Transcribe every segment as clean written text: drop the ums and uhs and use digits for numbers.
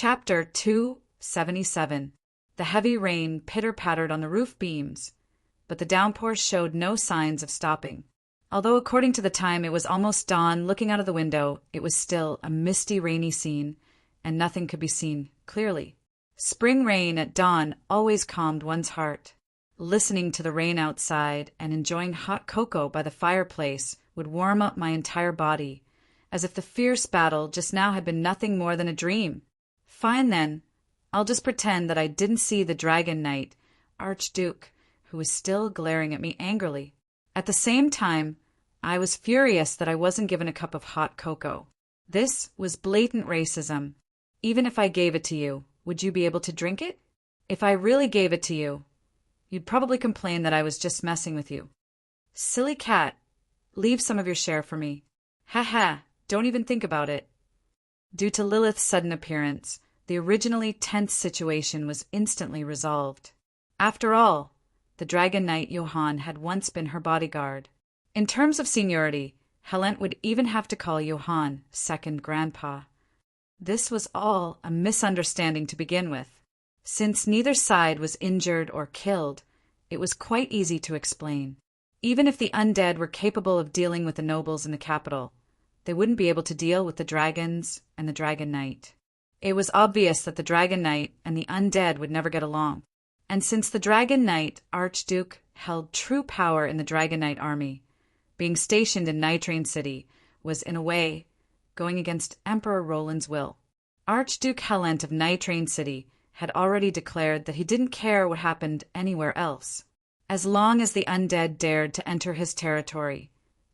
Chapter 277. The heavy rain pitter-pattered on the roof beams, but the downpour showed no signs of stopping. Although according to the time it was almost dawn, looking out of the window, it was still a misty, rainy scene, and nothing could be seen clearly. Spring rain at dawn always calmed one's heart. Listening to the rain outside and enjoying hot cocoa by the fireplace would warm up my entire body, as if the fierce battle just now had been nothing more than a dream. Fine then, I'll just pretend that I didn't see the Dragon Knight, Archduke, who was still glaring at me angrily. At the same time, I was furious that I wasn't given a cup of hot cocoa. This was blatant racism. Even if I gave it to you, would you be able to drink it? If I really gave it to you, you'd probably complain that I was just messing with you. Silly cat, leave some of your share for me. Ha ha, don't even think about it. Due to Lilith's sudden appearance, the originally tense situation was instantly resolved. After all, the Dragon Knight Johann had once been her bodyguard. In terms of seniority, Helent would even have to call Johann second grandpa. This was all a misunderstanding to begin with. Since neither side was injured or killed, it was quite easy to explain. Even if the undead were capable of dealing with the nobles in the capital, they wouldn't be able to deal with the dragons and the Dragon Knight. It was obvious that the Dragon Knight and the undead would never get along. And since the Dragon Knight Archduke held true power in the Dragon Knight army, being stationed in Nitrane City was, in a way, going against Emperor Roland's will. Archduke Helent of Nitrane City had already declared that he didn't care what happened anywhere else. As long as the undead dared to enter his territory,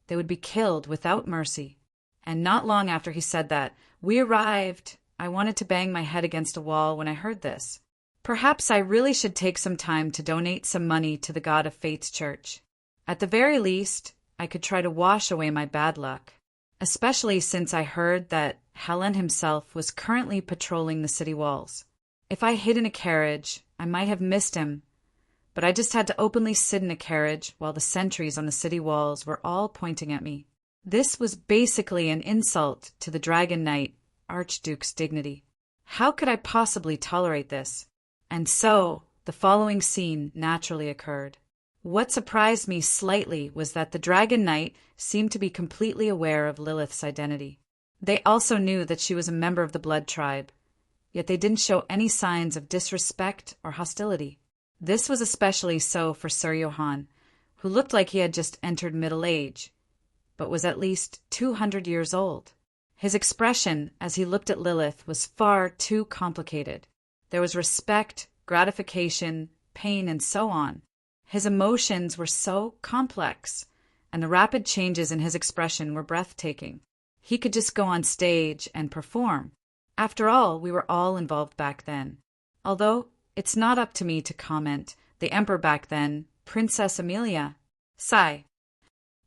they would be killed without mercy. And not long after he said that, "We arrived," I wanted to bang my head against a wall when I heard this. Perhaps I really should take some time to donate some money to the God of Fate's church. At the very least, I could try to wash away my bad luck, especially since I heard that Helent himself was currently patrolling the city walls. If I hid in a carriage, I might have missed him, but I just had to openly sit in a carriage while the sentries on the city walls were all pointing at me. This was basically an insult to the Dragon Knight Archduke's dignity. How could I possibly tolerate this? And so, the following scene naturally occurred. What surprised me slightly was that the Dragon Knight seemed to be completely aware of Lilith's identity. They also knew that she was a member of the Blood Tribe, yet they didn't show any signs of disrespect or hostility. This was especially so for Sir Johann, who looked like he had just entered middle age, but was at least 200 years old. His expression as he looked at Lilith was far too complicated. There was respect, gratification, pain, and so on. His emotions were so complex, and the rapid changes in his expression were breathtaking. He could just go on stage and perform. After all, we were all involved back then. Although, it's not up to me to comment. The emperor back then, Princess Amelia. Sigh.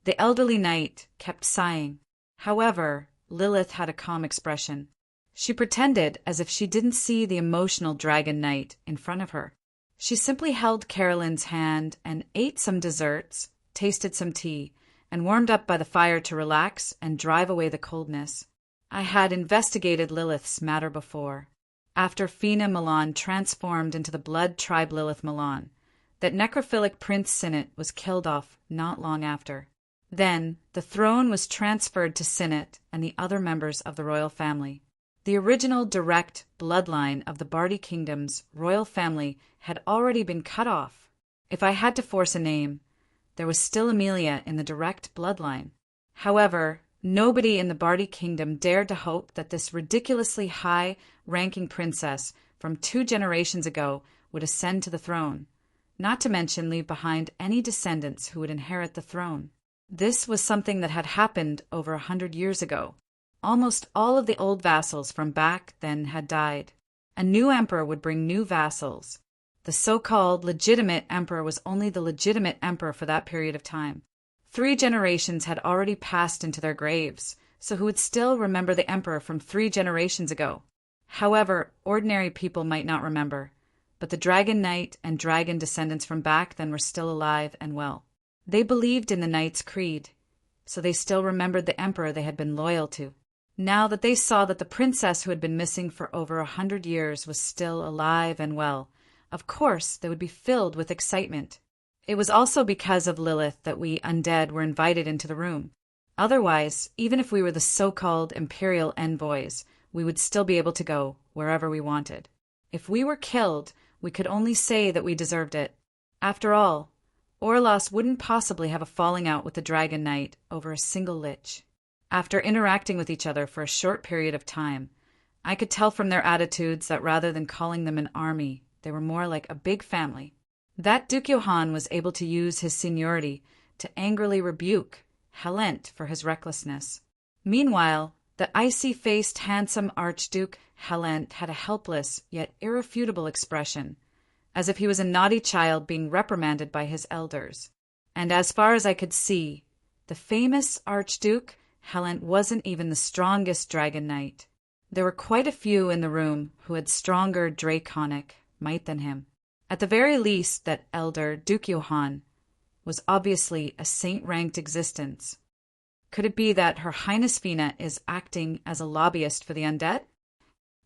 The elderly knight kept sighing. However, Lilith had a calm expression. She pretended as if she didn't see the emotional Dragon Knight in front of her. She simply held Carolyn's hand and ate some desserts, tasted some tea, and warmed up by the fire to relax and drive away the coldness. I had investigated Lilith's matter before. After Fina Milan transformed into the Blood Tribe Lilith Milan, that necrophilic Prince Sinnet was killed off not long after. Then, the throne was transferred to Sinnet and the other members of the royal family. The original direct bloodline of the Bardi Kingdom's royal family had already been cut off. If I had to force a name, there was still Amelia in the direct bloodline. However, nobody in the Bardi Kingdom dared to hope that this ridiculously high-ranking princess from 2 generations ago would ascend to the throne, not to mention leave behind any descendants who would inherit the throne. This was something that had happened over 100 years ago. Almost all of the old vassals from back then had died. A new emperor would bring new vassals. The so-called legitimate emperor was only the legitimate emperor for that period of time. 3 generations had already passed into their graves, so who would still remember the emperor from 3 generations ago? However, ordinary people might not remember, but the Dragon Knight and dragon descendants from back then were still alive and well. They believed in the Knight's Creed, so they still remembered the emperor they had been loyal to. Now that they saw that the princess who had been missing for over 100 years was still alive and well, of course they would be filled with excitement. It was also because of Lilith that we undead were invited into the room. Otherwise, even if we were the so-called imperial envoys, we would still be able to go wherever we wanted. If we were killed, we could only say that we deserved it. After all, Orlos wouldn't possibly have a falling out with the Dragon Knight over a single lich. After interacting with each other for a short period of time, I could tell from their attitudes that rather than calling them an army, they were more like a big family. That Duke Johann was able to use his seniority to angrily rebuke Helent for his recklessness. Meanwhile, the icy-faced, handsome Archduke Helent had a helpless yet irrefutable expression, as if he was a naughty child being reprimanded by his elders. And as far as I could see, the famous Archduke Helent wasn't even the strongest Dragon Knight. There were quite a few in the room who had stronger draconic might than him. At the very least, that elder, Duke Johann, was obviously a saint-ranked existence. Could it be that Her Highness Fina is acting as a lobbyist for the undead?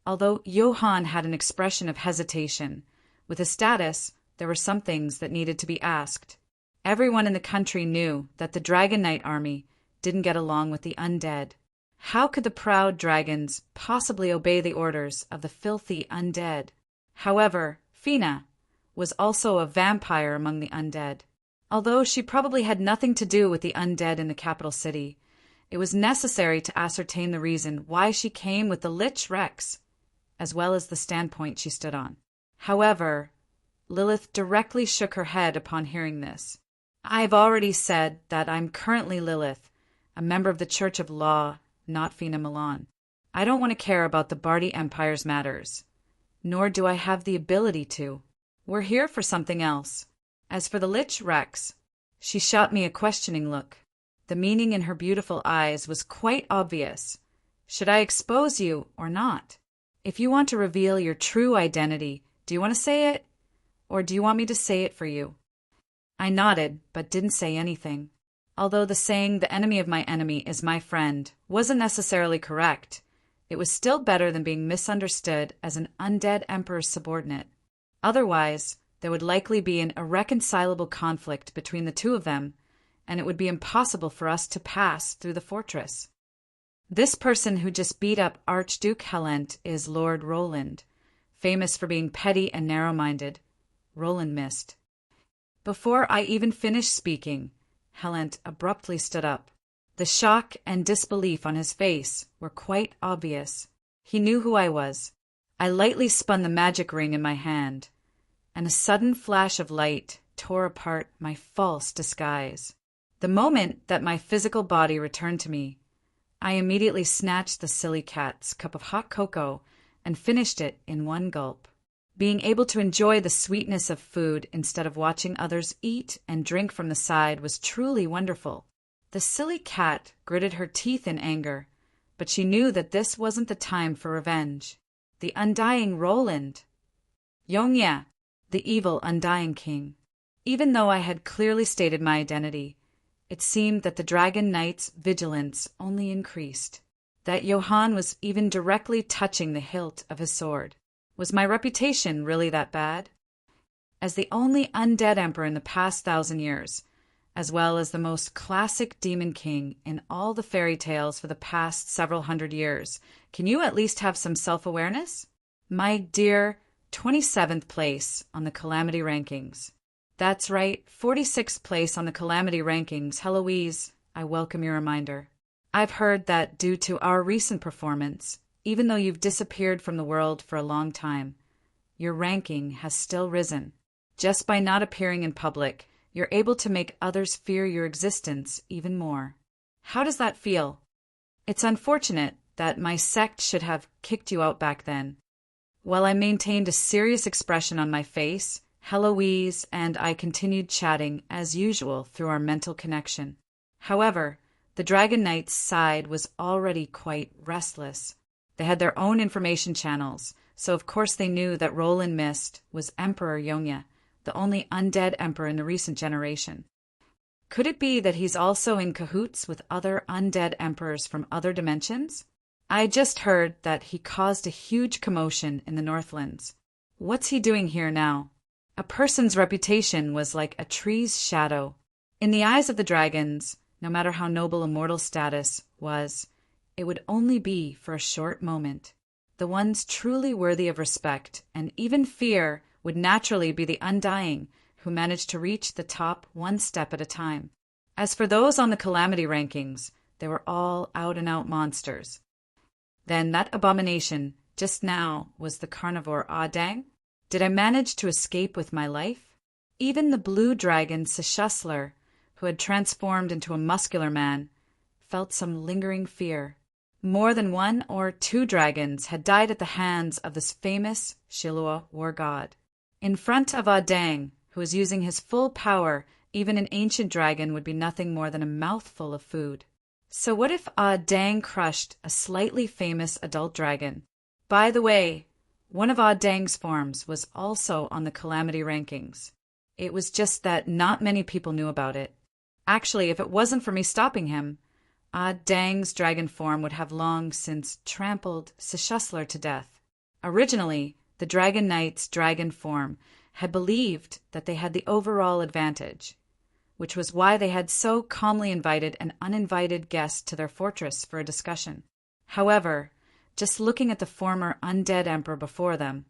Although Johann had an expression of hesitation, with his status, there were some things that needed to be asked. Everyone in the country knew that the Dragon Knight army didn't get along with the undead. How could the proud dragons possibly obey the orders of the filthy undead? However, Fina was also a vampire among the undead. Although she probably had nothing to do with the undead in the capital city, it was necessary to ascertain the reason why she came with the Lich Rex, as well as the standpoint she stood on. However, Lilith directly shook her head upon hearing this. I've already said that I'm currently Lilith, a member of the Church of Law, not Fina Milan. I don't want to care about the Bardi Empire's matters, nor do I have the ability to. We're here for something else. As for the Lich Rex, she shot me a questioning look. The meaning in her beautiful eyes was quite obvious. Should I expose you or not? If you want to reveal your true identity, do you want to say it? Or do you want me to say it for you? I nodded, but didn't say anything. Although the saying, the enemy of my enemy is my friend, wasn't necessarily correct, it was still better than being misunderstood as an undead emperor's subordinate. Otherwise, there would likely be an irreconcilable conflict between the two of them, and it would be impossible for us to pass through the fortress. This person who just beat up Archduke Helent is Lord Roland, famous for being petty and narrow-minded. Roland missed. Before I even finished speaking, Helent abruptly stood up. The shock and disbelief on his face were quite obvious. He knew who I was. I lightly spun the magic ring in my hand, and a sudden flash of light tore apart my false disguise. The moment that my physical body returned to me, I immediately snatched the silly cat's cup of hot cocoa and finished it in one gulp. Being able to enjoy the sweetness of food instead of watching others eat and drink from the side was truly wonderful. The silly cat gritted her teeth in anger, but she knew that this wasn't the time for revenge. The undying Roland, Yongya, the evil undying king. Even though I had clearly stated my identity, it seemed that the Dragon Knight's vigilance only increased, that Johann was even directly touching the hilt of his sword. Was my reputation really that bad? As the only undead emperor in the past 1,000 years, as well as the most classic demon king in all the fairy tales for the past several hundred years, can you at least have some self-awareness? My dear 27th place on the Calamity Rankings. That's right, 46th place on the Calamity Rankings. Heloise, I welcome your reminder. I've heard that due to our recent performance, even though you've disappeared from the world for a long time, your ranking has still risen. Just by not appearing in public, you're able to make others fear your existence even more. How does that feel? It's unfortunate that my sect should have kicked you out back then. While I maintained a serious expression on my face, Heloise and I continued chatting as usual through our mental connection. However, the Dragon Knight's side was already quite restless. They had their own information channels, so of course they knew that Roland Mist was Emperor Yongya, the only undead emperor in the recent generation. Could it be that he's also in cahoots with other undead emperors from other dimensions? I just heard that he caused a huge commotion in the Northlands. What's he doing here now? A person's reputation was like a tree's shadow. In the eyes of the dragons, no matter how noble a mortal status was, it would only be for a short moment. The ones truly worthy of respect and even fear would naturally be the undying who managed to reach the top one step at a time. As for those on the calamity rankings, they were all out-and-out monsters. Then that abomination just now was the carnivore Audang? Did I manage to escape with my life? Even the blue dragon Seshusler, who had transformed into a muscular man, felt some lingering fear. More than 1 or 2 dragons had died at the hands of this famous Shilua war god. In front of Audang, who was using his full power, even an ancient dragon would be nothing more than a mouthful of food. So what if Audang crushed a slightly famous adult dragon? By the way, one of Audang's forms was also on the calamity rankings. It was just that not many people knew about it. Actually, if it wasn't for me stopping him, Audang's dragon form would have long since trampled Seshusler to death. Originally, the Dragon Knight's dragon form had believed that they had the overall advantage, which was why they had so calmly invited an uninvited guest to their fortress for a discussion. However, just looking at the former undead emperor before them,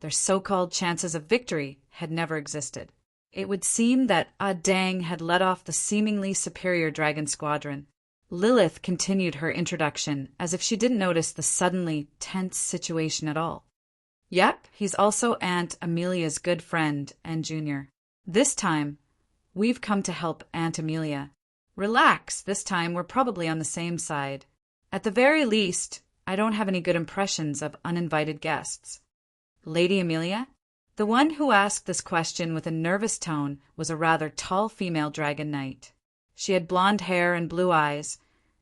their so-called chances of victory had never existed. It would seem that Audang had led off the seemingly superior dragon squadron. Lilith continued her introduction as if she didn't notice the suddenly tense situation at all. Yep, he's also Aunt Amelia's good friend and junior. This time, we've come to help Aunt Amelia. Relax, this time we're probably on the same side. At the very least, I don't have any good impressions of uninvited guests. Lady Amelia? The one who asked this question with a nervous tone was a rather tall female dragon knight. She had blonde hair and blue eyes,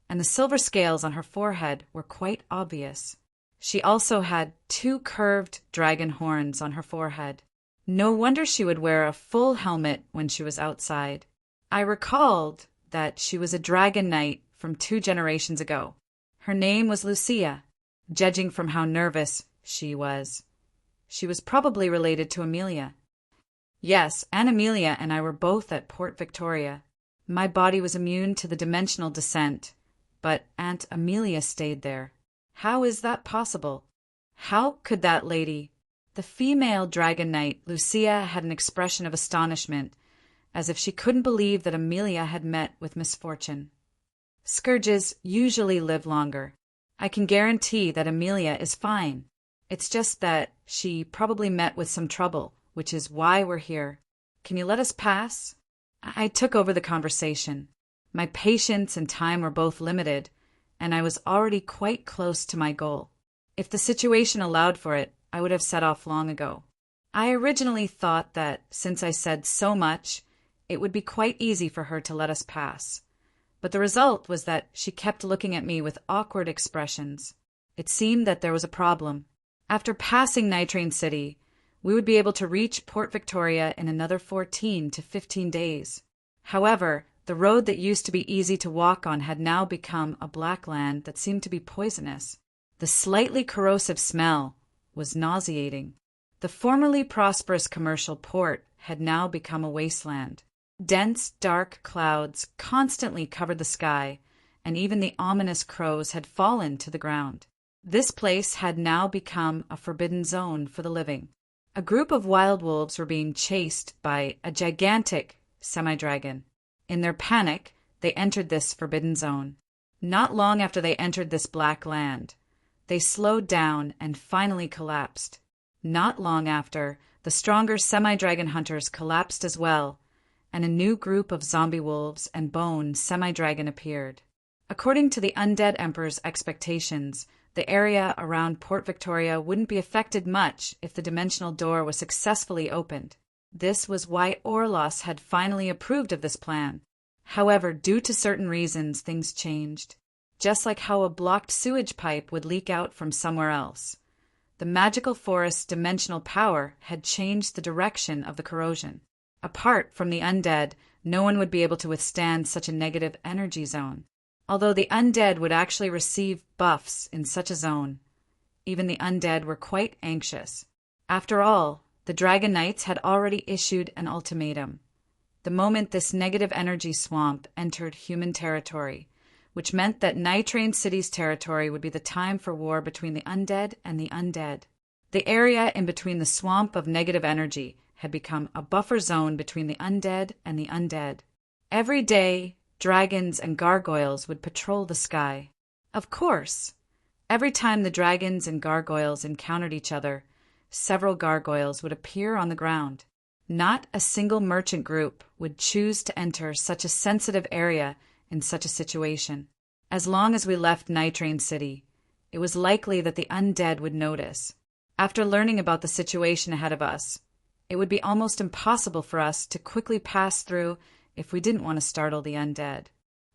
and the silver scales on her forehead were quite obvious. She also had 2 curved dragon horns on her forehead. No wonder she would wear a full helmet when she was outside. I recalled that she was a dragon knight from 2 generations ago. Her name was Lucia. Judging from how nervous she was probably related to Amelia. Yes, Aunt Amelia and I were both at Port Victoria. My body was immune to the dimensional descent, but Aunt Amelia stayed there. How is that possible? How could that lady... The female dragon knight, Lucia, had an expression of astonishment, as if she couldn't believe that Amelia had met with misfortune. Scourges usually live longer. I can guarantee that Amelia is fine. It's just that she probably met with some trouble, which is why we're here. Can you let us pass? I took over the conversation. My patience and time were both limited, and I was already quite close to my goal. If the situation allowed for it, I would have set off long ago. I originally thought that, since I said so much, it would be quite easy for her to let us pass. But the result was that she kept looking at me with awkward expressions. It seemed that there was a problem. After passing Nitrine City, we would be able to reach Port Victoria in another 14 to 15 days. However, the road that used to be easy to walk on had now become a black land that seemed to be poisonous. The slightly corrosive smell was nauseating. The formerly prosperous commercial port had now become a wasteland. Dense, dark clouds constantly covered the sky, and even the ominous crows had fallen to the ground. This place had now become a forbidden zone for the living. A group of wild wolves were being chased by a gigantic semi-dragon. In their panic, they entered this forbidden zone. Not long after they entered this black land, they slowed down and finally collapsed. Not long after, the stronger semi-dragon hunters collapsed as well, and a new group of zombie wolves and bone semi-dragon appeared. According to the undead emperor's expectations, the area around Port Victoria wouldn't be affected much if the dimensional door was successfully opened. This was why Orlos had finally approved of this plan. However, due to certain reasons, things changed. Just like how a blocked sewage pipe would leak out from somewhere else. The magical forest's dimensional power had changed the direction of the corrosion. Apart from the undead, no one would be able to withstand such a negative energy zone. Although the undead would actually receive buffs in such a zone, even the undead were quite anxious. After all, the Dragon Knights had already issued an ultimatum. The moment this negative energy swamp entered human territory, which meant that Nitrain City's territory would be the time for war between the undead and the undead. The area in between the swamp of negative energy had become a buffer zone between the undead and the undead. Every day, dragons and gargoyles would patrol the sky. Of course, every time the dragons and gargoyles encountered each other, several gargoyles would appear on the ground. Not a single merchant group would choose to enter such a sensitive area in such a situation. As long as we left Nitrain City, it was likely that the undead would notice. After learning about the situation ahead of us, it would be almost impossible for us to quickly pass through if we didn't want to startle the undead.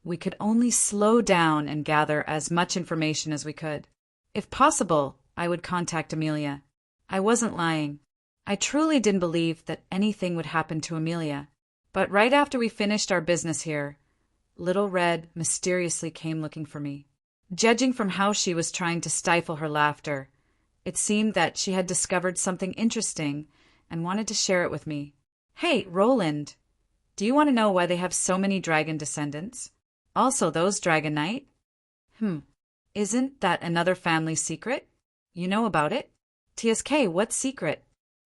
We could only slow down and gather as much information as we could. If possible, I would contact Amelia. I wasn't lying. I truly didn't believe that anything would happen to Amelia. But right after we finished our business here, Little Red mysteriously came looking for me. Judging from how she was trying to stifle her laughter, it seemed that she had discovered something interesting and wanted to share it with me. Hey, Roland, do you want to know why they have so many dragon descendants? Also those Dragon Knight? Isn't that another family secret? You know about it? TSK, what secret?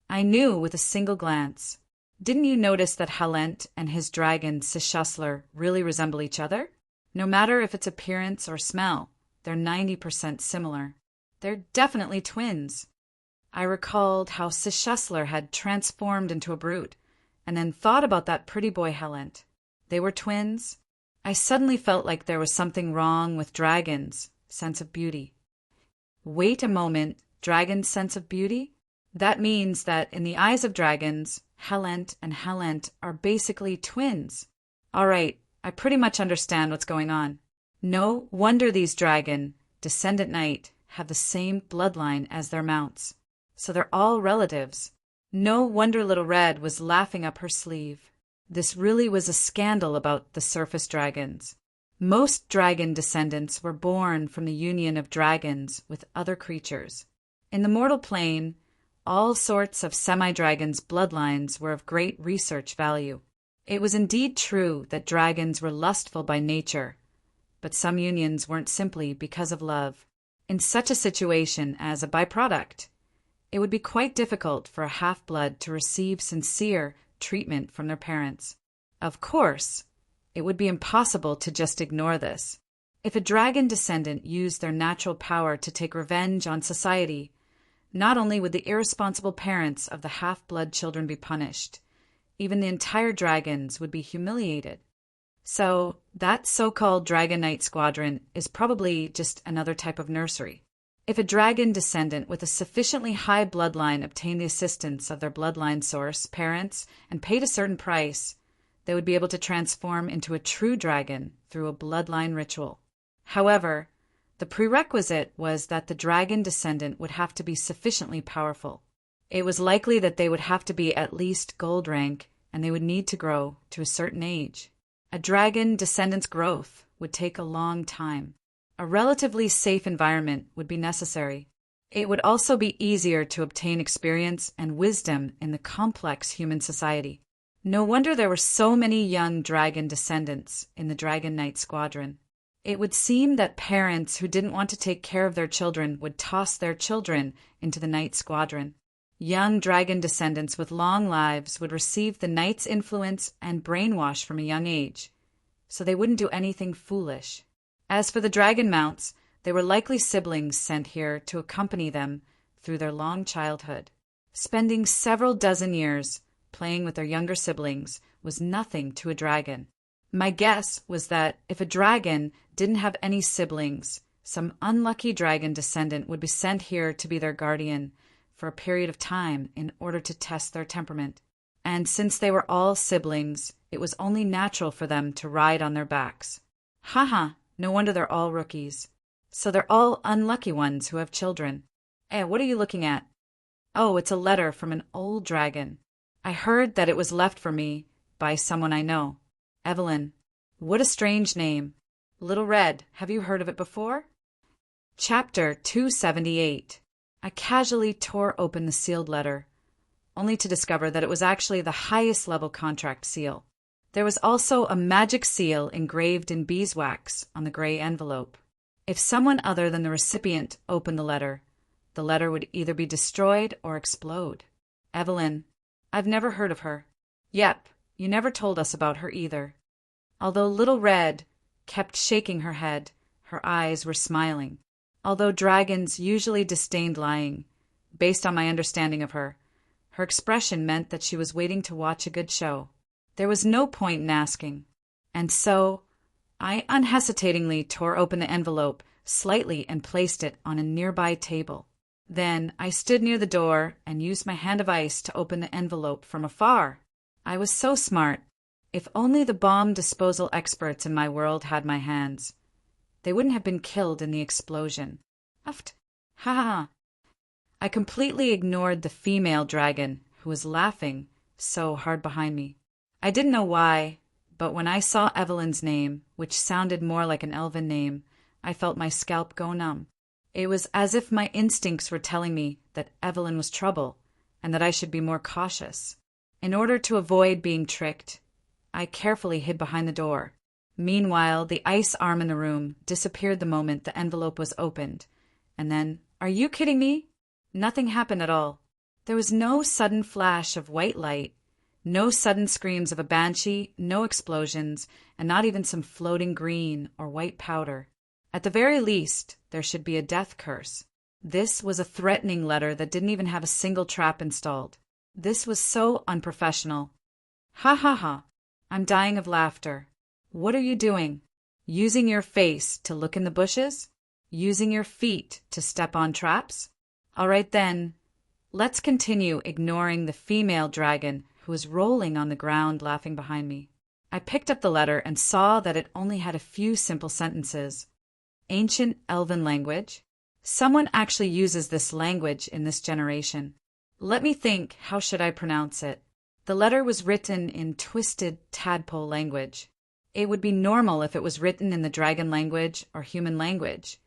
I knew with a single glance. Didn't you notice that Halent and his dragon Sishusler really resemble each other? No matter if it's appearance or smell, they're 90% similar. They're definitely twins. I recalled how Sishusler had transformed into a brute, and then thought about that pretty boy Halent. They were twins. I suddenly felt like there was something wrong with dragons' sense of beauty. Wait a moment, dragon's sense of beauty? That means that in the eyes of dragons, Halent and Halent are basically twins. All right, I pretty much understand what's going on. No wonder these dragon, Descendant Knight, have the same bloodline as their mounts. So they're all relatives. No wonder Little Red was laughing up her sleeve. This really was a scandal about the surface dragons. Most dragon descendants were born from the union of dragons with other creatures. In the mortal plane, all sorts of semi-dragons' bloodlines were of great research value. It was indeed true that dragons were lustful by nature, but some unions weren't simply because of love. In such a situation, as a byproduct, it would be quite difficult for a half-blood to receive sincere treatment from their parents. Of course, it would be impossible to just ignore this. If a dragon descendant used their natural power to take revenge on society, not only would the irresponsible parents of the half-blood children be punished, even the entire dragons would be humiliated. So, that so-called Dragon Knight Squadron is probably just another type of nursery. If a dragon descendant with a sufficiently high bloodline obtained the assistance of their bloodline source, parents, and paid a certain price, they would be able to transform into a true dragon through a bloodline ritual. However, the prerequisite was that the dragon descendant would have to be sufficiently powerful. It was likely that they would have to be at least gold rank, and they would need to grow to a certain age. A dragon descendant's growth would take a long time. A relatively safe environment would be necessary. It would also be easier to obtain experience and wisdom in the complex human society. No wonder there were so many young dragon descendants in the Dragon Knight Squadron. It would seem that parents who didn't want to take care of their children would toss their children into the Knight Squadron. Young dragon descendants with long lives would receive the Knight's influence and brainwash from a young age, so they wouldn't do anything foolish. As for the dragon mounts, they were likely siblings sent here to accompany them through their long childhood. Spending several dozen years playing with their younger siblings was nothing to a dragon. My guess was that if a dragon didn't have any siblings, some unlucky dragon descendant would be sent here to be their guardian for a period of time in order to test their temperament. And since they were all siblings, it was only natural for them to ride on their backs. Haha, no wonder they're all rookies. So they're all unlucky ones who have children. What are you looking at? Oh, it's a letter from an old dragon. I heard that it was left for me by someone I know. Evelyn. What a strange name. Little Red, have you heard of it before? Chapter 278. I casually tore open the sealed letter, only to discover that it was actually the highest level contract seal. There was also a magic seal engraved in beeswax on the gray envelope. If someone other than the recipient opened the letter would either be destroyed or explode. Evelyn. I've never heard of her. Yep, you never told us about her either. Although Little Red kept shaking her head, her eyes were smiling. Although dragons usually disdained lying, based on my understanding of her, her expression meant that she was waiting to watch a good show. There was no point in asking. And so, I unhesitatingly tore open the envelope slightly and placed it on a nearby table. Then I stood near the door and used my hand of ice to open the envelope from afar. I was so smart. If only the bomb disposal experts in my world had my hands. They wouldn't have been killed in the explosion. Uft. Ha ha ha. I completely ignored the female dragon, who was laughing so hard behind me. I didn't know why, but when I saw Evelyn's name, which sounded more like an elven name, I felt my scalp go numb. It was as if my instincts were telling me that Evelyn was trouble and that I should be more cautious. In order to avoid being tricked, I carefully hid behind the door. Meanwhile, the ice arm in the room disappeared the moment the envelope was opened. And then, are you kidding me? Nothing happened at all. There was no sudden flash of white light, no sudden screams of a banshee, no explosions, and not even some floating green or white powder. At the very least, there should be a death curse. This was a threatening letter that didn't even have a single trap installed. This was so unprofessional. Ha ha ha. I'm dying of laughter. What are you doing? Using your face to look in the bushes? Using your feet to step on traps? All right then, let's continue ignoring the female dragon who was rolling on the ground laughing behind me. I picked up the letter and saw that it only had a few simple sentences. Ancient Elven language. Someone actually uses this language in this generation. Let me think, how should I pronounce it? The letter was written in twisted tadpole language. It would be normal if it was written in the dragon language or human language.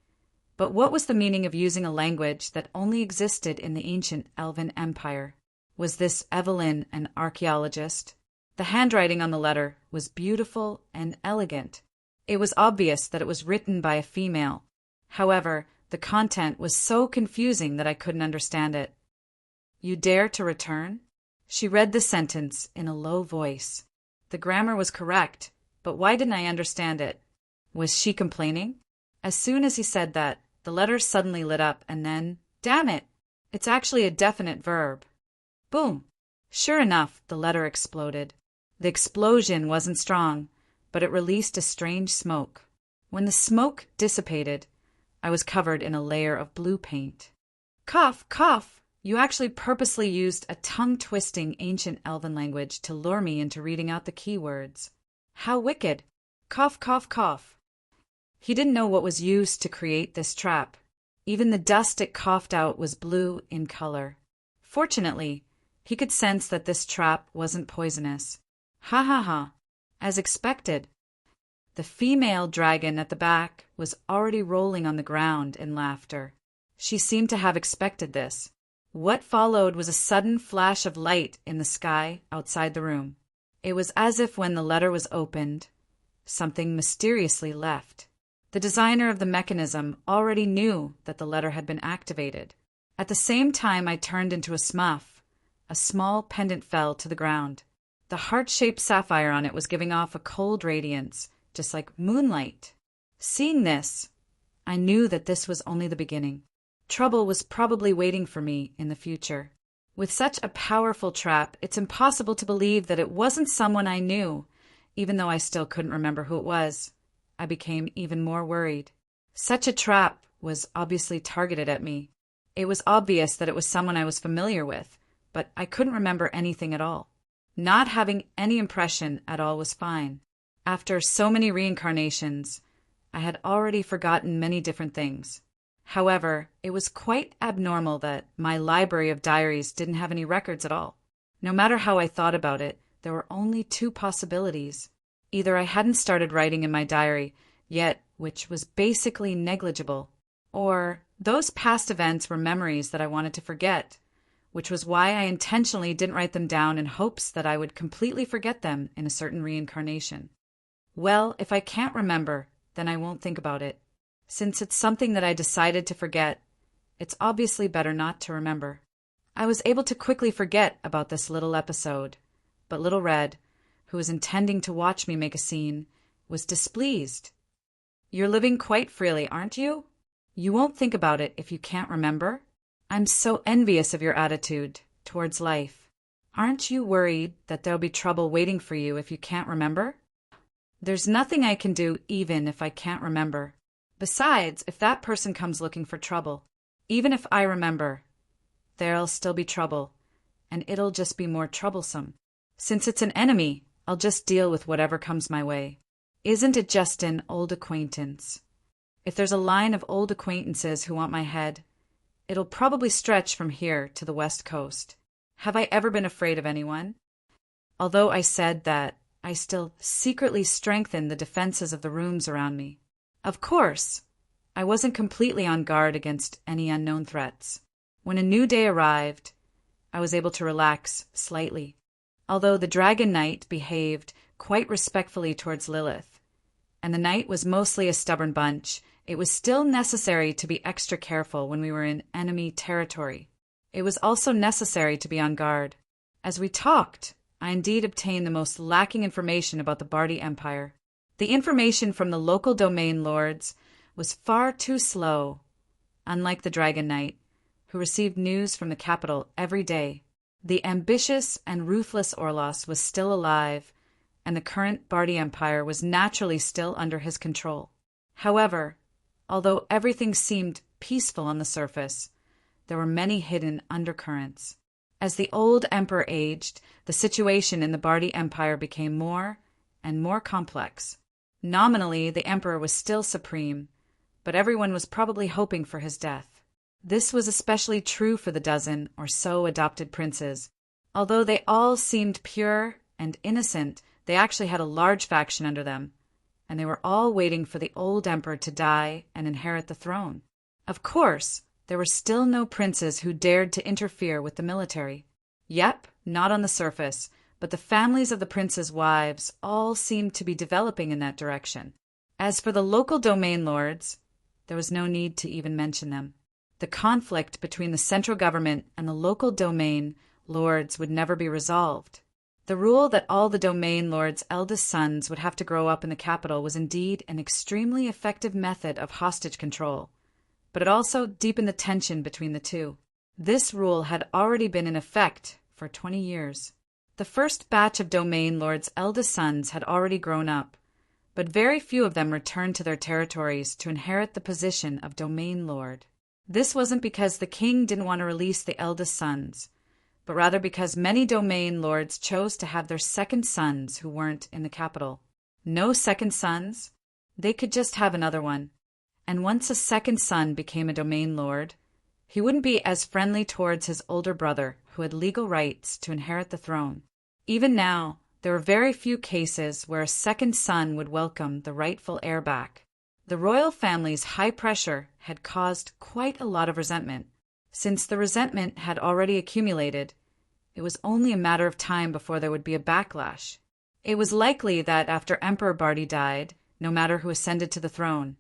But what was the meaning of using a language that only existed in the ancient Elven Empire? Was this Evelyn an archaeologist? The handwriting on the letter was beautiful and elegant. It was obvious that it was written by a female. However, the content was so confusing that I couldn't understand it. You dare to return? She read the sentence in a low voice. The grammar was correct, but why didn't I understand it? Was she complaining? As soon as he said that, the letter suddenly lit up and then, damn it, it's actually a definite verb. Boom! Sure enough, the letter exploded. The explosion wasn't strong, but it released a strange smoke. When the smoke dissipated, I was covered in a layer of blue paint. Cough, cough! You actually purposely used a tongue-twisting ancient Elven language to lure me into reading out the keywords. How wicked! Cough, cough, cough. He didn't know what was used to create this trap. Even the dust it coughed out was blue in color. Fortunately, he could sense that this trap wasn't poisonous. Ha ha ha. As expected. The female dragon at the back was already rolling on the ground in laughter. She seemed to have expected this. What followed was a sudden flash of light in the sky outside the room. It was as if when the letter was opened, something mysteriously left. The designer of the mechanism already knew that the letter had been activated. At the same time I turned into a smurf. A small pendant fell to the ground. The heart-shaped sapphire on it was giving off a cold radiance, just like moonlight. Seeing this, I knew that this was only the beginning. Trouble was probably waiting for me in the future. With such a powerful trap, it's impossible to believe that it wasn't someone I knew, even though I still couldn't remember who it was. I became even more worried. Such a trap was obviously targeted at me. It was obvious that it was someone I was familiar with, but I couldn't remember anything at all. Not having any impression at all was fine. After so many reincarnations, I had already forgotten many different things. However, it was quite abnormal that my library of diaries didn't have any records at all. No matter how I thought about it, there were only two possibilities. Either I hadn't started writing in my diary, yet which was basically negligible. Or those past events were memories that I wanted to forget, which was why I intentionally didn't write them down in hopes that I would completely forget them in a certain reincarnation. Well, if I can't remember, then I won't think about it. Since it's something that I decided to forget, it's obviously better not to remember. I was able to quickly forget about this little episode, but Little Red, who was intending to watch me make a scene, was displeased. "You're living quite freely, aren't you? You won't think about it if you can't remember? I'm so envious of your attitude towards life. Aren't you worried that there'll be trouble waiting for you if you can't remember?" "There's nothing I can do even if I can't remember. Besides, if that person comes looking for trouble, even if I remember, there'll still be trouble, and it'll just be more troublesome. Since it's an enemy, I'll just deal with whatever comes my way. Isn't it just an old acquaintance? If there's a line of old acquaintances who want my head, it'll probably stretch from here to the West Coast. Have I ever been afraid of anyone?" Although I said that, I still secretly strengthened the defenses of the rooms around me. Of course, I wasn't completely on guard against any unknown threats. When a new day arrived, I was able to relax slightly. Although the Dragon Knight behaved quite respectfully towards Lilith, and the Knight was mostly a stubborn bunch, it was still necessary to be extra careful when we were in enemy territory. It was also necessary to be on guard. As we talked, I indeed obtained the most lacking information about the Bardi Empire. The information from the local domain lords was far too slow, unlike the Dragon Knight, who received news from the capital every day. The ambitious and ruthless Orlos was still alive, and the current Bardi Empire was naturally still under his control. However, although everything seemed peaceful on the surface, there were many hidden undercurrents. As the old emperor aged, the situation in the Bardi Empire became more and more complex. Nominally, the emperor was still supreme, but everyone was probably hoping for his death. This was especially true for the dozen or so adopted princes. Although they all seemed pure and innocent, they actually had a large faction under them, and they were all waiting for the old emperor to die and inherit the throne. Of course, there were still no princes who dared to interfere with the military. Yep, not on the surface, but the families of the princes' wives all seemed to be developing in that direction. As for the local domain lords, there was no need to even mention them. The conflict between the central government and the local domain lords would never be resolved. The rule that all the domain lords' eldest sons would have to grow up in the capital was indeed an extremely effective method of hostage control, but it also deepened the tension between the two. This rule had already been in effect for 20 years. The first batch of domain lords' eldest sons had already grown up, but very few of them returned to their territories to inherit the position of domain lord. This wasn't because the king didn't want to release the eldest sons, but rather because many domain lords chose to have their second sons who weren't in the capital. No second sons? They could just have another one. And once a second son became a domain lord, he wouldn't be as friendly towards his older brother, who had legal rights to inherit the throne. Even now, there were very few cases where a second son would welcome the rightful heir back. The royal family's high pressure had caused quite a lot of resentment. Since the resentment had already accumulated, it was only a matter of time before there would be a backlash. It was likely that after Emperor Bardi died, no matter who ascended to the throne,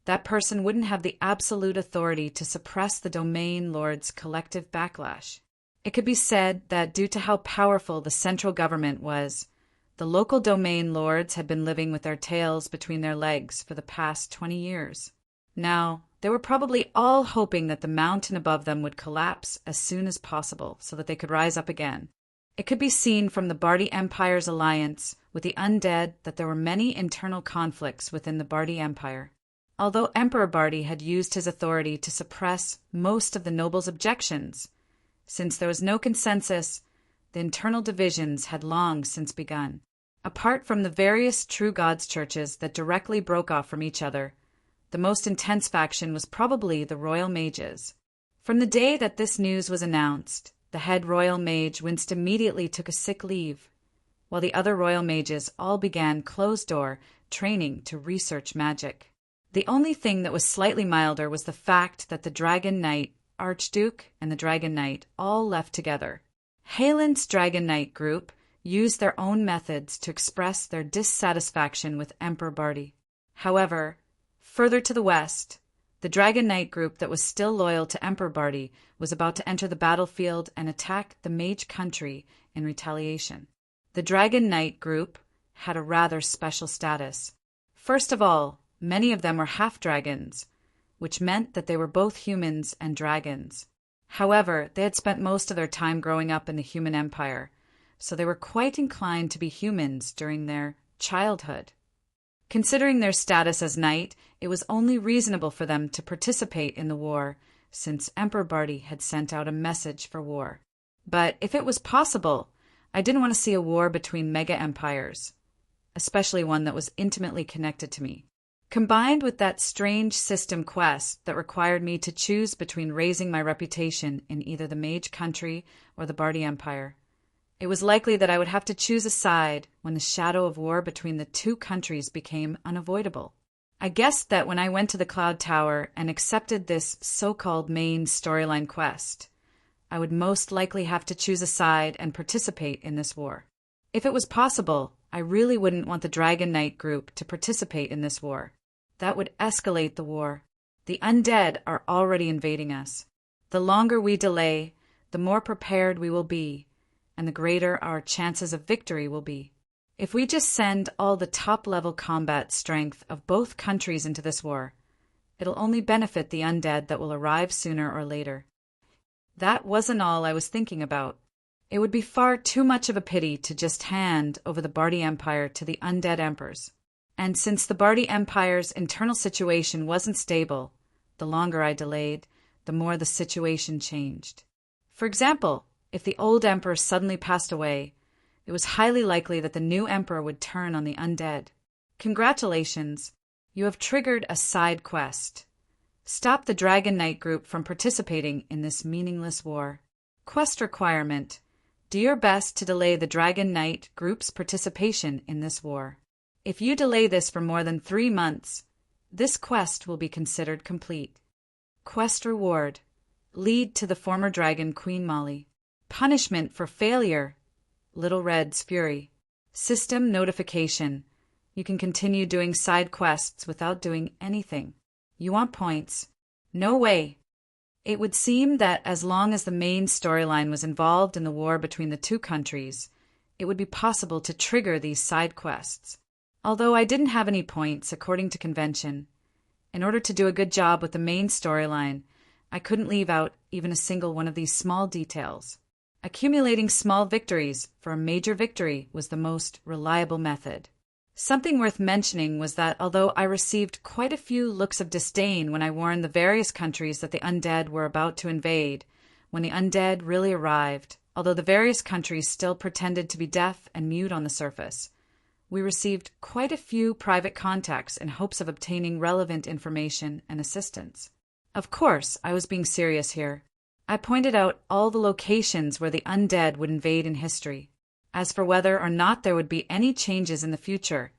that person wouldn't have the absolute authority to suppress the domain lord's collective backlash. It could be said that due to how powerful the central government was, the local domain lords had been living with their tails between their legs for the past 20 years. Now, they were probably all hoping that the mountain above them would collapse as soon as possible so that they could rise up again. It could be seen from the Bardi Empire's alliance with the undead that there were many internal conflicts within the Bardi Empire. Although Emperor Bardi had used his authority to suppress most of the nobles' objections, since there was no consensus, the internal divisions had long since begun. Apart from the various True Gods churches that directly broke off from each other, the most intense faction was probably the royal mages. From the day that this news was announced, the head royal mage Winston immediately took a sick leave, while the other royal mages all began closed-door training to research magic. The only thing that was slightly milder was the fact that the Dragon Knight Archduke and the Dragon Knight all left together. Halen's Dragon Knight group used their own methods to express their dissatisfaction with Emperor Barty. However, further to the west, the Dragon Knight group that was still loyal to Emperor Barty was about to enter the battlefield and attack the Mage Country in retaliation. The Dragon Knight group had a rather special status. First of all, many of them were half-dragons, which meant that they were both humans and dragons. However, they had spent most of their time growing up in the human empire, so they were quite inclined to be humans during their childhood. Considering their status as knight, it was only reasonable for them to participate in the war, since Emperor Barty had sent out a message for war. But if it was possible, I didn't want to see a war between mega-empires, especially one that was intimately connected to me. Combined with that strange system quest that required me to choose between raising my reputation in either the Mage Country or the Barty Empire, it was likely that I would have to choose a side when the shadow of war between the two countries became unavoidable. I guessed that when I went to the Cloud Tower and accepted this so-called main storyline quest, I would most likely have to choose a side and participate in this war. If it was possible, I really wouldn't want the Dragon Knight group to participate in this war. That would escalate the war. The undead are already invading us. The longer we delay, the more prepared we will be, and the greater our chances of victory will be. If we just send all the top-level combat strength of both countries into this war, it'll only benefit the undead that will arrive sooner or later. That wasn't all I was thinking about. It would be far too much of a pity to just hand over the Barty Empire to the undead emperors. And since the Barty Empire's internal situation wasn't stable, the longer I delayed, the more the situation changed. For example, if the old emperor suddenly passed away, it was highly likely that the new emperor would turn on the undead. Congratulations, you have triggered a side quest. Stop the Dragon Knight group from participating in this meaningless war. Quest requirement: do your best to delay the Dragon Knight group's participation in this war. If you delay this for more than 3 months, this quest will be considered complete. Quest reward: lead to the former dragon Queen Molly. Punishment for failure: Little Red's Fury. System notification: you can continue doing side quests without doing anything. You want points? No way. It would seem that as long as the main storyline was involved in the war between the two countries, it would be possible to trigger these side quests. Although I didn't have any points according to convention, in order to do a good job with the main storyline, I couldn't leave out even a single one of these small details. Accumulating small victories for a major victory was the most reliable method. Something worth mentioning was that although I received quite a few looks of disdain when I warned the various countries that the undead were about to invade, when the undead really arrived, although the various countries still pretended to be deaf and mute on the surface, we received quite a few private contacts in hopes of obtaining relevant information and assistance. Of course, I was being serious here. I pointed out all the locations where the undead would invade in history. As for whether or not there would be any changes in the future,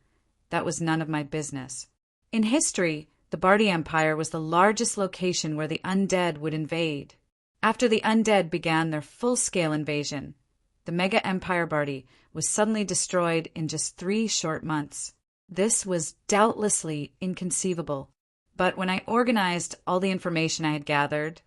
that was none of my business. In history, the Barty Empire was the largest location where the undead would invade. After the undead began their full-scale invasion, the Mega Empire Barty was suddenly destroyed in just 3 short months. This was doubtlessly inconceivable, but when I organized all the information I had gathered,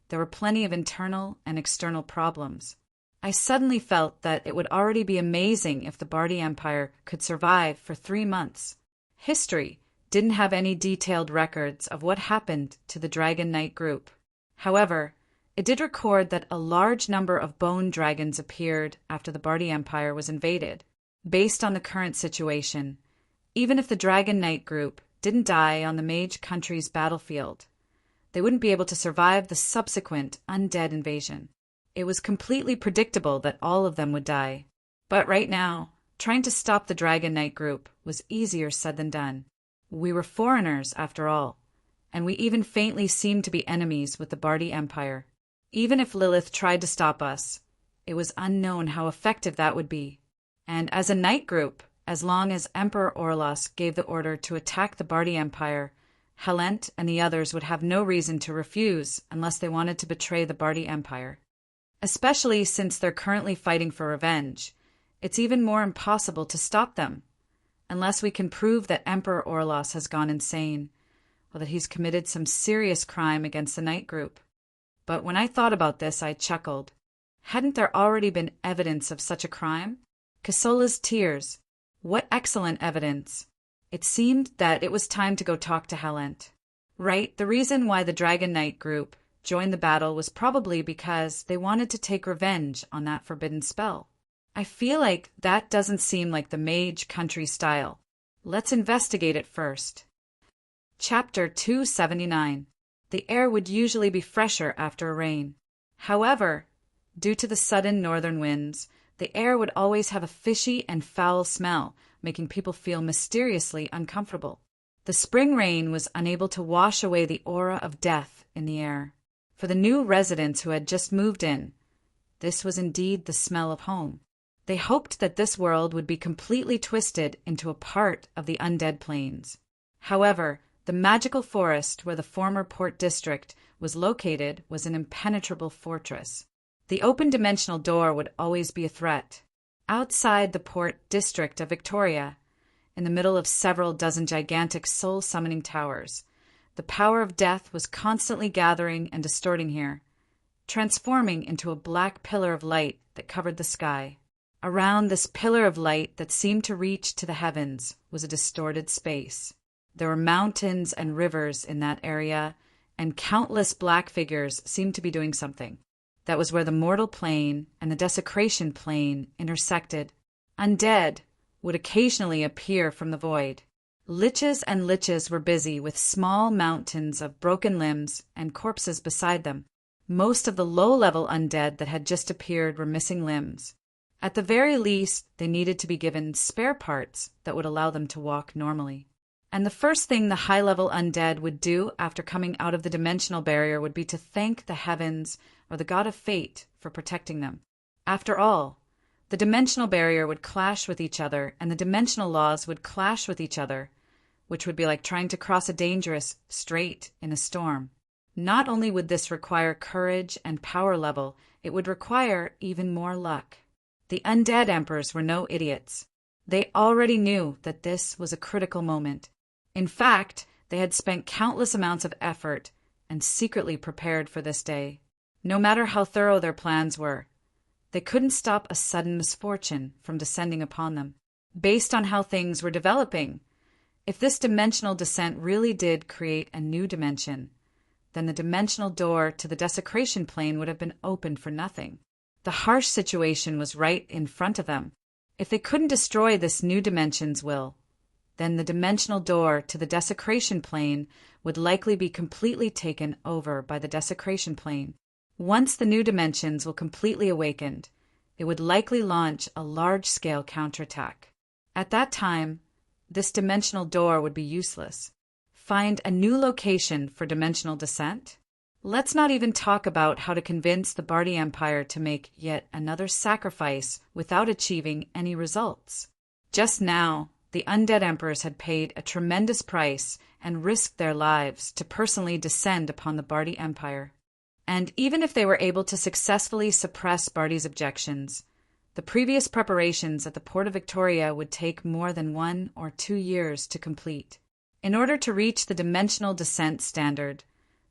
there were plenty of internal and external problems. I suddenly felt that it would already be amazing if the Barty Empire could survive for 3 months. History didn't have any detailed records of what happened to the Dragon Knight group. However, it did record that a large number of bone dragons appeared after the Barty Empire was invaded. Based on the current situation, even if the Dragon Knight group didn't die on the Mage Country's battlefield, they wouldn't be able to survive the subsequent undead invasion. It was completely predictable that all of them would die. But right now, trying to stop the Dragon Knight group was easier said than done. We were foreigners, after all, and we even faintly seemed to be enemies with the Barty Empire. Even if Lilith tried to stop us, it was unknown how effective that would be. And as a knight group, As long as Emperor Orlos gave the order to attack the Bardi Empire, Helent and the others would have no reason to refuse unless they wanted to betray the Bardi Empire. Especially since they're currently fighting for revenge, it's even more impossible to stop them, unless we can prove that Emperor Orlos has gone insane, or that he's committed some serious crime against the Knight Group. But when I thought about this, I chuckled. Hadn't there already been evidence of such a crime? Kasola's tears. What excellent evidence. It seemed that it was time to go talk to Helent. Right, the reason why the Dragon Knight Group joined the battle was probably because they wanted to take revenge on that forbidden spell. I feel like that doesn't seem like the mage country style. Let's investigate it first. Chapter 279. The air would usually be fresher after a rain. However, due to the sudden northern winds, the air would always have a fishy and foul smell, making people feel mysteriously uncomfortable. The spring rain was unable to wash away the aura of death in the air. For the new residents who had just moved in, this was indeed the smell of home. They hoped that this world would be completely twisted into a part of the undead plains. However, the magical forest where the former port district was located was an impenetrable fortress. The open dimensional door would always be a threat. Outside the port district of Victoria, in the middle of several dozen gigantic soul-summoning towers, the power of death was constantly gathering and distorting here, transforming into a black pillar of light that covered the sky. Around this pillar of light that seemed to reach to the heavens was a distorted space. There were mountains and rivers in that area, and countless black figures seemed to be doing something. That was where the mortal plane and the desecration plane intersected. Undead would occasionally appear from the void. Liches and liches were busy with small mountains of broken limbs and corpses beside them. Most of the low-level undead that had just appeared were missing limbs. At the very least, they needed to be given spare parts that would allow them to walk normally. And the first thing the high-level undead would do after coming out of the dimensional barrier would be to thank the heavens or the god of fate for protecting them. After all, the dimensional barrier would clash with each other, and the dimensional laws would clash with each other, which would be like trying to cross a dangerous strait in a storm. Not only would this require courage and power level, it would require even more luck. The undead emperors were no idiots. They already knew that this was a critical moment. In fact, they had spent countless amounts of effort and secretly prepared for this day. No matter how thorough their plans were, they couldn't stop a sudden misfortune from descending upon them. Based on how things were developing, if this dimensional descent really did create a new dimension, then the dimensional door to the desecration plane would have been opened for nothing. The harsh situation was right in front of them. If they couldn't destroy this new dimension's will, then the dimensional door to the desecration plane would likely be completely taken over by the desecration plane. Once the new dimensions were completely awakened, it would likely launch a large-scale counterattack. At that time, this dimensional door would be useless. Find a new location for dimensional descent? Let's not even talk about how to convince the Bardi Empire to make yet another sacrifice without achieving any results. Just now, the undead emperors had paid a tremendous price and risked their lives to personally descend upon the Bardi Empire. And even if they were able to successfully suppress Bardi's objections, the previous preparations at the port of Victoria would take more than 1 or 2 years to complete. In order to reach the dimensional descent standard,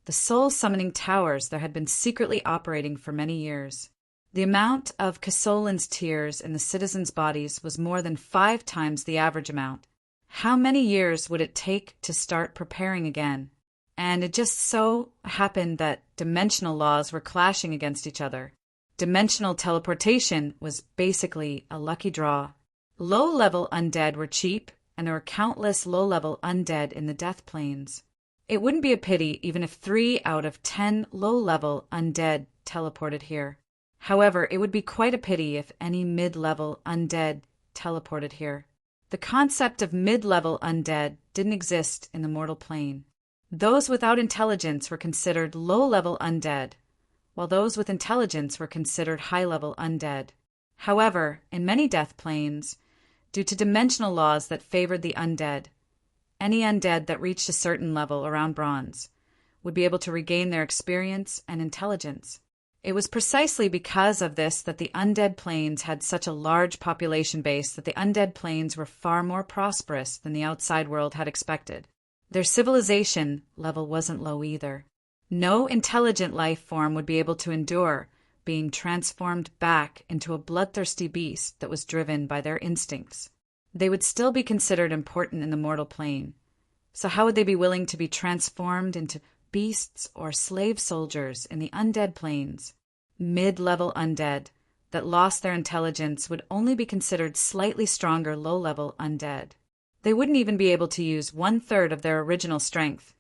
the soul-summoning towers there had been secretly operating for many years. The amount of Kasolin's tears in the citizens' bodies was more than 5 times the average amount. How many years would it take to start preparing again? And it just so happened that dimensional laws were clashing against each other. Dimensional teleportation was basically a lucky draw. Low-level undead were cheap, and there were countless low-level undead in the death planes. It wouldn't be a pity even if 3 out of 10 low-level undead teleported here. However, it would be quite a pity if any mid-level undead teleported here. The concept of mid-level undead didn't exist in the mortal plane. Those without intelligence were considered low-level undead, while those with intelligence were considered high-level undead. However, in many death planes, due to dimensional laws that favored the undead. Any undead that reached a certain level around bronze would be able to regain their experience and intelligence. It was precisely because of this that the undead planes had such a large population base that the undead planes were far more prosperous than the outside world had expected. Their civilization level wasn't low either. No intelligent life form would be able to endure being transformed back into a bloodthirsty beast that was driven by their instincts. They would still be considered important in the mortal plane. So how would they be willing to be transformed into beasts or slave soldiers in the undead planes? Mid-level undead that lost their intelligence would only be considered slightly stronger low-level undead. They wouldn't even be able to use 1/3 of their original strength,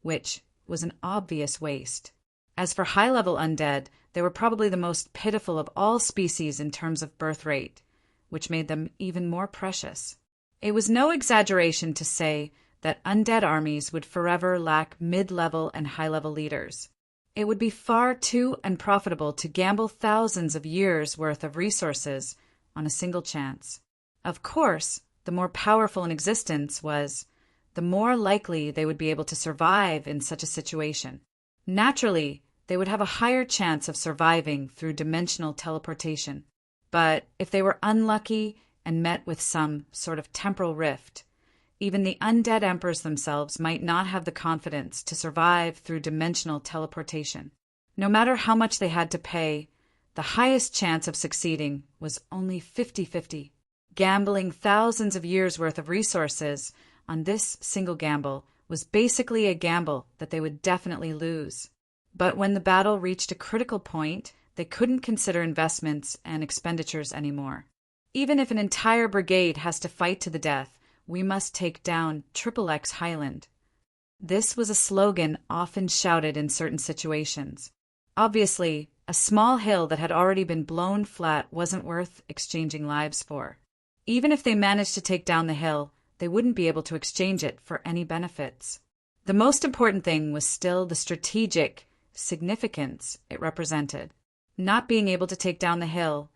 which was an obvious waste. As for high-level undead, they were probably the most pitiful of all species in terms of birth rate, which made them even more precious. It was no exaggeration to say that undead armies would forever lack mid-level and high-level leaders. It would be far too unprofitable to gamble thousands of years' worth of resources on a single chance. Of course, the more powerful an existence was, the more likely they would be able to survive in such a situation. Naturally, they would have a higher chance of surviving through dimensional teleportation. But if they were unlucky and met with some sort of temporal rift, even the undead emperors themselves might not have the confidence to survive through dimensional teleportation. No matter how much they had to pay, the highest chance of succeeding was only 50-50. Gambling thousands of years' worth of resources on this single gamble was basically a gamble that they would definitely lose. But when the battle reached a critical point, they couldn't consider investments and expenditures anymore. Even if an entire brigade has to fight to the death, we must take down XXX Highland. This was a slogan often shouted in certain situations. Obviously, a small hill that had already been blown flat wasn't worth exchanging lives for. Even if they managed to take down the hill, they wouldn't be able to exchange it for any benefits. The most important thing was still the strategic significance it represented. Not being able to take down the hill,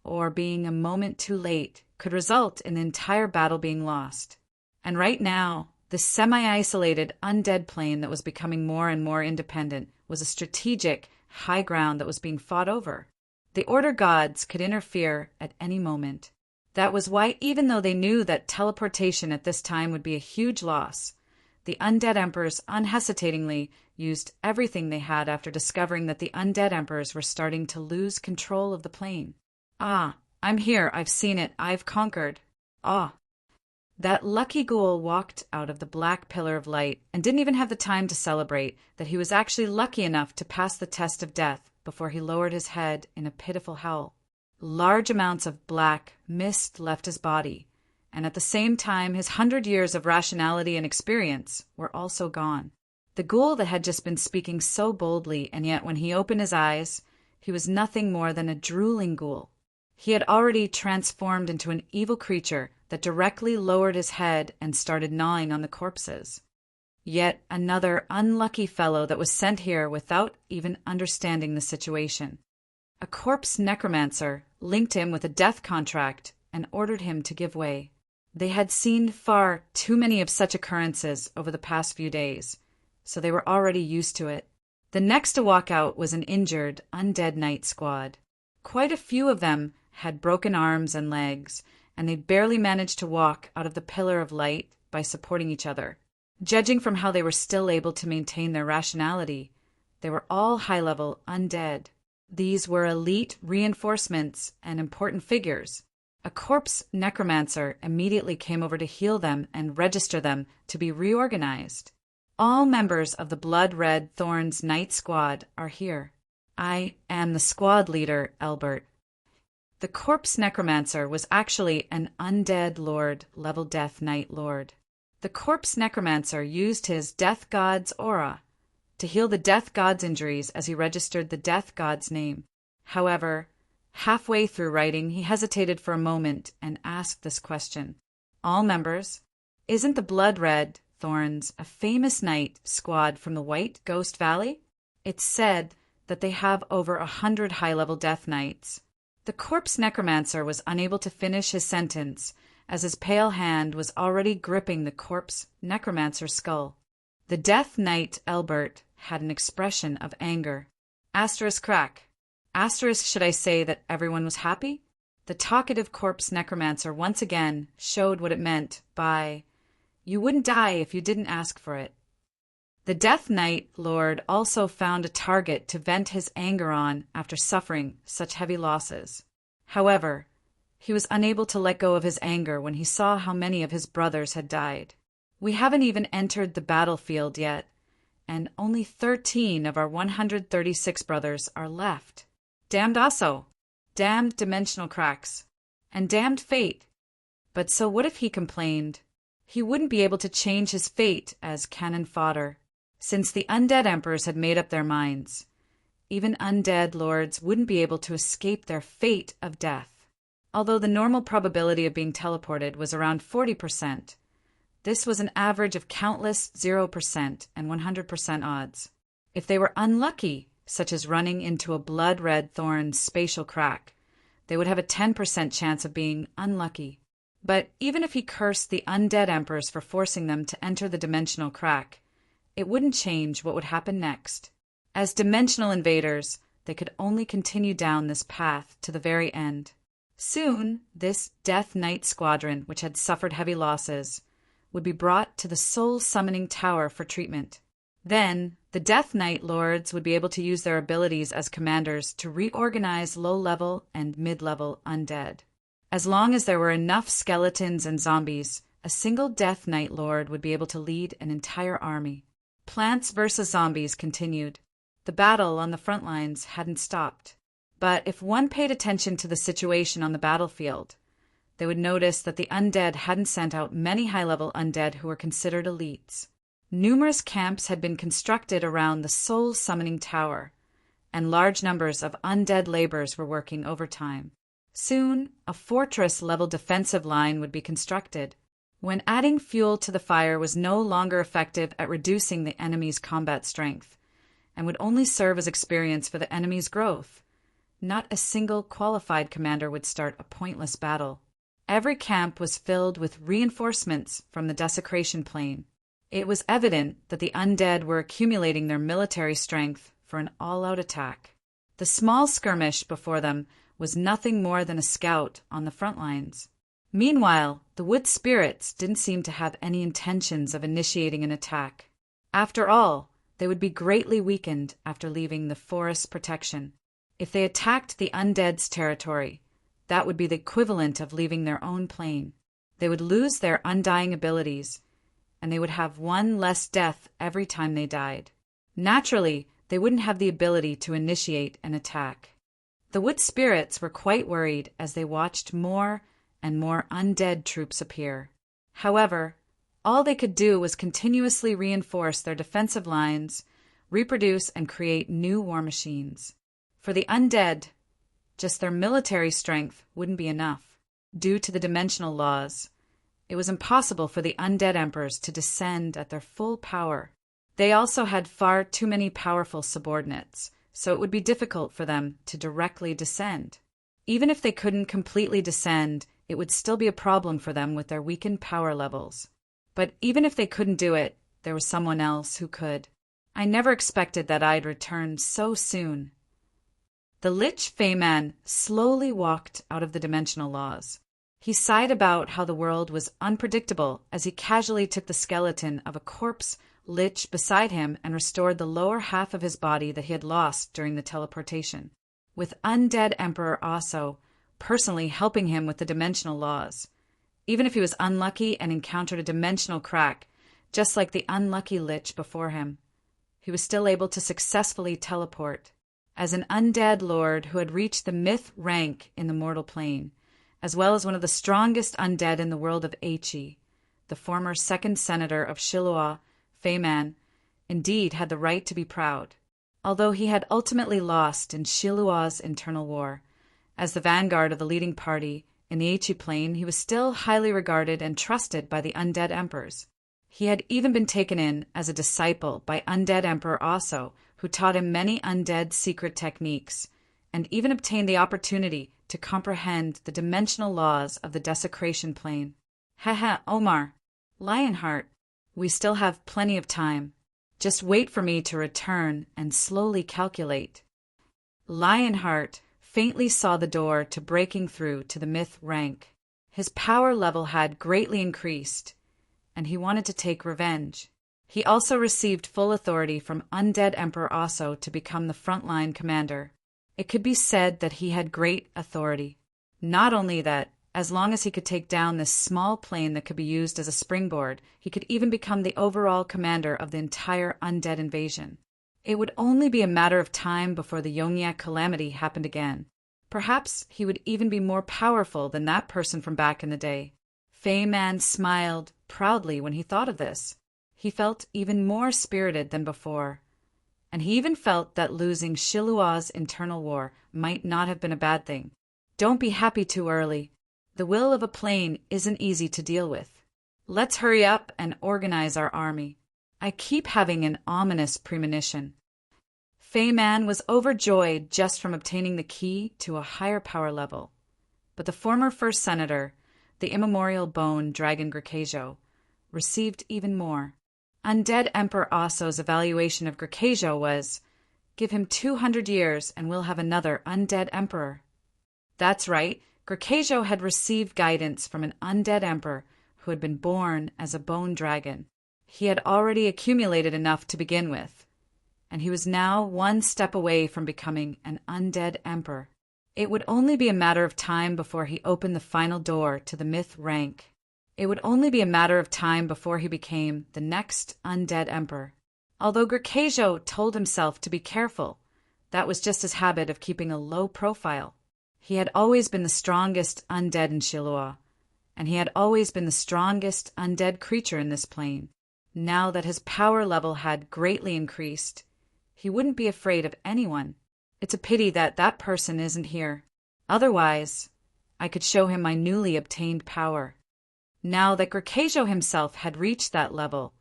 or being a moment too late, could result in the entire battle being lost. And right now, the semi-isolated undead plane that was becoming more and more independent was a strategic high ground that was being fought over. The Order gods could interfere at any moment. That was why, even though they knew that teleportation at this time would be a huge loss, the undead emperors unhesitatingly used everything they had after discovering that the undead emperors were starting to lose control of the plane. Ah, I'm here, I've seen it, I've conquered. Ah. That lucky ghoul walked out of the black pillar of light and didn't even have the time to celebrate that he was actually lucky enough to pass the test of death before he lowered his head in a pitiful howl. Large amounts of black mist left his body, and at the same time his 100 years of rationality and experience were also gone. The ghoul that had just been speaking so boldly, and yet when he opened his eyes, he was nothing more than a drooling ghoul. He had already transformed into an evil creature that directly lowered his head and started gnawing on the corpses. Yet another unlucky fellow that was sent here without even understanding the situation. A corpse necromancer linked him with a death contract and ordered him to give way. They had seen far too many of such occurrences over the past few days, so they were already used to it. The next to walk out was an injured, undead knight squad. Quite a few of them had broken arms and legs, and they barely managed to walk out of the pillar of light by supporting each other. Judging from how they were still able to maintain their rationality, they were all high-level undead. These were elite reinforcements and important figures. A corpse necromancer immediately came over to heal them and register them to be reorganized. All members of the Blood-Red Thorns Knight Squad are here. I am the squad leader, Albert. The corpse necromancer was actually an undead lord, level death knight lord. The corpse necromancer used his death god's aura to heal the death god's injuries as he registered the death god's name. However, halfway through writing, he hesitated for a moment and asked this question. All members, isn't the Blood-Red Thorns a famous knight squad from the White Ghost Valley? It's said that they have over 100 high-level death knights. The corpse necromancer was unable to finish his sentence as his pale hand was already gripping the corpse necromancer's skull. The Death Knight Elbert had an expression of anger. Asterisk crack. Asterisk, should I say that everyone was happy? The talkative corpse necromancer once again showed what it meant by, "You wouldn't die if you didn't ask for it." The Death Knight Lord also found a target to vent his anger on after suffering such heavy losses. However, he was unable to let go of his anger when he saw how many of his brothers had died. "We haven't even entered the battlefield yet, and only 13 of our 136 brothers are left. Damned Asso! Damned dimensional cracks! And damned fate!" But so what if he complained? He wouldn't be able to change his fate as cannon fodder, since the undead emperors had made up their minds. Even undead lords wouldn't be able to escape their fate of death. Although the normal probability of being teleported was around 40%, this was an average of countless 0% and 100% odds. If they were unlucky, such as running into a blood-red thorn's spatial crack, they would have a 10% chance of being unlucky. But even if he cursed the undead emperors for forcing them to enter the dimensional crack, it wouldn't change what would happen next. As dimensional invaders, they could only continue down this path to the very end. Soon, this Death Knight squadron, which had suffered heavy losses, would be brought to the Soul Summoning Tower for treatment. Then, the Death Knight Lords would be able to use their abilities as commanders to reorganize low-level and mid-level undead. As long as there were enough skeletons and zombies, a single Death Knight Lord would be able to lead an entire army. Plants versus Zombies continued. The battle on the front lines hadn't stopped. But if one paid attention to the situation on the battlefield, they would notice that the undead hadn't sent out many high-level undead who were considered elites. Numerous camps had been constructed around the Soul Summoning Tower, and large numbers of undead laborers were working overtime. Soon, a fortress-level defensive line would be constructed. When adding fuel to the fire was no longer effective at reducing the enemy's combat strength, and would only serve as experience for the enemy's growth, not a single qualified commander would start a pointless battle. Every camp was filled with reinforcements from the desecration plane. It was evident that the undead were accumulating their military strength for an all-out attack. The small skirmish before them was nothing more than a scout on the front lines. Meanwhile, the wood spirits didn't seem to have any intentions of initiating an attack. After all, they would be greatly weakened after leaving the forest's protection. If they attacked the undead's territory, that would be the equivalent of leaving their own plane. They would lose their undying abilities, and they would have one less death every time they died. Naturally, they wouldn't have the ability to initiate an attack. The wood spirits were quite worried as they watched more and more undead troops appear. However, all they could do was continuously reinforce their defensive lines, reproduce, and create new war machines. For the undead, just their military strength wouldn't be enough. Due to the dimensional laws, it was impossible for the undead emperors to descend at their full power. They also had far too many powerful subordinates, so it would be difficult for them to directly descend. Even if they couldn't completely descend, it would still be a problem for them with their weakened power levels. But even if they couldn't do it, there was someone else who could. I never expected that I'd return so soon. The Lich Feyman slowly walked out of the dimensional laws. He sighed about how the world was unpredictable as he casually took the skeleton of a corpse Lich beside him and restored the lower half of his body that he had lost during the teleportation. With undead Emperor Asso personally helping him with the dimensional laws. Even if he was unlucky and encountered a dimensional crack, just like the unlucky Lich before him, he was still able to successfully teleport. As an undead lord who had reached the myth rank in the mortal plane, as well as one of the strongest undead in the world of Aichi, the former second senator of Shilua, Feyman, indeed had the right to be proud. Although he had ultimately lost in Shilua's internal war, as the vanguard of the leading party in the Aichi plane, he was still highly regarded and trusted by the undead emperors. He had even been taken in as a disciple by undead Emperor Asso, who taught him many undead secret techniques, and even obtained the opportunity to to comprehend the dimensional laws of the desecration plane. Haha, Omar, Lionheart, we still have plenty of time. Just wait for me to return and slowly calculate. Lionheart faintly saw the door to breaking through to the myth rank. His power level had greatly increased, and he wanted to take revenge. He also received full authority from Undead Emperor Osso to become the frontline commander. It could be said that he had great authority. Not only that, as long as he could take down this small plane that could be used as a springboard, he could even become the overall commander of the entire undead invasion. It would only be a matter of time before the Yongyak calamity happened again. Perhaps he would even be more powerful than that person from back in the day. Fei-man smiled proudly when he thought of this. He felt even more spirited than before, and he even felt that losing Shilua's internal war might not have been a bad thing. Don't be happy too early. The will of a plane isn't easy to deal with. Let's hurry up and organize our army. I keep having an ominous premonition. Fei-man was overjoyed just from obtaining the key to a higher power level. But the former first senator, the immemorial bone dragon Grakajo, received even more. Undead Emperor Osso's evaluation of Grakajo was, give him 200 years and we'll have another undead emperor. That's right, Grakajo had received guidance from an undead emperor who had been born as a bone dragon. He had already accumulated enough to begin with, and he was now one step away from becoming an undead emperor. It would only be a matter of time before he opened the final door to the myth rank. It would only be a matter of time before he became the next undead emperor. Although Grakajo told himself to be careful, that was just his habit of keeping a low profile. He had always been the strongest undead in Shilua, and he had always been the strongest undead creature in this plane. Now that his power level had greatly increased, he wouldn't be afraid of anyone. It's a pity that that person isn't here. Otherwise, I could show him my newly obtained power. Now that Grakajo himself had reached that level,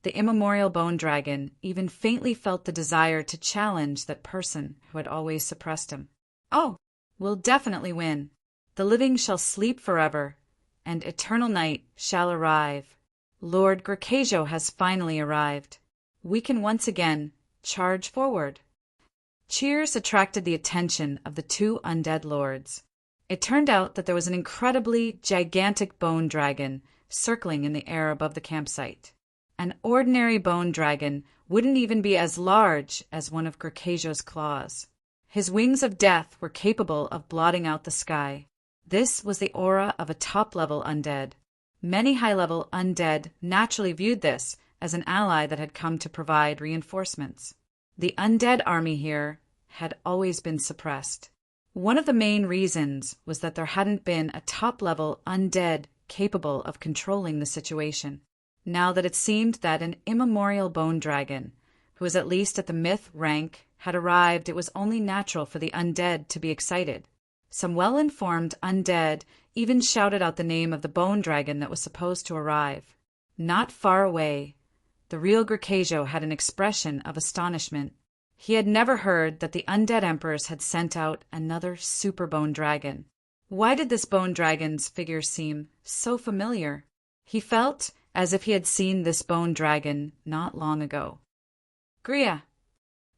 the immemorial bone dragon even faintly felt the desire to challenge that person who had always suppressed him. Oh, we'll definitely win. The living shall sleep forever, and eternal night shall arrive. Lord Grakajo has finally arrived. We can once again charge forward. Cheers attracted the attention of the two undead lords. It turned out that there was an incredibly gigantic bone dragon circling in the air above the campsite. An ordinary bone dragon wouldn't even be as large as one of Grakajo's claws. His wings of death were capable of blotting out the sky. This was the aura of a top-level undead. Many high-level undead naturally viewed this as an ally that had come to provide reinforcements. The undead army here had always been suppressed. One of the main reasons was that there hadn't been a top-level undead capable of controlling the situation. Now that it seemed that an immemorial bone dragon, who was at least at the myth rank, had arrived, it was only natural for the undead to be excited. Some well-informed undead even shouted out the name of the bone dragon that was supposed to arrive. Not far away, the real Grakajo had an expression of astonishment. He had never heard that the undead emperors had sent out another super bone dragon. Why did this bone dragon's figure seem so familiar? He felt as if he had seen this bone dragon not long ago. Gria!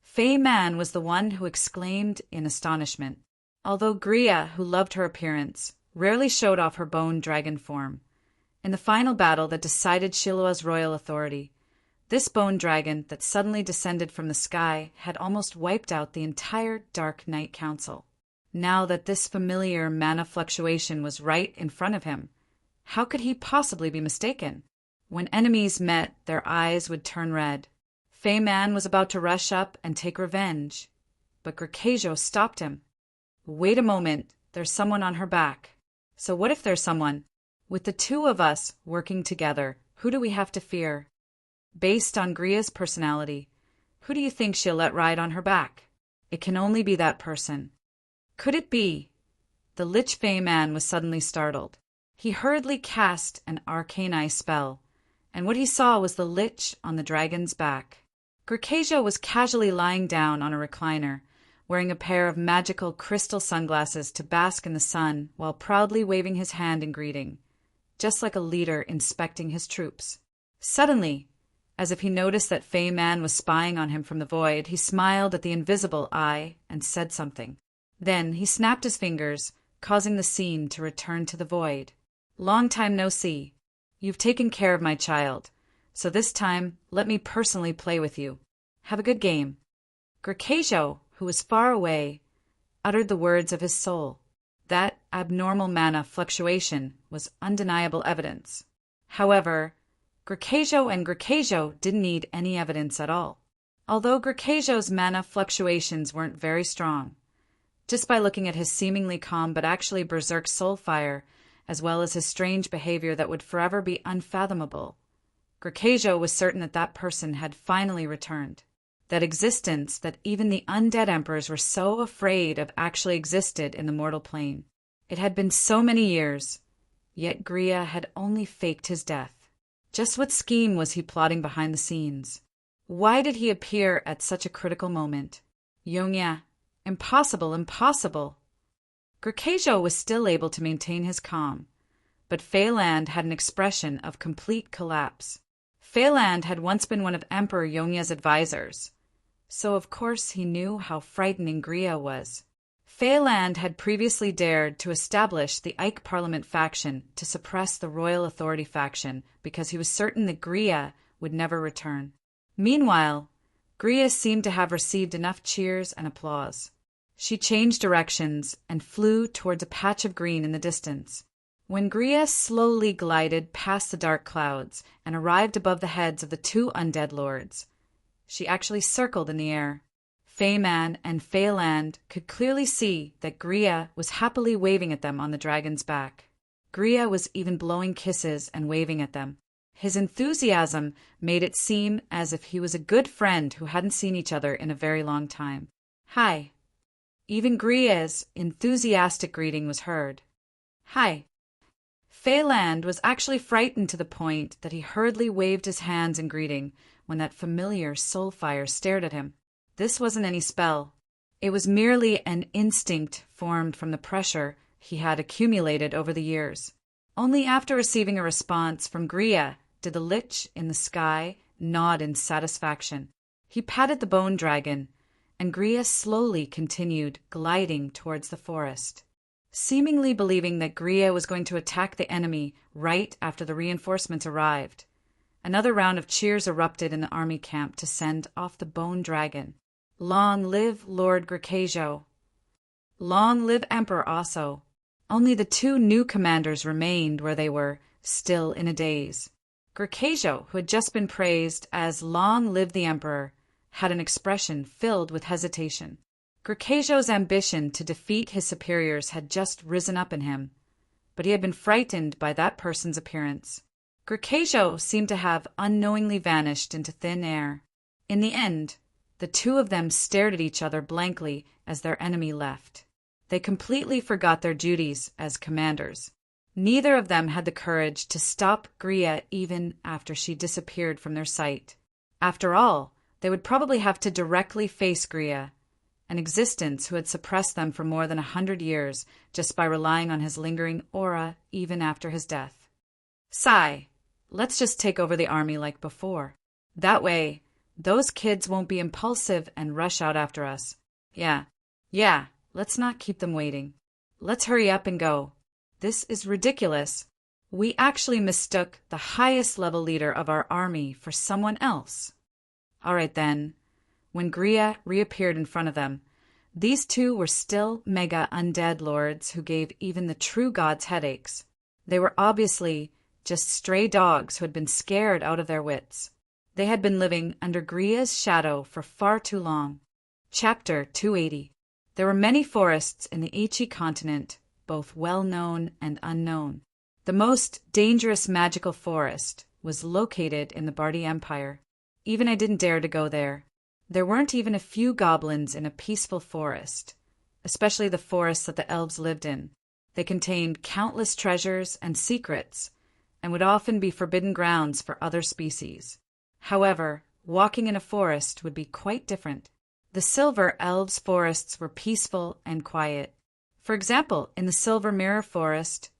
Fei-man was the one who exclaimed in astonishment. Although Gria, who loved her appearance, rarely showed off her bone dragon form, in the final battle that decided Shilua's royal authority, this bone dragon that suddenly descended from the sky had almost wiped out the entire Dark Knight Council. Now that this familiar mana fluctuation was right in front of him, how could he possibly be mistaken? When enemies met, their eyes would turn red. Fei-man was about to rush up and take revenge, but Grakajo stopped him. Wait a moment, there's someone on her back. So what if there's someone? With the two of us working together, who do we have to fear? Based on Gria's personality, who do you think she'll let ride on her back? It can only be that person. Could it be? The Lich Fei-man was suddenly startled. He hurriedly cast an arcane eye spell, and what he saw was the Lich on the dragon's back. Grakajo was casually lying down on a recliner, wearing a pair of magical crystal sunglasses to bask in the sun while proudly waving his hand in greeting, just like a leader inspecting his troops. Suddenly, as if he noticed that Fey Man was spying on him from the void, he smiled at the invisible eye and said something. Then he snapped his fingers, causing the scene to return to the void. "Long time no see. You've taken care of my child, so this time let me personally play with you. Have a good game." Grakajo, who was far away, uttered the words of his soul. That abnormal mana fluctuation was undeniable evidence. However, Grakajo didn't need any evidence at all. Although Grakajo's mana fluctuations weren't very strong, just by looking at his seemingly calm but actually berserk soul fire, as well as his strange behavior that would forever be unfathomable, Grakajo was certain that that person had finally returned. That existence that even the undead emperors were so afraid of actually existed in the mortal plane. It had been so many years, yet Gria had only faked his death. Just what scheme was he plotting behind the scenes? Why did he appear at such a critical moment? Yonya, impossible, impossible! Grakajo was still able to maintain his calm, but Phelan had an expression of complete collapse. Phelan had once been one of Emperor Yonya's advisors, so of course he knew how frightening Gria was. Phelan had previously dared to establish the Ike Parliament faction to suppress the Royal Authority faction because he was certain that Gria would never return. Meanwhile, Gria seemed to have received enough cheers and applause. She changed directions and flew towards a patch of green in the distance. When Gria slowly glided past the dark clouds and arrived above the heads of the two undead lords, she actually circled in the air. Feyman and Pheland could clearly see that Gria was happily waving at them on the dragon's back. Gria was even blowing kisses and waving at them. His enthusiasm made it seem as if he was a good friend who hadn't seen each other in a very long time. "Hi." Even Gria's enthusiastic greeting was heard. "Hi." Pheland was actually frightened to the point that he hurriedly waved his hands in greeting when that familiar soul fire stared at him. This wasn't any spell. It was merely an instinct formed from the pressure he had accumulated over the years. Only after receiving a response from Gria did the Lich in the sky nod in satisfaction. He patted the bone dragon, and Gria slowly continued gliding towards the forest. Seemingly believing that Gria was going to attack the enemy right after the reinforcements arrived, another round of cheers erupted in the army camp to send off the bone dragon. Long live Lord Grakajo! Long live Emperor Osso! Only the two new commanders remained where they were, still in a daze. Grakajo, who had just been praised as "Long live the Emperor," had an expression filled with hesitation. Grakajo's ambition to defeat his superiors had just risen up in him, but he had been frightened by that person's appearance. Grakajo seemed to have unknowingly vanished into thin air. In the end, the two of them stared at each other blankly as their enemy left. They completely forgot their duties as commanders. Neither of them had the courage to stop Gria even after she disappeared from their sight. After all, they would probably have to directly face Gria, an existence who had suppressed them for more than 100 years just by relying on his lingering aura even after his death. "Sigh, let's just take over the army like before. That way, those kids won't be impulsive and rush out after us. Yeah, let's not keep them waiting. Let's hurry up and go. This is ridiculous. We actually mistook the highest level leader of our army for someone else." All right then. When Gria reappeared in front of them, these two were still mega undead lords who gave even the true gods headaches. They were obviously just stray dogs who had been scared out of their wits. They had been living under Gria's shadow for far too long. Chapter 280. There were many forests in the Ichi continent, both well-known and unknown. The most dangerous magical forest was located in the Bardi Empire. Even I didn't dare to go there. There weren't even a few goblins in a peaceful forest, especially the forests that the elves lived in. They contained countless treasures and secrets, and would often be forbidden grounds for other species. However, walking in a forest would be quite different. The Silver Elves' forests were peaceful and quiet. For example, in the Silver Mirror Forest,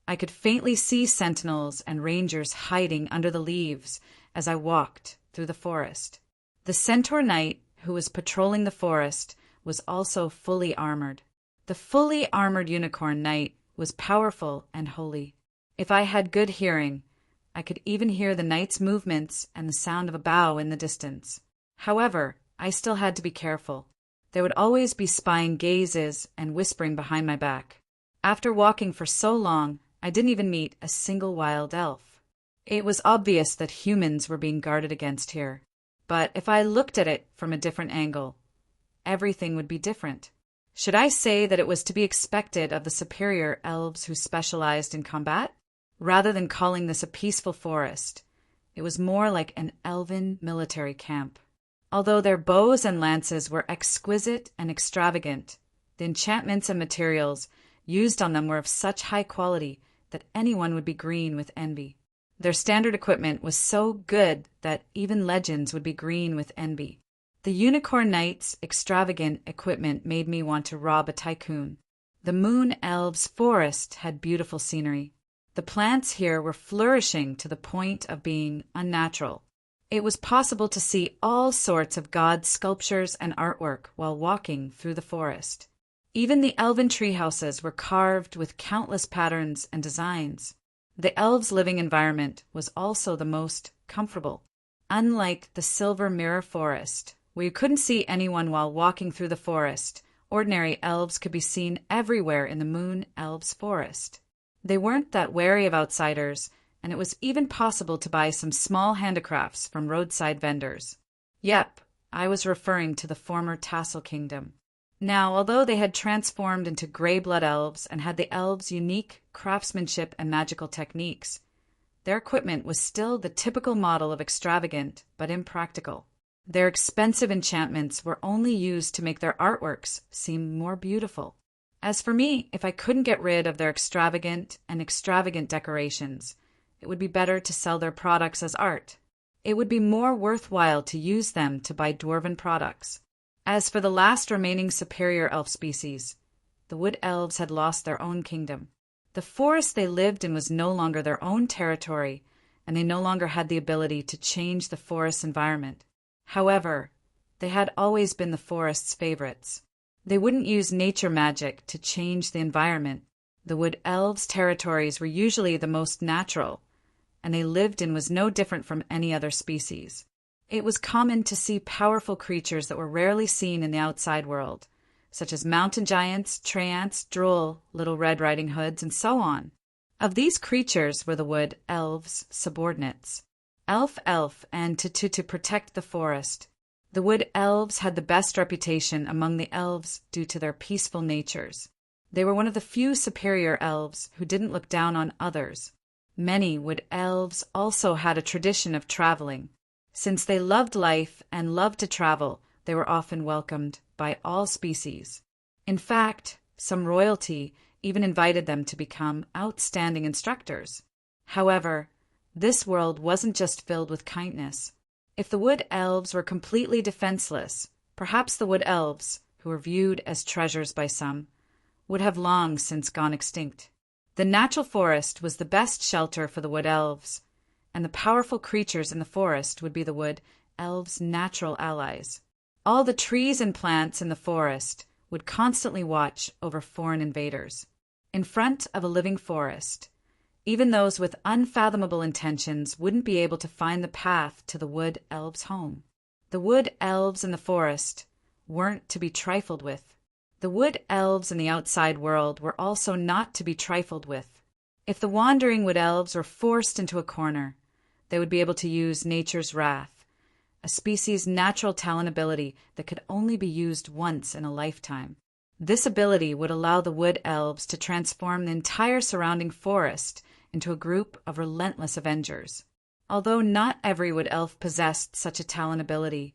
I could faintly see sentinels and rangers hiding under the leaves as I walked through the forest. The Centaur Knight, who was patrolling the forest, was also fully armored. The fully armored Unicorn Knight was powerful and holy. If I had good hearing, I could even hear the knight's movements and the sound of a bow in the distance. However, I still had to be careful. There would always be spying gazes and whispering behind my back. After walking for so long, I didn't even meet a single wild elf. It was obvious that humans were being guarded against here. But if I looked at it from a different angle, everything would be different. Should I say that it was to be expected of the superior elves who specialized in combat? Rather than calling this a peaceful forest, it was more like an elven military camp. Although their bows and lances were exquisite and extravagant, the enchantments and materials used on them were of such high quality that anyone would be green with envy. Their standard equipment was so good that even legends would be green with envy. The Unicorn Knight's extravagant equipment made me want to rob a tycoon. The Moon Elves' forest had beautiful scenery. The plants here were flourishing to the point of being unnatural. It was possible to see all sorts of god sculptures and artwork while walking through the forest. Even the elven treehouses were carved with countless patterns and designs. The elves' living environment was also the most comfortable. Unlike the Silver Mirror Forest, where you couldn't see anyone while walking through the forest, ordinary elves could be seen everywhere in the Moon Elves' forest. They weren't that wary of outsiders, and it was even possible to buy some small handicrafts from roadside vendors. Yep, I was referring to the former Tassel Kingdom. Now, although they had transformed into gray blood elves and had the elves' unique craftsmanship and magical techniques, their equipment was still the typical model of extravagant but impractical. Their expensive enchantments were only used to make their artworks seem more beautiful. As for me, if I couldn't get rid of their extravagant decorations, it would be better to sell their products as art. It would be more worthwhile to use them to buy dwarven products. As for the last remaining superior elf species, the Wood Elves had lost their own kingdom. The forest they lived in was no longer their own territory, and they no longer had the ability to change the forest's environment. However, they had always been the forest's favorites. They wouldn't use nature magic to change the environment. The Wood Elves' territories were usually the most natural, and they lived in was no different from any other species. It was common to see powerful creatures that were rarely seen in the outside world, such as mountain giants, treants, droll, little Red Riding Hoods, and so on. Of these creatures were the Wood Elves' subordinates, Elf, and to protect the forest. The Wood Elves had the best reputation among the elves due to their peaceful natures. They were one of the few superior elves who didn't look down on others. Many Wood Elves also had a tradition of traveling. Since they loved life and loved to travel, they were often welcomed by all species. In fact, some royalty even invited them to become outstanding instructors. However, this world wasn't just filled with kindness. If the Wood Elves were completely defenseless, perhaps the Wood Elves, who were viewed as treasures by some, would have long since gone extinct. The natural forest was the best shelter for the Wood Elves, and the powerful creatures in the forest would be the Wood Elves' natural allies. All the trees and plants in the forest would constantly watch over foreign invaders. In front of a living forest, even those with unfathomable intentions wouldn't be able to find the path to the Wood Elves' home. The Wood Elves in the forest weren't to be trifled with. The Wood Elves in the outside world were also not to be trifled with. If the wandering Wood Elves were forced into a corner, they would be able to use nature's wrath, a species' natural talent ability that could only be used once in a lifetime. This ability would allow the Wood Elves to transform the entire surrounding forest into a group of relentless avengers. Although not every Wood Elf possessed such a talent ability,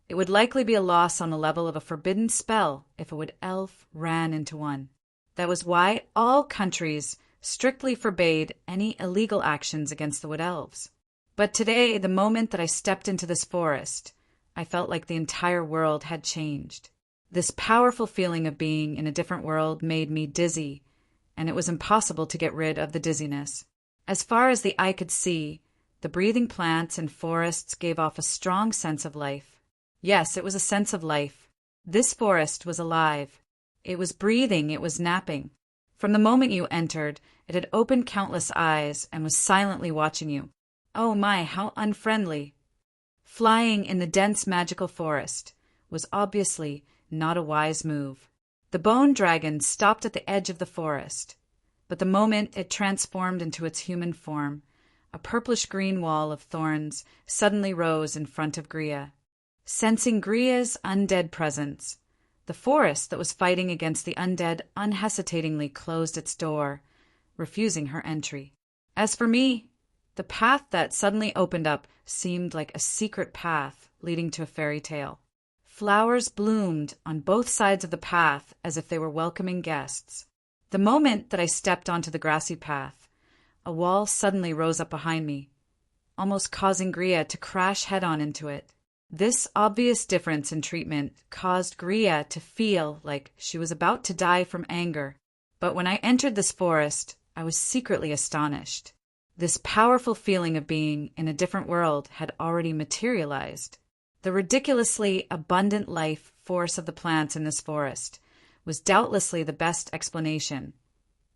it would likely be a loss on the level of a forbidden spell if a Wood Elf ran into one. That was why all countries strictly forbade any illegal actions against the Wood Elves. But today, the moment that I stepped into this forest, I felt like the entire world had changed. This powerful feeling of being in a different world made me dizzy, and it was impossible to get rid of the dizziness. As far as the eye could see, the breathing plants and forests gave off a strong sense of life. Yes, it was a sense of life. This forest was alive. It was breathing, it was napping. From the moment you entered, it had opened countless eyes and was silently watching you. Oh my, how unfriendly. Flying in the dense magical forest was obviously not a wise move. The bone dragon stopped at the edge of the forest, but the moment it transformed into its human form, a purplish-green wall of thorns suddenly rose in front of Griya. Sensing Griya's undead presence, the forest that was fighting against the undead unhesitatingly closed its door, refusing her entry. As for me, the path that suddenly opened up seemed like a secret path leading to a fairy tale. Flowers bloomed on both sides of the path as if they were welcoming guests. The moment that I stepped onto the grassy path, a wall suddenly rose up behind me, almost causing Griya to crash head-on into it. This obvious difference in treatment caused Griya to feel like she was about to die from anger. But when I entered this forest, I was secretly astonished. This powerful feeling of being in a different world had already materialized. The ridiculously abundant life force of the plants in this forest was doubtlessly the best explanation.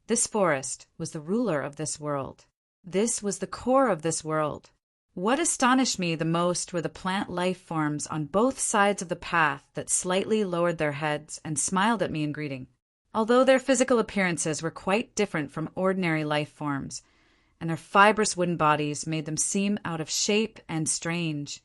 This forest was the ruler of this world. This was the core of this world. What astonished me the most were the plant life forms on both sides of the path that slightly lowered their heads and smiled at me in greeting. Although their physical appearances were quite different from ordinary life forms, and their fibrous wooden bodies made them seem out of shape and strange,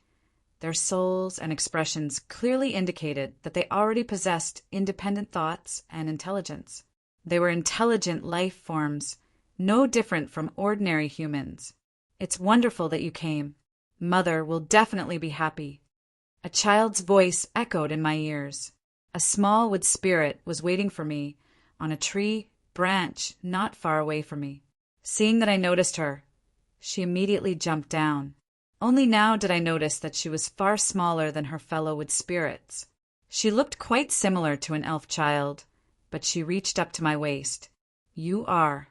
their souls and expressions clearly indicated that they already possessed independent thoughts and intelligence. They were intelligent life forms, no different from ordinary humans. It's wonderful that you came. Mother will definitely be happy. A child's voice echoed in my ears. A small wood spirit was waiting for me on a tree branch not far away from me. Seeing that I noticed her, she immediately jumped down. Only now did I notice that she was far smaller than her fellow wood spirits. She looked quite similar to an elf child, but she reached up to my waist. You are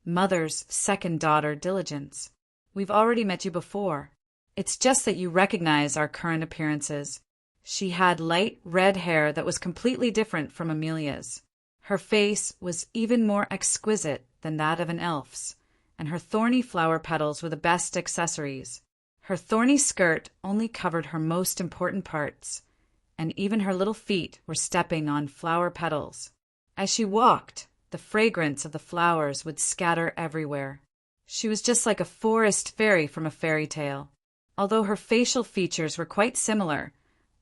Mother's second daughter, Diligence. We've already met you before. It's just that you recognize our current appearances. She had light red hair that was completely different from Amelia's. Her face was even more exquisite than that of an elf's, and her thorny flower petals were the best accessories. Her thorny skirt only covered her most important parts, and even her little feet were stepping on flower petals. As she walked, the fragrance of the flowers would scatter everywhere. She was just like a forest fairy from a fairy tale. Although her facial features were quite similar,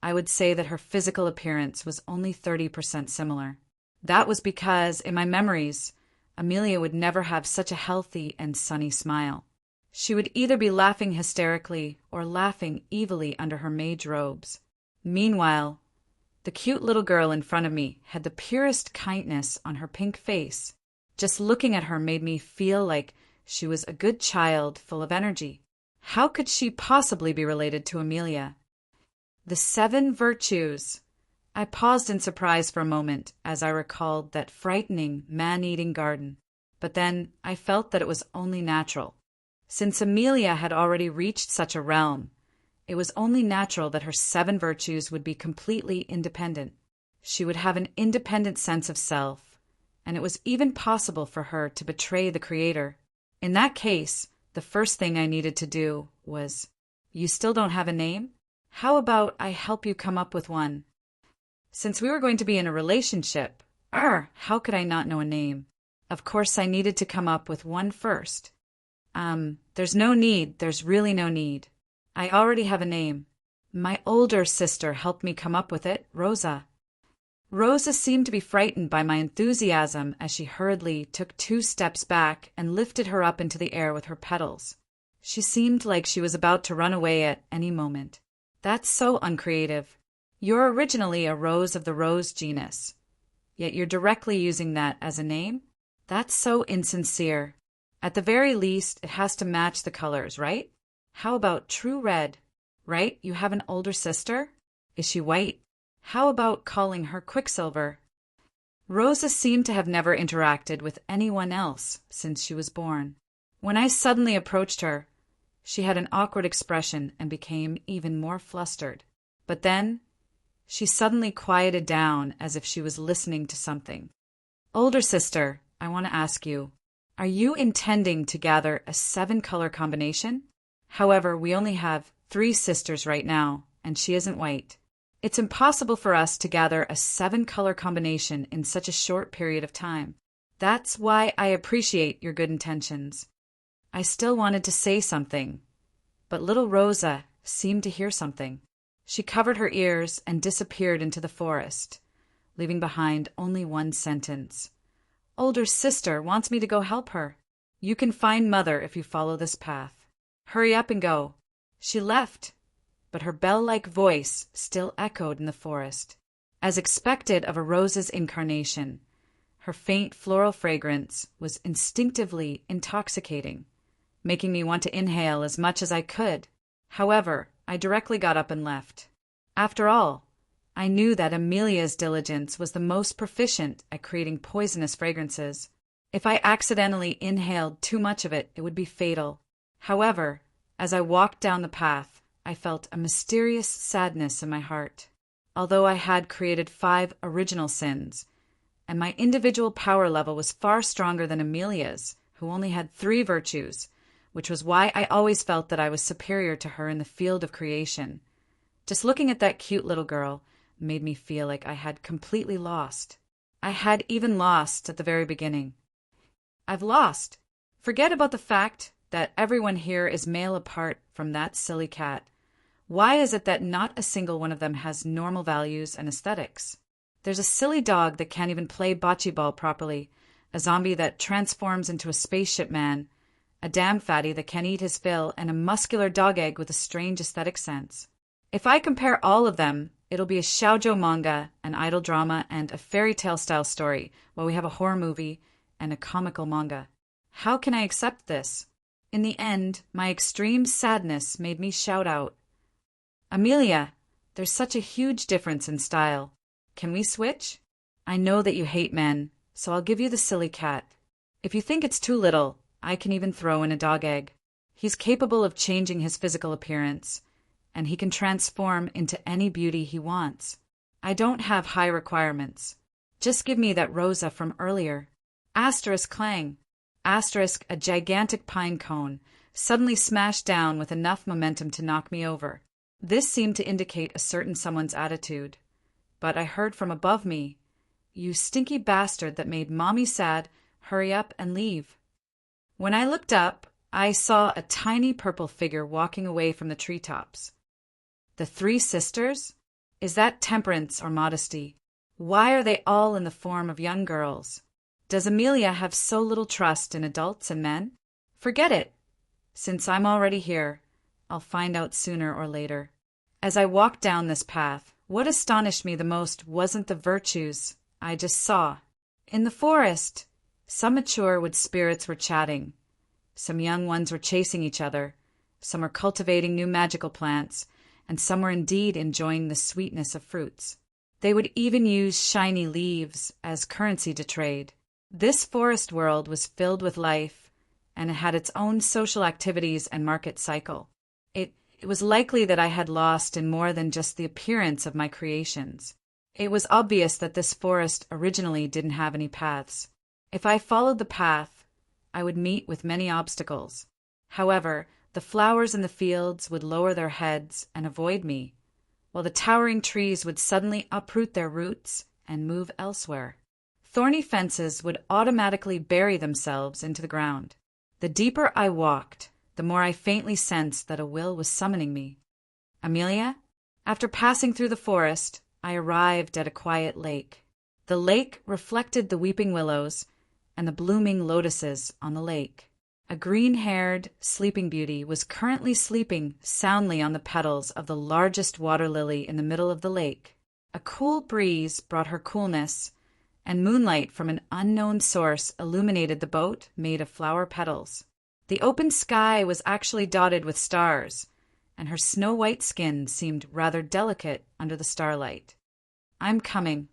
I would say that her physical appearance was only 30% similar. That was because, in my memories, Amelia would never have such a healthy and sunny smile. She would either be laughing hysterically or laughing evilly under her mage robes. Meanwhile, the cute little girl in front of me had the purest kindness on her pink face. Just looking at her made me feel like she was a good child full of energy. How could she possibly be related to Amelia? The 7 virtues. I paused in surprise for a moment as I recalled that frightening, man-eating garden. But then I felt that it was only natural. Since Amelia had already reached such a realm, it was only natural that her 7 virtues would be completely independent. She would have an independent sense of self, and it was even possible for her to betray the Creator. In that case, the first thing I needed to do was, "You still don't have a name? How about I help you come up with one?" Since we were going to be in a relationship, how could I not know a name? Of course, I needed to come up with one first. There's no need. There's really no need. I already have a name. My older sister helped me come up with it, Rosa. Rosa seemed to be frightened by my enthusiasm as she hurriedly took 2 steps back and lifted her up into the air with her petals. She seemed like she was about to run away at any moment. That's so uncreative. You're originally a rose of the rose genus, yet you're directly using that as a name? That's so insincere. At the very least, it has to match the colors, right? How about true red? right? You have an older sister? Is she white? How about calling her Quicksilver? Rosa seemed to have never interacted with anyone else since she was born. When I suddenly approached her, she had an awkward expression and became even more flustered. But then, she suddenly quieted down as if she was listening to something. Older sister, I want to ask you, are you intending to gather a 7-color combination? However, we only have 3 sisters right now, and she isn't white. It's impossible for us to gather a 7-color combination in such a short period of time. That's why I appreciate your good intentions. I still wanted to say something, but little Rosa seemed to hear something. She covered her ears and disappeared into the forest, leaving behind only one sentence. Older sister wants me to go help her. You can find Mother if you follow this path. Hurry up and go. She left, but her bell-like voice still echoed in the forest. As expected of a rose's incarnation, her faint floral fragrance was instinctively intoxicating, making me want to inhale as much as I could. However, I directly got up and left. After all, I knew that Amelia's diligence was the most proficient at creating poisonous fragrances. If I accidentally inhaled too much of it, it would be fatal. However, as I walked down the path, I felt a mysterious sadness in my heart. Although I had created 5 original sins, and my individual power level was far stronger than Amelia's, who only had 3 virtues, which was why I always felt that I was superior to her in the field of creation. Just looking at that cute little girl made me feel like I had completely lost. I had even lost at the very beginning. I've lost. Forget about the fact that everyone here is male apart from that silly cat. Why is it that not a single one of them has normal values and aesthetics? There's a silly dog that can't even play bocce ball properly, a zombie that transforms into a spaceship man, a damn fatty that can't eat his fill, and a muscular dog egg with a strange aesthetic sense. If I compare all of them, it'll be a shoujo manga, an idol drama, and a fairy tale style story, while we have a horror movie and a comical manga. How can I accept this? In the end, my extreme sadness made me shout out, Amelia, there's such a huge difference in style. Can we switch? I know that you hate men, so I'll give you the silly cat. If you think it's too little, I can even throw in a dog egg. He's capable of changing his physical appearance, and he can transform into any beauty he wants. I don't have high requirements. Just give me that Rosa from earlier. Asterisk clang. Asterisk, a gigantic pine cone, suddenly smashed down with enough momentum to knock me over. This seemed to indicate a certain someone's attitude. But I heard from above me, "You stinky bastard that made Mommy sad, hurry up and leave." When I looked up, I saw a tiny purple figure walking away from the treetops. The 3 sisters? Is that temperance or modesty? Why are they all in the form of young girls? Does Amelia have so little trust in adults and men? Forget it. Since I'm already here, I'll find out sooner or later. As I walked down this path, what astonished me the most wasn't the virtues I just saw. In the forest, some mature wood spirits were chatting. Some young ones were chasing each other. Some were cultivating new magical plants, and some were indeed enjoying the sweetness of fruits. They would even use shiny leaves as currency to trade. This forest world was filled with life, and it had its own social activities and market cycle. It was likely that I had lost in more than just the appearance of my creations. It was obvious that this forest originally didn't have any paths. If I followed the path, I would meet with many obstacles. However, the flowers in the fields would lower their heads and avoid me, while the towering trees would suddenly uproot their roots and move elsewhere. Thorny fences would automatically bury themselves into the ground. The deeper I walked, the more I faintly sensed that a will was summoning me. Amelia? After passing through the forest, I arrived at a quiet lake. The lake reflected the weeping willows and the blooming lotuses on the lake. A green-haired sleeping beauty was currently sleeping soundly on the petals of the largest water lily in the middle of the lake. A cool breeze brought her coolness, and moonlight from an unknown source illuminated the boat made of flower petals. The open sky was actually dotted with stars, and her snow-white skin seemed rather delicate under the starlight. "I'm coming."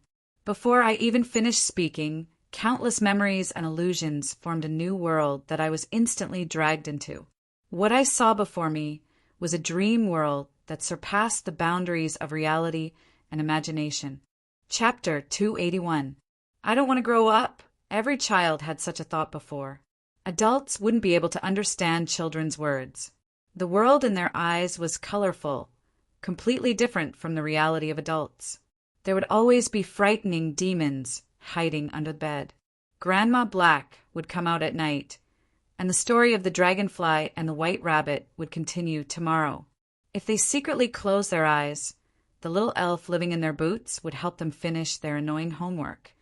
Before I even finished speaking, countless memories and illusions formed a new world that I was instantly dragged into. What I saw before me was a dream world that surpassed the boundaries of reality and imagination. Chapter 281. I don't want to grow up. Every child had such a thought before. Adults wouldn't be able to understand children's words. The world in their eyes was colorful, completely different from the reality of adults. There would always be frightening demons hiding under the bed. Grandma Black would come out at night, and the story of the dragonfly and the white rabbit would continue tomorrow. If they secretly closed their eyes, the little elf living in their boots would help them finish their annoying homework,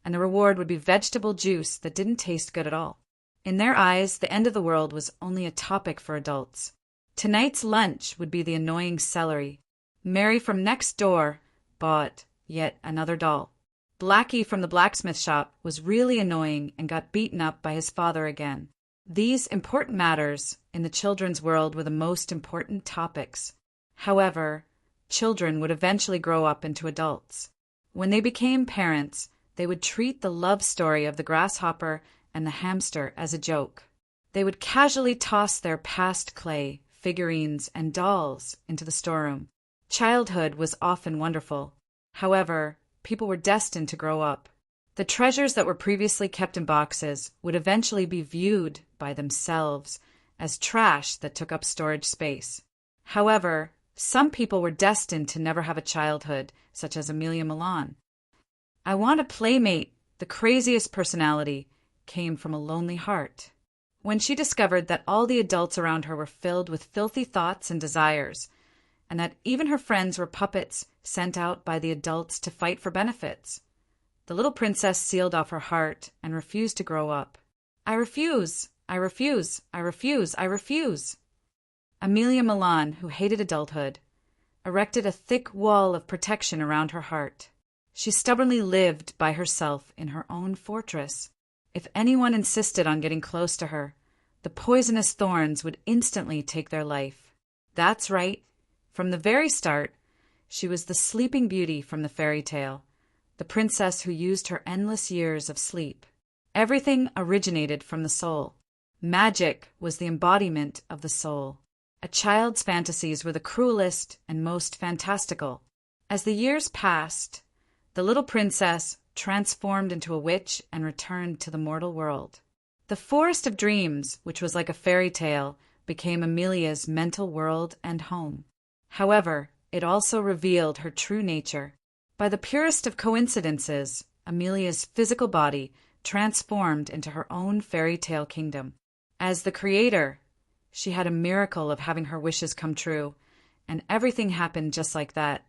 and the reward would be vegetable juice that didn't taste good at all. In their eyes, the end of the world was only a topic for adults. Tonight's lunch would be the annoying celery. Mary from next door bought yet another doll. Blackie from the blacksmith shop was really annoying and got beaten up by his father again. These important matters in the children's world were the most important topics. However, children would eventually grow up into adults. When they became parents, they would treat the love story of the grasshopper and the hamster as a joke. They would casually toss their past clay, figurines, and dolls into the storeroom. Childhood was often wonderful. However, people were destined to grow up. The treasures that were previously kept in boxes would eventually be viewed by themselves as trash that took up storage space. However, some people were destined to never have a childhood, such as Amelia Milan. "I want a playmate." The craziest personality came from a lonely heart. When she discovered that all the adults around her were filled with filthy thoughts and desires, and that even her friends were puppets sent out by the adults to fight for benefits, the little princess sealed off her heart and refused to grow up. "I refuse. I refuse. I refuse. I refuse." Amelia Milan, who hated adulthood, erected a thick wall of protection around her heart. She stubbornly lived by herself in her own fortress. If anyone insisted on getting close to her, the poisonous thorns would instantly take their life. That's right. From the very start, she was the sleeping beauty from the fairy tale, the princess who used her endless years of sleep. Everything originated from the soul. Magic was the embodiment of the soul. A child's fantasies were the cruelest and most fantastical. As the years passed, the little princess transformed into a witch and returned to the mortal world. The Forest of Dreams, which was like a fairy tale, became Amelia's mental world and home. However, it also revealed her true nature. By the purest of coincidences, Amelia's physical body transformed into her own fairy tale kingdom. As the creator, she had a miracle of having her wishes come true, and everything happened just like that.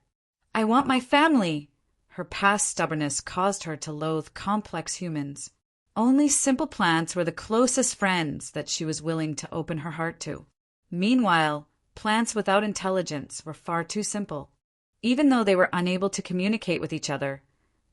"I want my family." Her past stubbornness caused her to loathe complex humans. Only simple plants were the closest friends that she was willing to open her heart to. Meanwhile, plants without intelligence were far too simple. Even though they were unable to communicate with each other,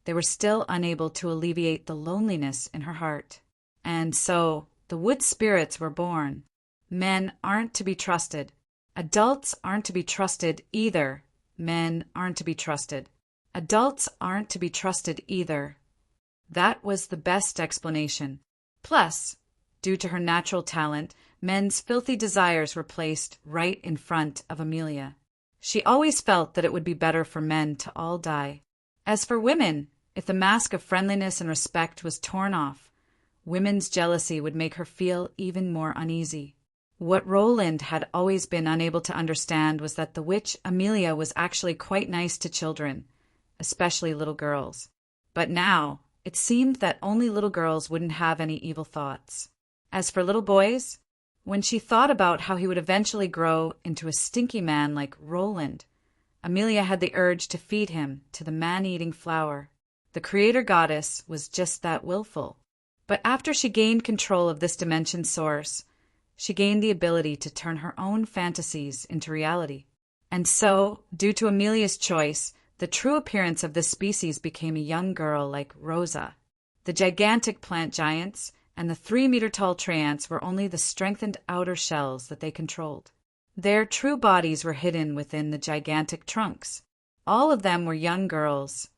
they were still unable to alleviate the loneliness in her heart. And so, the wood spirits were born. Men aren't to be trusted. Adults aren't to be trusted either. Men aren't to be trusted. Adults aren't to be trusted either. That was the best explanation. Plus, due to her natural talent, men's filthy desires were placed right in front of Amelia. She always felt that it would be better for men to all die. As for women, if the mask of friendliness and respect was torn off, women's jealousy would make her feel even more uneasy. What Roland had always been unable to understand was that the witch Amelia was actually quite nice to children, especially little girls. But now, it seemed that only little girls wouldn't have any evil thoughts. As for little boys, when she thought about how he would eventually grow into a stinky man like Roland, Amelia had the urge to feed him to the man-eating flower. The creator goddess was just that willful. But after she gained control of this dimension source, she gained the ability to turn her own fantasies into reality. And so, due to Amelia's choice, the true appearance of this species became a young girl like Rosa. The gigantic plant giants and the 3-meter-tall treants were only the strengthened outer shells that they controlled. Their true bodies were hidden within the gigantic trunks. All of them were young girls.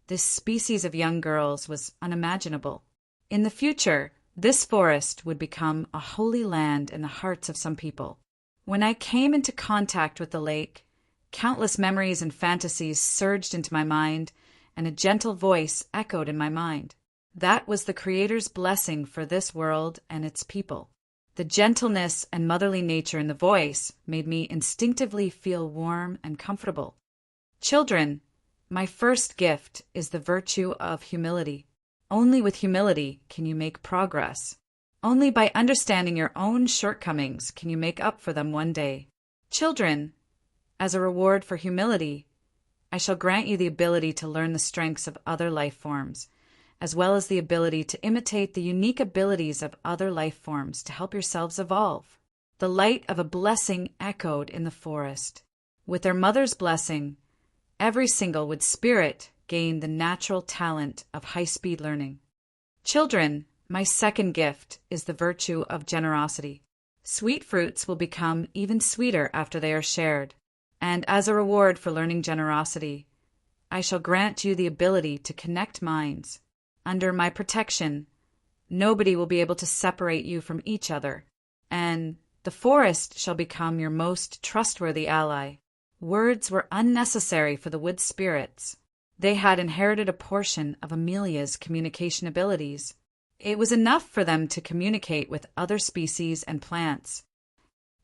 This species of young girls was unimaginable. In the future, this forest would become a holy land in the hearts of some people. When I came into contact with the lake, countless memories and fantasies surged into my mind, and a gentle voice echoed in my mind. That was the Creator's blessing for this world and its people. The gentleness and motherly nature in the voice made me instinctively feel warm and comfortable. Children, my first gift is the virtue of humility. Only with humility can you make progress. Only by understanding your own shortcomings can you make up for them one day. Children, as a reward for humility, I shall grant you the ability to learn the strengths of other life forms, as well as the ability to imitate the unique abilities of other life forms to help yourselves evolve. The light of a blessing echoed in the forest. With their mother's blessing, every single wood spirit gained the natural talent of high-speed learning. Children, my second gift is the virtue of generosity. Sweet fruits will become even sweeter after they are shared, and as a reward for learning generosity, I shall grant you the ability to connect minds. Under my protection, nobody will be able to separate you from each other, and the forest shall become your most trustworthy ally. Words were unnecessary for the wood spirits. They had inherited a portion of Amelia's communication abilities. It was enough for them to communicate with other species and plants.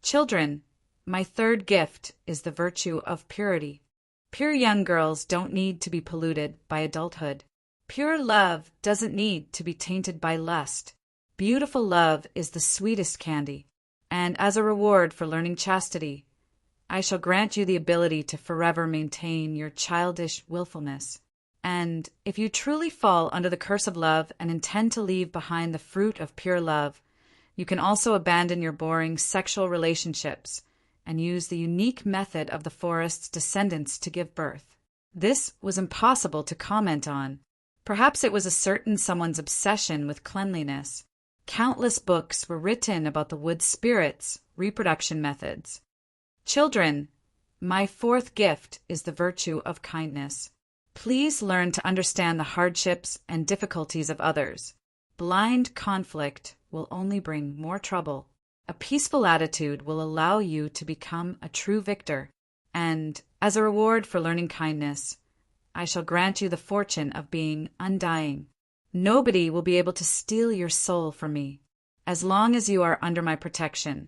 Children, my third gift is the virtue of purity. Pure young girls don't need to be polluted by adulthood. Pure love doesn't need to be tainted by lust. Beautiful love is the sweetest candy, and as a reward for learning chastity, I shall grant you the ability to forever maintain your childish willfulness. And if you truly fall under the curse of love and intend to leave behind the fruit of pure love, you can also abandon your boring sexual relationships and use the unique method of the forest's descendants to give birth. This was impossible to comment on. Perhaps it was a certain someone's obsession with cleanliness. Countless books were written about the wood spirits' reproduction methods. Children, my fourth gift is the virtue of kindness. Please learn to understand the hardships and difficulties of others. Blind conflict will only bring more trouble. A peaceful attitude will allow you to become a true victor. And, as a reward for learning kindness, I shall grant you the fortune of being undying. Nobody will be able to steal your soul from me, as long as you are under my protection.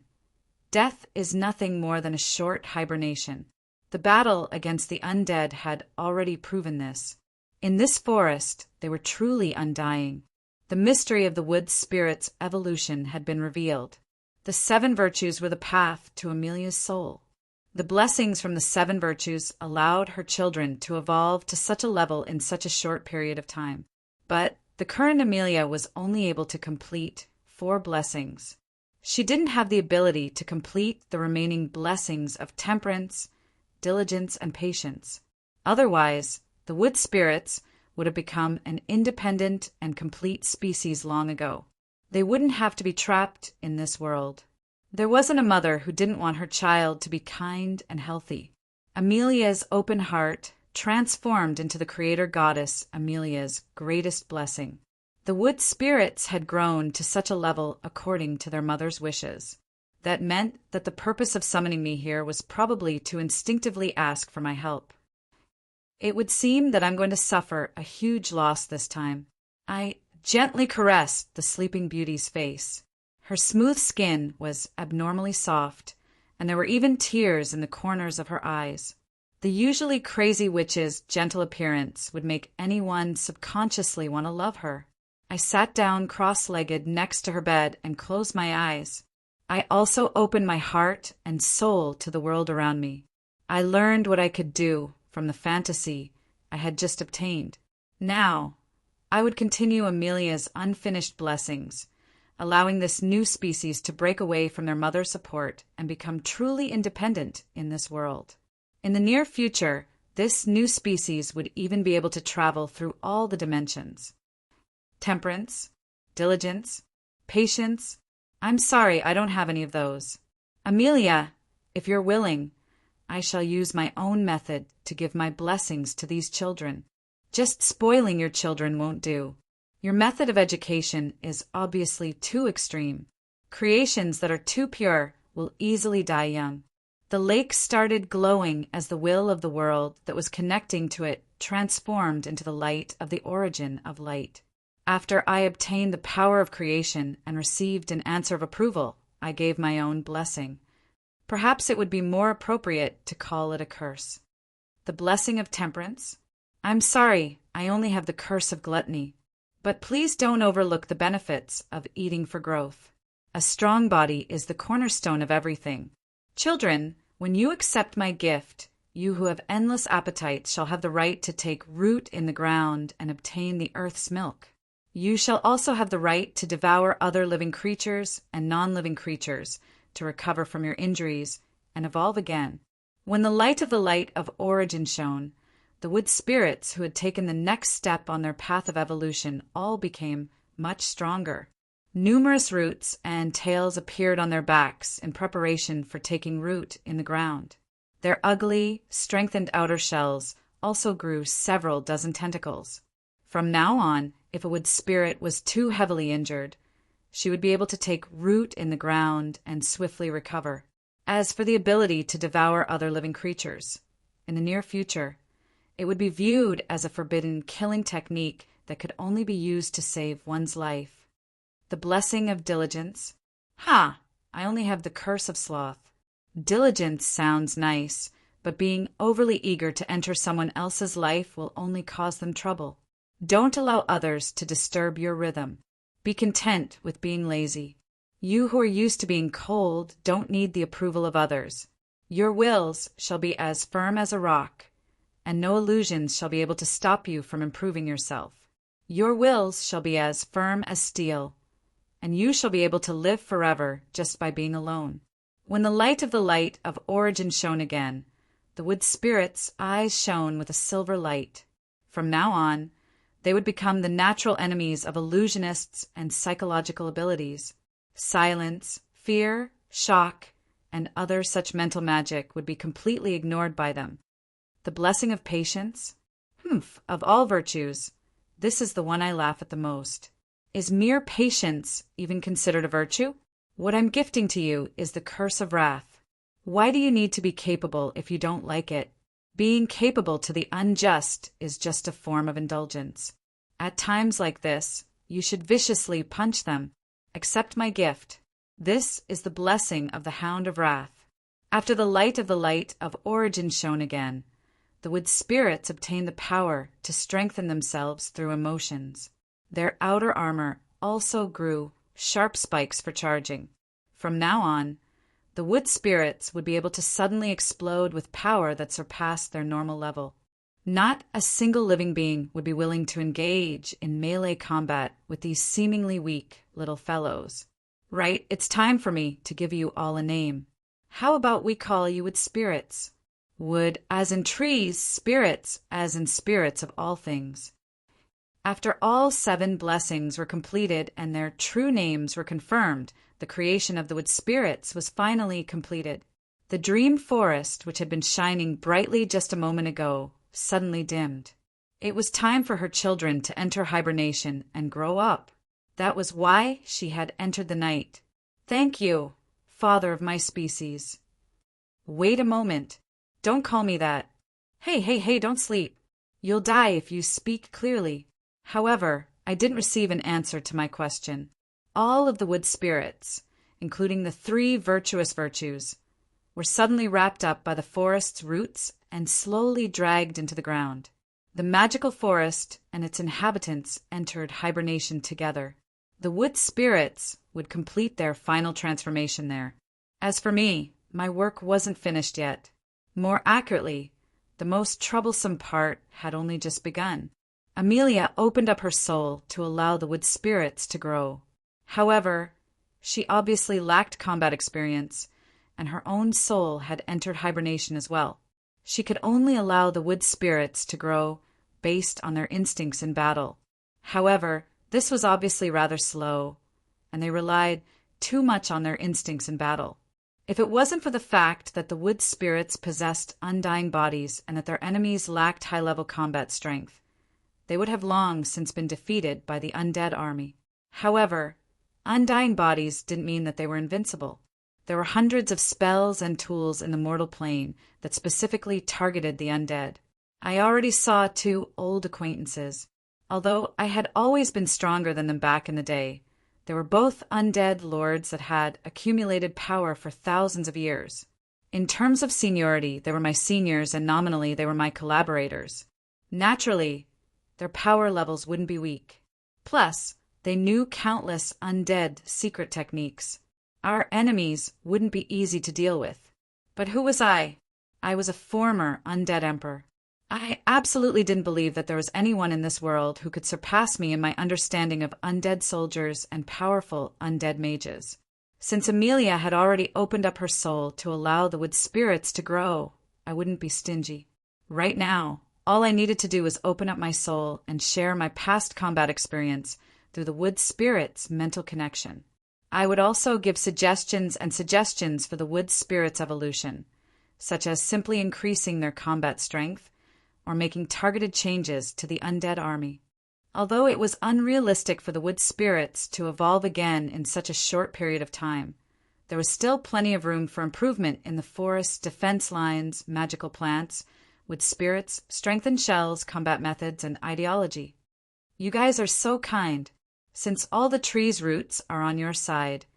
Death is nothing more than a short hibernation. The battle against the undead had already proven this. In this forest, they were truly undying. The mystery of the wood spirit's evolution had been revealed. The 7 virtues were the path to Amelia's soul. The blessings from the 7 virtues allowed her children to evolve to such a level in such a short period of time. But the current Amelia was only able to complete 4 blessings. She didn't have the ability to complete the remaining blessings of temperance, diligence, and patience. Otherwise, the wood spirits would have become an independent and complete species long ago. They wouldn't have to be trapped in this world. There wasn't a mother who didn't want her child to be kind and healthy. Amelia's open heart transformed into the creator goddess Amelia's greatest blessing. The wood spirits had grown to such a level according to their mother's wishes. That meant that the purpose of summoning me here was probably to instinctively ask for my help. It would seem that I'm going to suffer a huge loss this time. I gently caressed the sleeping beauty's face. Her smooth skin was abnormally soft, and there were even tears in the corners of her eyes. The usually crazy witch's gentle appearance would make anyone subconsciously want to love her. I sat down cross-legged next to her bed and closed my eyes. I also opened my heart and soul to the world around me. I learned what I could do from the fantasy I had just obtained. Now, I would continue Amelia's unfinished blessings, allowing this new species to break away from their mother's support and become truly independent in this world. In the near future, this new species would even be able to travel through all the dimensions. Temperance, diligence, patience. I'm sorry, I don't have any of those. Amelia, If you're willing, I shall use my own method to give my blessings to these children. Just spoiling your children won't do. Your method of education is obviously too extreme. Creations that are too pure will easily die young. The lake started glowing as the will of the world that was connecting to it transformed into the light of the origin of light. After I obtained the power of creation and received an answer of approval, I gave my own blessing. Perhaps it would be more appropriate to call it a curse. The blessing of temperance? I'm sorry, I only have the curse of gluttony. But please don't overlook the benefits of eating for growth. A strong body is the cornerstone of everything. Children, when you accept my gift, you who have endless appetites shall have the right to take root in the ground and obtain the earth's milk. You shall also have the right to devour other living creatures and non-living creatures, to recover from your injuries and evolve again. When the light of origin shone, the wood spirits who had taken the next step on their path of evolution all became much stronger. Numerous roots and tails appeared on their backs in preparation for taking root in the ground. Their ugly, strengthened outer shells also grew several dozen tentacles. From now on, if a wood spirit was too heavily injured, she would be able to take root in the ground and swiftly recover. As for the ability to devour other living creatures, in the near future, it would be viewed as a forbidden killing technique that could only be used to save one's life. The blessing of diligence? I only have the curse of sloth. Diligence sounds nice, but being overly eager to enter someone else's life will only cause them trouble. Don't allow others to disturb your rhythm. Be content with being lazy. You who are used to being cold don't need the approval of others. Your wills shall be as firm as a rock, and no illusions shall be able to stop you from improving yourself. Your wills shall be as firm as steel, and you shall be able to live forever just by being alone. When the light of origin shone again, the wood spirits' eyes shone with a silver light. From now on, they would become the natural enemies of illusionists and psychological abilities. Silence, fear, shock, and other such mental magic would be completely ignored by them. The blessing of patience? Of all virtues, this is the one I laugh at the most. Is mere patience even considered a virtue? What I'm gifting to you is the curse of wrath. Why do you need to be capable if you don't like it? Being capable to the unjust is just a form of indulgence. At times like this, you should viciously punch them. Accept my gift. This is the blessing of the Hound of Wrath. After the light of origin shone again, the wood spirits obtained the power to strengthen themselves through emotions. Their outer armor also grew sharp spikes for charging. From now on, the wood spirits would be able to suddenly explode with power that surpassed their normal level. Not a single living being would be willing to engage in melee combat with these seemingly weak little fellows. Right, it's time for me to give you all a name. How about we call you wood spirits? Wood as in trees, spirits as in spirits of all things. After all 7 blessings were completed and their true names were confirmed, the creation of the wood spirits was finally completed. The dream forest, which had been shining brightly just a moment ago, suddenly dimmed. It was time for her children to enter hibernation and grow up. That was why she had entered the night. Thank you, father of my species. Wait a moment. Don't call me that. Hey, don't sleep. You'll die if you speak clearly. However, I didn't receive an answer to my question. All of the wood spirits, including the 3 virtuous virtues, were suddenly wrapped up by the forest's roots and slowly dragged into the ground. The magical forest and its inhabitants entered hibernation together. The wood spirits would complete their final transformation there. As for me, my work wasn't finished yet. More accurately, the most troublesome part had only just begun. Amelia opened up her soul to allow the wood spirits to grow. However, she obviously lacked combat experience, and her own soul had entered hibernation as well. She could only allow the wood spirits to grow based on their instincts in battle. However, this was obviously rather slow, and they relied too much on their instincts in battle. If it wasn't for the fact that the wood spirits possessed undying bodies and that their enemies lacked high-level combat strength, they would have long since been defeated by the undead army. However, undying bodies didn't mean that they were invincible. There were hundreds of spells and tools in the mortal plane that specifically targeted the undead. I already saw 2 old acquaintances. Although I had always been stronger than them back in the day, they were both undead lords that had accumulated power for thousands of years. In terms of seniority, they were my seniors, and nominally they were my collaborators. Naturally, their power levels wouldn't be weak. Plus, they knew countless undead secret techniques. Our enemies wouldn't be easy to deal with. But who was I? I was a former undead emperor. I absolutely didn't believe that there was anyone in this world who could surpass me in my understanding of undead soldiers and powerful undead mages. Since Amelia had already opened up her soul to allow the wood spirits to grow, I wouldn't be stingy. Right now, all I needed to do was open up my soul and share my past combat experience through the wood spirits' mental connection. I would also give suggestions for the wood spirits' evolution, such as simply increasing their combat strength or making targeted changes to the undead army. Although it was unrealistic for the wood spirits to evolve again in such a short period of time, there was still plenty of room for improvement in the forest's defense lines, magical plants, wood spirits, strengthened shells, combat methods, and ideology. You guys are so kind. Since all the tree's roots are on your side,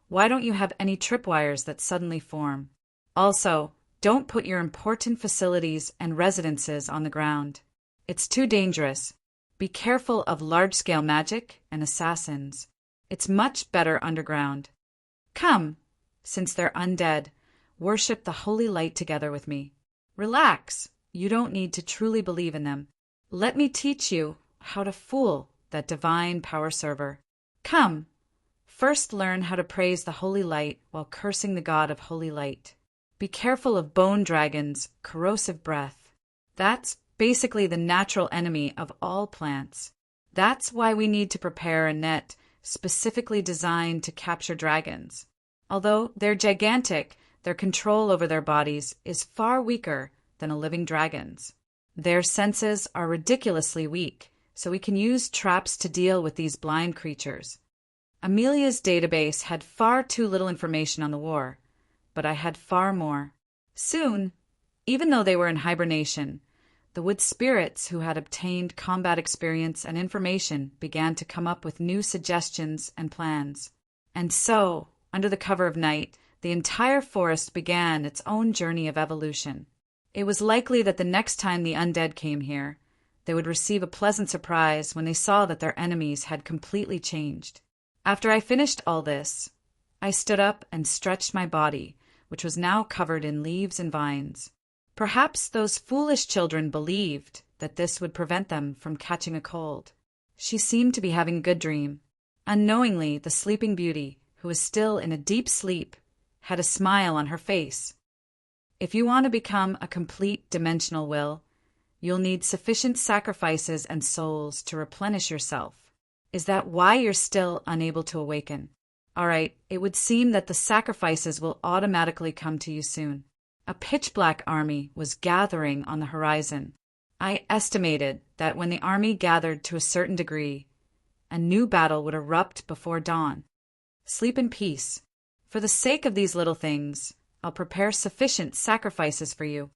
why don't you have any tripwires that suddenly form? Also, don't put your important facilities and residences on the ground. It's too dangerous. Be careful of large-scale magic and assassins. It's much better underground. Come, since they're undead, worship the holy light together with me. Relax. You don't need to truly believe in them. Let me teach you how to fool that divine power server. Come, first learn how to praise the holy light while cursing the god of holy light. Be careful of bone dragons' corrosive breath. That's basically the natural enemy of all plants. That's why we need to prepare a net specifically designed to capture dragons. Although they're gigantic, their control over their bodies is far weaker than a living dragon's. Their senses are ridiculously weak, so we can use traps to deal with these blind creatures. Amelia's database had far too little information on the war, but I had far more. Soon, even though they were in hibernation, the wood spirits who had obtained combat experience and information began to come up with new suggestions and plans. And so, under the cover of night, the entire forest began its own journey of evolution. It was likely that the next time the undead came here, they would receive a pleasant surprise when they saw that their enemies had completely changed. After I finished all this, I stood up and stretched my body, which was now covered in leaves and vines. Perhaps those foolish children believed that this would prevent them from catching a cold. She seemed to be having a good dream. Unknowingly, the Sleeping Beauty, who was still in a deep sleep, had a smile on her face. If you want to become a complete dimensional will, you'll need sufficient sacrifices and souls to replenish yourself. Is that why you're still unable to awaken? All right, it would seem that the sacrifices will automatically come to you soon. A pitch-black army was gathering on the horizon. I estimated that when the army gathered to a certain degree, a new battle would erupt before dawn. Sleep in peace. For the sake of these little things, I'll prepare sufficient sacrifices for you.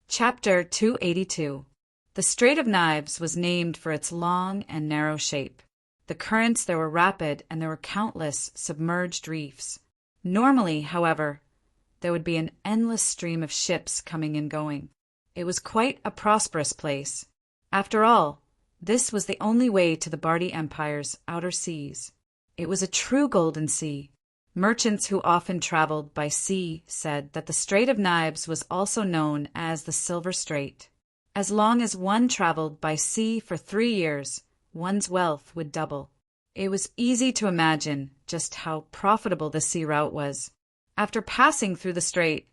Chapter 282. The Strait of Knives was named for its long and narrow shape. The currents there were rapid, and there were countless submerged reefs. Normally, however, there would be an endless stream of ships coming and going. It was quite a prosperous place. After all, this was the only way to the Bardi Empire's outer seas. It was a true golden sea. Merchants who often traveled by sea said that the Strait of Knives was also known as the Silver Strait. As long as one traveled by sea for 3 years, one's wealth would double. It was easy to imagine just how profitable the sea route was. After passing through the strait,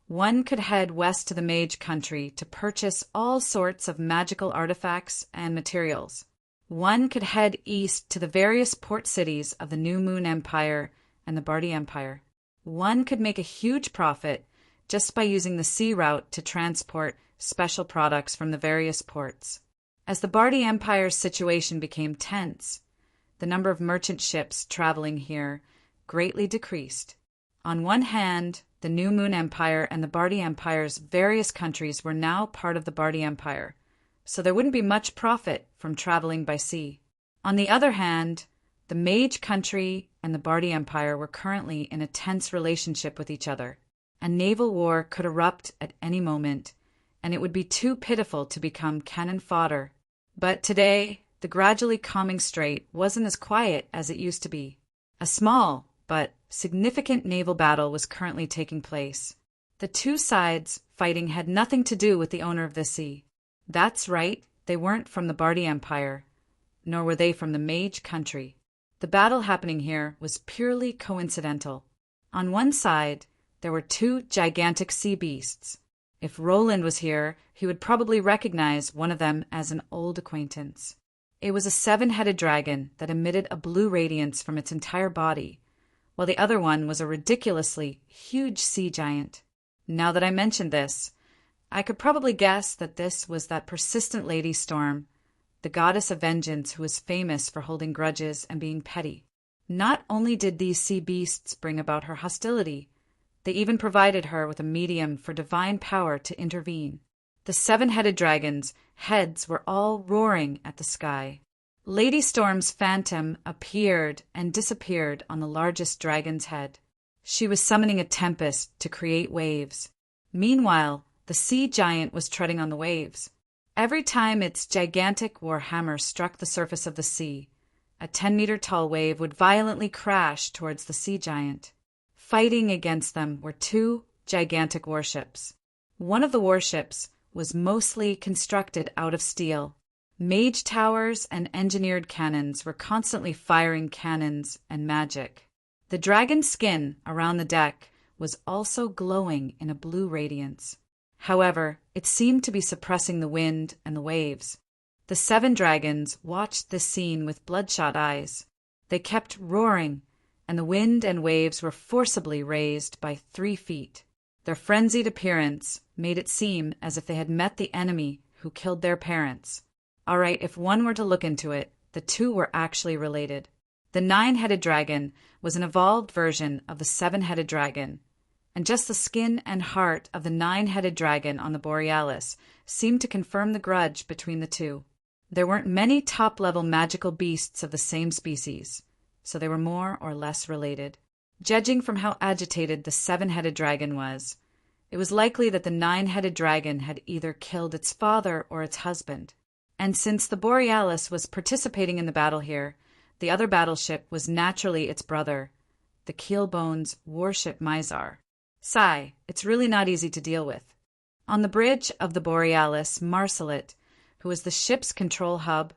one could head west to the Mage Country to purchase all sorts of magical artifacts and materials. One could head east to the various port cities of the New Moon Empire and the Bardi Empire. One could make a huge profit just by using the sea route to transport special products from the various ports. As the Bardi Empire's situation became tense, the number of merchant ships traveling here greatly decreased. On one hand, the New Moon Empire and the Bardi Empire's various countries were now part of the Bardi Empire, so there wouldn't be much profit from traveling by sea. On the other hand, the Mage country and the Bardi Empire were currently in a tense relationship with each other. A naval war could erupt at any moment, and it would be too pitiful to become cannon fodder. But today, the gradually calming strait wasn't as quiet as it used to be. A small but significant naval battle was currently taking place. The two sides fighting had nothing to do with the owner of the sea. That's right, they weren't from the Bardi Empire, nor were they from the Mage country. The battle happening here was purely coincidental. On one side, there were two gigantic sea beasts. If Roland was here, he would probably recognize one of them as an old acquaintance. It was a seven-headed dragon that emitted a blue radiance from its entire body, while the other one was a ridiculously huge sea giant. Now that I mentioned this, I could probably guess that this was that persistent Lady Storm, the goddess of vengeance who was famous for holding grudges and being petty. Not only did these sea beasts bring about her hostility, they even provided her with a medium for divine power to intervene. The seven-headed dragon's heads were all roaring at the sky. Lady Storm's phantom appeared and disappeared on the largest dragon's head. She was summoning a tempest to create waves. Meanwhile, the sea giant was treading on the waves. Every time its gigantic war hammer struck the surface of the sea, a 10-meter-tall wave would violently crash towards the sea giant. Fighting against them were two gigantic warships. One of the warships was mostly constructed out of steel. Mage towers and engineered cannons were constantly firing cannons and magic. The dragon's skin around the deck was also glowing in a blue radiance. However, it seemed to be suppressing the wind and the waves. The seven dragons watched this scene with bloodshot eyes. They kept roaring, and the wind and waves were forcibly raised by 3 feet. Their frenzied appearance made it seem as if they had met the enemy who killed their parents. All right, if one were to look into it, the two were actually related. The 9-headed dragon was an evolved version of the 7-headed dragon, and just the skin and heart of the 9-headed dragon on the Borealis seemed to confirm the grudge between the two. There weren't many top-level magical beasts of the same species, so they were more or less related. Judging from how agitated the 7-headed dragon was, it was likely that the 9-headed dragon had either killed its father or its husband. And since the Borealis was participating in the battle here, the other battleship was naturally its brother, the Keelbone's warship Mizar. Sigh, it's really not easy to deal with. On the bridge of the Borealis, Marcelet, who was the ship's control hub,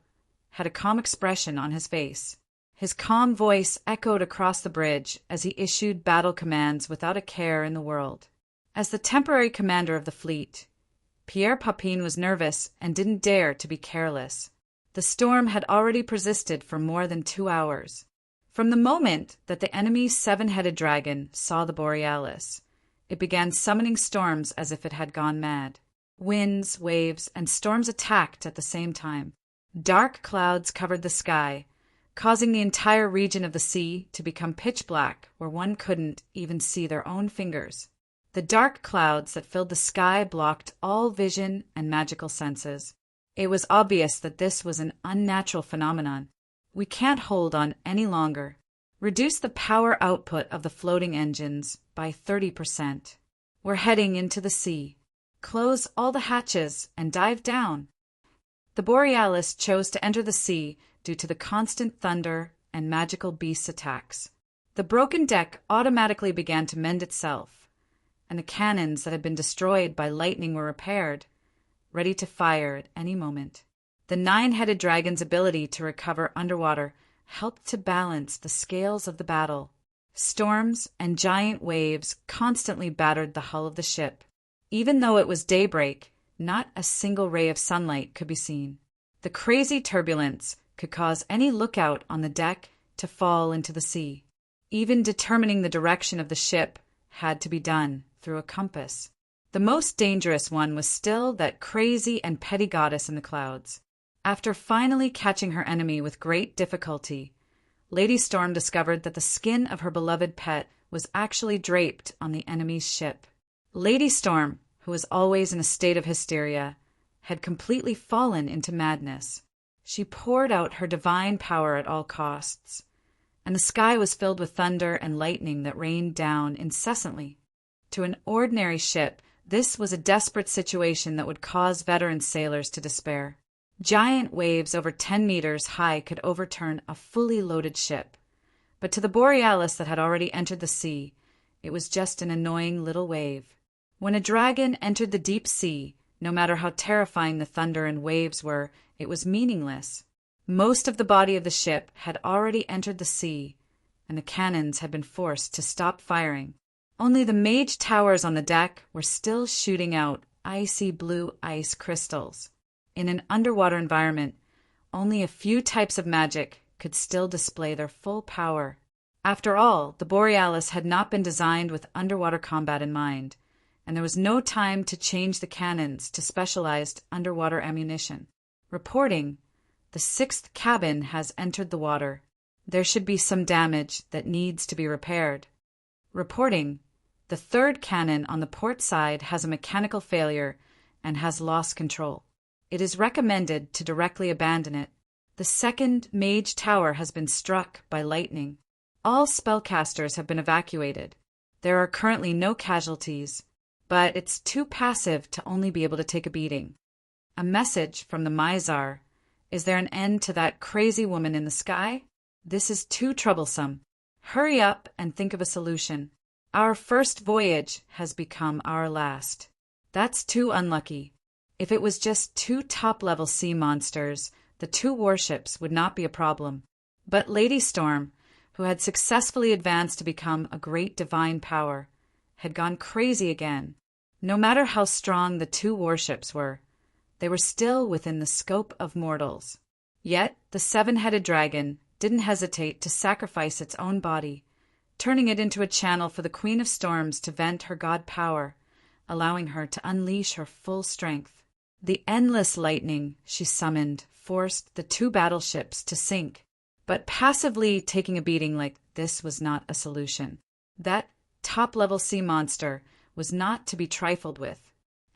had a calm expression on his face. His calm voice echoed across the bridge as he issued battle commands without a care in the world. As the temporary commander of the fleet, Pierre Papin was nervous and didn't dare to be careless. The storm had already persisted for more than 2 hours. From the moment that the enemy's 7-headed dragon saw the Borealis, it began summoning storms as if it had gone mad. Winds, waves, and storms attacked at the same time. Dark clouds covered the sky, causing the entire region of the sea to become pitch black where one couldn't even see their own fingers. The dark clouds that filled the sky blocked all vision and magical senses. It was obvious that this was an unnatural phenomenon. We can't hold on any longer. Reduce the power output of the floating engines by 30%. We're heading into the sea. Close all the hatches and dive down. The Borealis chose to enter the sea due to the constant thunder and magical beast attacks. The broken deck automatically began to mend itself, and the cannons that had been destroyed by lightning were repaired, ready to fire at any moment. The 9-headed dragon's ability to recover underwater helped to balance the scales of the battle. Storms and giant waves constantly battered the hull of the ship. Even though it was daybreak, not a single ray of sunlight could be seen. The crazy turbulence could cause any lookout on the deck to fall into the sea. Even determining the direction of the ship had to be done through a compass. The most dangerous one was still that crazy and petty goddess in the clouds. After finally catching her enemy with great difficulty, Lady Storm discovered that the skin of her beloved pet was actually draped on the enemy's ship. Lady Storm, who was always in a state of hysteria, had completely fallen into madness. She poured out her divine power at all costs, and the sky was filled with thunder and lightning that rained down incessantly. To an ordinary ship, this was a desperate situation that would cause veteran sailors to despair. Giant waves over 10 meters high could overturn a fully loaded ship. But to the Borealis that had already entered the sea, it was just an annoying little wave. When a dragon entered the deep sea, no matter how terrifying the thunder and waves were, it was meaningless. Most of the body of the ship had already entered the sea, and the cannons had been forced to stop firing. Only the mage towers on the deck were still shooting out icy blue ice crystals. In an underwater environment, only a few types of magic could still display their full power. After all, the Borealis had not been designed with underwater combat in mind, and there was no time to change the cannons to specialized underwater ammunition. Reporting, the 6th cabin has entered the water. There should be some damage that needs to be repaired. Reporting, the 3rd cannon on the port side has a mechanical failure and has lost control. It is recommended to directly abandon it. The 2nd mage tower has been struck by lightning. All spellcasters have been evacuated. There are currently no casualties, but it's too passive to only be able to take a beating. A message from the Mizar. Is there an end to that crazy woman in the sky? This is too troublesome. Hurry up and think of a solution. Our first voyage has become our last. That's too unlucky. If it was just 2 top-level sea monsters, the 2 warships would not be a problem. But Lady Storm, who had successfully advanced to become a great divine power, had gone crazy again. No matter how strong the 2 warships were, they were still within the scope of mortals. Yet the 7-headed dragon didn't hesitate to sacrifice its own body, turning it into a channel for the Queen of Storms to vent her god power, allowing her to unleash her full strength. The endless lightning she summoned forced the 2 battleships to sink, but passively taking a beating like this was not a solution. That top-level sea monster was not to be trifled with.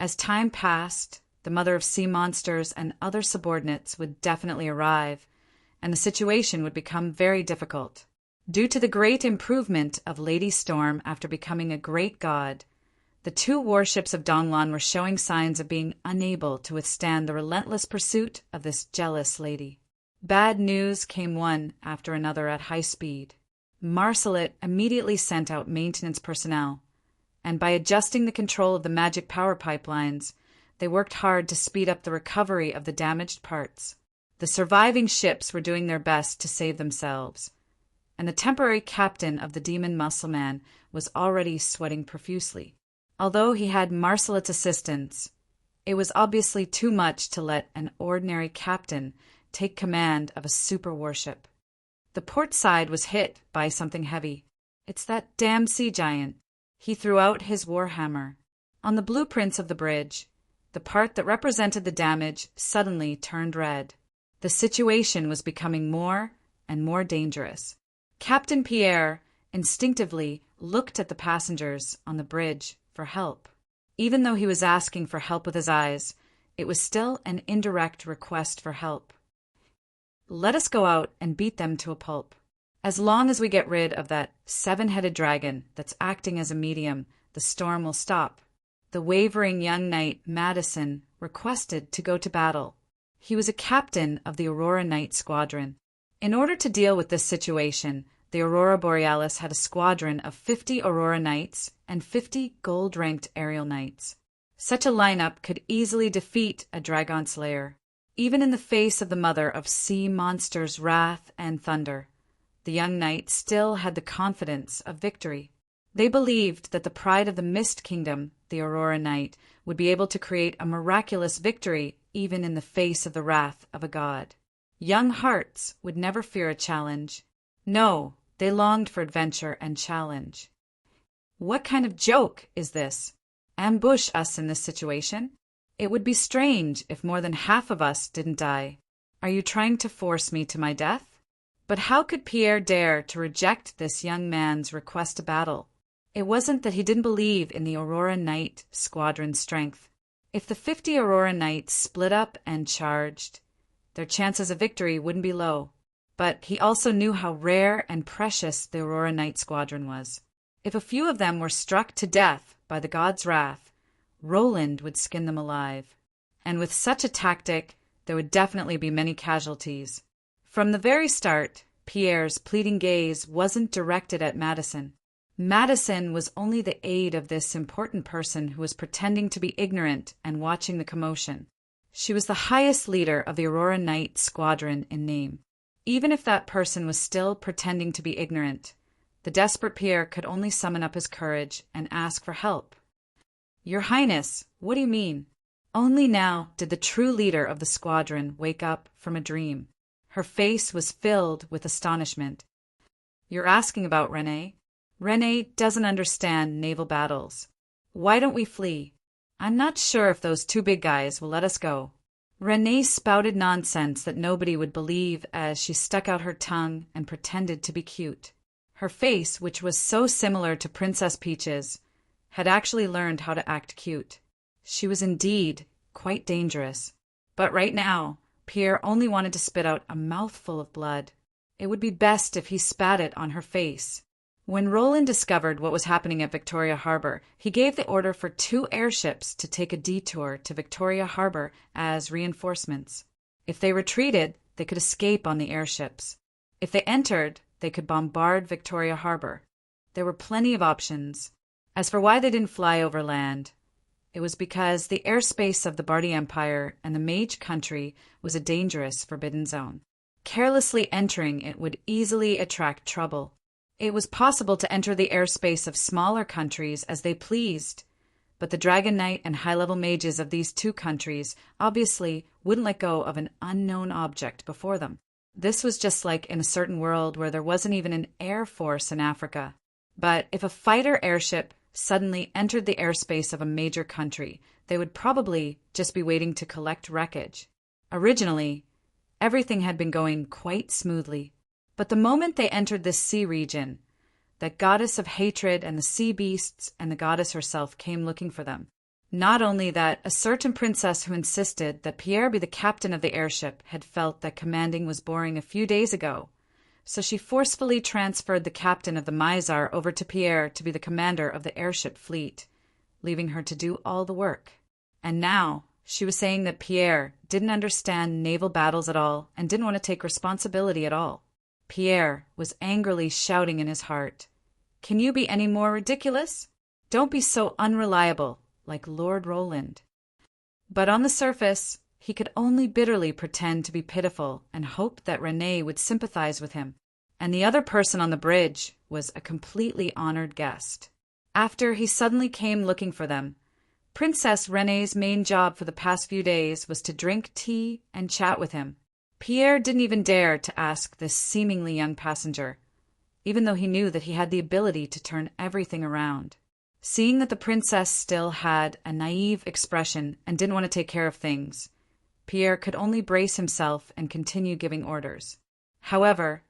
As time passed, the mother of sea monsters and other subordinates would definitely arrive, and the situation would become very difficult. Due to the great improvement of Lady Storm after becoming a great god, the 2 warships of Donglan were showing signs of being unable to withstand the relentless pursuit of this jealous lady. Bad news came one after another at high speed. Marsalit immediately sent out maintenance personnel, and by adjusting the control of the magic power pipelines, they worked hard to speed up the recovery of the damaged parts. The surviving ships were doing their best to save themselves, and the temporary captain of the demon muscleman was already sweating profusely. Although he had Marsalit's assistance, it was obviously too much to let an ordinary captain take command of a super warship. The port side was hit by something heavy. It's that damn sea giant. He threw out his warhammer. On the blueprints of the bridge, the part that represented the damage suddenly turned red. The situation was becoming more and more dangerous. Captain Pierre instinctively looked at the passengers on the bridge for help. Even though he was asking for help with his eyes, it was still an indirect request for help. Let us go out and beat them to a pulp. As long as we get rid of that 7-headed dragon that's acting as a medium, the storm will stop. The wavering young knight Madison requested to go to battle. He was a captain of the Aurora Knight Squadron. In order to deal with this situation, the Aurora Borealis had a squadron of 50 Aurora Knights and 50 gold-ranked aerial knights. Such a lineup could easily defeat a Dragon Slayer. Even in the face of the mother of sea monsters' wrath and thunder, the young knight still had the confidence of victory. They believed that the pride of the Mist Kingdom, the Aurora Knight, would be able to create a miraculous victory even in the face of the wrath of a god. Young hearts would never fear a challenge. No, They longed for adventure and challenge. What kind of joke is this? Ambush us in this situation? It would be strange if more than half of us didn't die. Are you trying to force me to my death? But how could Pierre dare to reject this young man's request to battle? It wasn't that he didn't believe in the Aurora Knight squadron's strength. If the 50 Aurora Knights split up and charged, their chances of victory wouldn't be low. But he also knew how rare and precious the Aurora Knight squadron was. If a few of them were struck to death by the god's wrath, Roland would skin them alive. And with such a tactic, there would definitely be many casualties. From the very start, Pierre's pleading gaze wasn't directed at Madison. Madison was only the aide of this important person who was pretending to be ignorant and watching the commotion. She was the highest leader of the Aurora Knight squadron in name. Even if that person was still pretending to be ignorant, the desperate Pierre could only summon up his courage and ask for help. Your Highness, what do you mean? Only now did the true leader of the squadron wake up from a dream. Her face was filled with astonishment. You're asking about Renee? Renee doesn't understand naval battles. Why don't we flee? I'm not sure if those two big guys will let us go. Renee spouted nonsense that nobody would believe as she stuck out her tongue and pretended to be cute. Her face, which was so similar to Princess Peach's, had actually learned how to act cute. She was indeed quite dangerous. But right now, Pierre only wanted to spit out a mouthful of blood. It would be best if he spat it on her face. When Roland discovered what was happening at Victoria Harbor, he gave the order for 2 airships to take a detour to Victoria Harbor as reinforcements. If they retreated, they could escape on the airships. If they entered, they could bombard Victoria Harbor. There were plenty of options. As for why they didn't fly over land, it was because the airspace of the Bardi Empire and the Mage Country was a dangerous forbidden zone. Carelessly entering it would easily attract trouble. It was possible to enter the airspace of smaller countries as they pleased, but the Dragon Knight and high-level mages of these 2 countries obviously wouldn't let go of an unknown object before them. This was just like in a certain world where there wasn't even an air force in Africa. But if a fighter airship suddenly entered the airspace of a major country, they would probably just be waiting to collect wreckage. Originally, everything had been going quite smoothly. But the moment they entered this sea region, that goddess of hatred and the sea beasts and the goddess herself came looking for them. Not only that, a certain princess who insisted that Pierre be the captain of the airship had felt that commanding was boring a few days ago, so she forcefully transferred the captain of the Mizar over to Pierre to be the commander of the airship fleet, leaving her to do all the work. And now she was saying that Pierre didn't understand naval battles at all and didn't want to take responsibility at all. Pierre was angrily shouting in his heart, "Can you be any more ridiculous? Don't be so unreliable, like Lord Roland." But on the surface, he could only bitterly pretend to be pitiful and hope that Renee would sympathize with him. And the other person on the bridge was a completely honored guest. After he suddenly came looking for them, Princess Renee's main job for the past few days was to drink tea and chat with him. Pierre didn't even dare to ask this seemingly young passenger, even though he knew that he had the ability to turn everything around. Seeing that the princess still had a naive expression and didn't want to take care of things, Pierre could only brace himself and continue giving orders. However,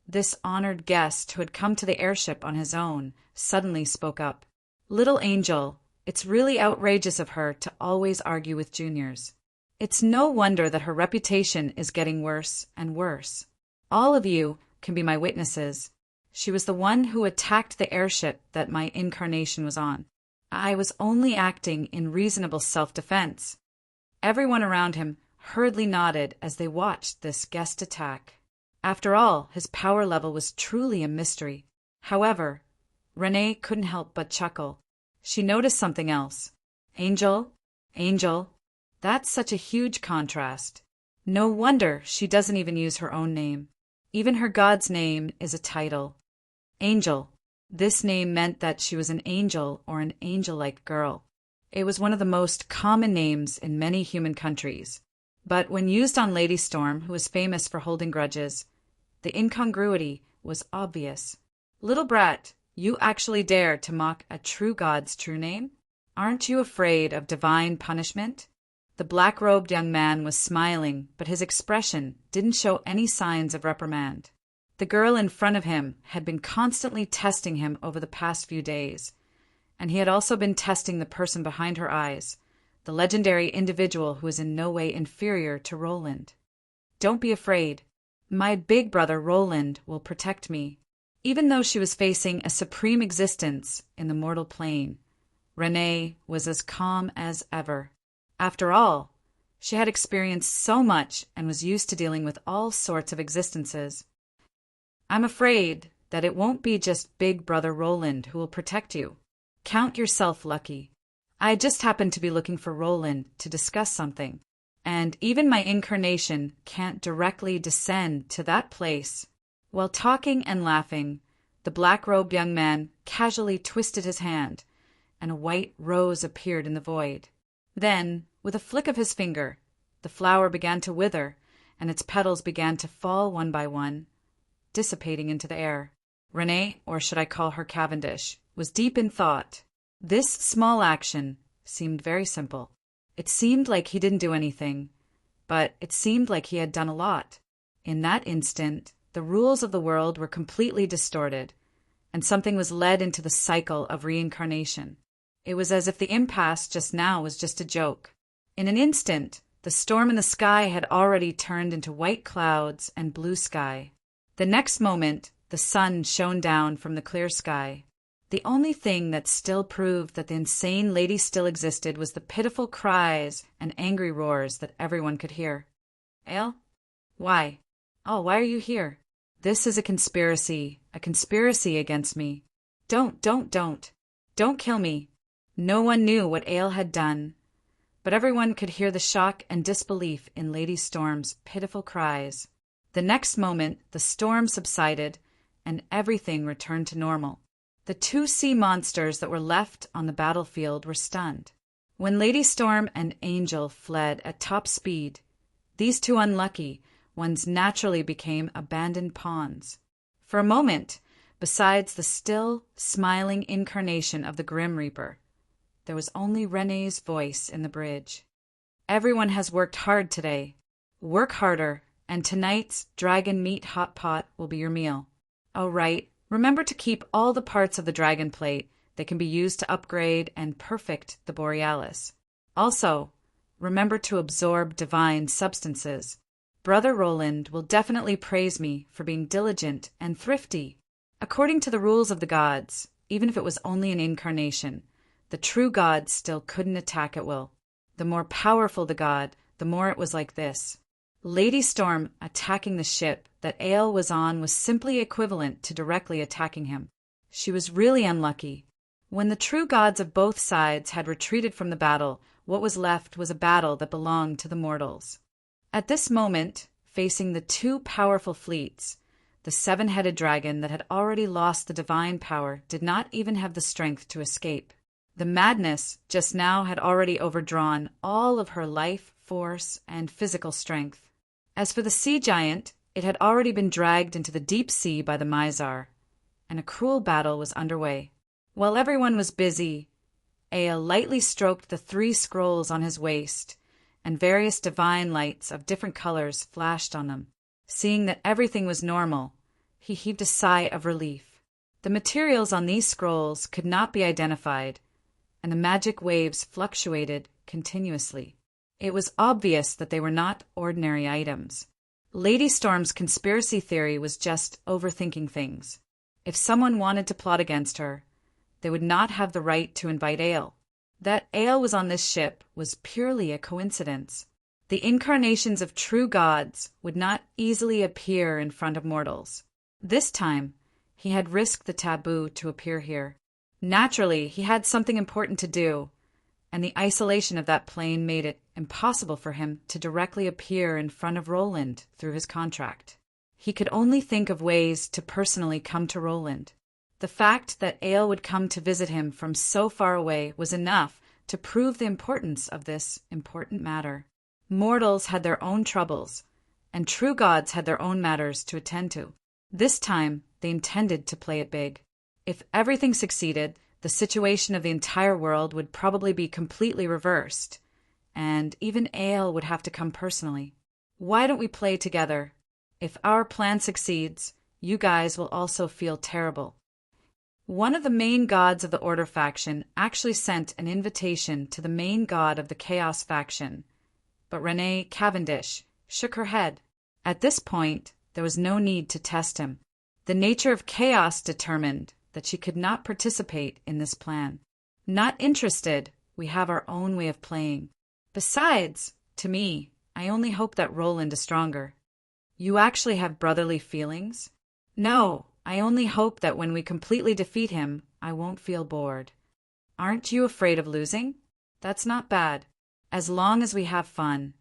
this honored guest who had come to the airship on his own suddenly spoke up. "Little Angel, it's really outrageous of her to always argue with juniors. It's no wonder that her reputation is getting worse and worse. All of you can be my witnesses. She was the one who attacked the airship that my incarnation was on. I was only acting in reasonable self-defense." Everyone around him hurriedly nodded as they watched this guest attack. After all, his power level was truly a mystery. However, Renee couldn't help but chuckle. She noticed something else. Angel, that's such a huge contrast. No wonder she doesn't even use her own name. Even her god's name is a title. Angel. This name meant that she was an angel or an angel-like girl. It was one of the most common names in many human countries. But when used on Lady Storm, who was famous for holding grudges, the incongruity was obvious. "Little brat, you actually dare to mock a true god's true name? Aren't you afraid of divine punishment?" The black-robed young man was smiling, but his expression didn't show any signs of reprimand. The girl in front of him had been constantly testing him over the past few days, and he had also been testing the person behind her eyes, the legendary individual who is in no way inferior to Roland. "Don't be afraid. My big brother Roland will protect me." Even though she was facing a supreme existence in the mortal plane, Renee was as calm as ever. After all, she had experienced so much and was used to dealing with all sorts of existences. "I'm afraid that it won't be just big brother Roland who will protect you. Count yourself lucky. I just happened to be looking for Roland to discuss something, and even my incarnation can't directly descend to that place." While talking and laughing, the black-robed young man casually twisted his hand, and a white rose appeared in the void. Then, with a flick of his finger, the flower began to wither, and its petals began to fall one by one, dissipating into the air. Renee, or should I call her Cavendish, was deep in thought. This small action seemed very simple. It seemed like he didn't do anything, but it seemed like he had done a lot. In that instant, the rules of the world were completely distorted, and something was led into the cycle of reincarnation. It was as if the impasse just now was just a joke. In an instant, the storm in the sky had already turned into white clouds and blue sky. The next moment, the sun shone down from the clear sky. The only thing that still proved that the insane lady still existed was the pitiful cries and angry roars that everyone could hear. "Ale? Why? Oh, why are you here? This is a conspiracy against me. Don't kill me." No one knew what Ale had done, but everyone could hear the shock and disbelief in Lady Storm's pitiful cries. The next moment, the storm subsided, and everything returned to normal. The two sea monsters that were left on the battlefield were stunned. When Lady Storm and Angel fled at top speed, these two unlucky ones naturally became abandoned pawns. For a moment, besides the still, smiling incarnation of the Grim Reaper, there was only Renee's voice in the bridge. "Everyone has worked hard today. Work harder, and tonight's dragon meat hot pot will be your meal. Oh, right, remember to keep all the parts of the dragon plate that can be used to upgrade and perfect the Borealis. Also, remember to absorb divine substances. Brother Roland will definitely praise me for being diligent and thrifty." According to the rules of the gods, even if it was only an incarnation, the true god still couldn't attack at will. The more powerful the god, the more it was like this. Lady Storm attacking the ship that Ale was on was simply equivalent to directly attacking him. She was really unlucky. When the true gods of both sides had retreated from the battle, what was left was a battle that belonged to the mortals. At this moment, facing the two powerful fleets, the seven-headed dragon that had already lost the divine power did not even have the strength to escape. The madness just now had already overdrawn all of her life, force, and physical strength. As for the sea giant, it had already been dragged into the deep sea by the Mizar, and a cruel battle was underway. While everyone was busy, Ea lightly stroked the 3 scrolls on his waist, and various divine lights of different colors flashed on them. Seeing that everything was normal, he heaved a sigh of relief. The materials on these scrolls could not be identified, and the magic waves fluctuated continuously. It was obvious that they were not ordinary items. Lady Storm's conspiracy theory was just overthinking things. If someone wanted to plot against her, they would not have the right to invite Ale. That Ale was on this ship was purely a coincidence. The incarnations of true gods would not easily appear in front of mortals. This time, he had risked the taboo to appear here. Naturally, he had something important to do, and the isolation of that plane made it impossible for him to directly appear in front of Roland through his contract. He could only think of ways to personally come to Roland. The fact that Ale would come to visit him from so far away was enough to prove the importance of this important matter. Mortals had their own troubles, and true gods had their own matters to attend to. This time, they intended to play it big. If everything succeeded, the situation of the entire world would probably be completely reversed, and even Ale would have to come personally. Why don't we play together? If our plan succeeds, you guys will also feel terrible. One of the main gods of the Order faction actually sent an invitation to the main god of the Chaos faction, but Renee Cavendish shook her head. At this point, there was no need to test him. The nature of chaos determined that she could not participate in this plan. Not interested, we have our own way of playing. Besides, to me, I only hope that Roland is stronger. You actually have brotherly feelings? No, I only hope that when we completely defeat him, I won't feel bored. Aren't you afraid of losing? That's not bad. As long as we have fun.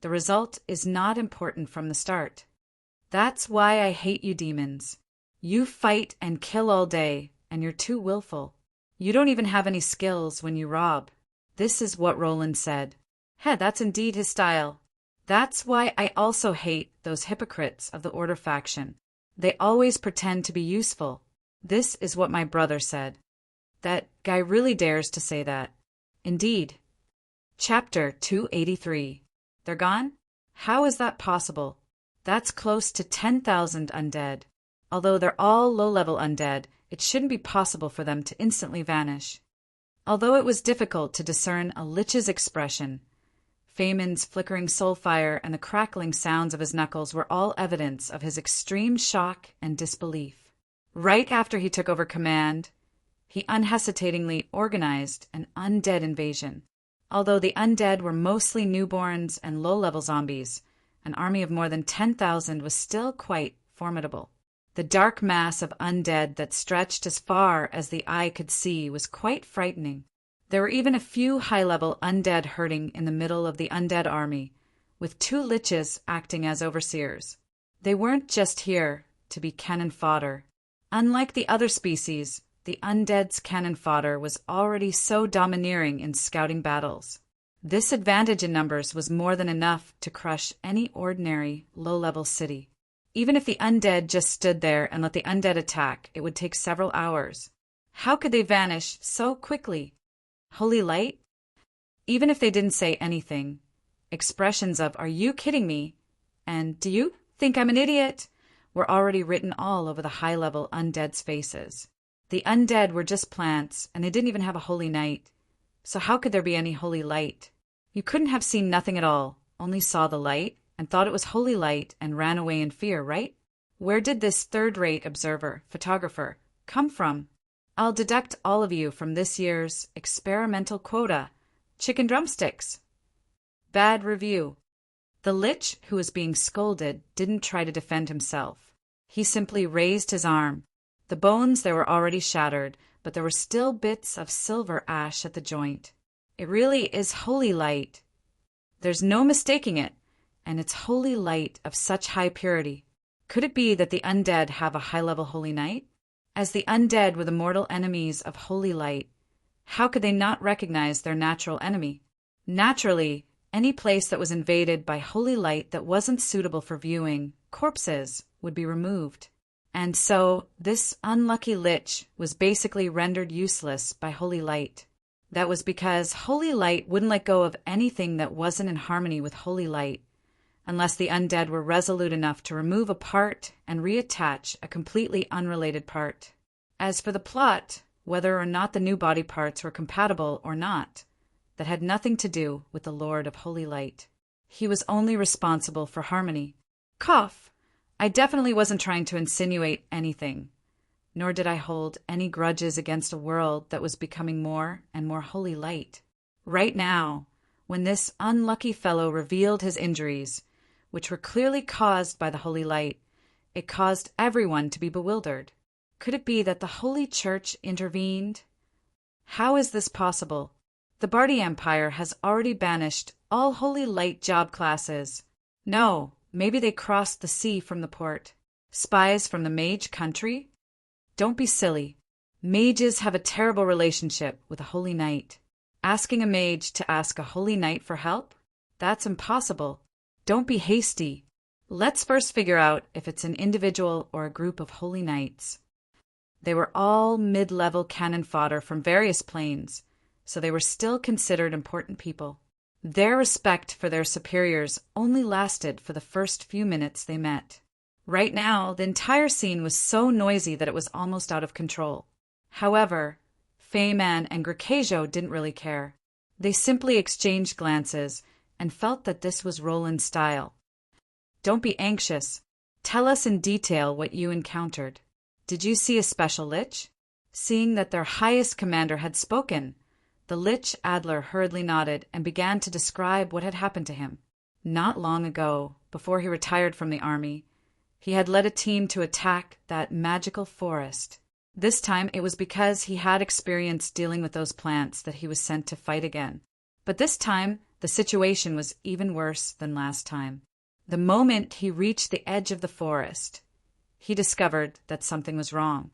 The result is not important from the start. That's why I hate you demons. You fight and kill all day, and you're too willful. You don't even have any skills when you rob. This is what Roland said. That's indeed his style. That's why I also hate those hypocrites of the Order faction. They always pretend to be useful. This is what my brother said. That guy really dares to say that. Indeed. Chapter 283. They're gone? How is that possible? That's close to 10,000 undead. Although they're all low-level undead, it shouldn't be possible for them to instantly vanish. Although it was difficult to discern a Lich's expression, Feynman's flickering soul fire and the crackling sounds of his knuckles were all evidence of his extreme shock and disbelief. Right after he took over command, he unhesitatingly organized an undead invasion. Although the undead were mostly newborns and low-level zombies, an army of more than 10,000 was still quite formidable. The dark mass of undead that stretched as far as the eye could see was quite frightening. There were even a few high-level undead herding in the middle of the undead army, with 2 liches acting as overseers. They weren't just here to be cannon fodder. Unlike the other species, the undead's cannon fodder was already so domineering in scouting battles. This advantage in numbers was more than enough to crush any ordinary low-level city. Even if the undead just stood there and let the undead attack, it would take several hours. How could they vanish so quickly? Holy light? Even if they didn't say anything, expressions of, "Are you kidding me?" and "Do you think I'm an idiot?" were already written all over the high-level undead's faces. The undead were just plants, and they didn't even have a holy night. So how could there be any holy light? You couldn't have seen nothing at all, only saw the light, and thought it was holy light and ran away in fear, right? Where did this third-rate observer, photographer, come from? I'll deduct all of you from this year's experimental quota. Chicken drumsticks. Bad review. The Lich, who was being scolded, didn't try to defend himself. He simply raised his arm. The bones there were already shattered, but there were still bits of silver ash at the joint. It really is holy light. There's no mistaking it, and it's holy light of such high purity. Could it be that the undead have a high-level holy night? As the undead were the mortal enemies of holy light, how could they not recognize their natural enemy? Naturally, any place that was invaded by holy light that wasn't suitable for viewing corpses would be removed. And so, this unlucky Lich was basically rendered useless by holy light. That was because holy light wouldn't let go of anything that wasn't in harmony with holy light, unless the undead were resolute enough to remove a part and reattach a completely unrelated part. As for the plot, whether or not the new body parts were compatible or not, that had nothing to do with the Lord of Holy Light. He was only responsible for harmony. Cough! I definitely wasn't trying to insinuate anything, nor did I hold any grudges against a world that was becoming more and more holy light. Right now, when this unlucky fellow revealed his injuries, which were clearly caused by the holy light, it caused everyone to be bewildered. Could it be that the Holy Church intervened? How is this possible? The Bardi Empire has already banished all holy light job classes. No, maybe they crossed the sea from the port. Spies from the mage country? Don't be silly. Mages have a terrible relationship with a holy knight. Asking a mage to ask a holy knight for help? That's impossible. Don't be hasty. Let's first figure out if it's an individual or a group of holy knights. They were all mid-level cannon fodder from various planes, so they were still considered important people. Their respect for their superiors only lasted for the first few minutes they met. Right now, the entire scene was so noisy that it was almost out of control. However, Feyman and Grakajo didn't really care. They simply exchanged glances and felt that this was Roland's style. Don't be anxious. Tell us in detail what you encountered. Did you see a special Lich? Seeing that their highest commander had spoken, the Lich Adler hurriedly nodded and began to describe what had happened to him. Not long ago, before he retired from the army, he had led a team to attack that magical forest. This time it was because he had experience dealing with those plants that he was sent to fight again. But this time, the situation was even worse than last time. The moment he reached the edge of the forest, he discovered that something was wrong.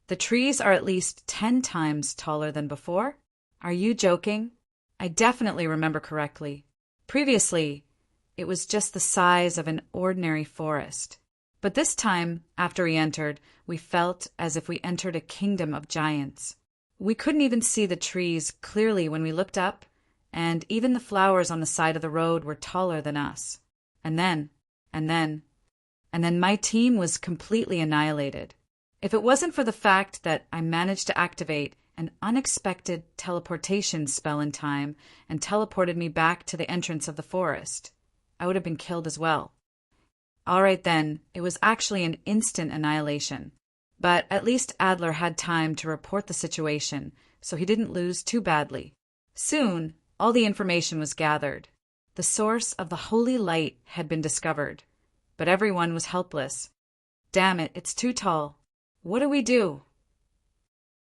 The trees are at least 10 times taller than before. Are you joking? I definitely remember correctly. Previously, it was just the size of an ordinary forest. But this time, after we entered, we felt as if we entered a kingdom of giants. We couldn't even see the trees clearly when we looked up, and even the flowers on the side of the road were taller than us. And then my team was completely annihilated. If it wasn't for the fact that I managed to activate an unexpected teleportation spell in time and teleported me back to the entrance of the forest, I would have been killed as well. All right then, it was actually an instant annihilation. But at least Adler had time to report the situation, so he didn't lose too badly. Soon, all the information was gathered. The source of the holy light had been discovered, but everyone was helpless. Damn it, it's too tall. What do we do?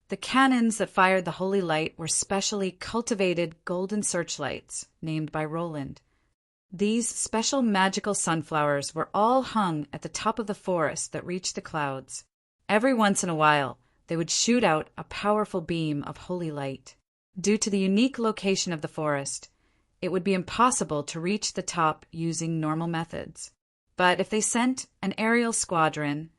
The cannons that fired the holy light were specially cultivated golden searchlights, named by Roland. These special magical sunflowers were all hung at the top of the forest that reached the clouds. Every once in a while, they would shoot out a powerful beam of holy light. Due to the unique location of the forest, it would be impossible to reach the top using normal methods. But if they sent an aerial squadron,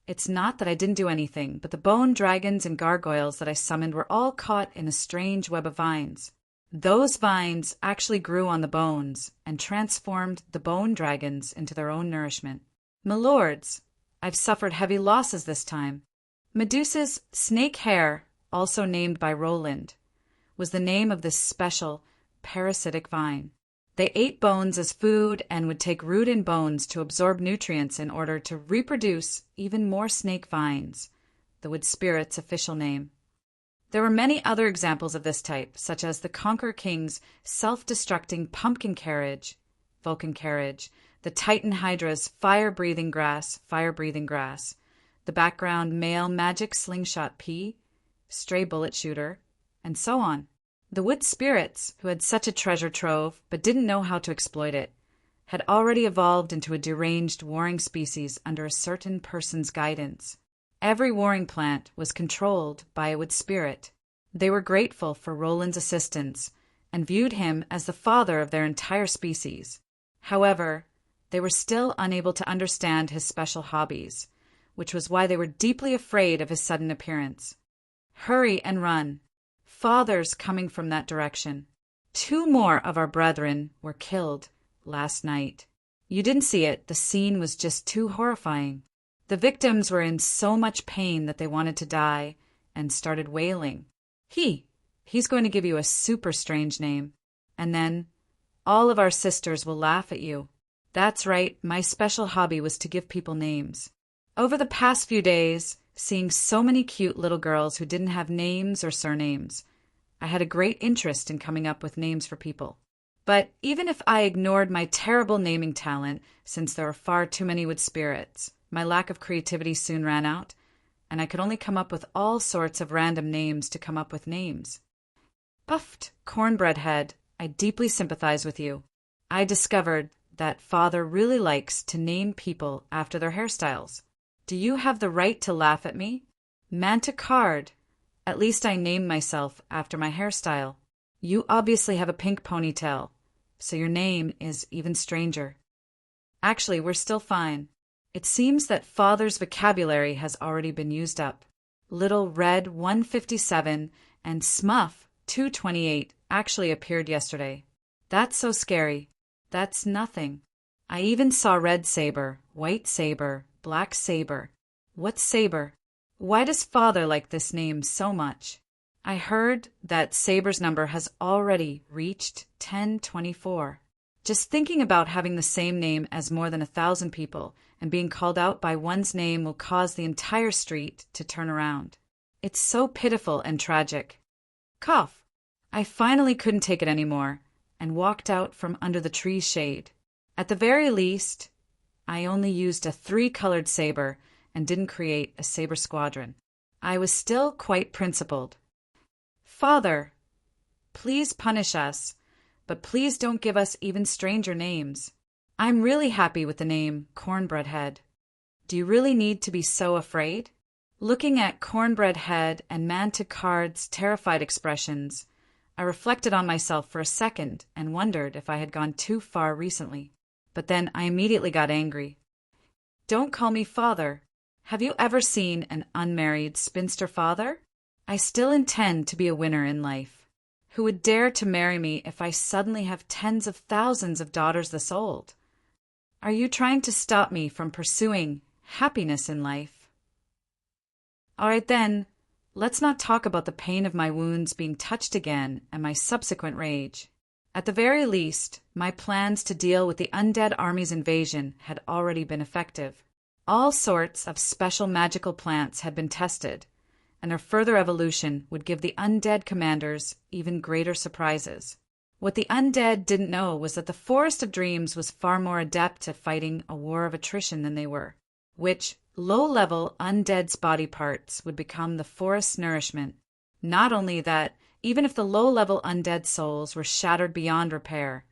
it's not that I didn't do anything, but the bone dragons and gargoyles that I summoned were all caught in a strange web of vines. Those vines actually grew on the bones and transformed the bone dragons into their own nourishment. Milords, I've suffered heavy losses this time. Medusa's snake hair, also named by Roland, was the name of this special parasitic vine. They ate bones as food and would take root in bones to absorb nutrients in order to reproduce even more snake vines, the wood spirit's official name. There were many other examples of this type, such as the Conqueror King's self-destructing pumpkin carriage, Vulcan carriage, the Titan Hydra's fire-breathing grass, the background male magic slingshot pea, stray bullet shooter, and so on. The wood spirits, who had such a treasure trove but didn't know how to exploit it, had already evolved into a deranged warring species under a certain person's guidance. Every warring plant was controlled by a wood spirit. They were grateful for Roland's assistance and viewed him as the father of their entire species. However, they were still unable to understand his special hobbies, which was why they were deeply afraid of his sudden appearance. Hurry and run. Father's coming from that direction. 2 more of our brethren were killed last night. You didn't see it. The scene was just too horrifying. The victims were in so much pain that they wanted to die and started wailing. He's going to give you a super strange name. And then all of our sisters will laugh at you. That's right, my special hobby was to give people names. Over the past few days, seeing so many cute little girls who didn't have names or surnames, I had a great interest in coming up with names for people. But even if I ignored my terrible naming talent, since there were far too many wood spirits, my lack of creativity soon ran out, and I could only come up with all sorts of random names to come up with names. Puffed cornbread head, I deeply sympathize with you. I discovered that Father really likes to name people after their hairstyles. Do you have the right to laugh at me? Mantacard, at least I named myself after my hairstyle. You obviously have a pink ponytail, so your name is even stranger. Actually, we're still fine. It seems that father's vocabulary has already been used up. Little Red 157 and Smuff 228 actually appeared yesterday. That's so scary. That's nothing. I even saw Red Saber, White Saber, Black Saber. What's Saber? Why does father like this name so much? I heard that Saber's number has already reached 1024. Just thinking about having the same name as more than 1,000 people and being called out by one's name will cause the entire street to turn around. It's so pitiful and tragic. Cough. I finally couldn't take it anymore and walked out from under the tree's shade. At the very least, I only used a 3-colored saber and didn't create a saber squadron. I was still quite principled. Father, please punish us, but please don't give us even stranger names. I'm really happy with the name Cornbread Head. Do you really need to be so afraid? Looking at Cornbread Head and Manticard's terrified expressions, I reflected on myself for a second and wondered if I had gone too far recently. But then I immediately got angry. Don't call me father. Have you ever seen an unmarried spinster father? I still intend to be a winner in life. Who would dare to marry me if I suddenly have tens of thousands of daughters this old? Are you trying to stop me from pursuing happiness in life? All right then, let's not talk about the pain of my wounds being touched again and my subsequent rage. At the very least, my plans to deal with the undead army's invasion had already been effective. All sorts of special magical plants had been tested, and their further evolution would give the undead commanders even greater surprises. What the undead didn't know was that the Forest of Dreams was far more adept at fighting a war of attrition than they were, which low-level undead's body parts would become the forest's nourishment. Not only that, even if the low-level undead souls were shattered beyond repair,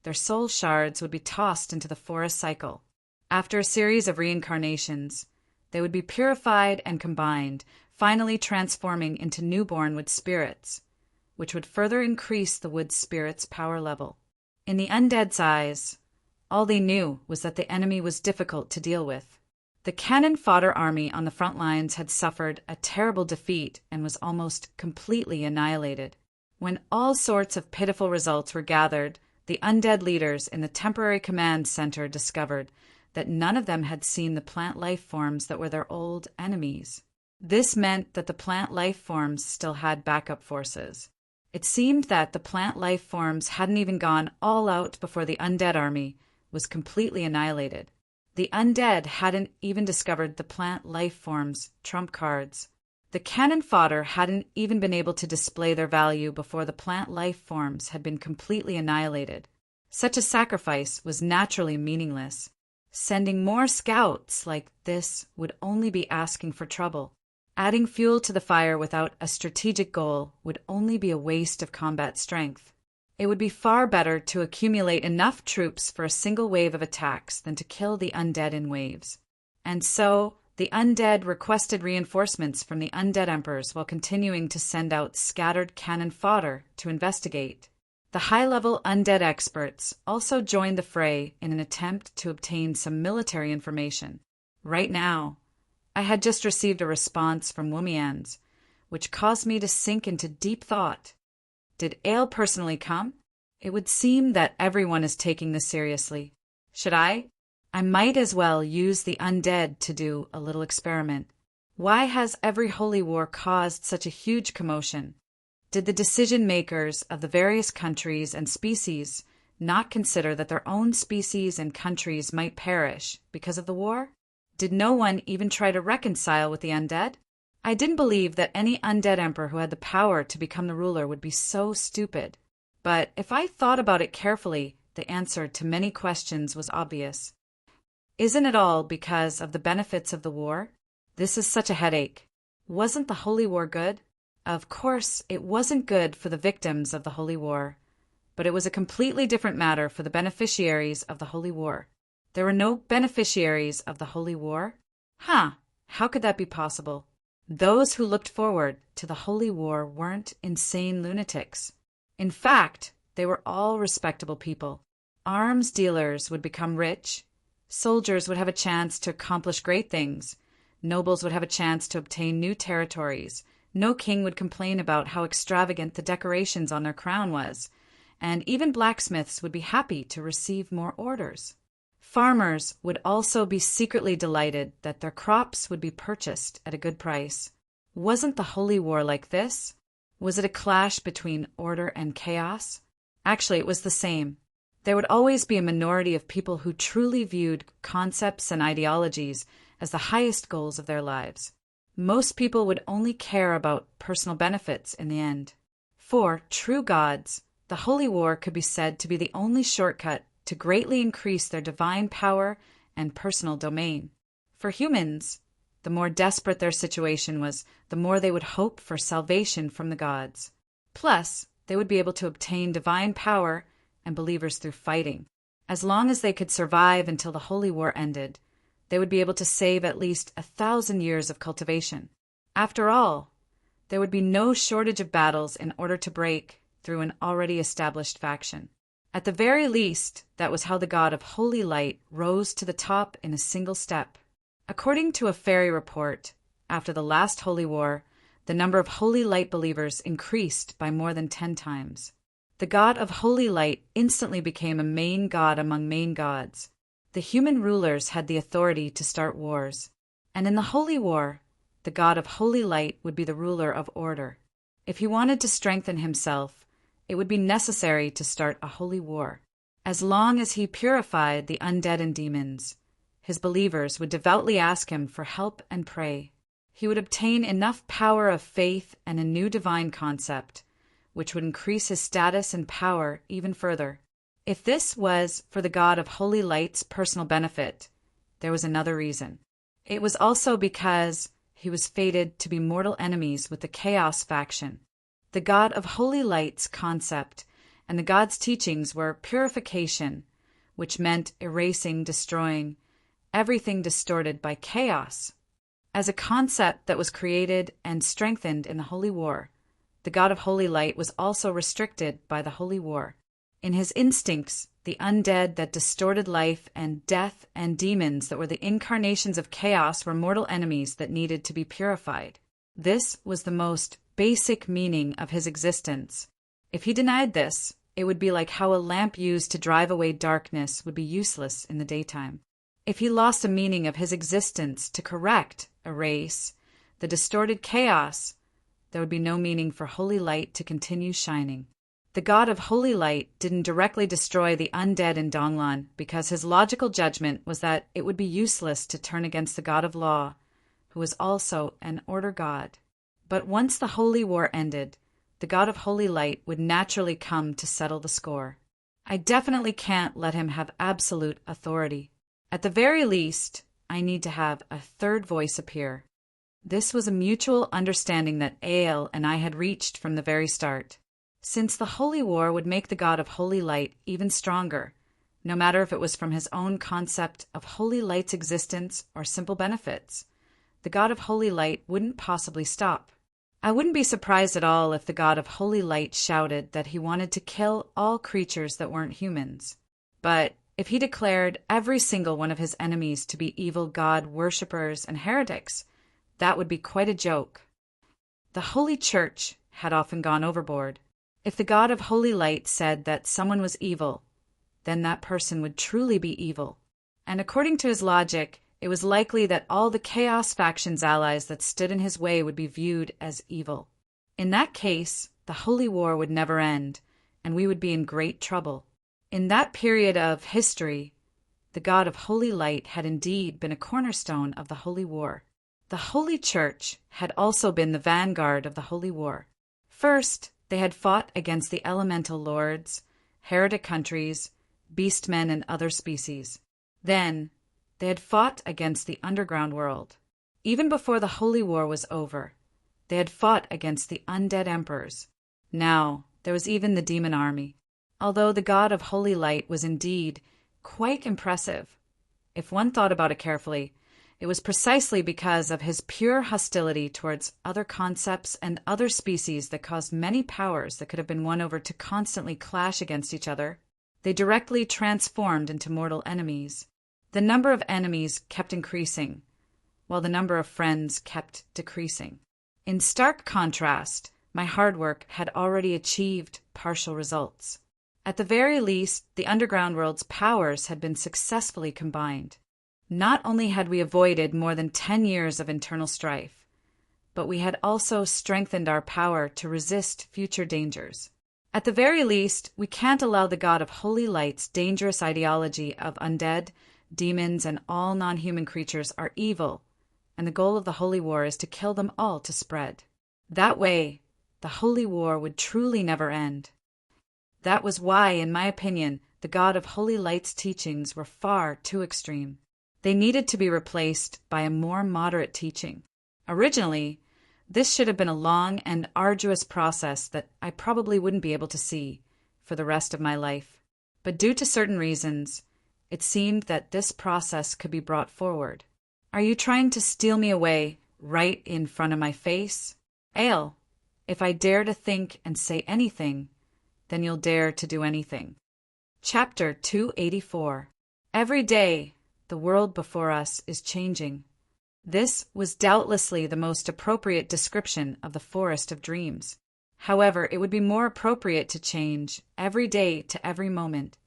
their soul shards would be tossed into the forest cycle. After a series of reincarnations, they would be purified and combined, finally transforming into newborn wood spirits, which would further increase the wood spirit's power level. In the undead's eyes, all they knew was that the enemy was difficult to deal with. The cannon fodder army on the front lines had suffered a terrible defeat and was almost completely annihilated. When all sorts of pitiful results were gathered, the undead leaders in the temporary command center discovered that none of them had seen the plant life forms that were their old enemies. This meant that the plant life forms still had backup forces. It seemed that the plant life forms hadn't even gone all out before the undead army was completely annihilated. The undead hadn't even discovered the plant life forms' trump cards. The cannon fodder hadn't even been able to display their value before the plant life forms had been completely annihilated. Such a sacrifice was naturally meaningless. Sending more scouts like this would only be asking for trouble. Adding fuel to the fire without a strategic goal would only be a waste of combat strength. It would be far better to accumulate enough troops for a single wave of attacks than to kill the undead in waves. And so, the undead requested reinforcements from the undead emperors while continuing to send out scattered cannon fodder to investigate. The high-level undead experts also joined the fray in an attempt to obtain some military information. Right now, I had just received a response from Womians, which caused me to sink into deep thought. Did Ale personally come? It would seem that everyone is taking this seriously. Should I? I might as well use the undead to do a little experiment. Why has every holy war caused such a huge commotion? Did the decision-makers of the various countries and species not consider that their own species and countries might perish because of the war? Did no one even try to reconcile with the undead? I didn't believe that any undead emperor who had the power to become the ruler would be so stupid. But if I thought about it carefully, the answer to many questions was obvious. Isn't it all because of the benefits of the war? This is such a headache. Wasn't the Holy War good? Of course, it wasn't good for the victims of the Holy War, but it was a completely different matter for the beneficiaries of the Holy War. There were no beneficiaries of the Holy War? How could that be possible? Those who looked forward to the Holy War weren't insane lunatics. In fact, they were all respectable people. Arms dealers would become rich, Soldiers would have a chance to accomplish great things. Nobles would have a chance to obtain new territories. No king would complain about how extravagant the decorations on their crown was. And even blacksmiths would be happy to receive more orders. Farmers would also be secretly delighted that their crops would be purchased at a good price. Wasn't the Holy War like this? Was it a clash between order and chaos? Actually, it was the same. There would always be a minority of people who truly viewed concepts and ideologies as the highest goals of their lives. Most people would only care about personal benefits in the end. For true gods, the Holy War could be said to be the only shortcut to greatly increase their divine power and personal domain. For humans, the more desperate their situation was, the more they would hope for salvation from the gods. Plus, they would be able to obtain divine power and believers through fighting. As long as they could survive until the Holy War ended, they would be able to save at least 1,000 years of cultivation. After all, there would be no shortage of battles in order to break through an already established faction. At the very least, that was how the god of Holy Light rose to the top in a single step. According to a fairy report, after the last Holy War, the number of Holy Light believers increased by more than 10 times. The god of Holy Light instantly became a main god among main gods. The human rulers had the authority to start wars. And in the Holy War, the god of Holy Light would be the ruler of order. If he wanted to strengthen himself, it would be necessary to start a holy war. As long as he purified the undead and demons, his believers would devoutly ask him for help and pray. He would obtain enough power of faith and a new divine concept, which would increase his status and power even further. If this was for the god of Holy Light's personal benefit, there was another reason. It was also because he was fated to be mortal enemies with the Chaos faction. The god of Holy Light's concept and the god's teachings were purification, which meant erasing, destroying, everything distorted by chaos. As a concept that was created and strengthened in the Holy War, the god of Holy Light was also restricted by the Holy War. In his instincts, the undead that distorted life and death and demons that were the incarnations of chaos were mortal enemies that needed to be purified. This was the most basic meaning of his existence. If he denied this, it would be like how a lamp used to drive away darkness would be useless in the daytime. If he lost a meaning of his existence to correct, erase, the distorted chaos, there would be no meaning for Holy Light to continue shining. The god of Holy Light didn't directly destroy the undead in Donglan because his logical judgment was that it would be useless to turn against the god of law, who was also an order god. But once the Holy War ended, the god of Holy Light would naturally come to settle the score. I definitely can't let him have absolute authority. At the very least, I need to have a third voice appear. This was a mutual understanding that Ael and I had reached from the very start. Since the Holy War would make the god of Holy Light even stronger, no matter if it was from his own concept of Holy Light's existence or simple benefits, the god of Holy Light wouldn't possibly stop. I wouldn't be surprised at all if the god of Holy Light shouted that he wanted to kill all creatures that weren't humans. But if he declared every single one of his enemies to be evil god worshippers and heretics, that would be quite a joke. The Holy Church had often gone overboard. If the god of Holy Light said that someone was evil, then that person would truly be evil. And according to his logic, it was likely that all the Chaos faction's allies that stood in his way would be viewed as evil. In that case, the Holy War would never end, and we would be in great trouble. In that period of history, the god of Holy Light had indeed been a cornerstone of the Holy War. The Holy Church had also been the vanguard of the Holy War. First, they had fought against the elemental lords, heretic countries, beastmen, and other species. Then, they had fought against the underground world. Even before the Holy War was over, they had fought against the undead emperors. Now, there was even the demon army. Although the god of Holy Light was indeed quite impressive, if one thought about it carefully, it was precisely because of his pure hostility towards other concepts and other species that caused many powers that could have been won over to constantly clash against each other. They directly transformed into mortal enemies. The number of enemies kept increasing, while the number of friends kept decreasing. In stark contrast, my hard work had already achieved partial results. At the very least, the underground world's powers had been successfully combined. Not only had we avoided more than 10 years of internal strife, but we had also strengthened our power to resist future dangers. At the very least, we can't allow the God of Holy Light's dangerous ideology of undead, demons, and all non-human creatures are evil, and the goal of the Holy War is to kill them all to spread. That way, the Holy War would truly never end. That was why, in my opinion, the God of Holy Light's teachings were far too extreme. They needed to be replaced by a more moderate teaching. Originally, this should have been a long and arduous process that I probably wouldn't be able to see for the rest of my life. But due to certain reasons, it seemed that this process could be brought forward. Are you trying to steal me away right in front of my face? Ale, if I dare to think and say anything, then you'll dare to do anything. Chapter 284. Every day, the world before us is changing. This was doubtlessly the most appropriate description of the Forest of Dreams. However, it would be more appropriate to change every day to every moment.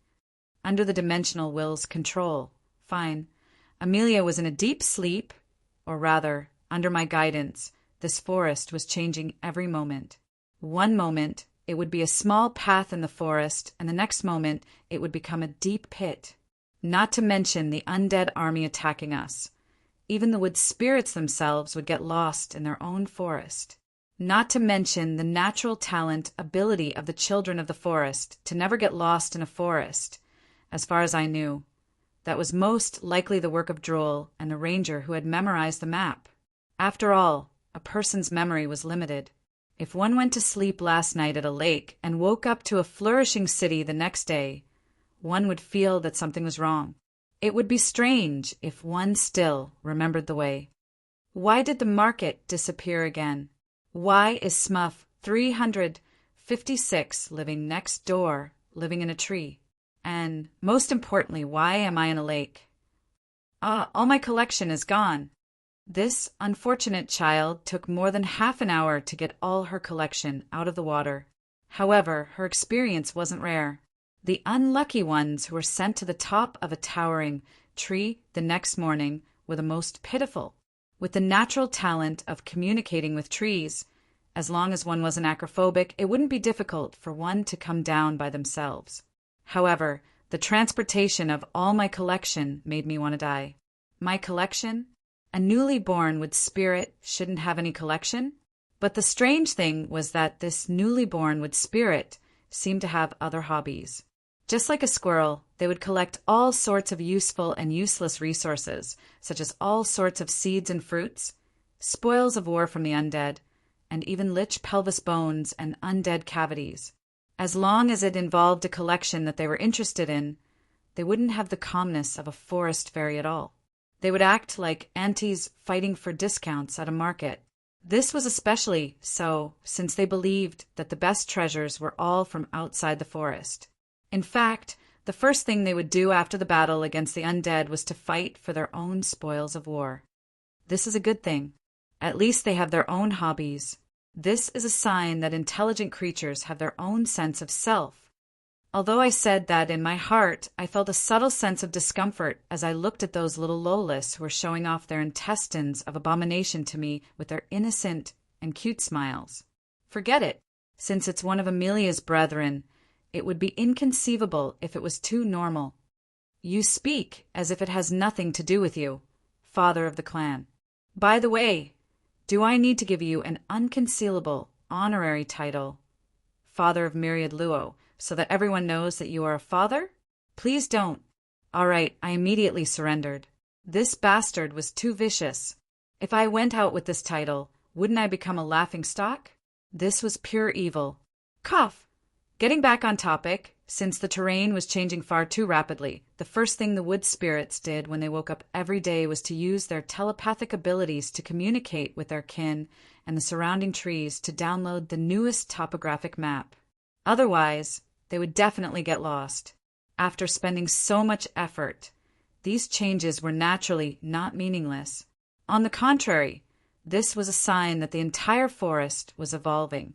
Under the dimensional will's control. Fine. Amelia was in a deep sleep, or rather, under my guidance, this forest was changing every moment. One moment, it would be a small path in the forest, and the next moment, it would become a deep pit. Not to mention the undead army attacking us. Even the wood spirits themselves would get lost in their own forest. Not to mention the natural talent, ability of the children of the forest to never get lost in a forest, as far as I knew. That was most likely the work of Droll and a ranger who had memorized the map. After all, a person's memory was limited. If one went to sleep last night at a lake and woke up to a flourishing city the next day, one would feel that something was wrong. It would be strange if one still remembered the way. Why did the market disappear again? Why is Smuff 356 living next door, living in a tree? And, most importantly, why am I in a lake? All my collection is gone. This unfortunate child took more than half an hour to get all her collection out of the water. However, her experience wasn't rare. The unlucky ones who were sent to the top of a towering tree the next morning were the most pitiful. With the natural talent of communicating with trees, as long as one wasn't acrophobic, it wouldn't be difficult for one to come down by themselves. However, the transportation of all my collection made me want to die. My collection? A newly born wood spirit shouldn't have any collection? But the strange thing was that this newly born wood spirit seemed to have other hobbies. Just like a squirrel, they would collect all sorts of useful and useless resources, such as all sorts of seeds and fruits, spoils of war from the undead, and even lich pelvis bones and undead cavities. As long as it involved a collection that they were interested in, they wouldn't have the calmness of a forest fairy at all. They would act like aunties fighting for discounts at a market. This was especially so since they believed that the best treasures were all from outside the forest. In fact, the first thing they would do after the battle against the undead was to fight for their own spoils of war. This is a good thing. At least they have their own hobbies. This is a sign that intelligent creatures have their own sense of self. Although I said that in my heart, I felt a subtle sense of discomfort as I looked at those little Lolas who were showing off their intestines of abomination to me with their innocent and cute smiles. Forget it. Since it's one of Amelia's brethren, it would be inconceivable if it was too normal. You speak as if it has nothing to do with you, father of the clan. By the way, do I need to give you an unconcealable honorary title, father of Myriad Luo, so that everyone knows that you are a father? Please don't. All right, I immediately surrendered. This bastard was too vicious. If I went out with this title, wouldn't I become a laughingstock? This was pure evil. Cough! Getting back on topic, since the terrain was changing far too rapidly, the first thing the wood spirits did when they woke up every day was to use their telepathic abilities to communicate with their kin and the surrounding trees to download the newest topographic map. Otherwise, they would definitely get lost. After spending so much effort, these changes were naturally not meaningless. On the contrary, this was a sign that the entire forest was evolving.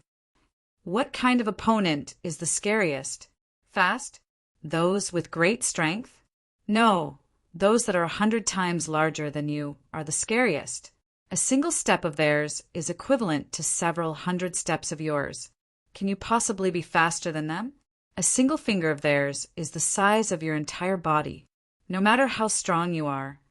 What kind of opponent is the scariest? Fast? Those with great strength? No, those that are 100 times larger than you are the scariest. A single step of theirs is equivalent to several hundred steps of yours. Can you possibly be faster than them? A single finger of theirs is the size of your entire body. No matter how strong you are,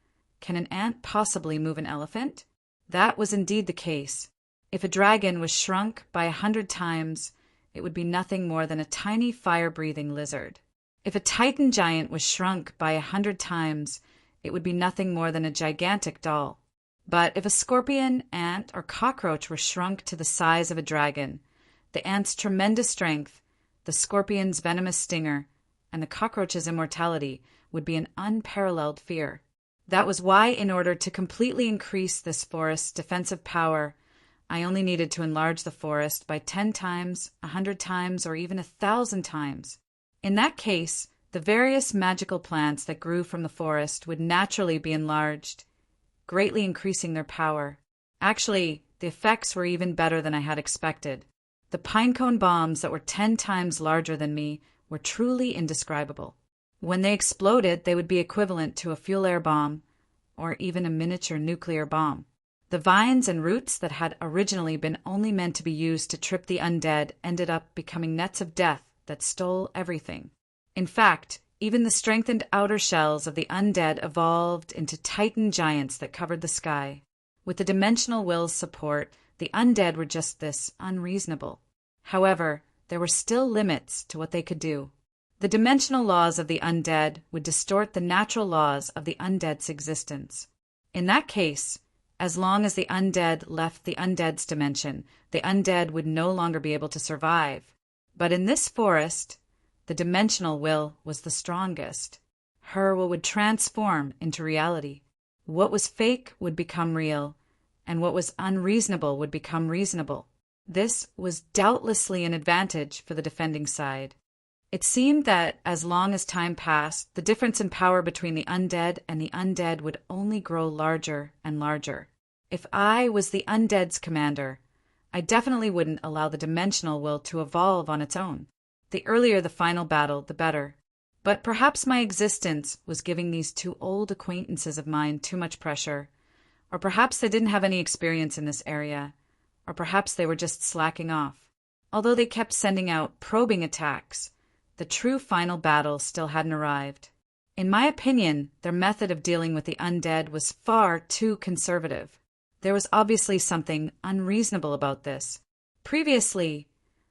can an ant possibly move an elephant? That was indeed the case. If a dragon was shrunk by 100 times, it would be nothing more than a tiny fire-breathing lizard. If a Titan giant was shrunk by 100 times, it would be nothing more than a gigantic doll. But if a scorpion, ant, or cockroach were shrunk to the size of a dragon, the ant's tremendous strength, the scorpion's venomous stinger, and the cockroach's immortality would be an unparalleled fear. That was why, in order to completely increase this forest's defensive power, I only needed to enlarge the forest by 10 times, 100 times, or even 1,000 times. In that case, the various magical plants that grew from the forest would naturally be enlarged, greatly increasing their power. Actually, the effects were even better than I had expected. The pinecone bombs that were 10 times larger than me were truly indescribable. When they exploded, they would be equivalent to a fuel-air bomb, or even a miniature nuclear bomb. The vines and roots that had originally been only meant to be used to trip the undead ended up becoming nets of death that stole everything. In fact, even the strengthened outer shells of the undead evolved into Titan giants that covered the sky. With the dimensional will's support, the undead were just this unreasonable. However, there were still limits to what they could do. The dimensional laws of the undead would distort the natural laws of the undead's existence. In that case, as long as the undead left the undead's dimension, the undead would no longer be able to survive. But in this forest, the dimensional will was the strongest. Her will would transform into reality. What was fake would become real, and what was unreasonable would become reasonable. This was doubtlessly an advantage for the defending side. It seemed that as long as time passed, the difference in power between the undead and the undead would only grow larger and larger. If I was the undead's commander, I definitely wouldn't allow the dimensional will to evolve on its own. The earlier the final battle, the better. But perhaps my existence was giving these two old acquaintances of mine too much pressure, or perhaps they didn't have any experience in this area, or perhaps they were just slacking off. Although they kept sending out probing attacks, the true final battle still hadn't arrived. In my opinion, their method of dealing with the undead was far too conservative. There was obviously something unreasonable about this. Previously,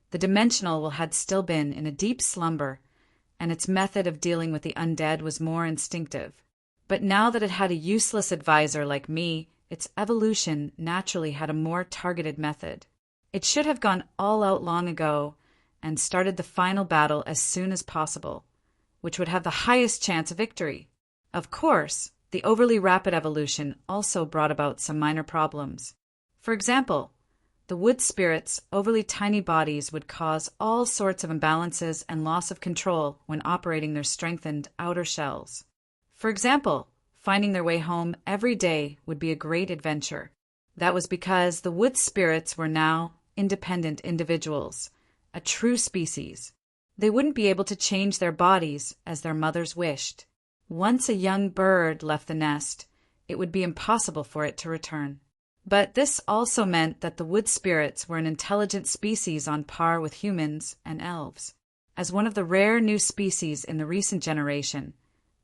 the dimensional will had still been in a deep slumber, and its method of dealing with the undead was more instinctive. But now that it had a useless advisor like me, its evolution naturally had a more targeted method. It should have gone all out long ago and started the final battle as soon as possible, which would have the highest chance of victory. Of course, the overly rapid evolution also brought about some minor problems. For example, the wood spirit's overly tiny bodies would cause all sorts of imbalances and loss of control when operating their strengthened outer shells. For example, finding their way home every day would be a great adventure. That was because the wood spirits were now independent individuals, a true species. They wouldn't be able to change their bodies as their mothers wished. Once a young bird left the nest, it would be impossible for it to return. But this also meant that the wood spirits were an intelligent species on par with humans and elves. As one of the rare new species in the recent generation,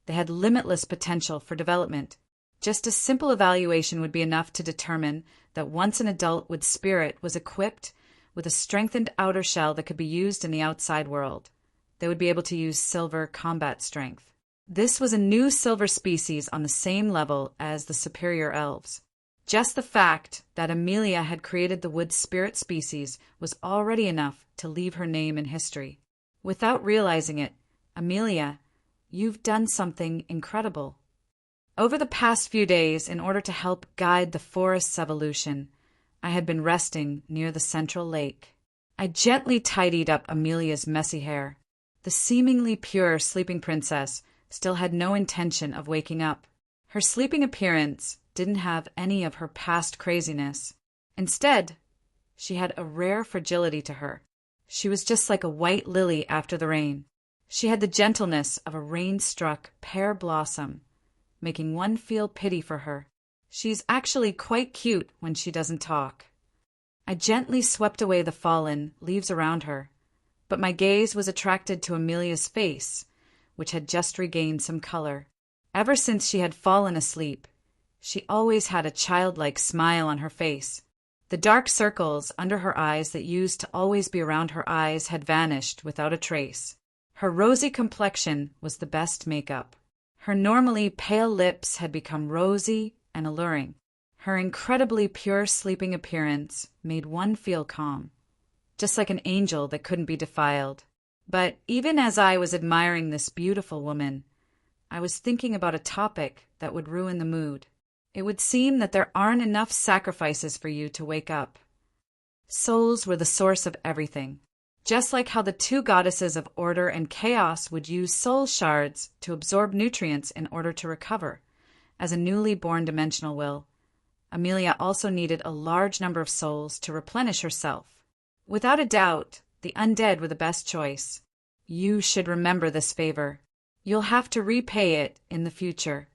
they had limitless potential for development. Just a simple evaluation would be enough to determine that once an adult wood spirit was equipped with a strengthened outer shell that could be used in the outside world, they would be able to use silver combat strength. This was a new silver species on the same level as the superior elves. Just the fact that Amelia had created the wood spirit species was already enough to leave her name in history. Without realizing it, Amelia, you've done something incredible. Over the past few days, in order to help guide the forest's evolution, I had been resting near the central lake. I gently tidied up Amelia's messy hair. The seemingly pure sleeping princess still had no intention of waking up. Her sleeping appearance didn't have any of her past craziness. Instead, she had a rare fragility to her. She was just like a white lily after the rain. She had the gentleness of a rain-struck pear blossom, making one feel pity for her. She's actually quite cute when she doesn't talk. I gently swept away the fallen leaves around her, but my gaze was attracted to Amelia's face, which had just regained some color. Ever since she had fallen asleep, she always had a childlike smile on her face. The dark circles under her eyes that used to always be around her eyes had vanished without a trace. Her rosy complexion was the best makeup. Her normally pale lips had become rosy and alluring. Her incredibly pure sleeping appearance made one feel calm, just like an angel that couldn't be defiled. But even as I was admiring this beautiful woman, I was thinking about a topic that would ruin the mood. It would seem that there aren't enough sacrifices for you to wake up. Souls were the source of everything. Just like how the two goddesses of order and chaos would use soul shards to absorb nutrients in order to recover, as a newly born dimensional will, Amelia also needed a large number of souls to replenish herself. Without a doubt, the undead were the best choice. You should remember this favor. You'll have to repay it in the future.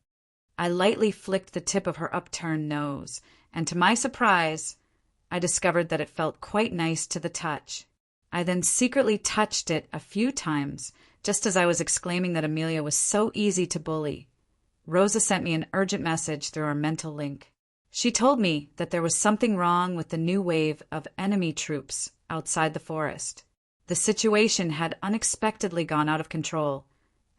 I lightly flicked the tip of her upturned nose, and to my surprise, I discovered that it felt quite nice to the touch. I then secretly touched it a few times, just as I was exclaiming that Amelia was so easy to bully. Rosa sent me an urgent message through our mental link. She told me that there was something wrong with the new wave of enemy troops outside the forest. The situation had unexpectedly gone out of control,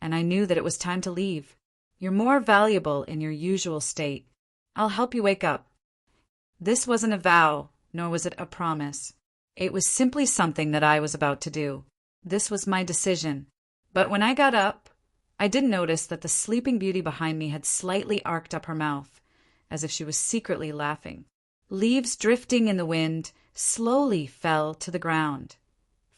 and I knew that it was time to leave. You're more valuable in your usual state. I'll help you wake up. This wasn't a vow, nor was it a promise. It was simply something that I was about to do. This was my decision. But when I got up, I did notice that the sleeping beauty behind me had slightly arched up her mouth, as if she was secretly laughing. Leaves drifting in the wind slowly fell to the ground,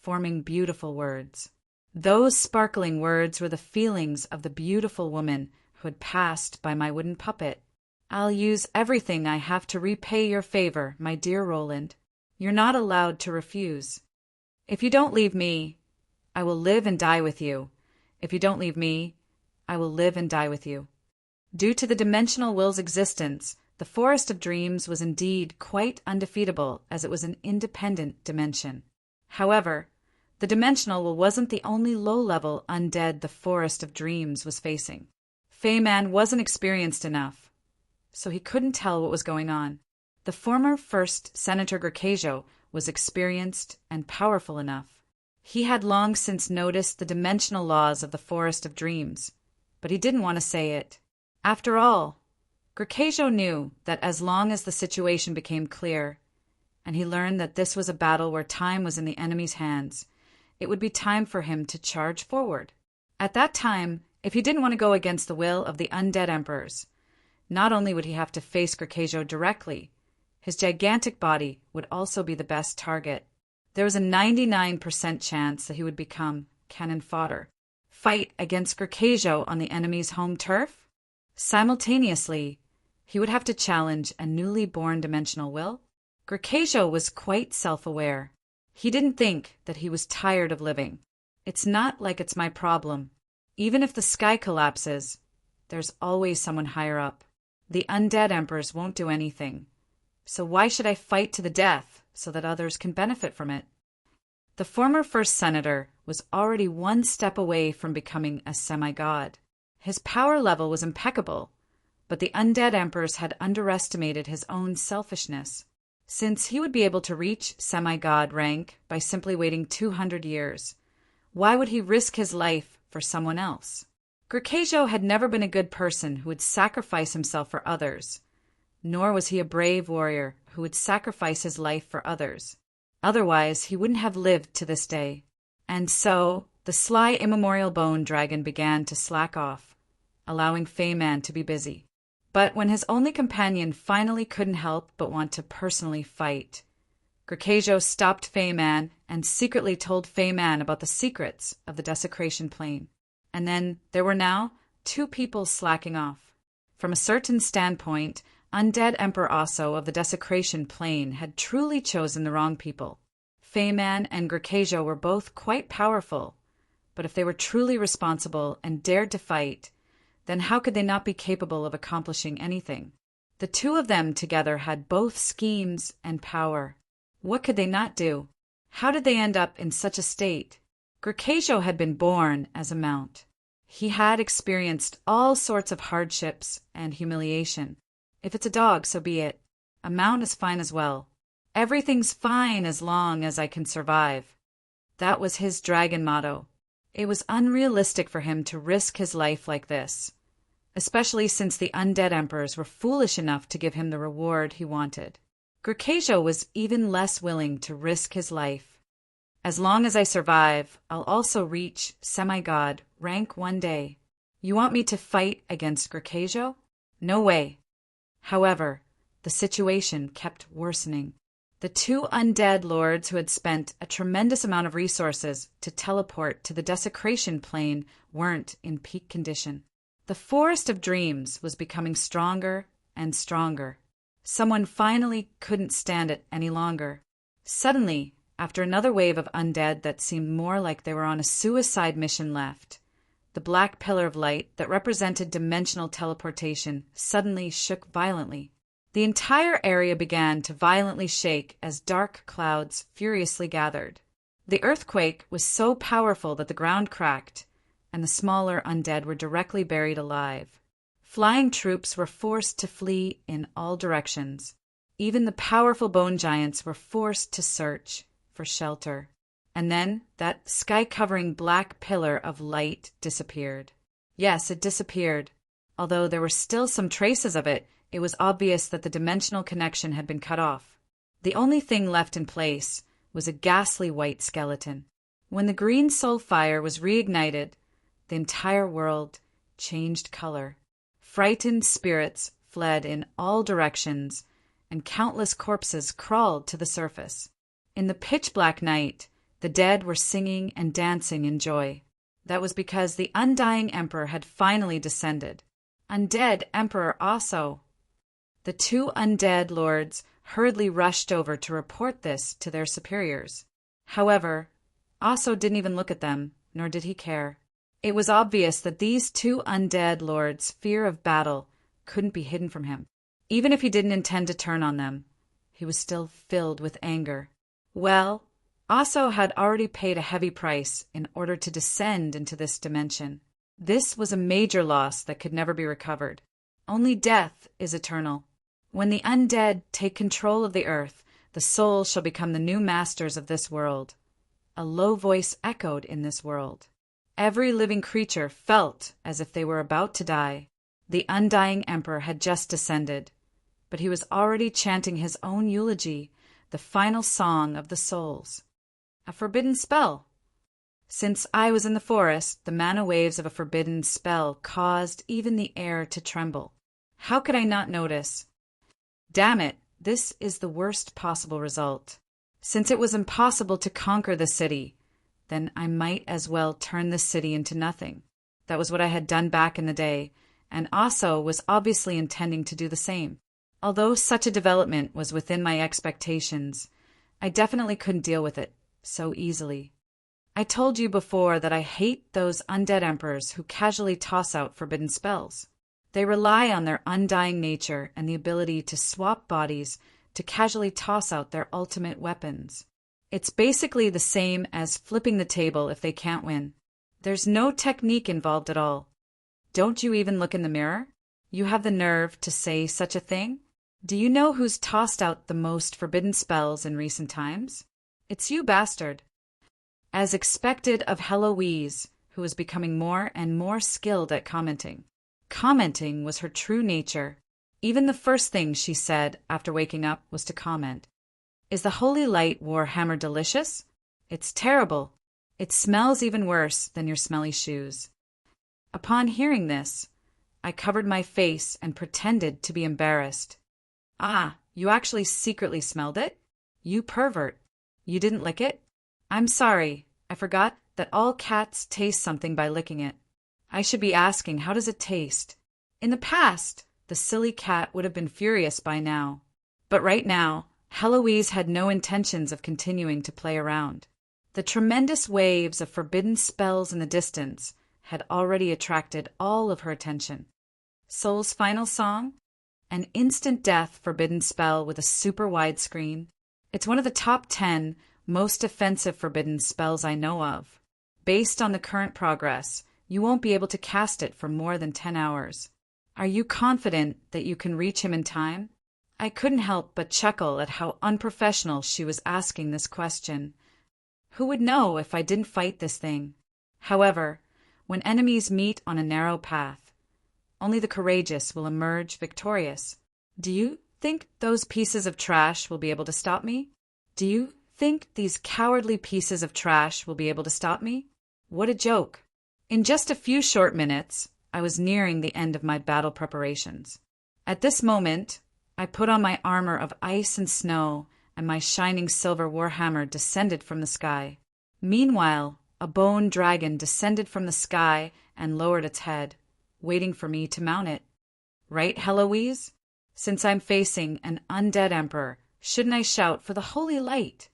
forming beautiful words. Those sparkling words were the feelings of the beautiful woman who had passed by my wooden puppet. I'll use everything I have to repay your favor, my dear Roland. You're not allowed to refuse. If you don't leave me, I will live and die with you. If you don't leave me, I will live and die with you. Due to the dimensional will's existence, the Forest of Dreams was indeed quite undefeatable, as it was an independent dimension. However, the dimensional will wasn't the only low-level undead the Forest of Dreams was facing. Feyman wasn't experienced enough, so he couldn't tell what was going on. The former First Senator Gurkejo was experienced and powerful enough. He had long since noticed the dimensional laws of the Forest of Dreams, but he didn't want to say it. After all, Gurkejo knew that as long as the situation became clear, and he learned that this was a battle where time was in the enemy's hands, it would be time for him to charge forward. At that time, if he didn't want to go against the will of the undead emperors, not only would he have to face Gurkejo directly, his gigantic body would also be the best target. There was a 99% chance that he would become cannon fodder. Fight against Gurkejo on the enemy's home turf? Simultaneously, he would have to challenge a newly born dimensional will. Gurkejo was quite self-aware. He didn't think that he was tired of living. It's not like it's my problem. Even if the sky collapses, there's always someone higher up. The undead emperors won't do anything. So why should I fight to the death so that others can benefit from it? The former first senator was already one step away from becoming a semi-god. His power level was impeccable, but the undead emperors had underestimated his own selfishness. Since he would be able to reach semi-god rank by simply waiting 200 years, why would he risk his life for someone else? Gurkejo had never been a good person who would sacrifice himself for others, nor was he a brave warrior who would sacrifice his life for others. Otherwise, he wouldn't have lived to this day. And so, the sly immemorial bone dragon began to slack off, allowing Feyman to be busy. But when his only companion finally couldn't help but want to personally fight, Gurkejo stopped Feyman and secretly told Feyman about the secrets of the desecration plane. And then there were now two people slacking off. From a certain standpoint, undead Emperor Aso of the Desecration Plane had truly chosen the wrong people. Feyman and Gurkejo were both quite powerful, but if they were truly responsible and dared to fight, then how could they not be capable of accomplishing anything? The two of them together had both schemes and power. What could they not do? How did they end up in such a state? Gurkejo had been born as a mount. He had experienced all sorts of hardships and humiliation. If it's a dog, so be it. A mount is fine as well. Everything's fine as long as I can survive. That was his dragon motto. It was unrealistic for him to risk his life like this, especially since the undead emperors were foolish enough to give him the reward he wanted. Gurkejo was even less willing to risk his life. As long as I survive, I'll also reach semi-god rank one day. You want me to fight against Gurkejo? No way. However, the situation kept worsening. The two undead lords who had spent a tremendous amount of resources to teleport to the Desecration Plane weren't in peak condition. The Forest of Dreams was becoming stronger and stronger. Someone finally couldn't stand it any longer. Suddenly, after another wave of undead that seemed more like they were on a suicide mission left, the black pillar of light that represented dimensional teleportation suddenly shook violently. The entire area began to violently shake as dark clouds furiously gathered. The earthquake was so powerful that the ground cracked, and the smaller undead were directly buried alive. Flying troops were forced to flee in all directions. Even the powerful bone giants were forced to search for shelter. And then that sky-covering black pillar of light disappeared. Yes, it disappeared. Although there were still some traces of it, it was obvious that the dimensional connection had been cut off. The only thing left in place was a ghastly white skeleton. When the green soul fire was reignited, the entire world changed color. Frightened spirits fled in all directions, and countless corpses crawled to the surface. In the pitch-black night, the dead were singing and dancing in joy. That was because the undying emperor had finally descended. Undead Emperor Aso. The two undead lords hurriedly rushed over to report this to their superiors. However, Aso didn't even look at them, nor did he care. It was obvious that these two undead lords' fear of battle couldn't be hidden from him. Even if he didn't intend to turn on them, he was still filled with anger. Well, Aso had already paid a heavy price in order to descend into this dimension. This was a major loss that could never be recovered. Only death is eternal. When the undead take control of the earth, the souls shall become the new masters of this world. A low voice echoed in this world. Every living creature felt as if they were about to die. The undying emperor had just descended, but he was already chanting his own eulogy, the final song of the souls. A forbidden spell. Since I was in the forest, the mana waves of a forbidden spell caused even the air to tremble. How could I not notice? Damn it, this is the worst possible result. Since it was impossible to conquer the city, then I might as well turn the city into nothing. That was what I had done back in the day, and Aso was obviously intending to do the same. Although such a development was within my expectations, I definitely couldn't deal with it so easily. I told you before that I hate those undead emperors who casually toss out forbidden spells. They rely on their undying nature and the ability to swap bodies to casually toss out their ultimate weapons. It's basically the same as flipping the table if they can't win. There's no technique involved at all. Don't you even look in the mirror? You have the nerve to say such a thing? Do you know who's tossed out the most forbidden spells in recent times? It's you, bastard. As expected of Heloise, who was becoming more and more skilled at commenting. Commenting was her true nature. Even the first thing she said after waking up was to comment. Is the holy light warhammer delicious? It's terrible. It smells even worse than your smelly shoes. Upon hearing this, I covered my face and pretended to be embarrassed. Ah, you actually secretly smelled it? You pervert. You didn't lick it? I'm sorry. I forgot that all cats taste something by licking it. I should be asking, how does it taste? In the past, the silly cat would have been furious by now. But right now, Heloise had no intentions of continuing to play around. The tremendous waves of forbidden spells in the distance had already attracted all of her attention. Soul's final song? An instant death forbidden spell with a super wide screen. It's one of the top 10 most offensive forbidden spells I know of. Based on the current progress, you won't be able to cast it for more than 10 hours. Are you confident that you can reach him in time? I couldn't help but chuckle at how unprofessional she was asking this question. Who would know if I didn't fight this thing? However, when enemies meet on a narrow path, only the courageous will emerge victorious. Do you think those pieces of trash will be able to stop me? Do you think these cowardly pieces of trash will be able to stop me? What a joke. In just a few short minutes, I was nearing the end of my battle preparations. At this moment, I put on my armor of ice and snow, and my shining silver warhammer descended from the sky. Meanwhile, a bone dragon descended from the sky and lowered its head, waiting for me to mount it. Right, Heloise? Since I'm facing an undead emperor, shouldn't I shout for the holy light?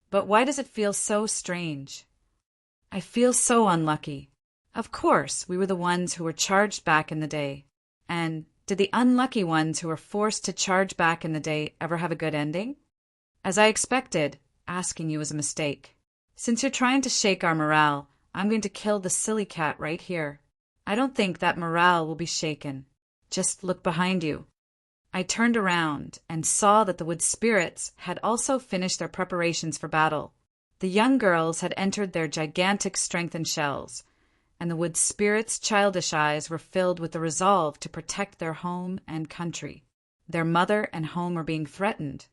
But why does it feel so strange? I feel so unlucky. Of course, we were the ones who were charged back in the day. And did the unlucky ones who were forced to charge back in the day ever have a good ending? As I expected, asking you was a mistake. Since you're trying to shake our morale, I'm going to kill the silly cat right here. I don't think that morale will be shaken. Just look behind you. I turned around and saw that the wood spirits had also finished their preparations for battle. The young girls had entered their gigantic strengthened shells, and the wood spirits' childish eyes were filled with the resolve to protect their home and country. Their mother and home were being threatened,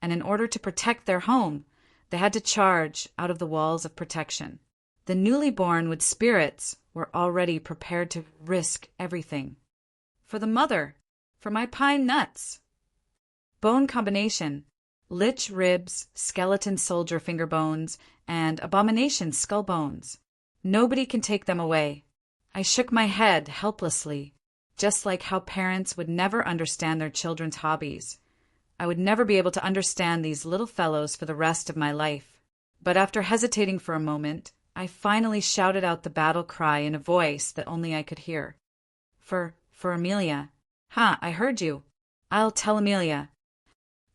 and in order to protect their home, they had to charge out of the walls of protection. The newly born wood spirits were already prepared to risk everything. For the mother, for my pine nuts. Bone combination: Lich ribs, skeleton soldier finger bones, and abomination skull bones. Nobody can take them away. I shook my head helplessly, just like how parents would never understand their children's hobbies. I would never be able to understand these little fellows for the rest of my life. But after hesitating for a moment, I finally shouted out the battle cry in a voice that only I could hear. For Amelia. I heard you. I'll tell Amelia.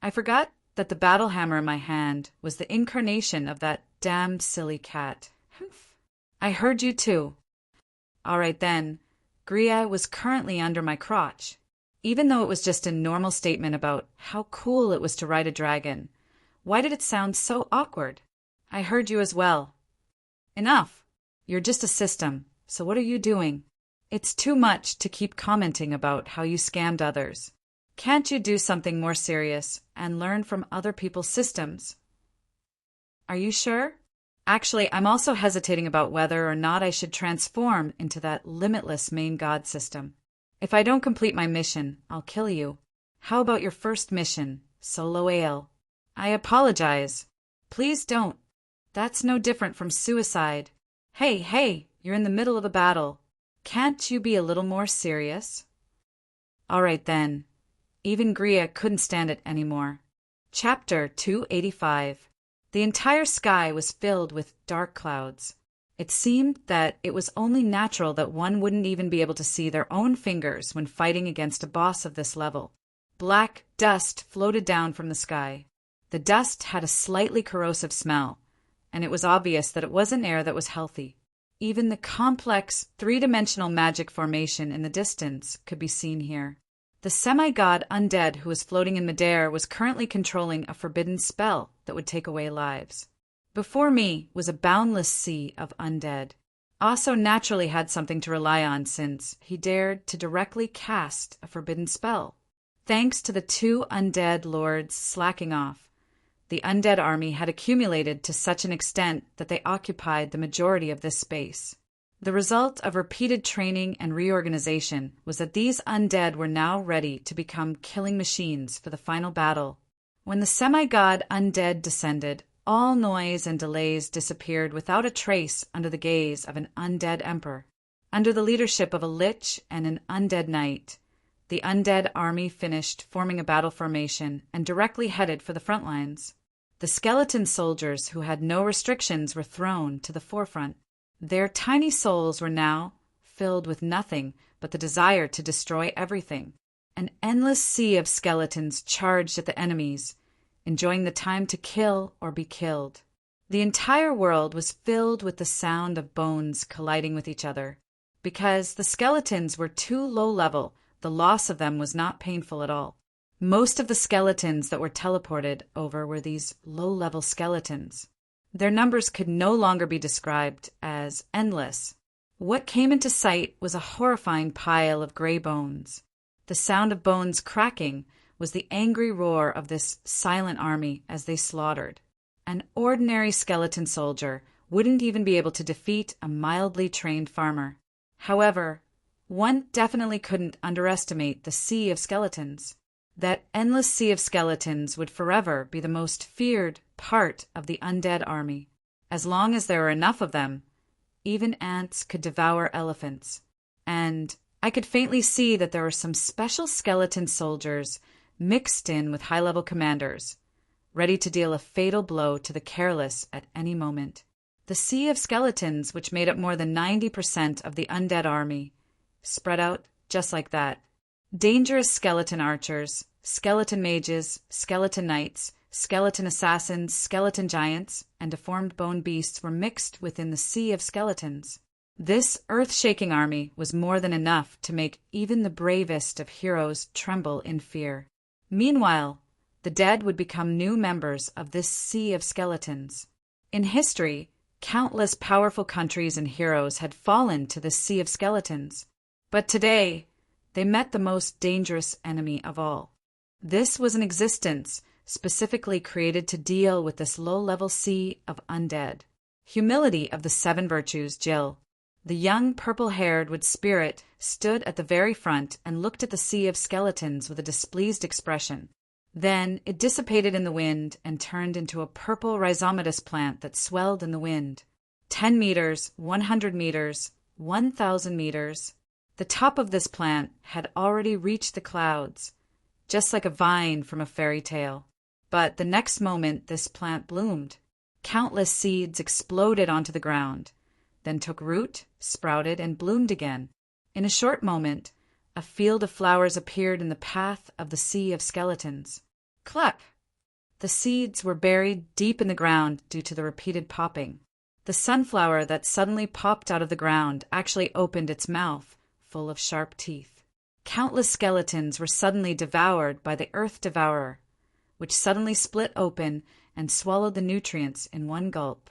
I forgot that the battle hammer in my hand was the incarnation of that damn silly cat. I heard you too. All right then. Gria was currently under my crotch. Even though it was just a normal statement about how cool it was to ride a dragon, why did it sound so awkward? I heard you as well. Enough. You're just a system, so what are you doing? It's too much to keep commenting about how you scammed others. Can't you do something more serious and learn from other people's systems? Are you sure? Actually, I'm also hesitating about whether or not I should transform into that limitless main god system. If I don't complete my mission, I'll kill you. How about your first mission, Solo Ale? I apologize. Please don't. That's no different from suicide. Hey, you're in the middle of a battle. Can't you be a little more serious? All right then. Even Gria couldn't stand it anymore. Chapter 285. The entire sky was filled with dark clouds. It seemed that it was only natural that one wouldn't even be able to see their own fingers when fighting against a boss of this level. Black dust floated down from the sky. The dust had a slightly corrosive smell, and it was obvious that it wasn't air that was healthy. Even the complex, three-dimensional magic formation in the distance could be seen here. The semi-god undead who was floating in midair was currently controlling a forbidden spell that would take away lives. Before me was a boundless sea of undead. Aso naturally had something to rely on since he dared to directly cast a forbidden spell. Thanks to the two undead lords slacking off, the undead army had accumulated to such an extent that they occupied the majority of this space. The result of repeated training and reorganization was that these undead were now ready to become killing machines for the final battle. When the semi-god undead descended, all noise and delays disappeared without a trace under the gaze of an undead emperor. Under the leadership of a Lich and an undead knight, the undead army finished forming a battle formation and directly headed for the front lines. The skeleton soldiers who had no restrictions were thrown to the forefront. Their tiny souls were now filled with nothing but the desire to destroy everything. An endless sea of skeletons charged at the enemies, enjoying the time to kill or be killed. The entire world was filled with the sound of bones colliding with each other. Because the skeletons were too low level, the loss of them was not painful at all. Most of the skeletons that were teleported over were these low-level skeletons. Their numbers could no longer be described as endless. What came into sight was a horrifying pile of gray bones. The sound of bones cracking was the angry roar of this silent army as they slaughtered. An ordinary skeleton soldier wouldn't even be able to defeat a mildly trained farmer. However, one definitely couldn't underestimate the sea of skeletons. That endless sea of skeletons would forever be the most feared part of the undead army. As long as there were enough of them, even ants could devour elephants. And I could faintly see that there were some special skeleton soldiers mixed in with high-level commanders, ready to deal a fatal blow to the careless at any moment. The sea of skeletons, which made up more than 90% of the undead army, spread out just like that. Dangerous skeleton archers, skeleton mages, skeleton knights, skeleton assassins, skeleton giants, and deformed bone beasts were mixed within the sea of skeletons. This earth-shaking army was more than enough to make even the bravest of heroes tremble in fear. Meanwhile, the dead would become new members of this sea of skeletons. In history, countless powerful countries and heroes had fallen to this sea of skeletons. But today, they met the most dangerous enemy of all. This was an existence specifically created to deal with this low-level sea of undead. Humility of the 7 virtues, Jill. The young purple-haired wood spirit stood at the very front and looked at the sea of skeletons with a displeased expression. Then it dissipated in the wind and turned into a purple rhizomatous plant that swelled in the wind. 10 meters, 100 meters, 1,000 meters. The top of this plant had already reached the clouds, just like a vine from a fairy tale. But the next moment this plant bloomed. Countless seeds exploded onto the ground, then took root, sprouted, and bloomed again. In a short moment, a field of flowers appeared in the path of the sea of skeletons. Cluck! The seeds were buried deep in the ground due to the repeated popping. The sunflower that suddenly popped out of the ground actually opened its mouth, full of sharp teeth. Countless skeletons were suddenly devoured by the earth devourer, which suddenly split open and swallowed the nutrients in one gulp.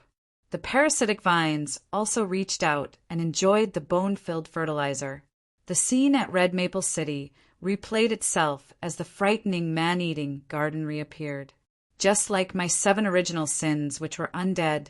The parasitic vines also reached out and enjoyed the bone-filled fertilizer. The scene at Red Maple City replayed itself as the frightening man-eating garden reappeared. Just like my 7 original sins, which were undead,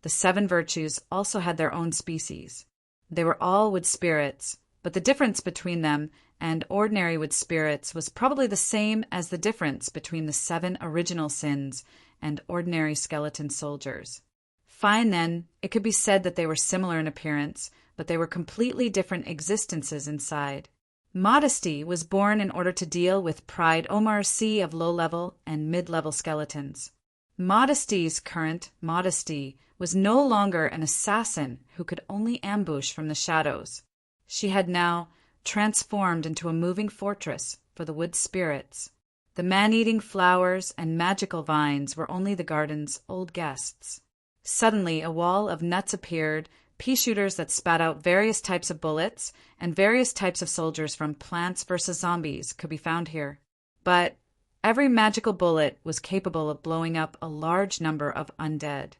the 7 virtues also had their own species. They were all wood spirits, but the difference between them and ordinary wood spirits was probably the same as the difference between the 7 original sins and ordinary skeleton soldiers. Fine then, it could be said that they were similar in appearance, but they were completely different existences inside. Modesty was born in order to deal with Pride Omar's sea of low-level and mid-level skeletons. Modesty's current modesty was no longer an assassin who could only ambush from the shadows. She had now transformed into a moving fortress for the wood spirits. The man-eating flowers and magical vines were only the garden's old guests. Suddenly, a wall of nuts appeared, pea-shooters that spat out various types of bullets, and various types of soldiers from Plants vs. Zombies could be found here. But every magical bullet was capable of blowing up a large number of undead.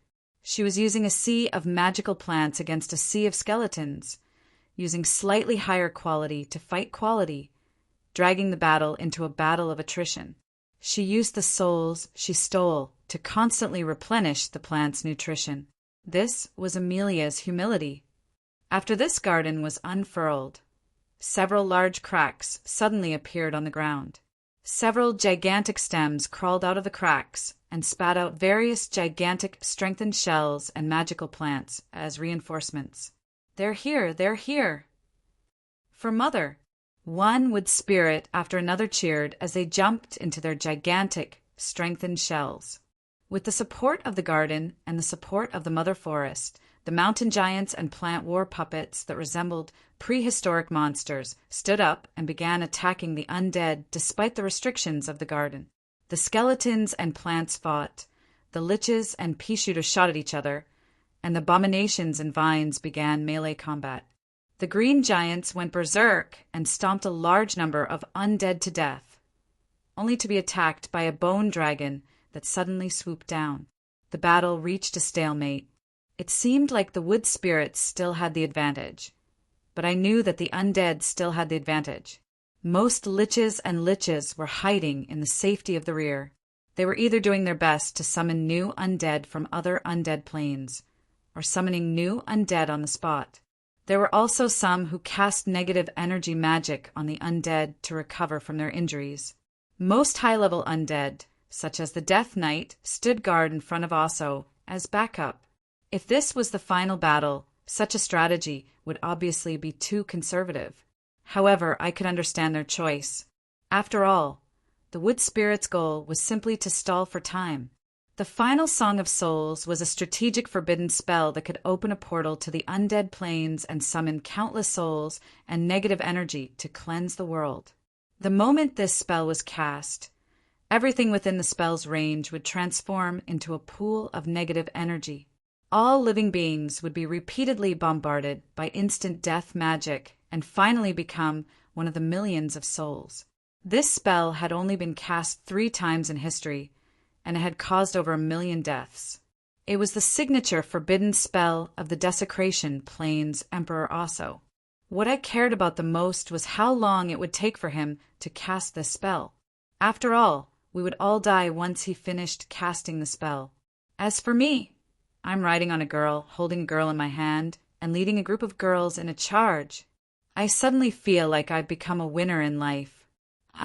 She was using a sea of magical plants against a sea of skeletons, using slightly higher quality to fight quality, dragging the battle into a battle of attrition. She used the souls she stole to constantly replenish the plant's nutrition. This was Amelia's humility. After this garden was unfurled, several large cracks suddenly appeared on the ground. Several gigantic stems crawled out of the cracks and spat out various gigantic strengthened shells and magical plants as reinforcements. "They're here, they're here," For mother. One wood spirit after another cheered as they jumped into their gigantic, strengthened shells. With the support of the garden and the support of the mother forest, the mountain giants and plant war puppets that resembled prehistoric monsters stood up and began attacking the undead despite the restrictions of the garden. The skeletons and plants fought, the liches and pea-shooters shot at each other, and the abominations and vines began melee combat. The green giants went berserk and stomped a large number of undead to death, only to be attacked by a bone dragon that suddenly swooped down. The battle reached a stalemate. It seemed like the wood spirits still had the advantage, but I knew that the undead still had the advantage. Most liches and liches were hiding in the safety of the rear. They were either doing their best to summon new undead from other undead planes, or summoning new undead on the spot. There were also some who cast negative energy magic on the undead to recover from their injuries. Most high-level undead, such as the Death Knight, stood guard in front of Osso as backup. If this was the final battle, such a strategy would obviously be too conservative. However, I could understand their choice. After all, the wood spirit's goal was simply to stall for time. The final Song of Souls was a strategic forbidden spell that could open a portal to the undead planes and summon countless souls and negative energy to cleanse the world. The moment this spell was cast, everything within the spell's range would transform into a pool of negative energy. All living beings would be repeatedly bombarded by instant death magic and finally become one of the millions of souls. This spell had only been cast 3 times in history, and it had caused over 1 million deaths. It was the signature forbidden spell of the Desecration Plane's Emperor Osso. What I cared about the most was how long it would take for him to cast this spell. After all, we would all die once he finished casting the spell. As for me, I'm riding on a girl, holding a girl in my hand, and leading a group of girls in a charge. I suddenly feel like I've become a winner in life.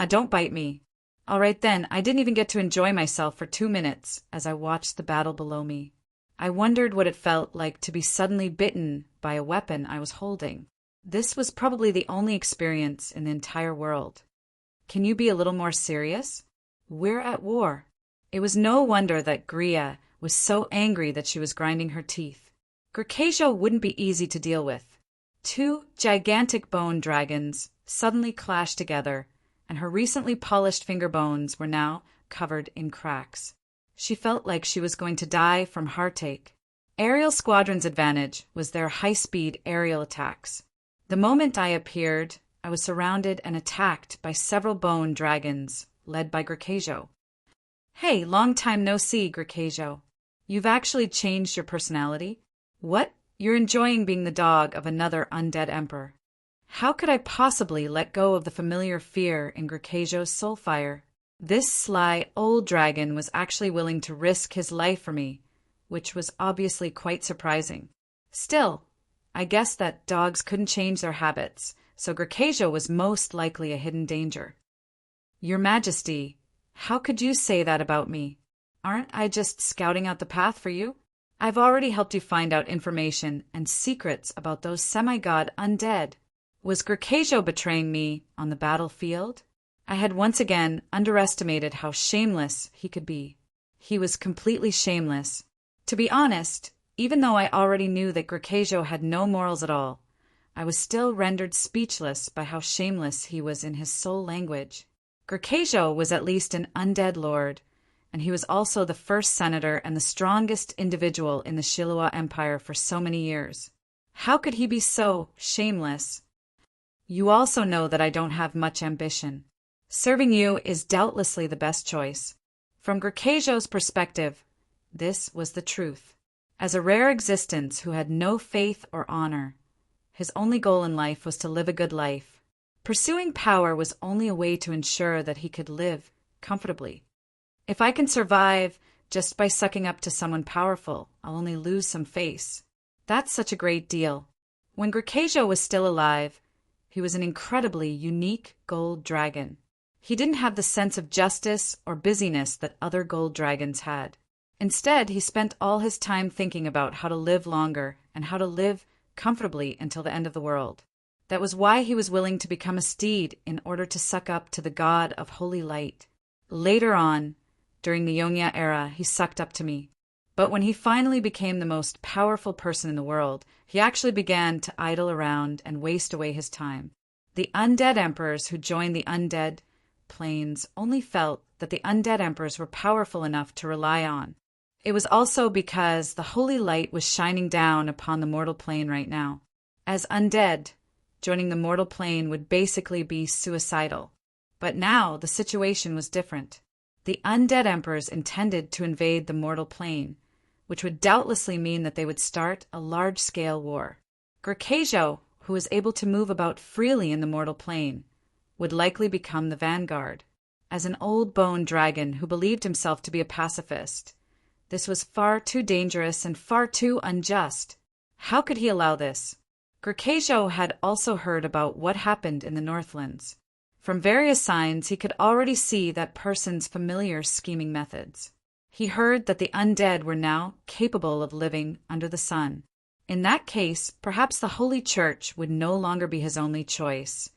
Don't bite me. All right then, I didn't even get to enjoy myself for 2 minutes as I watched the battle below me. I wondered what it felt like to be suddenly bitten by a weapon I was holding. This was probably the only experience in the entire world. Can you be a little more serious? We're at war. It was no wonder that Gria was so angry that she was grinding her teeth. Gurkasia wouldn't be easy to deal with. 2 gigantic bone dragons suddenly clashed together, and her recently polished finger bones were now covered in cracks. She felt like she was going to die from heartache. Aerial Squadron's advantage was their high-speed aerial attacks. The moment I appeared, I was surrounded and attacked by several bone dragons, led by Gurkasia. Hey, long time no see, Gurkasia. You've actually changed your personality? What? You're enjoying being the dog of another undead emperor. How could I possibly let go of the familiar fear in Gurkasia's soulfire? This sly old dragon was actually willing to risk his life for me, which was obviously quite surprising. Still, I guessed that dogs couldn't change their habits, so Gurkasia was most likely a hidden danger. Your Majesty, how could you say that about me? Aren't I just scouting out the path for you? I've already helped you find out information and secrets about those semi-god undead. Was Gurkasia betraying me on the battlefield? I had once again underestimated how shameless he could be. He was completely shameless. To be honest, even though I already knew that Gurkasia had no morals at all, I was still rendered speechless by how shameless he was in his soul language. Gurkasia was at least an undead lord, and he was also the first senator and the strongest individual in the Shilua Empire for so many years. How could he be so shameless? You also know that I don't have much ambition. Serving you is doubtlessly the best choice. From Gurkasia's perspective, this was the truth. As a rare existence who had no faith or honor, his only goal in life was to live a good life. Pursuing power was only a way to ensure that he could live comfortably. If I can survive just by sucking up to someone powerful, I'll only lose some face. That's such a great deal. When Gurkasia was still alive, he was an incredibly unique gold dragon. He didn't have the sense of justice or busyness that other gold dragons had. Instead, he spent all his time thinking about how to live longer and how to live comfortably until the end of the world. That was why he was willing to become a steed in order to suck up to the god of holy light. Later on, during the Yongya era, he sucked up to me. But when he finally became the most powerful person in the world, he actually began to idle around and waste away his time. The undead emperors who joined the undead planes only felt that the undead emperors were powerful enough to rely on. It was also because the holy light was shining down upon the mortal plane right now. As undead, joining the mortal plane would basically be suicidal. But now the situation was different. The undead emperors intended to invade the mortal plane, which would doubtlessly mean that they would start a large-scale war. Grakajo, who was able to move about freely in the mortal plane, would likely become the vanguard. As an old bone dragon who believed himself to be a pacifist, this was far too dangerous and far too unjust. How could he allow this? Grakajo had also heard about what happened in the Northlands. From various signs, he could already see that person's familiar scheming methods. He heard that the undead were now capable of living under the sun. In that case, perhaps the Holy Church would no longer be his only choice,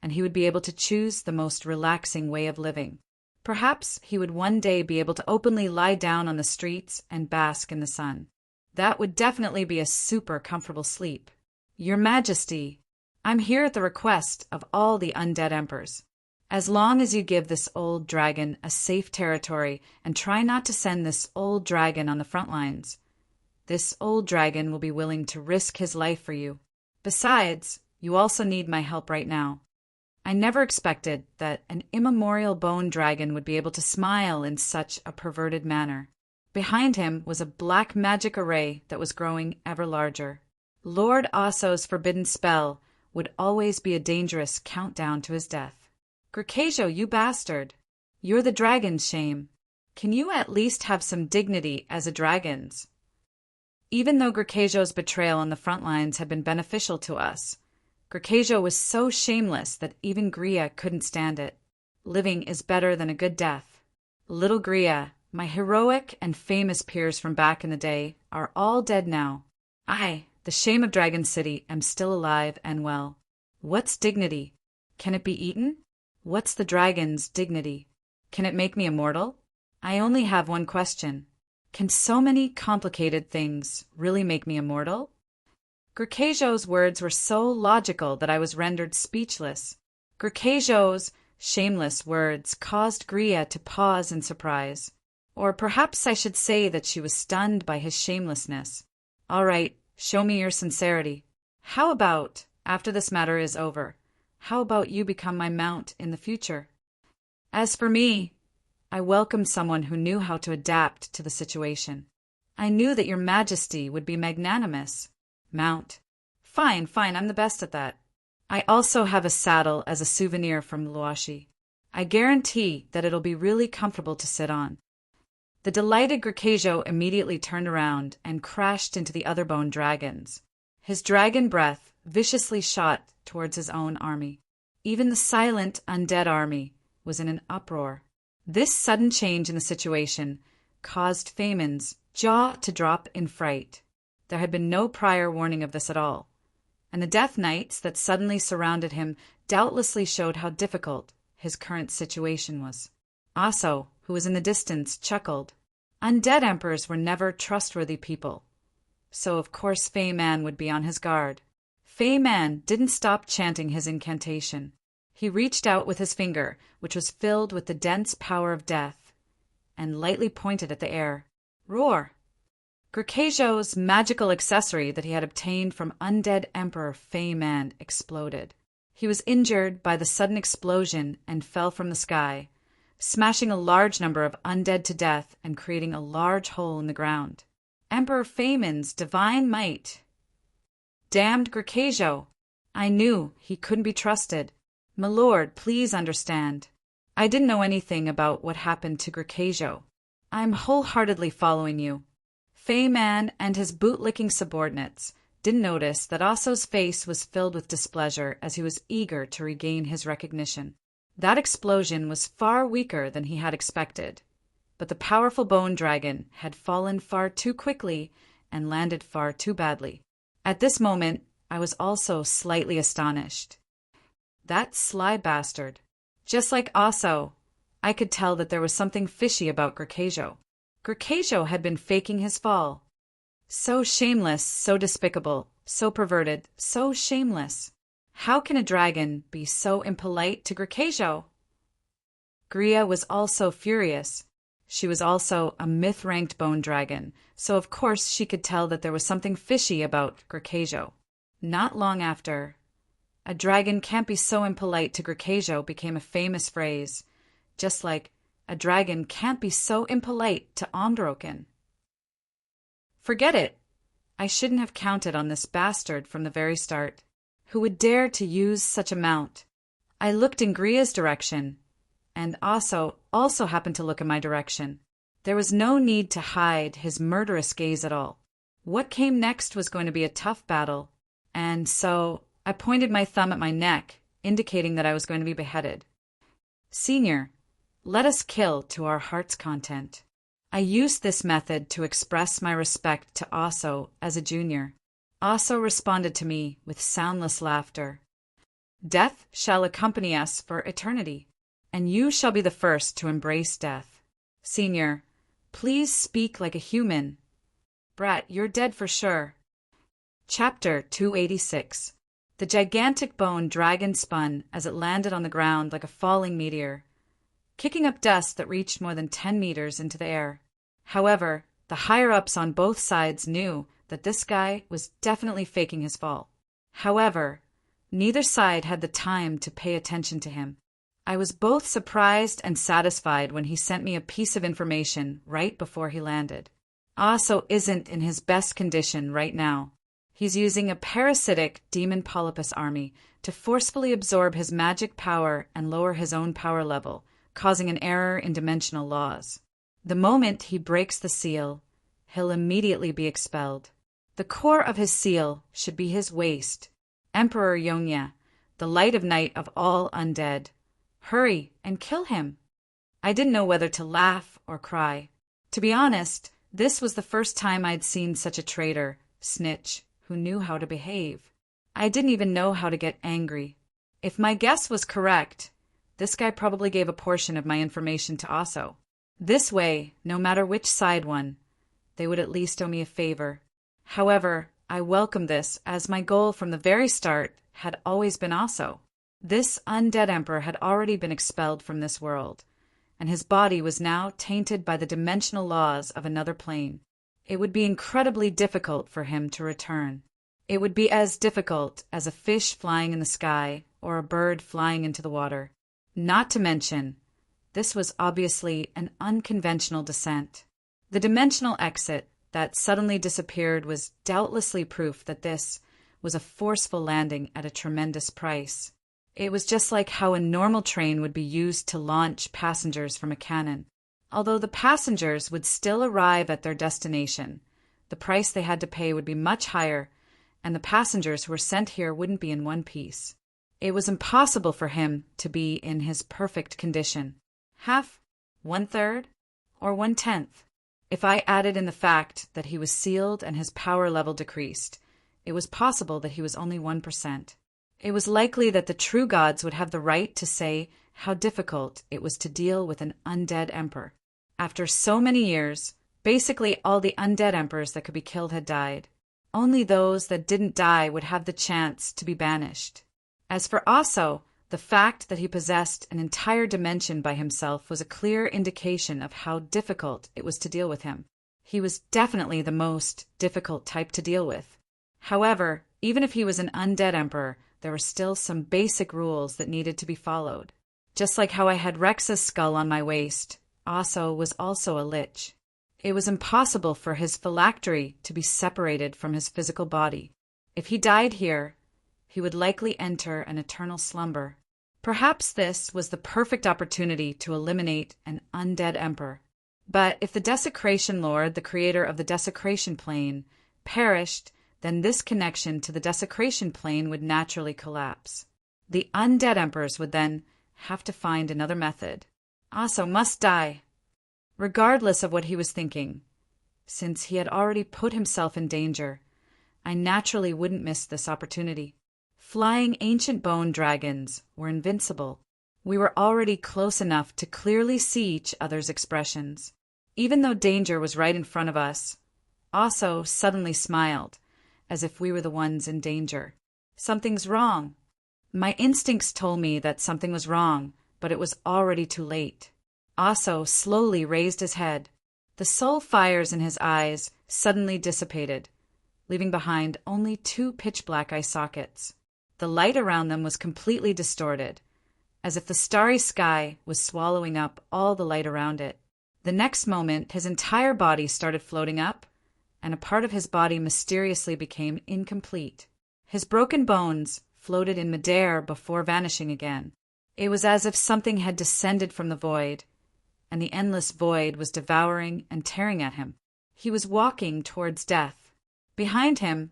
and he would be able to choose the most relaxing way of living. Perhaps he would one day be able to openly lie down on the streets and bask in the sun. That would definitely be a super comfortable sleep. Your Majesty, I'm here at the request of all the undead emperors. As long as you give this old dragon a safe territory and try not to send this old dragon on the front lines, this old dragon will be willing to risk his life for you. Besides, you also need my help right now. I never expected that an immemorial bone dragon would be able to smile in such a perverted manner. Behind him was a black magic array that was growing ever larger. Lord Aso's forbidden spell would always be a dangerous countdown to his death. Grakajo, you bastard! You're the dragon's shame. Can you at least have some dignity as a dragon's? Even though Grakajo's betrayal on the front lines had been beneficial to us, Grakajo was so shameless that even Gria couldn't stand it. Living is better than a good death. Little Gria, my heroic and famous peers from back in the day, are all dead now. I, the shame of Dragon City, am still alive and well. What's dignity? Can it be eaten? What's the dragon's dignity? Can it make me immortal? I only have one question. Can so many complicated things really make me immortal? Grakajo's words were so logical that I was rendered speechless. Grakajo's shameless words caused Gria to pause in surprise. Or perhaps I should say that she was stunned by his shamelessness. All right, show me your sincerity. How about, after this matter is over, how about you become my mount in the future? As for me, I welcomed someone who knew how to adapt to the situation. I knew that your Majesty would be magnanimous. Mount. Fine, I'm the best at that. I also have a saddle as a souvenir from Luashi. I guarantee that it'll be really comfortable to sit on. The delighted Grakajo immediately turned around and crashed into the other bone dragons. His dragon breath viciously shot towards his own army. Even the silent undead army was in an uproar. This sudden change in the situation caused Feynman's jaw to drop in fright. There had been no prior warning of this at all, and the death knights that suddenly surrounded him doubtlessly showed how difficult his current situation was. Aso, who was in the distance, chuckled. Undead emperors were never trustworthy people, so of course Feynman would be on his guard. Feynman didn't stop chanting his incantation. He reached out with his finger, which was filled with the dense power of death, and lightly pointed at the air. Roar! Grakajo's magical accessory that he had obtained from undead Emperor Feynman exploded. He was injured by the sudden explosion and fell from the sky, smashing a large number of undead to death and creating a large hole in the ground. Emperor Feynman's divine might. Damned Grakajo! I knew he couldn't be trusted. My lord, please understand. I didn't know anything about what happened to Grakajo. I'm wholeheartedly following you. Feynman and his boot-licking subordinates didn't notice that Aso's face was filled with displeasure as he was eager to regain his recognition. That explosion was far weaker than he had expected, but the powerful bone dragon had fallen far too quickly and landed far too badly. At this moment, I was also slightly astonished. That sly bastard. Just like Aso, I could tell that there was something fishy about Gracchio. Gracchio had been faking his fall. So shameless, so despicable, so perverted, so shameless. How can a dragon be so impolite to Gracchio? Gria was also furious. She was also a myth-ranked bone dragon, so of course she could tell that there was something fishy about Gracchio. Not long after, "A dragon can't be so impolite to Gracchio" became a famous phrase, just like "a dragon can't be so impolite to Omdroken." Forget it. I shouldn't have counted on this bastard from the very start. Who would dare to use such a mount? I looked in Gria's direction, and Aso also happened to look in my direction. There was no need to hide his murderous gaze at all. What came next was going to be a tough battle, and so I pointed my thumb at my neck, indicating that I was going to be beheaded. "Senior, let us kill to our heart's content." I used this method to express my respect to Aso as a junior. Aso responded to me with soundless laughter. "Death shall accompany us for eternity, and you shall be the first to embrace death. Senior, please speak like a human. Brat, you're dead for sure." Chapter 286. The gigantic bone dragon spun as it landed on the ground like a falling meteor, kicking up dust that reached more than 10 meters into the air. However, the higher-ups on both sides knew that this guy was definitely faking his fall. However, neither side had the time to pay attention to him. I was both surprised and satisfied when he sent me a piece of information right before he landed. Aso isn't in his best condition right now. He's using a parasitic demon polypus army to forcefully absorb his magic power and lower his own power level, causing an error in dimensional laws. The moment he breaks the seal, he'll immediately be expelled. The core of his seal should be his waist. Emperor Yongya, the light of night of all undead. Hurry and kill him. I didn't know whether to laugh or cry. To be honest, this was the first time I'd seen such a traitor, snitch, who knew how to behave. I didn't even know how to get angry. If my guess was correct, this guy probably gave a portion of my information to Aso. This way, no matter which side won, they would at least owe me a favor. However, I welcomed this as my goal from the very start had always been Aso. This undead emperor had already been expelled from this world, and his body was now tainted by the dimensional laws of another plane. It would be incredibly difficult for him to return. It would be as difficult as a fish flying in the sky or a bird flying into the water. Not to mention, this was obviously an unconventional descent. The dimensional exit that suddenly disappeared was doubtlessly proof that this was a forceful landing at a tremendous price. It was just like how a normal train would be used to launch passengers from a cannon. Although the passengers would still arrive at their destination, the price they had to pay would be much higher, and the passengers who were sent here wouldn't be in one piece. It was impossible for him to be in his perfect condition. Half, 1/3, or 1/10. If I added in the fact that he was sealed and his power level decreased, it was possible that he was only 1%. It was likely that the true gods would have the right to say how difficult it was to deal with an undead emperor. After so many years, basically all the undead emperors that could be killed had died. Only those that didn't die would have the chance to be banished. As for Aso, the fact that he possessed an entire dimension by himself was a clear indication of how difficult it was to deal with him. He was definitely the most difficult type to deal with. However, even if he was an undead emperor, there were still some basic rules that needed to be followed. Just like how I had Rex's skull on my waist, Aso was also a lich. It was impossible for his phylactery to be separated from his physical body. If he died here, he would likely enter an eternal slumber. Perhaps this was the perfect opportunity to eliminate an undead emperor. But if the Desecration Lord, the creator of the Desecration Plane, perished, then this connection to the Desecration Plane would naturally collapse. The undead emperors would then have to find another method. Aso must die, regardless of what he was thinking, since he had already put himself in danger. I naturally wouldn't miss this opportunity. Flying ancient bone dragons were invincible. We were already close enough to clearly see each other's expressions. Even though danger was right in front of us, Aso suddenly smiled, as if we were the ones in danger. Something's wrong. My instincts told me that something was wrong, but it was already too late. Aso slowly raised his head. The soul fires in his eyes suddenly dissipated, leaving behind only 2 pitch-black eye sockets. The light around them was completely distorted, as if the starry sky was swallowing up all the light around it. The next moment, his entire body started floating up, and a part of his body mysteriously became incomplete. His broken bones floated in midair before vanishing again. It was as if something had descended from the void, and the endless void was devouring and tearing at him. He was walking towards death. Behind him,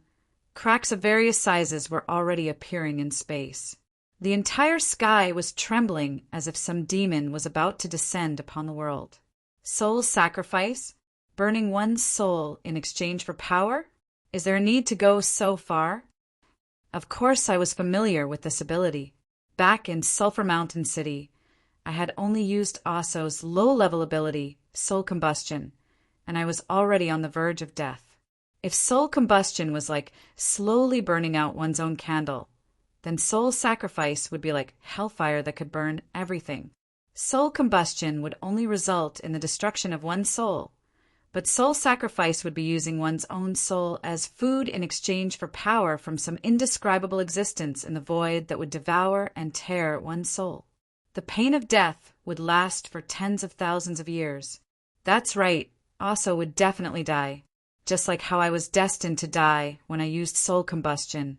cracks of various sizes were already appearing in space. The entire sky was trembling as if some demon was about to descend upon the world. Soul sacrifice? Burning one's soul in exchange for power? Is there a need to go so far? Of course I was familiar with this ability. Back in Sulphur Mountain City, I had only used Aso's low-level ability, soul combustion, and I was already on the verge of death. If soul combustion was like slowly burning out one's own candle, then soul sacrifice would be like hellfire that could burn everything. Soul combustion would only result in the destruction of one's soul, but soul sacrifice would be using one's own soul as food in exchange for power from some indescribable existence in the void that would devour and tear one's soul. The pain of death would last for tens of thousands of years. That's right, Aso would definitely die, just like how I was destined to die when I used soul combustion.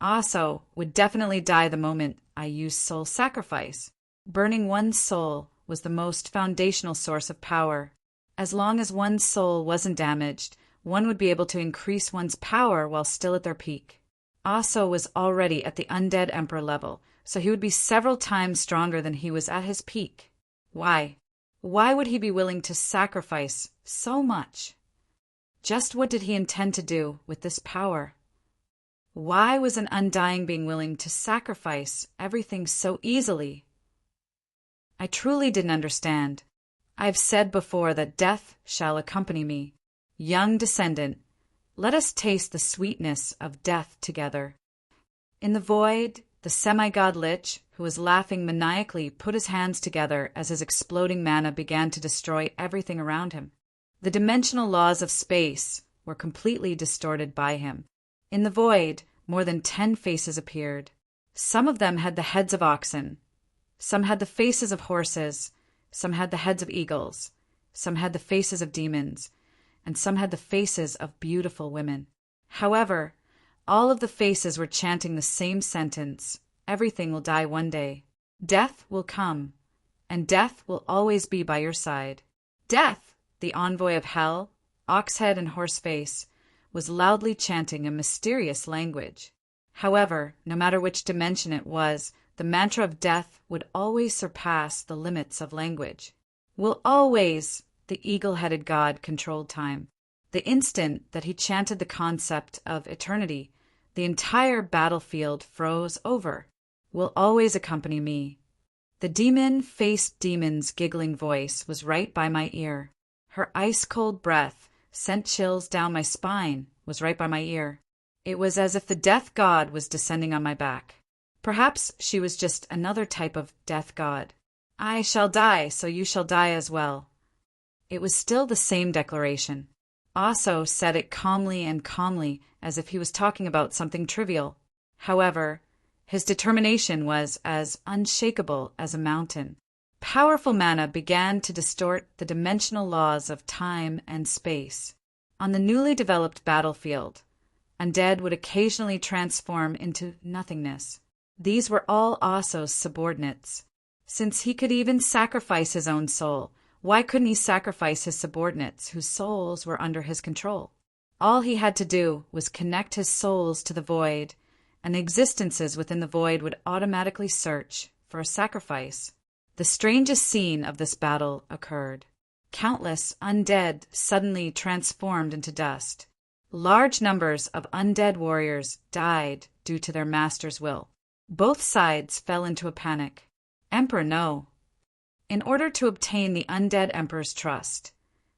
Aso would definitely die the moment I used soul sacrifice. Burning one's soul was the most foundational source of power. As long as one's soul wasn't damaged, one would be able to increase one's power while still at their peak. Aso was already at the undead emperor level, so he would be several times stronger than he was at his peak. Why? Why would he be willing to sacrifice so much? Just what did he intend to do with this power? Why was an undying being willing to sacrifice everything so easily? I truly didn't understand. I've said before that death shall accompany me. Young descendant, let us taste the sweetness of death together. In the void, the semi-god Lich, who was laughing maniacally, put his hands together as his exploding mana began to destroy everything around him. The dimensional laws of space were completely distorted by him. In the void, more than 10 faces appeared. Some of them had the heads of oxen. Some had the faces of horses. Some had the heads of eagles. Some had the faces of demons. And some had the faces of beautiful women. However, all of the faces were chanting the same sentence: everything will die one day. Death will come, and death will always be by your side. Death, the envoy of hell, Oxhead and Horseface, was loudly chanting a mysterious language. However, no matter which dimension it was, the mantra of death would always surpass the limits of language. Will always, the eagle-headed god controlled time. The instant that he chanted the concept of eternity, the entire battlefield froze over. Will always accompany me. The demon-faced demon's giggling voice was right by my ear. Her ice-cold breath sent chills down my spine, was right by my ear. It was as if the death god was descending on my back. Perhaps she was just another type of death god. I shall die, so you shall die as well. It was still the same declaration. Aso said it calmly and calmly, as if he was talking about something trivial. However, his determination was as unshakable as a mountain. Powerful mana began to distort the dimensional laws of time and space. On the newly developed battlefield, undead would occasionally transform into nothingness. These were all Aso's subordinates. Since he could even sacrifice his own soul, why couldn't he sacrifice his subordinates whose souls were under his control? All he had to do was connect his souls to the void, and the existences within the void would automatically search for a sacrifice. The strangest scene of this battle occurred. Countless undead suddenly transformed into dust. Large numbers of undead warriors died due to their master's will. Both sides fell into a panic. Emperor no. In order to obtain the undead emperor's trust,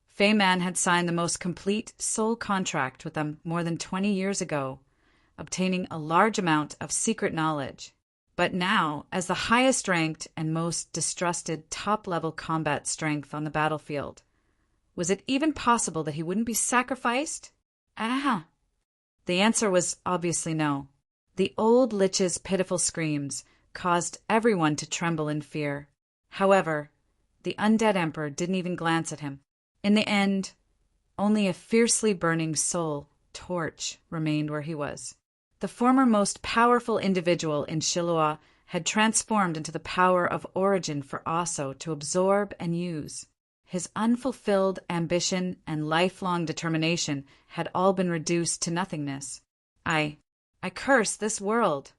Fei Man had signed the most complete soul contract with them more than 20 years ago, obtaining a large amount of secret knowledge. But now, as the highest ranked and most distrusted top-level combat strength on the battlefield, was it even possible that he wouldn't be sacrificed? Ah! The answer was obviously no. The old Lich's pitiful screams caused everyone to tremble in fear. However, the undead emperor didn't even glance at him. In the end, only a fiercely burning soul torch remained where he was. The former most powerful individual in Shilua had transformed into the power of origin for Aso to absorb and use. His unfulfilled ambition and lifelong determination had all been reduced to nothingness. I curse this world.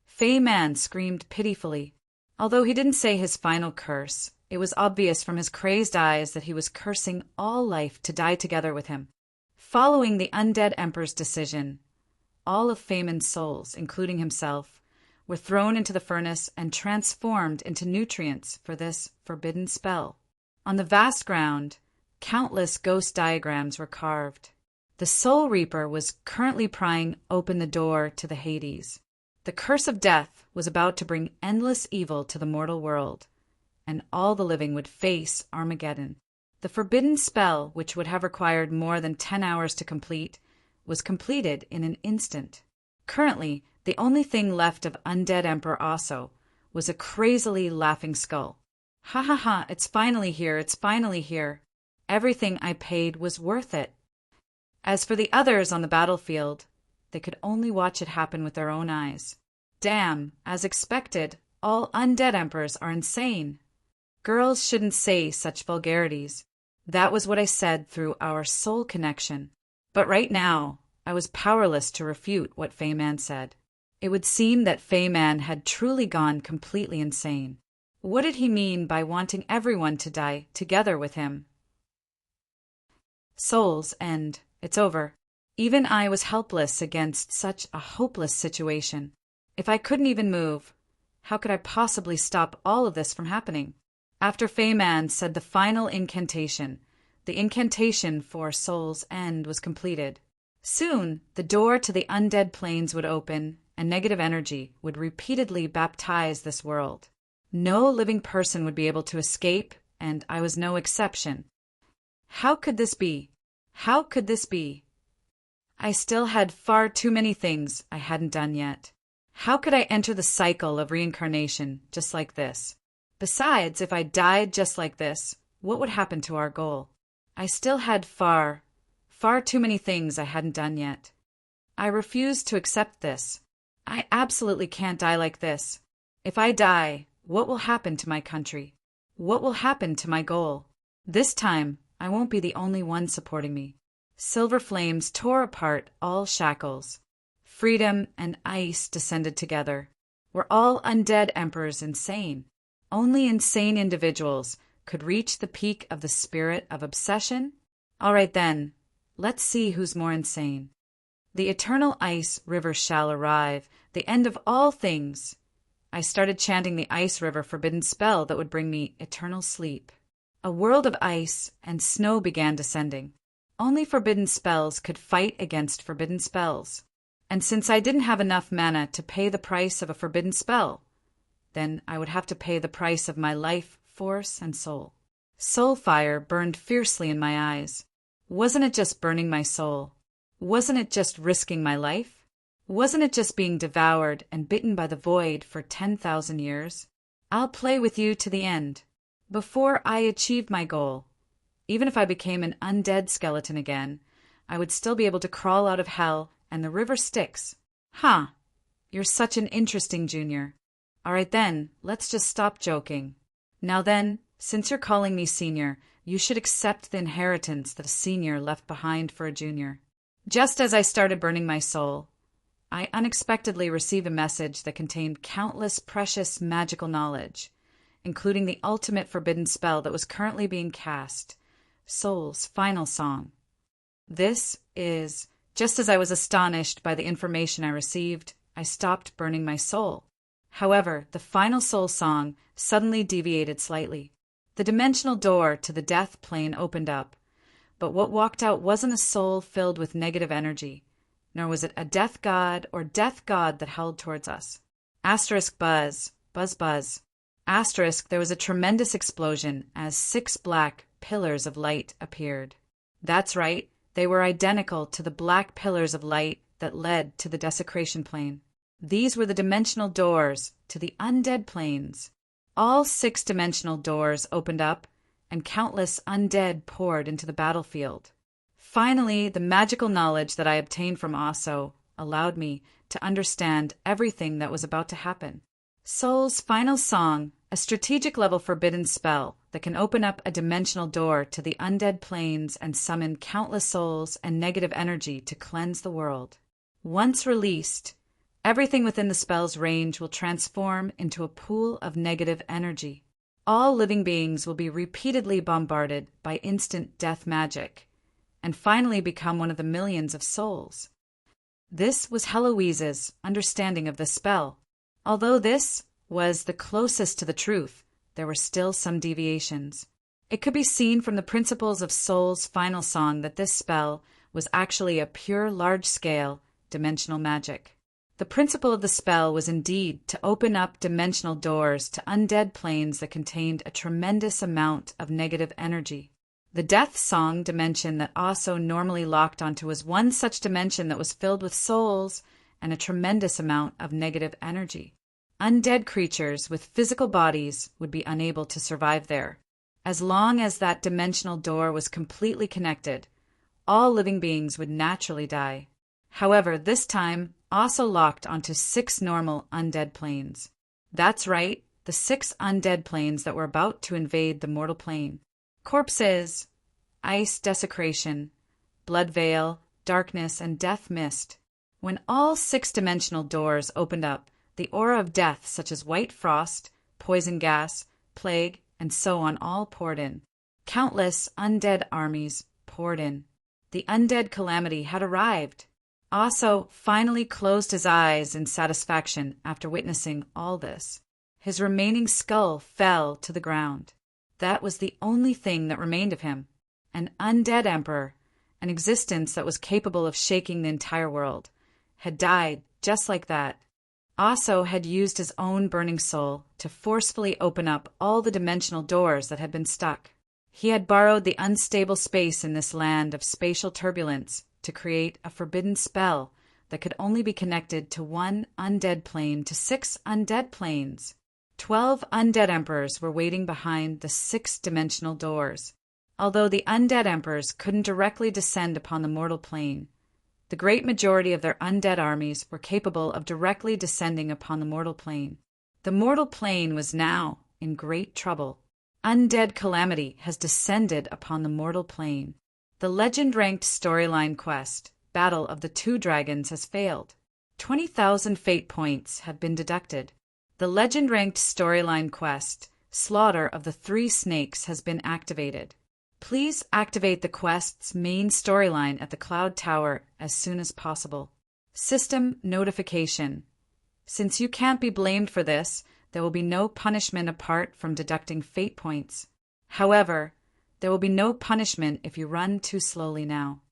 Fei Man screamed pitifully. Although he didn't say his final curse, it was obvious from his crazed eyes that he was cursing all life to die together with him. Following the undead emperor's decision, all of Fei Man's souls, including himself, were thrown into the furnace and transformed into nutrients for this forbidden spell. On the vast ground, countless ghost diagrams were carved. The Soul Reaper was currently prying open the door to the Hades. The curse of death was about to bring endless evil to the mortal world, and all the living would face Armageddon. The forbidden spell, which would have required more than 10 hours to complete, was completed in an instant. Currently, the only thing left of undead Emperor Aso was a crazily laughing skull. Ha ha ha, it's finally here, it's finally here. Everything I paid was worth it. As for the others on the battlefield, they could only watch it happen with their own eyes. Damn, as expected, all undead emperors are insane. Girls shouldn't say such vulgarities. That was what I said through our soul connection. But right now, I was powerless to refute what Fei Man said. It would seem that Fei Man had truly gone completely insane. What did he mean by wanting everyone to die together with him? Soul's end. It's over. Even I was helpless against such a hopeless situation. If I couldn't even move, how could I possibly stop all of this from happening? After Fei Man said the final incantation, the incantation for Soul's End was completed. Soon, the door to the undead planes would open, and negative energy would repeatedly baptize this world. No living person would be able to escape, and I was no exception. How could this be? How could this be? I still had far too many things I hadn't done yet. How could I enter the cycle of reincarnation just like this? Besides, if I died just like this, what would happen to our goal? I still had far too many things I hadn't done yet. I refused to accept this. I absolutely can't die like this. If I die, what will happen to my country? What will happen to my goal? This time, I won't be the only one supporting me. Silver flames tore apart all shackles. Freedom and ice descended together. Were all undead emperors insane? Only insane individuals could reach the peak of the spirit of obsession? All right then, let's see who's more insane. The eternal ice river shall arrive, the end of all things. I started chanting the ice river forbidden spell that would bring me eternal sleep. A world of ice and snow began descending. Only forbidden spells could fight against forbidden spells. And since I didn't have enough mana to pay the price of a forbidden spell, then I would have to pay the price of my life, force, and soul. Soul fire burned fiercely in my eyes. Wasn't it just burning my soul? Wasn't it just risking my life? Wasn't it just being devoured and bitten by the void for 10,000 years? I'll play with you to the end. Before I achieved my goal, even if I became an undead skeleton again, I would still be able to crawl out of hell and the river Styx. Huh, you're such an interesting junior. All right then, let's just stop joking. Now then, since you're calling me senior, you should accept the inheritance that a senior left behind for a junior. Just as I started burning my soul, I unexpectedly received a message that contained countless precious magical knowledge, including the ultimate forbidden spell that was currently being cast, Soul's final song. Just as I was astonished by the information I received, I stopped burning my soul. However, the final soul song suddenly deviated slightly. The dimensional door to the death plane opened up, but what walked out wasn't a soul filled with negative energy, nor was it a death god that held towards us. Asterisk buzz, buzz buzz. Asterisk, there was a tremendous explosion as 6 black pillars of light appeared. That's right, they were identical to the black pillars of light that led to the desecration plane. These were the dimensional doors to the undead planes. All 6 dimensional doors opened up, and countless undead poured into the battlefield. Finally, the magical knowledge that I obtained from Aso allowed me to understand everything that was about to happen. Soul's final song, a strategic level forbidden spell that can open up a dimensional door to the undead planes and summon countless souls and negative energy to cleanse the world. Once released, everything within the spell's range will transform into a pool of negative energy. All living beings will be repeatedly bombarded by instant death magic, and finally become one of the millions of souls. This was Heloise's understanding of the spell. Although this was the closest to the truth, there were still some deviations. It could be seen from the principles of Soul's final song that this spell was actually a pure large-scale dimensional magic. The principle of the spell was indeed to open up dimensional doors to undead planes that contained a tremendous amount of negative energy. The death song dimension that Aso normally locked onto was one such dimension that was filled with souls and a tremendous amount of negative energy. Undead creatures with physical bodies would be unable to survive there. As long as that dimensional door was completely connected, all living beings would naturally die. However, this time, Aso locked onto 6 normal undead planes. That's right, the 6 undead planes that were about to invade the mortal plane. Corpses, ice desecration, blood veil, darkness, and death mist. When all 6-dimensional doors opened up, the aura of death such as white frost, poison gas, plague, and so on all poured in. Countless undead armies poured in. The undead calamity had arrived. Aso finally closed his eyes in satisfaction after witnessing all this. His remaining skull fell to the ground. That was the only thing that remained of him. An undead emperor, an existence that was capable of shaking the entire world, had died just like that. Aso had used his own burning soul to forcefully open up all the dimensional doors that had been stuck. He had borrowed the unstable space in this land of spatial turbulence to create a forbidden spell that could only be connected to 1 undead plane to 6 undead planes. 12 undead emperors were waiting behind the 6-dimensional doors. Although the undead emperors couldn't directly descend upon the mortal plane, the great majority of their undead armies were capable of directly descending upon the mortal plane. The mortal plane was now in great trouble. Undead calamity has descended upon the mortal plane. The legend-ranked storyline quest, Battle of the 2 Dragons, has failed. 20,000 fate points have been deducted. The legend-ranked storyline quest, Slaughter of the 3 Snakes, has been activated. Please activate the quest's main storyline at the Cloud Tower as soon as possible. System notification. Since you can't be blamed for this, there will be no punishment apart from deducting fate points. However, there will be no punishment if you run too slowly now.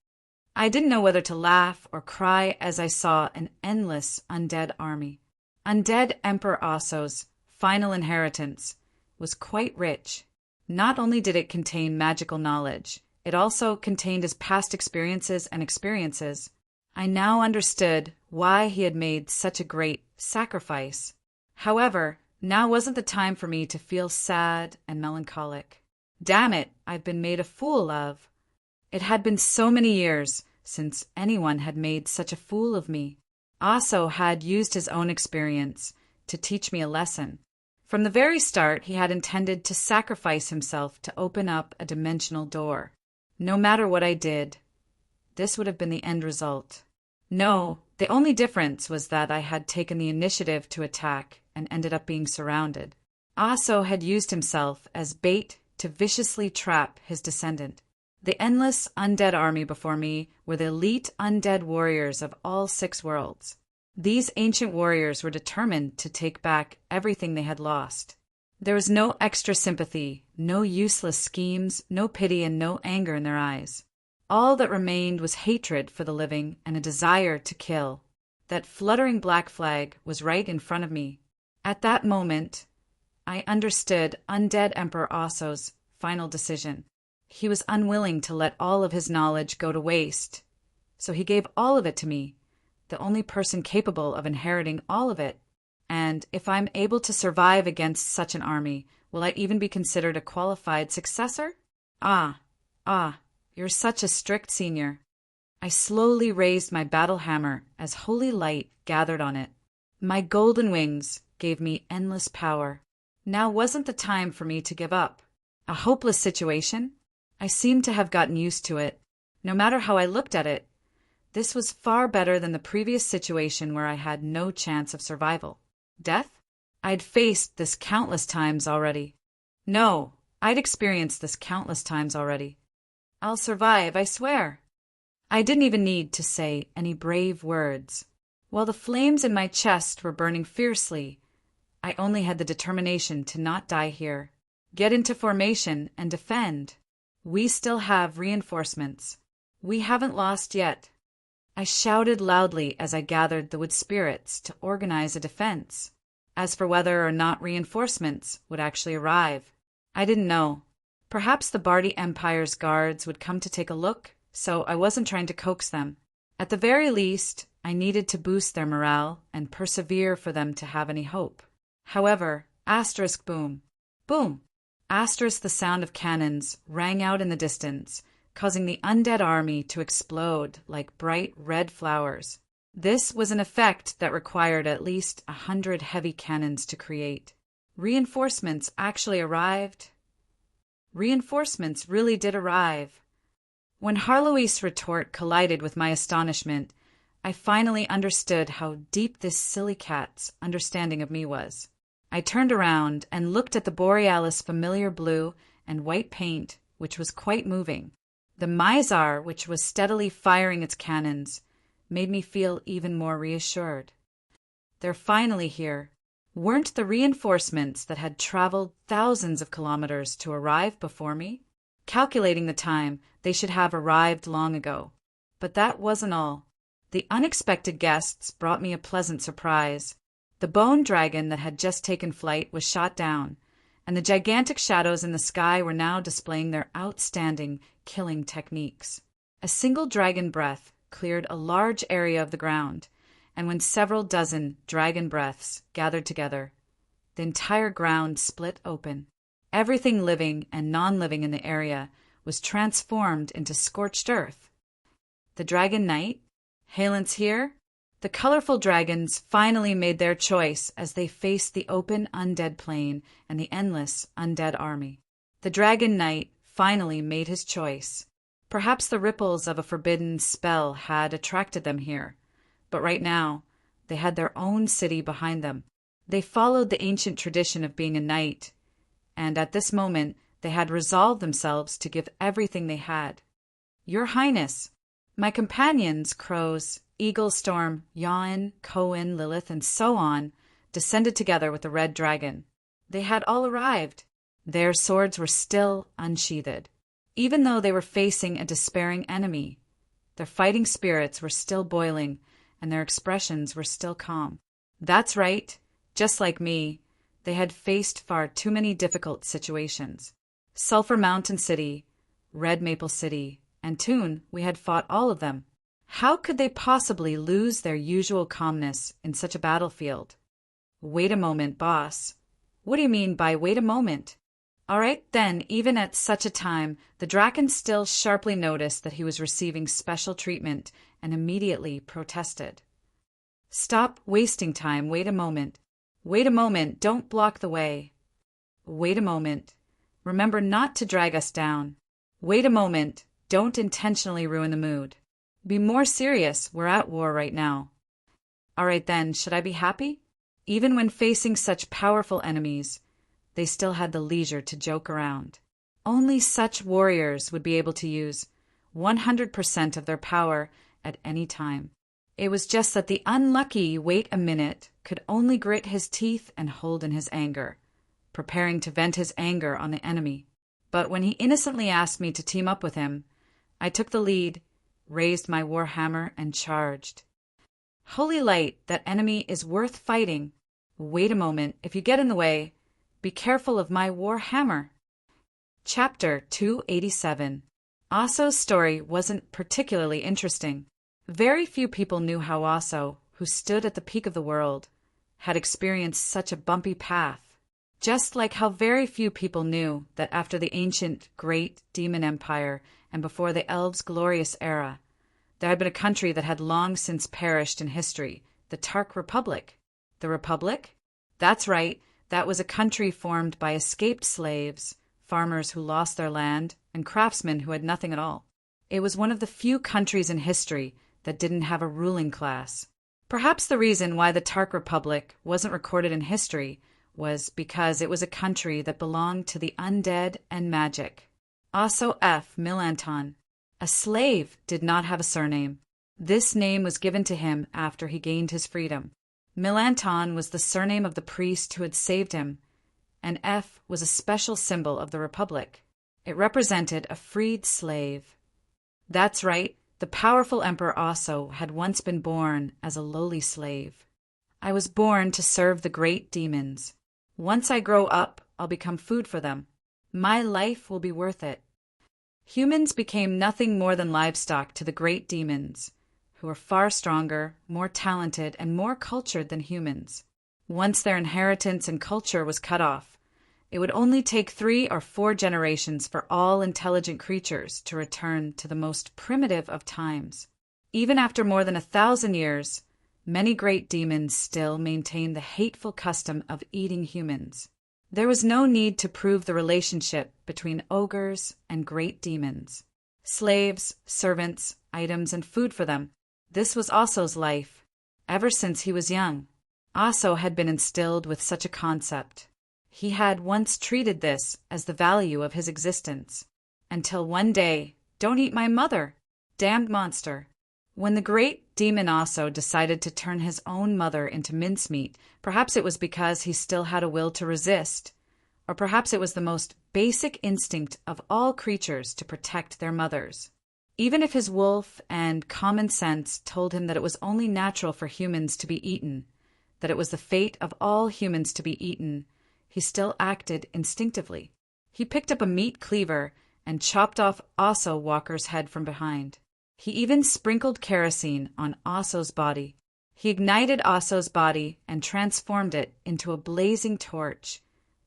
I didn't know whether to laugh or cry as I saw an endless undead army. Undead Emperor Aso's final inheritance was quite rich. Not only did it contain magical knowledge, it also contained his past experiences and experiences. I now understood why he had made such a great sacrifice. However, now wasn't the time for me to feel sad and melancholic. Damn it, I've been made a fool of. It had been so many years since anyone had made such a fool of me. Aso had used his own experience to teach me a lesson. From the very start, he had intended to sacrifice himself to open up a dimensional door. No matter what I did, this would have been the end result. No, the only difference was that I had taken the initiative to attack and ended up being surrounded. Aso had used himself as bait to viciously trap his descendant. The endless undead army before me were the elite undead warriors of all 6 worlds. These ancient warriors were determined to take back everything they had lost. There was no extra sympathy, no useless schemes, no pity, and no anger in their eyes. All that remained was hatred for the living and a desire to kill. That fluttering black flag was right in front of me. At that moment, I understood Undead Emperor Osso's final decision. He was unwilling to let all of his knowledge go to waste, so he gave all of it to me, the only person capable of inheriting all of it. And if I'm able to survive against such an army, will I even be considered a qualified successor? Ah, you're such a strict senior. I slowly raised my battle hammer as holy light gathered on it. My golden wings gave me endless power. Now wasn't the time for me to give up. A hopeless situation? I seemed to have gotten used to it. No matter how I looked at it, this was far better than the previous situation where I had no chance of survival. Death? I'd faced this countless times already. No, I'd experienced this countless times already. I'll survive, I swear. I didn't even need to say any brave words. While the flames in my chest were burning fiercely, I only had the determination to not die here. Get into formation and defend. We still have reinforcements. We haven't lost yet. I shouted loudly as I gathered the wood spirits to organize a defense. As for whether or not reinforcements would actually arrive, I didn't know. Perhaps the Bardi Empire's guards would come to take a look, so I wasn't trying to coax them. At the very least, I needed to boost their morale and persevere for them to have any hope. However, asterisk boom. Boom! Asterisk the sound of cannons rang out in the distance, causing the undead army to explode like bright red flowers. This was an effect that required at least 100 heavy cannons to create. Reinforcements actually arrived. Reinforcements really did arrive. When Harlow's retort collided with my astonishment, I finally understood how deep this silly cat's understanding of me was. I turned around and looked at the Borealis' familiar blue and white paint, which was quite moving. The Mizar, which was steadily firing its cannons, made me feel even more reassured. They're finally here. Weren't the reinforcements that had traveled thousands of kilometers to arrive before me? Calculating the time, they should have arrived long ago. But that wasn't all. The unexpected guests brought me a pleasant surprise. The bone dragon that had just taken flight was shot down, and the gigantic shadows in the sky were now displaying their outstanding killing techniques. A single dragon breath cleared a large area of the ground, and when several dozen dragon breaths gathered together, the entire ground split open. Everything living and non-living in the area was transformed into scorched earth. The Dragon Knight? Halen's here? The colorful dragons finally made their choice as they faced the open undead plain and the endless undead army. The Dragon Knight finally made his choice. Perhaps the ripples of a forbidden spell had attracted them here, but right now they had their own city behind them. They followed the ancient tradition of being a knight, and at this moment they had resolved themselves to give everything they had. Your Highness, my companions, crows, Eagle, Storm, Yawn, Cohen, Lilith, and so on, descended together with the red dragon. They had all arrived. Their swords were still unsheathed. Even though they were facing a despairing enemy, their fighting spirits were still boiling, and their expressions were still calm. That's right, just like me, they had faced far too many difficult situations. Sulphur Mountain City, Red Maple City, and Toon, we had fought all of them. How could they possibly lose their usual calmness in such a battlefield? Wait a moment, boss. What do you mean by wait a moment? All right, then, even at such a time, the Draken still sharply noticed that he was receiving special treatment and immediately protested. Stop wasting time. Wait a moment. Wait a moment. Don't block the way. Wait a moment. Remember not to drag us down. Wait a moment. Don't intentionally ruin the mood. Be more serious. We're at war right now. All right then, should I be happy? Even when facing such powerful enemies, they still had the leisure to joke around. Only such warriors would be able to use 100% of their power at any time. It was just that the unlucky wait a minute could only grit his teeth and hold in his anger, preparing to vent his anger on the enemy. But when he innocently asked me to team up with him, I took the lead, raised my war hammer, and charged. Holy light, that enemy is worth fighting. Wait a moment, if you get in the way, be careful of my war hammer. Chapter 287. Aso's story wasn't particularly interesting. Very few people knew how Aso, who stood at the peak of the world, had experienced such a bumpy path. Just like how very few people knew that after the ancient great demon empire and before the elves' glorious era, there had been a country that had long since perished in history, the Tark Republic. The Republic? That's right, that was a country formed by escaped slaves, farmers who lost their land, and craftsmen who had nothing at all. It was one of the few countries in history that didn't have a ruling class. Perhaps the reason why the Tark Republic wasn't recorded in history was because it was a country that belonged to the undead and magic. Aso F. Milanton, a slave, did not have a surname. This name was given to him after he gained his freedom. Milanton was the surname of the priest who had saved him, and F was a special symbol of the Republic. It represented a freed slave. That's right, the powerful Emperor Aso had once been born as a lowly slave. I was born to serve the great demons. Once I grow up, I'll become food for them. My life will be worth it. Humans became nothing more than livestock to the great demons, who were far stronger, more talented, and more cultured than humans. Once their inheritance and culture was cut off, it would only take 3 or 4 generations for all intelligent creatures to return to the most primitive of times. Even after more than 1,000 years, many great demons still maintain the hateful custom of eating humans. There was no need to prove the relationship between ogres and great demons. Slaves, servants, items, and food for them. This was Aso's life, ever since he was young. Aso had been instilled with such a concept. He had once treated this as the value of his existence. Until one day, "Don't eat my mother! Damned monster!" When the great demon Aso decided to turn his own mother into mincemeat, perhaps it was because he still had a will to resist, or perhaps it was the most basic instinct of all creatures to protect their mothers. Even if his wolf and common sense told him that it was only natural for humans to be eaten, that it was the fate of all humans to be eaten, he still acted instinctively. He picked up a meat cleaver and chopped off Aso Walker's head from behind. He even sprinkled kerosene on Aso's body. He ignited Aso's body and transformed it into a blazing torch,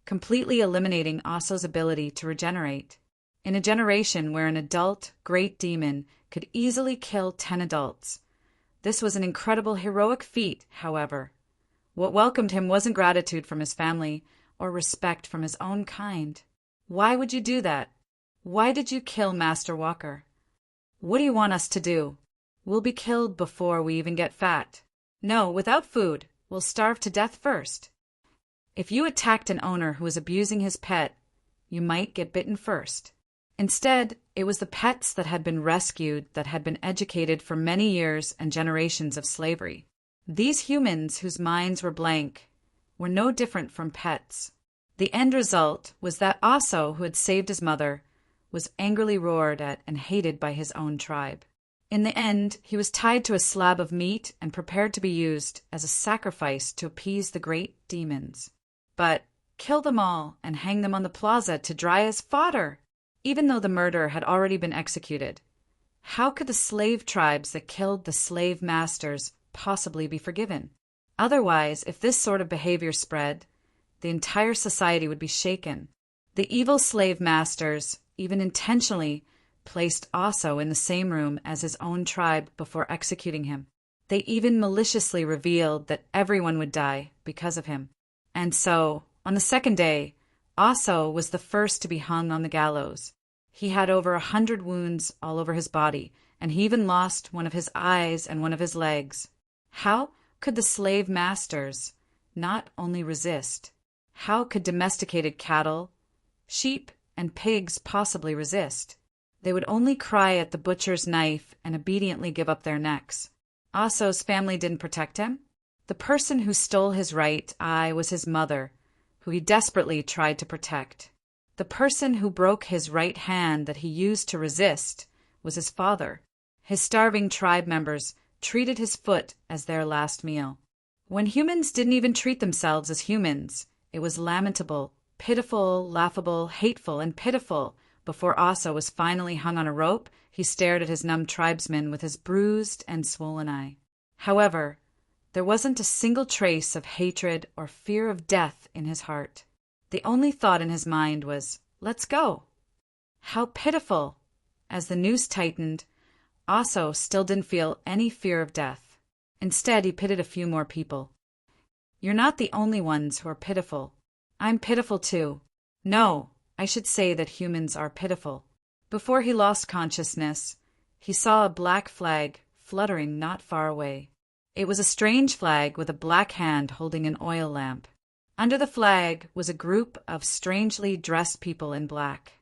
completely eliminating Aso's ability to regenerate. In a generation where an adult great demon could easily kill 10 adults, this was an incredible heroic feat, however. What welcomed him wasn't gratitude from his family or respect from his own kind. Why would you do that? Why did you kill Master Walker? What do you want us to do? We'll be killed before we even get fat. No, without food, we'll starve to death first. If you attacked an owner who was abusing his pet, you might get bitten first. Instead, it was the pets that had been rescued, that had been educated for many years and generations of slavery. These humans, whose minds were blank, were no different from pets. The end result was that Aso, who had saved his mother, was angrily roared at and hated by his own tribe. In the end, he was tied to a slab of meat and prepared to be used as a sacrifice to appease the great demons. But kill them all and hang them on the plaza to dry as fodder! Even though the murder had already been executed, how could the slave tribes that killed the slave masters possibly be forgiven? Otherwise, if this sort of behavior spread, the entire society would be shaken. The evil slave masters, even intentionally, placed Aso in the same room as his own tribe before executing him. They even maliciously revealed that everyone would die because of him. And so, on the second day, Aso was the first to be hung on the gallows. He had over 100 wounds all over his body, and he even lost one of his eyes and one of his legs. How could the slave masters not only resist? How could domesticated cattle, sheep, and pigs possibly resist. They would only cry at the butcher's knife and obediently give up their necks. Aso's family didn't protect him. The person who stole his right eye was his mother, who he desperately tried to protect. The person who broke his right hand that he used to resist was his father. His starving tribe members treated his foot as their last meal. When humans didn't even treat themselves as humans, it was lamentable, pitiful, laughable, hateful, and pitiful. Before Aso was finally hung on a rope, he stared at his numb tribesmen with his bruised and swollen eye. However, there wasn't a single trace of hatred or fear of death in his heart. The only thought in his mind was, "Let's go." How pitiful! As the noose tightened, Aso still didn't feel any fear of death. Instead, he pitied a few more people. "You're not the only ones who are pitiful. I'm pitiful too. No, I should say that humans are pitiful." Before he lost consciousness, he saw a black flag fluttering not far away. It was a strange flag with a black hand holding an oil lamp. Under the flag was a group of strangely dressed people in black.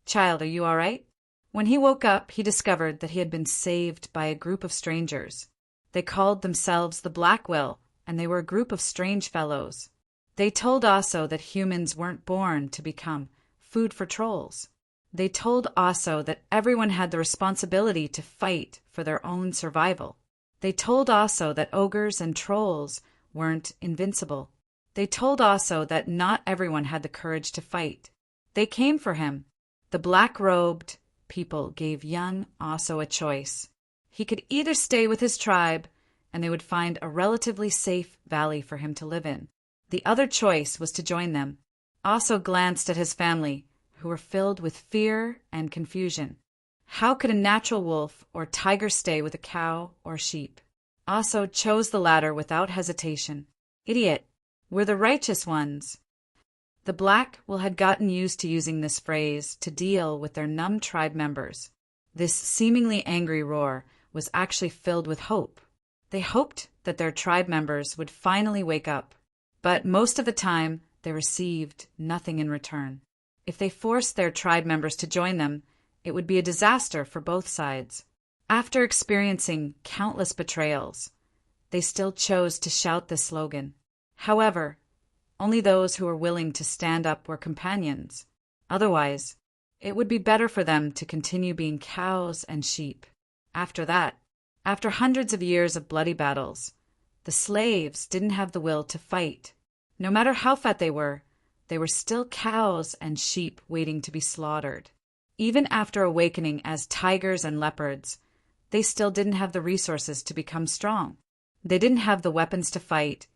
"Child, are you all right?" When he woke up, he discovered that he had been saved by a group of strangers. They called themselves the Blackwell, and they were a group of strange fellows. They told Aso that humans weren't born to become food for trolls. They told Aso that everyone had the responsibility to fight for their own survival. They told Aso that ogres and trolls weren't invincible. They told Aso that not everyone had the courage to fight. They came for him. The black-robed people gave young Aso a choice. He could either stay with his tribe, and they would find a relatively safe valley for him to live in. The other choice was to join them. Aso glanced at his family, who were filled with fear and confusion. How could a natural wolf or tiger stay with a cow or sheep? Aso chose the latter without hesitation. Idiot! We're the righteous ones. The Blackwell had gotten used to using this phrase to deal with their numb tribe members. This seemingly angry roar was actually filled with hope. They hoped that their tribe members would finally wake up, but most of the time they received nothing in return. If they forced their tribe members to join them, it would be a disaster for both sides. After experiencing countless betrayals, they still chose to shout this slogan. However, only those who were willing to stand up were companions. Otherwise, it would be better for them to continue being cows and sheep. After that, after hundreds of years of bloody battles, the slaves didn't have the will to fight. No matter how fat they were still cows and sheep waiting to be slaughtered. Even after awakening as tigers and leopards, they still didn't have the resources to become strong. They didn't have the weapons to fight,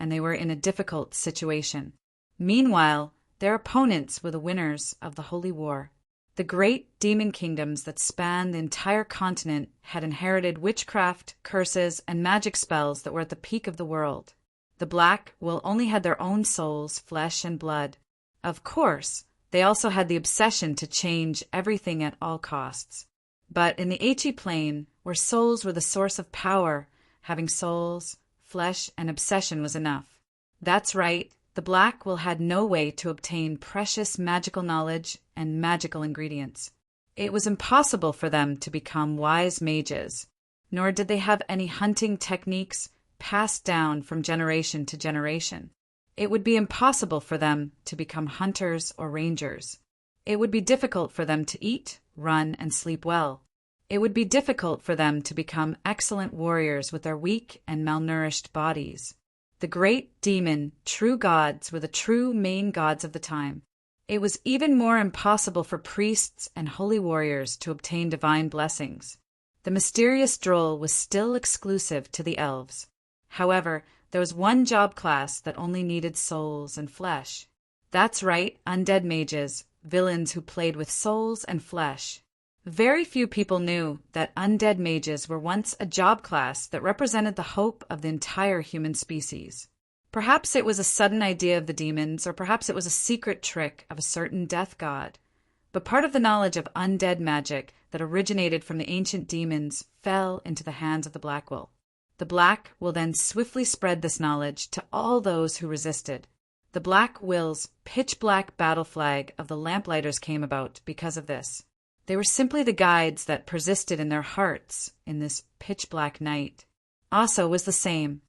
and they were in a difficult situation. Meanwhile, their opponents were the winners of the Holy War. The great demon kingdoms that spanned the entire continent had inherited witchcraft, curses, and magic spells that were at the peak of the world. The Blackwell only had their own souls, flesh, and blood. Of course, they also had the obsession to change everything at all costs. But in the HE plane, where souls were the source of power, having souls, flesh, and obsession was enough. That's right, the Blackwell had no way to obtain precious magical knowledge and magical ingredients. It was impossible for them to become wise mages, nor did they have any hunting techniques passed down from generation to generation. It would be impossible for them to become hunters or rangers. It would be difficult for them to eat, run, and sleep well. It would be difficult for them to become excellent warriors with their weak and malnourished bodies. The great demon, true gods were the true main gods of the time. It was even more impossible for priests and holy warriors to obtain divine blessings. The mysterious droll was still exclusive to the elves. However, there was one job class that only needed souls and flesh. That's right, undead mages, villains who played with souls and flesh. Very few people knew that undead mages were once a job class that represented the hope of the entire human species. Perhaps it was a sudden idea of the demons, or perhaps it was a secret trick of a certain death god. But part of the knowledge of undead magic that originated from the ancient demons fell into the hands of the Blackwell. The Black will then swiftly spread this knowledge to all those who resisted. The Black Will's pitch-black battle flag of the Lamplighters came about because of this. They were simply the guides that persisted in their hearts in this pitch-black night. Asa was the same.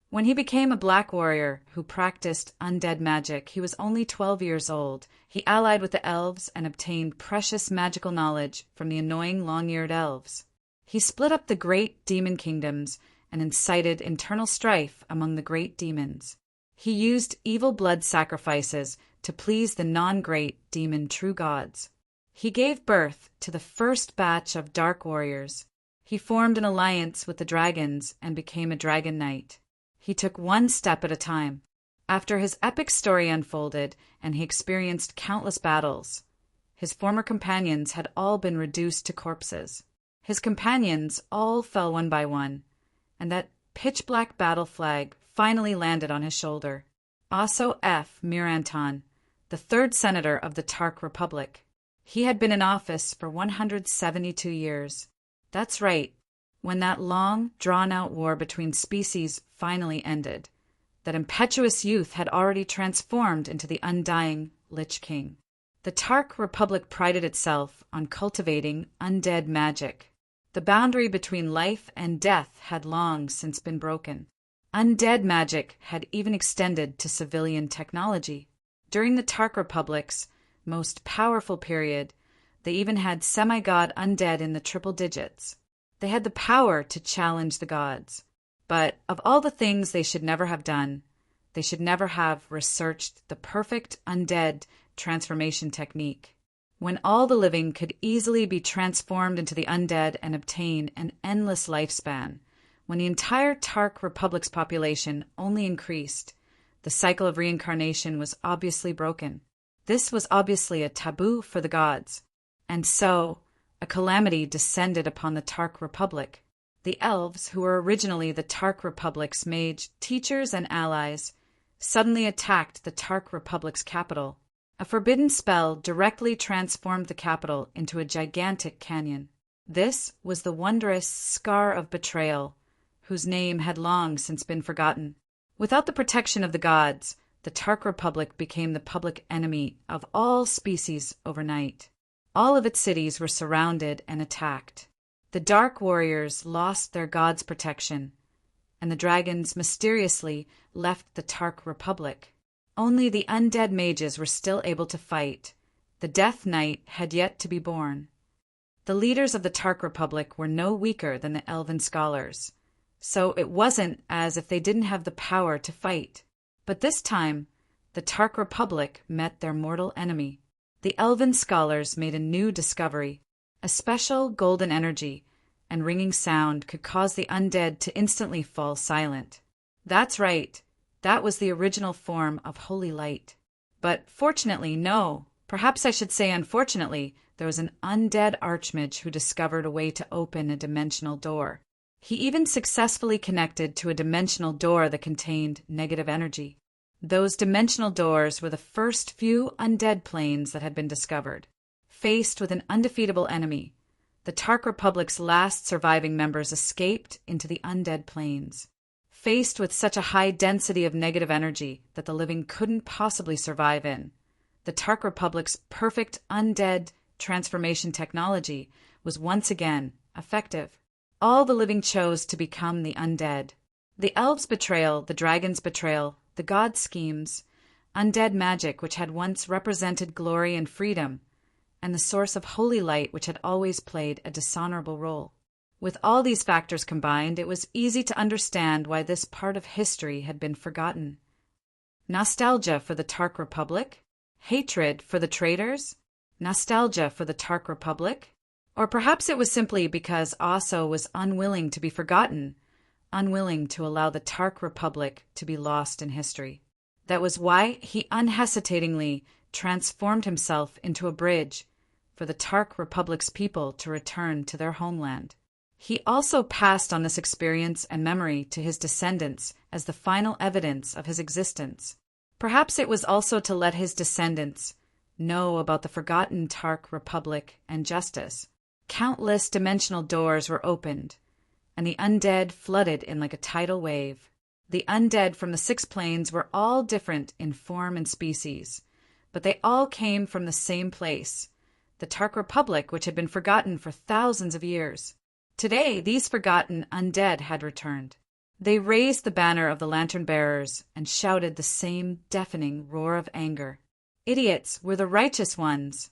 When he became a black warrior who practiced undead magic, he was only 12 years old. He allied with the elves and obtained precious magical knowledge from the annoying long-eared elves. He split up the great demon kingdoms and incited internal strife among the great demons. He used evil blood sacrifices to please the non-great demon true gods. He gave birth to the first batch of dark warriors. He formed an alliance with the dragons and became a dragon knight. He took one step at a time. After his epic story unfolded and he experienced countless battles, his former companions had all been reduced to corpses. His companions all fell one by one, and that pitch-black battle flag finally landed on his shoulder. Aso F. Miranton, the third senator of the Tark Republic. He had been in office for 172 years. That's right, when that long, drawn-out war between species finally ended, that impetuous youth had already transformed into the undying Lich King. The Tark Republic prided itself on cultivating undead magic. The boundary between life and death had long since been broken. Undead magic had even extended to civilian technology. During the Tark Republic's most powerful period, they even had semi-god undead in the triple digits. They had the power to challenge the gods. But of all the things they should never have done, they should never have researched the perfect undead transformation technique. When all the living could easily be transformed into the undead and obtain an endless lifespan, when the entire Tark Republic's population only increased, the cycle of reincarnation was obviously broken. This was obviously a taboo for the gods, and so a calamity descended upon the Tark Republic. The elves, who were originally the Tark Republic's mage teachers and allies, suddenly attacked the Tark Republic's capital. A forbidden spell directly transformed the capital into a gigantic canyon. This was the wondrous Scar of Betrayal, whose name had long since been forgotten. Without the protection of the gods, the Tark Republic became the public enemy of all species overnight. All of its cities were surrounded and attacked. The Dark Warriors lost their god's protection, and the dragons mysteriously left the Tark Republic. Only the undead mages were still able to fight. The Death Knight had yet to be born. The leaders of the Tark Republic were no weaker than the elven scholars, so it wasn't as if they didn't have the power to fight. But this time, the Tark Republic met their mortal enemy. The elven scholars made a new discovery. A special golden energy and ringing sound could cause the undead to instantly fall silent. That's right, that was the original form of holy light. But fortunately, no, perhaps I should say unfortunately, there was an undead archmage who discovered a way to open a dimensional door. He even successfully connected to a dimensional door that contained negative energy. Those dimensional doors were the first few undead planes that had been discovered. Faced with an undefeatable enemy, the Tark Republic's last surviving members escaped into the undead planes. Faced with such a high density of negative energy that the living couldn't possibly survive in, the Tark Republic's perfect undead transformation technology was once again effective. All the living chose to become the undead. The elves' betrayal, the dragons' betrayal, the gods' schemes, undead magic which had once represented glory and freedom, and the source of holy light which had always played a dishonorable role. With all these factors combined, it was easy to understand why this part of history had been forgotten. Nostalgia for the Tark Republic? Hatred for the traitors? Nostalgia for the Tark Republic? Or perhaps it was simply because Aso was unwilling to be forgotten, unwilling to allow the Tark Republic to be lost in history. That was why he unhesitatingly transformed himself into a bridge for the Tark Republic's people to return to their homeland. He also passed on this experience and memory to his descendants as the final evidence of his existence. Perhaps it was also to let his descendants know about the forgotten Tark Republic and justice. Countless dimensional doors were opened, and the undead flooded in like a tidal wave. The undead from the Six Planes were all different in form and species, but they all came from the same place, the Tark Republic, which had been forgotten for thousands of years. Today, these forgotten undead had returned. They raised the banner of the Lantern Bearers and shouted the same deafening roar of anger. Idiots were the righteous ones.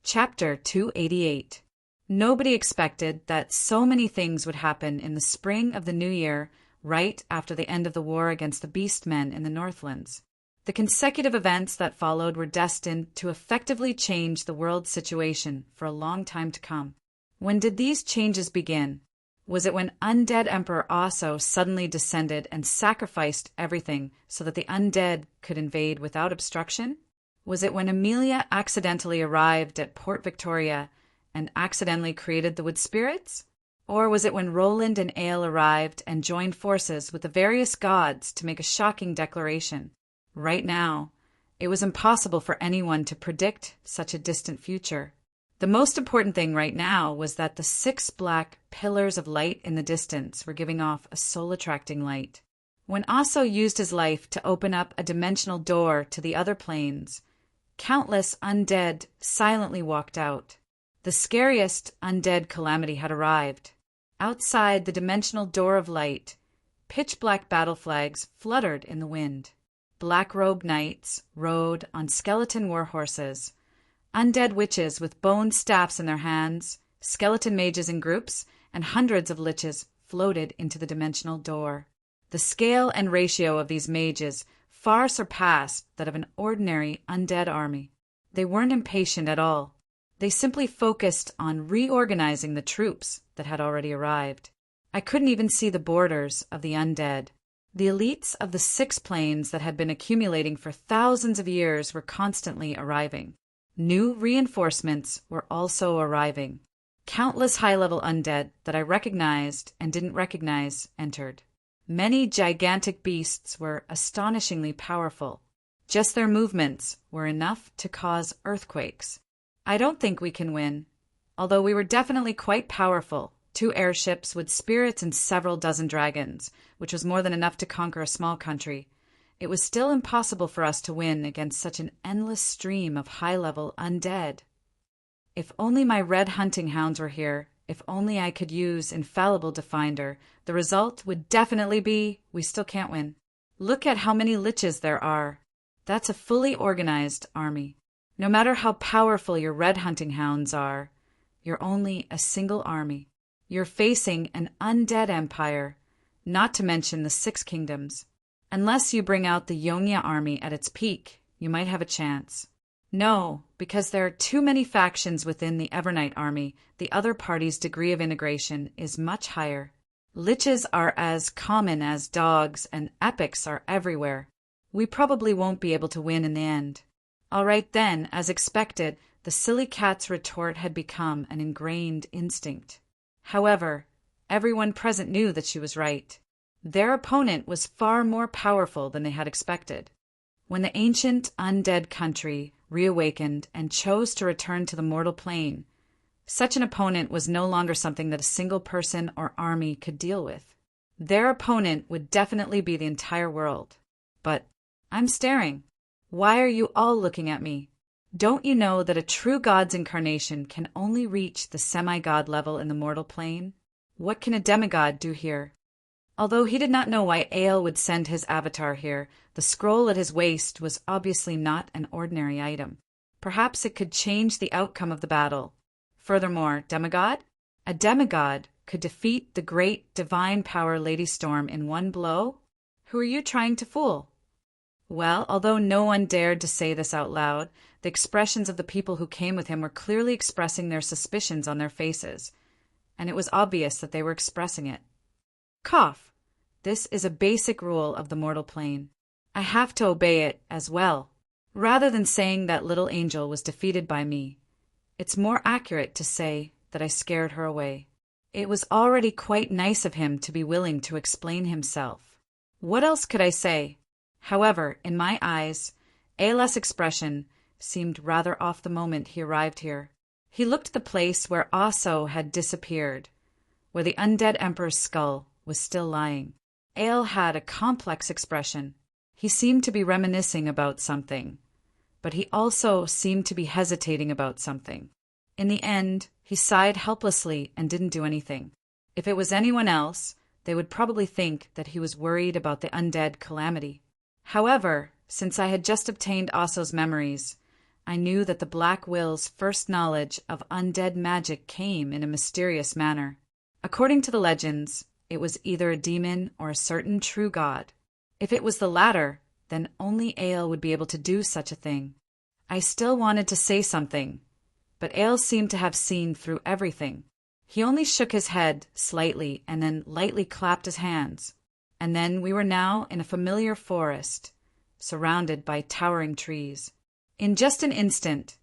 Chapter 288. Nobody expected that so many things would happen in the spring of the new year, right after the end of the war against the Beastmen in the Northlands. The consecutive events that followed were destined to effectively change the world's situation for a long time to come. When did these changes begin? Was it when undead Emperor Osso suddenly descended and sacrificed everything so that the undead could invade without obstruction? Was it when Amelia accidentally arrived at Port Victoria and accidentally created the Wood Spirits? Or was it when Roland and Ale arrived and joined forces with the various gods to make a shocking declaration? Right now, it was impossible for anyone to predict such a distant future. The most important thing right now was that the 6 black pillars of light in the distance were giving off a soul-attracting light. When Osso used his life to open up a dimensional door to the other planes, countless undead silently walked out. The scariest undead calamity had arrived. Outside the dimensional door of light, pitch-black battle flags fluttered in the wind. Black-robed knights rode on skeleton war horses. Undead witches with bone staffs in their hands, skeleton mages in groups, and hundreds of liches floated into the dimensional door. The scale and ratio of these mages far surpassed that of an ordinary undead army. They weren't impatient at all. They simply focused on reorganizing the troops that had already arrived. I couldn't even see the borders of the undead. The elites of the 6 planes that had been accumulating for thousands of years were constantly arriving. New reinforcements were also arriving. Countless high-level undead that I recognized and didn't recognize entered. Many gigantic beasts were astonishingly powerful. Just their movements were enough to cause earthquakes. I don't think we can win. Although we were definitely quite powerful, 2 airships with spirits and several dozen dragons, which was more than enough to conquer a small country, it was still impossible for us to win against such an endless stream of high-level undead. If only my red hunting hounds were here, if only I could use Infallible Definder, the result would definitely be we still can't win. Look at how many liches there are. That's a fully organized army. No matter how powerful your red hunting hounds are, you're only a single army. You're facing an undead empire, not to mention the 6 kingdoms. Unless you bring out the Yongia army at its peak, you might have a chance. No, because there are too many factions within the Evernight army, the other party's degree of integration is much higher. Liches are as common as dogs, and epics are everywhere. We probably won't be able to win in the end. All right then, as expected, the silly cat's retort had become an ingrained instinct. However, everyone present knew that she was right. Their opponent was far more powerful than they had expected. When the ancient undead country reawakened and chose to return to the mortal plane, such an opponent was no longer something that a single person or army could deal with. Their opponent would definitely be the entire world. But I'm staring. Why are you all looking at me? Don't you know that a true god's incarnation can only reach the semi-god level in the mortal plane? What can a demigod do here? Although he did not know why Ale would send his avatar here, the scroll at his waist was obviously not an ordinary item. Perhaps it could change the outcome of the battle. Furthermore, demigod? A demigod could defeat the great divine power Lady Storm in one blow? Who are you trying to fool? Well, although no one dared to say this out loud, the expressions of the people who came with him were clearly expressing their suspicions on their faces, and it was obvious that they were expressing it. Cough. This is a basic rule of the mortal plane. I have to obey it as well. Rather than saying that little angel was defeated by me, it's more accurate to say that I scared her away. It was already quite nice of him to be willing to explain himself. What else could I say? However, in my eyes, Alas' expression seemed rather off the moment he arrived here. He looked at the place where Osso had disappeared, where the undead emperor's skull was still lying. Ale had a complex expression. He seemed to be reminiscing about something, but he also seemed to be hesitating about something. In the end, he sighed helplessly and didn't do anything. If it was anyone else, they would probably think that he was worried about the undead calamity. However, since I had just obtained Osso's memories, I knew that the Black Will's first knowledge of undead magic came in a mysterious manner. According to the legends, it was either a demon or a certain true god. If it was the latter, then only Ale would be able to do such a thing. I still wanted to say something, but Ale seemed to have seen through everything. He only shook his head slightly and then lightly clapped his hands. And then we were now in a familiar forest, surrounded by towering trees. In just an instant,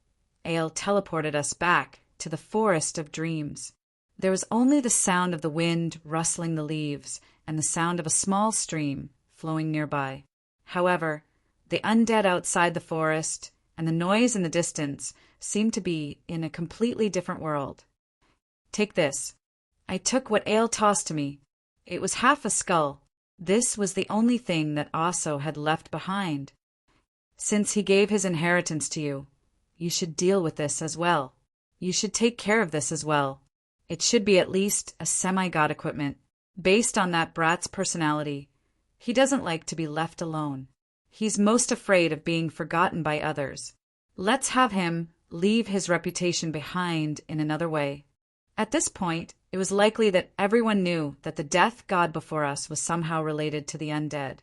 Ale teleported us back to the forest of dreams. There was only the sound of the wind rustling the leaves and the sound of a small stream flowing nearby. However, the undead outside the forest and the noise in the distance seemed to be in a completely different world. Take this. I took what Ale tossed to me. It was half a skull. This was the only thing that Osso had left behind. Since he gave his inheritance to you, you should deal with this as well. You should take care of this as well. It should be at least a semi-god equipment. Based on that brat's personality, he doesn't like to be left alone. He's most afraid of being forgotten by others. Let's have him leave his reputation behind in another way. At this point, it was likely that everyone knew that the death god before us was somehow related to the undead.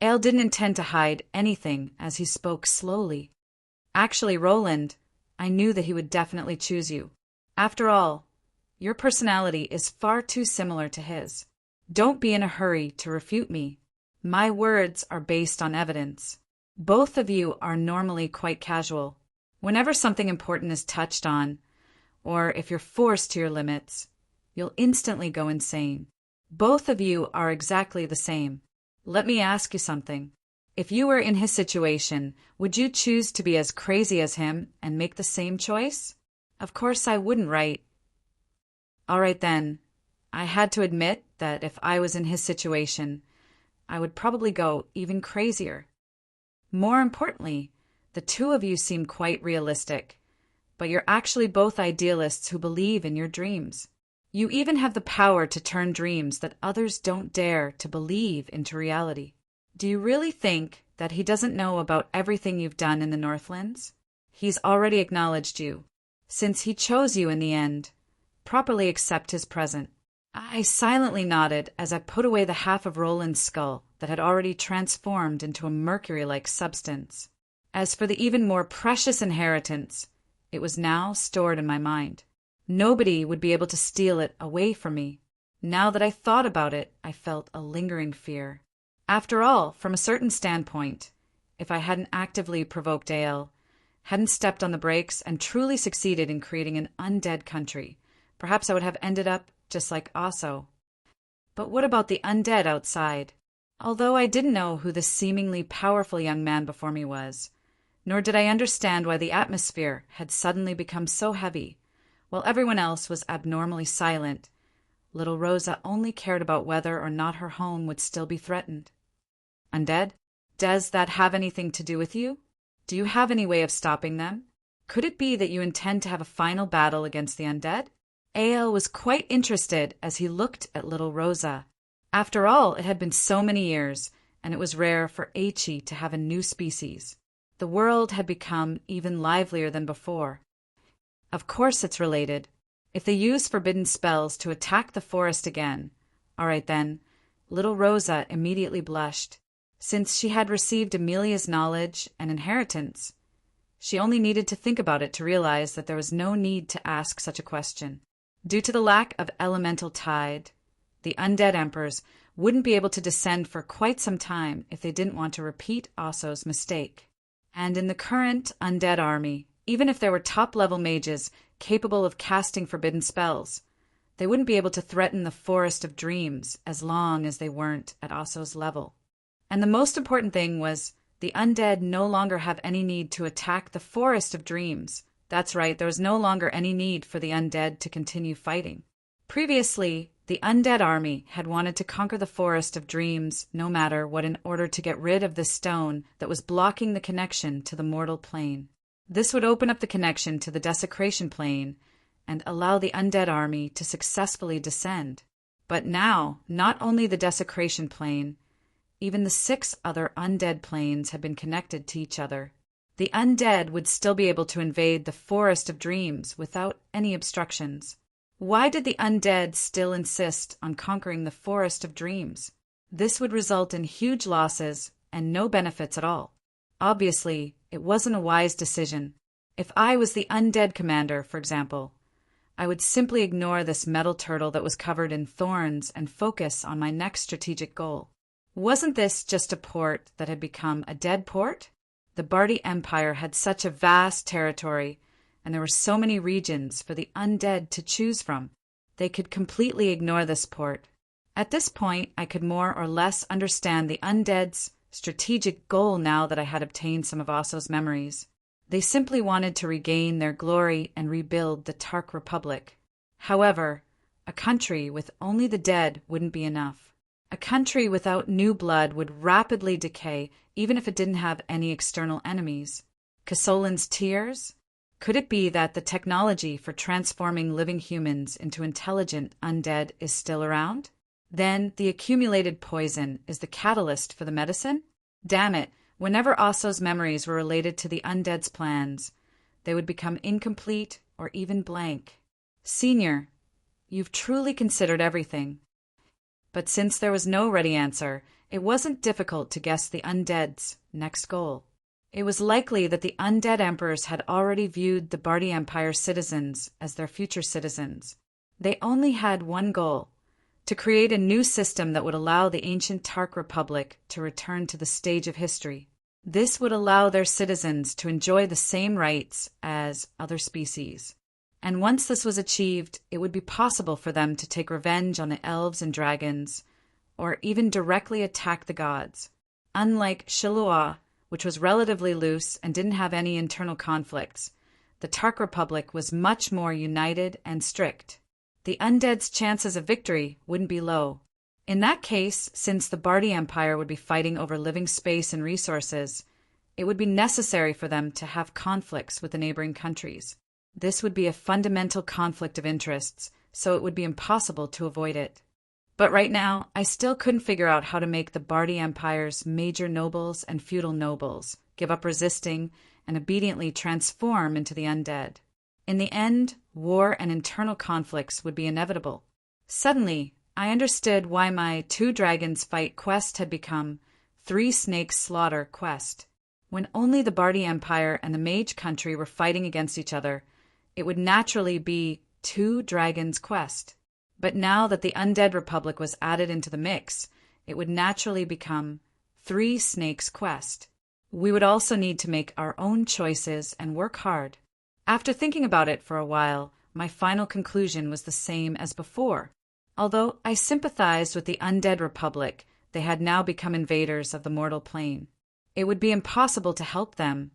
Ale didn't intend to hide anything as he spoke slowly. Actually, Roland, I knew that he would definitely choose you. After all, your personality is far too similar to his. Don't be in a hurry to refute me. My words are based on evidence. Both of you are normally quite casual. Whenever something important is touched on, or if you're forced to your limits, you'll instantly go insane. Both of you are exactly the same. Let me ask you something. If you were in his situation, would you choose to be as crazy as him and make the same choice? Of course I wouldn't, right? All right then. I had to admit that if I was in his situation, I would probably go even crazier. More importantly, the two of you seem quite realistic, but you're actually both idealists who believe in your dreams. You even have the power to turn dreams that others don't dare to believe into reality. Do you really think that he doesn't know about everything you've done in the Northlands? He's already acknowledged you. Since he chose you in the end, properly accept his present. I silently nodded as I put away the half of Roland's skull that had already transformed into a mercury-like substance. As for the even more precious inheritance, it was now stored in my mind. Nobody would be able to steal it away from me. Now that I thought about it, I felt a lingering fear. After all, from a certain standpoint, if I hadn't actively provoked Ale, hadn't stepped on the brakes, and truly succeeded in creating an undead country, perhaps I would have ended up just like Osso. But what about the undead outside? Although I didn't know who the seemingly powerful young man before me was, nor did I understand why the atmosphere had suddenly become so heavy, while everyone else was abnormally silent, little Rosa only cared about whether or not her home would still be threatened. Undead? Does that have anything to do with you? Do you have any way of stopping them? Could it be that you intend to have a final battle against the undead? Ale was quite interested as he looked at little Rosa. After all, it had been so many years, and it was rare for Aichi to have a new species. The world had become even livelier than before. Of course it's related. If they use forbidden spells to attack the forest again. All right then. Little Rosa immediately blushed. Since she had received Amelia's knowledge and inheritance, she only needed to think about it to realize that there was no need to ask such a question. Due to the lack of elemental tide, the undead emperors wouldn't be able to descend for quite some time if they didn't want to repeat Osso's mistake. And in the current undead army, even if there were top-level mages capable of casting forbidden spells, they wouldn't be able to threaten the Forest of Dreams as long as they weren't at Osso's level. And the most important thing was the undead no longer have any need to attack the Forest of Dreams. That's right, there was no longer any need for the undead to continue fighting. Previously, The undead army had wanted to conquer the forest of dreams no matter what in order to get rid of the stone that was blocking the connection to the mortal plane. This would open up the connection to the desecration plane and allow the undead army to successfully descend. But now, not only the desecration plane, even the 6 other undead planes had been connected to each other. The undead would still be able to invade the forest of dreams without any obstructions. Why did the undead still insist on conquering the forest of dreams? This would result in huge losses and no benefits at all. Obviously, it wasn't a wise decision. If I was the undead commander, for example, I would simply ignore this metal turtle that was covered in thorns and focus on my next strategic goal. Wasn't this just a port that had become a dead port? The Bardi Empire had such a vast territory, and there were so many regions for the undead to choose from. They could completely ignore this port. At this point, I could more or less understand the undead's strategic goal now that I had obtained some of Osso's memories. They simply wanted to regain their glory and rebuild the Tark Republic. However, a country with only the dead wouldn't be enough. A country without new blood would rapidly decay even if it didn't have any external enemies. Casolin's tears? Could it be that the technology for transforming living humans into intelligent undead is still around? Then the accumulated poison is the catalyst for the medicine? Damn it, whenever Osso's memories were related to the undead's plans, they would become incomplete or even blank. Senior, you've truly considered everything. But since there was no ready answer, it wasn't difficult to guess the undead's next goal. It was likely that the undead emperors had already viewed the Bardi Empire citizens as their future citizens. They only had one goal: to create a new system that would allow the ancient Tark Republic to return to the stage of history. This would allow their citizens to enjoy the same rights as other species. And once this was achieved, it would be possible for them to take revenge on the elves and dragons, or even directly attack the gods. Unlike Shilua, which was relatively loose and didn't have any internal conflicts, the Tark Republic was much more united and strict. The undead's chances of victory wouldn't be low. In that case, since the Bardi Empire would be fighting over living space and resources, it would be necessary for them to have conflicts with the neighboring countries. This would be a fundamental conflict of interests, so it would be impossible to avoid it. But right now, I still couldn't figure out how to make the Bardi Empire's major nobles and feudal nobles give up resisting and obediently transform into the undead. In the end, war and internal conflicts would be inevitable. Suddenly, I understood why my 2 dragons fight quest had become 3 snakes slaughter quest. When only the Bardi Empire and the Mage Country were fighting against each other, it would naturally be 2 dragons quest. But now that the Undead Republic was added into the mix, it would naturally become 3 snakes quest. We would also need to make our own choices and work hard. After thinking about it for a while, my final conclusion was the same as before. Although I sympathized with the Undead Republic, they had now become invaders of the mortal plane. It would be impossible to help them,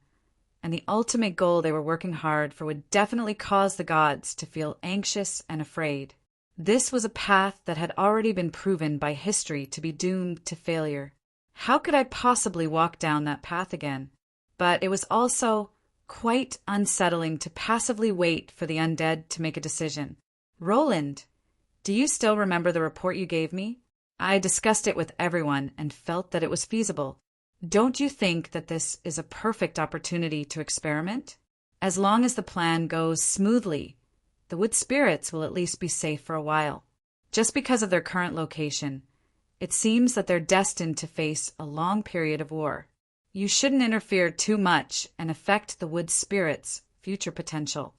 and the ultimate goal they were working hard for would definitely cause the gods to feel anxious and afraid. This was a path that had already been proven by history to be doomed to failure. How could I possibly walk down that path again? But it was also quite unsettling to passively wait for the undead to make a decision. Roland, do you still remember the report you gave me? I discussed it with everyone and felt that it was feasible. Don't you think that this is a perfect opportunity to experiment? As long as the plan goes smoothly, the wood spirits will at least be safe for a while. Just because of their current location, it seems that they're destined to face a long period of war. You shouldn't interfere too much and affect the wood spirits' future potential.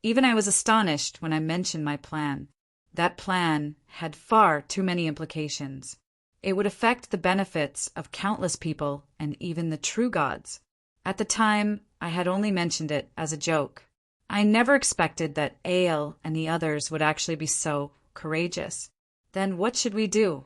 Even I was astonished when I mentioned my plan. That plan had far too many implications. It would affect the benefits of countless people and even the true gods. At the time, I had only mentioned it as a joke. I never expected that Ale and the others would actually be so courageous. Then what should we do?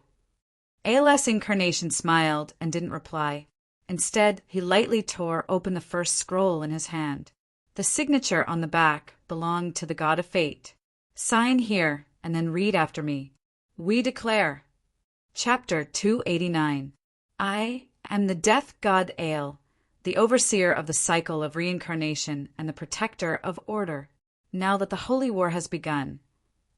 AL's incarnation smiled and didn't reply. Instead, he lightly tore open the first scroll in his hand. The signature on the back belonged to the god of fate. Sign here and then read after me. We declare. Chapter 289. I am the death god Ale, the overseer of the cycle of reincarnation and the protector of order. Now that the holy war has begun,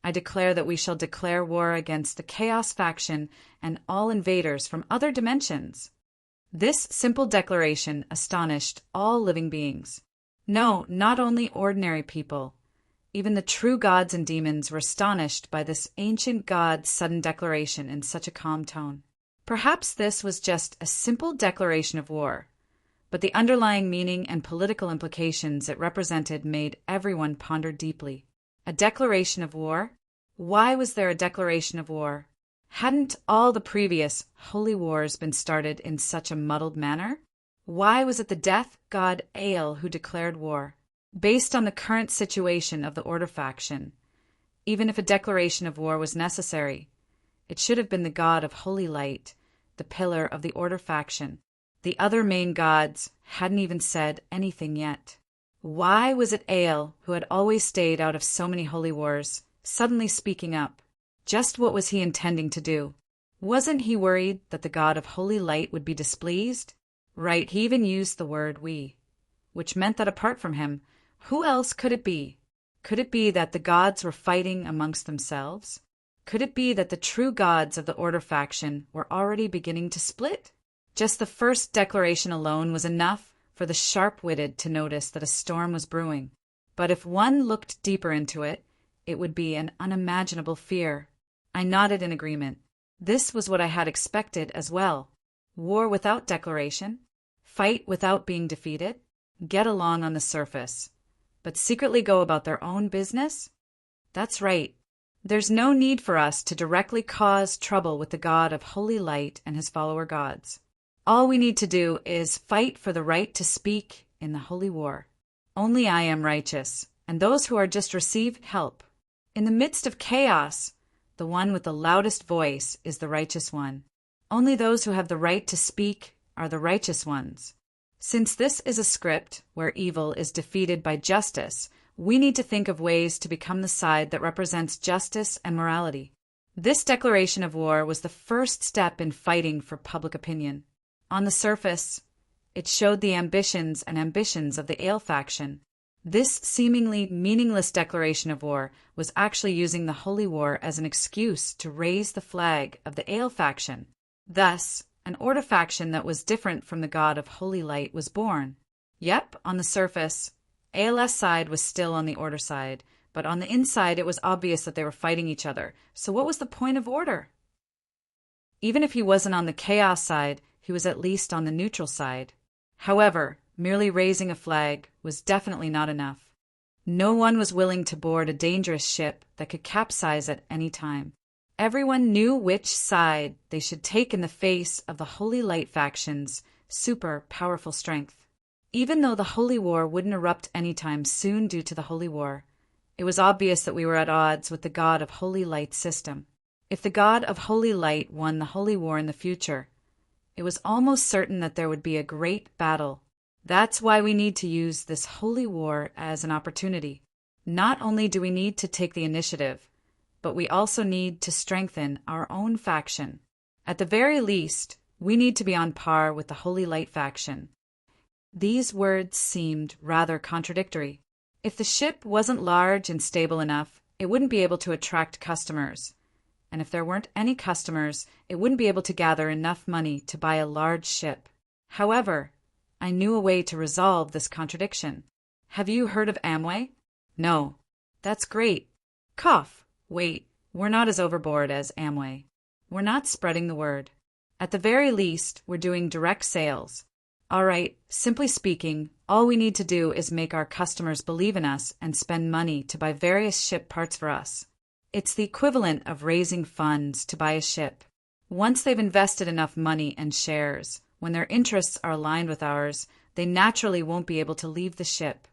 I declare that we shall declare war against the Chaos faction and all invaders from other dimensions. This simple declaration astonished all living beings. No, not only ordinary people. Even the true gods and demons were astonished by this ancient god's sudden declaration in such a calm tone. Perhaps this was just a simple declaration of war, but the underlying meaning and political implications it represented made everyone ponder deeply. A declaration of war? Why was there a declaration of war? Hadn't all the previous holy wars been started in such a muddled manner? Why was it the death god Ale who declared war? Based on the current situation of the Order faction, even if a declaration of war was necessary, it should have been the god of holy light, the pillar of the Order faction. The other main gods hadn't even said anything yet. Why was it Ale, who had always stayed out of so many holy wars, suddenly speaking up? Just what was he intending to do? Wasn't he worried that the god of holy light would be displeased? Right, he even used the word we, which meant that apart from him, who else could it be? Could it be that the gods were fighting amongst themselves? Could it be that the true gods of the Order faction were already beginning to split? Just the first declaration alone was enough for the sharp-witted to notice that a storm was brewing. But if one looked deeper into it, it would be an unimaginable fear. I nodded in agreement. This was what I had expected as well. War without declaration, fight without being defeated, get along on the surface, but secretly go about their own business? That's right. There's no need for us to directly cause trouble with the god of holy light and his follower gods. All we need to do is fight for the right to speak in the holy war. Only I am righteous, and those who are just receive help. In the midst of chaos, the one with the loudest voice is the righteous one. Only those who have the right to speak are the righteous ones. Since this is a script where evil is defeated by justice, we need to think of ways to become the side that represents justice and morality. This declaration of war was the first step in fighting for public opinion. On the surface, it showed the ambitions of the Ale faction. This seemingly meaningless declaration of war was actually using the holy war as an excuse to raise the flag of the Ale faction. Thus, an Order faction that was different from the god of holy light was born. Yep, on the surface, AL's side was still on the Order side, but on the inside it was obvious that they were fighting each other. So what was the point of Order? Even if he wasn't on the Chaos side, he was at least on the neutral side. However, merely raising a flag was definitely not enough. No one was willing to board a dangerous ship that could capsize at any time. Everyone knew which side they should take in the face of the Holy Light faction's super powerful strength. Even though the Holy War wouldn't erupt anytime soon due to the Holy War, it was obvious that we were at odds with the God of Holy Light's system. If the God of Holy Light won the Holy War in the future, it was almost certain that there would be a great battle. That's why we need to use this Holy War as an opportunity. Not only do we need to take the initiative, but we also need to strengthen our own faction. At the very least, we need to be on par with the Holy Light faction. These words seemed rather contradictory. If the ship wasn't large and stable enough, it wouldn't be able to attract customers. And if there weren't any customers, it wouldn't be able to gather enough money to buy a large ship. However, I knew a way to resolve this contradiction. Have you heard of Amway? No. That's great. Cough. Wait, we're not as overboard as Amway. We're not spreading the word. At the very least, we're doing direct sales. All right, simply speaking, all we need to do is make our customers believe in us and spend money to buy various ship parts for us. It's the equivalent of raising funds to buy a ship. Once they've invested enough money and shares, when their interests are aligned with ours, they naturally won't be able to leave the ship.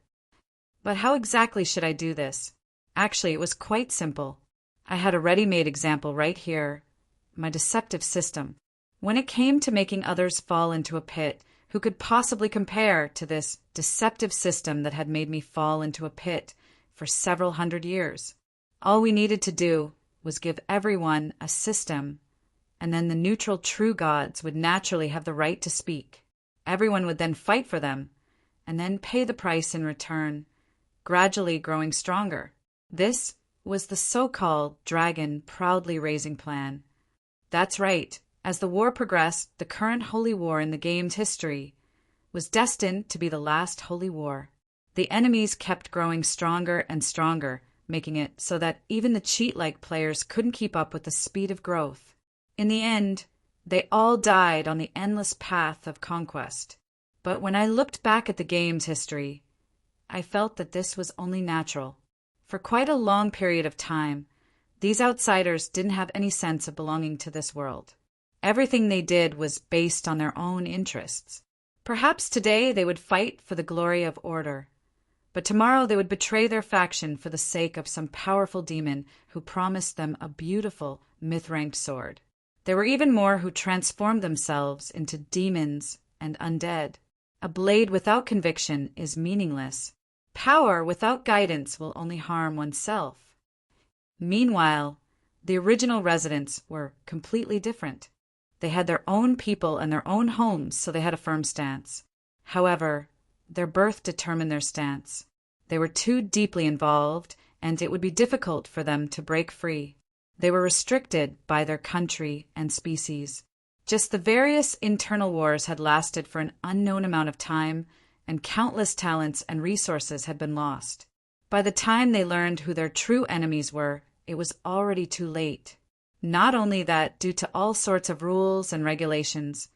But how exactly should I do this? Actually, it was quite simple. I had a ready-made example right here, my deceptive system. When it came to making others fall into a pit, who could possibly compare to this deceptive system that had made me fall into a pit for several hundred years? All we needed to do was give everyone a system, and then the neutral true gods would naturally have the right to speak. Everyone would then fight for them, and then pay the price in return, gradually growing stronger. This was the so-called dragon proudly raising plan. That's right. As the war progressed, the current holy war in the game's history was destined to be the last holy war. The enemies kept growing stronger and stronger, making it so that even the cheat-like players couldn't keep up with the speed of growth. In the end, they all died on the endless path of conquest. But when I looked back at the game's history, I felt that this was only natural. For quite a long period of time, these outsiders didn't have any sense of belonging to this world. Everything they did was based on their own interests. Perhaps today they would fight for the glory of order, but tomorrow they would betray their faction for the sake of some powerful demon who promised them a beautiful, myth-ranked sword. There were even more who transformed themselves into demons and undead. A blade without conviction is meaningless. Power without guidance will only harm oneself. Meanwhile, the original residents were completely different. They had their own people and their own homes, so they had a firm stance. However, their birth determined their stance. They were too deeply involved, and it would be difficult for them to break free. They were restricted by their country and species. Just the various internal wars had lasted for an unknown amount of time, and countless talents and resources had been lost. By the time they learned who their true enemies were, it was already too late. Not only that, due to all sorts of rules and regulations,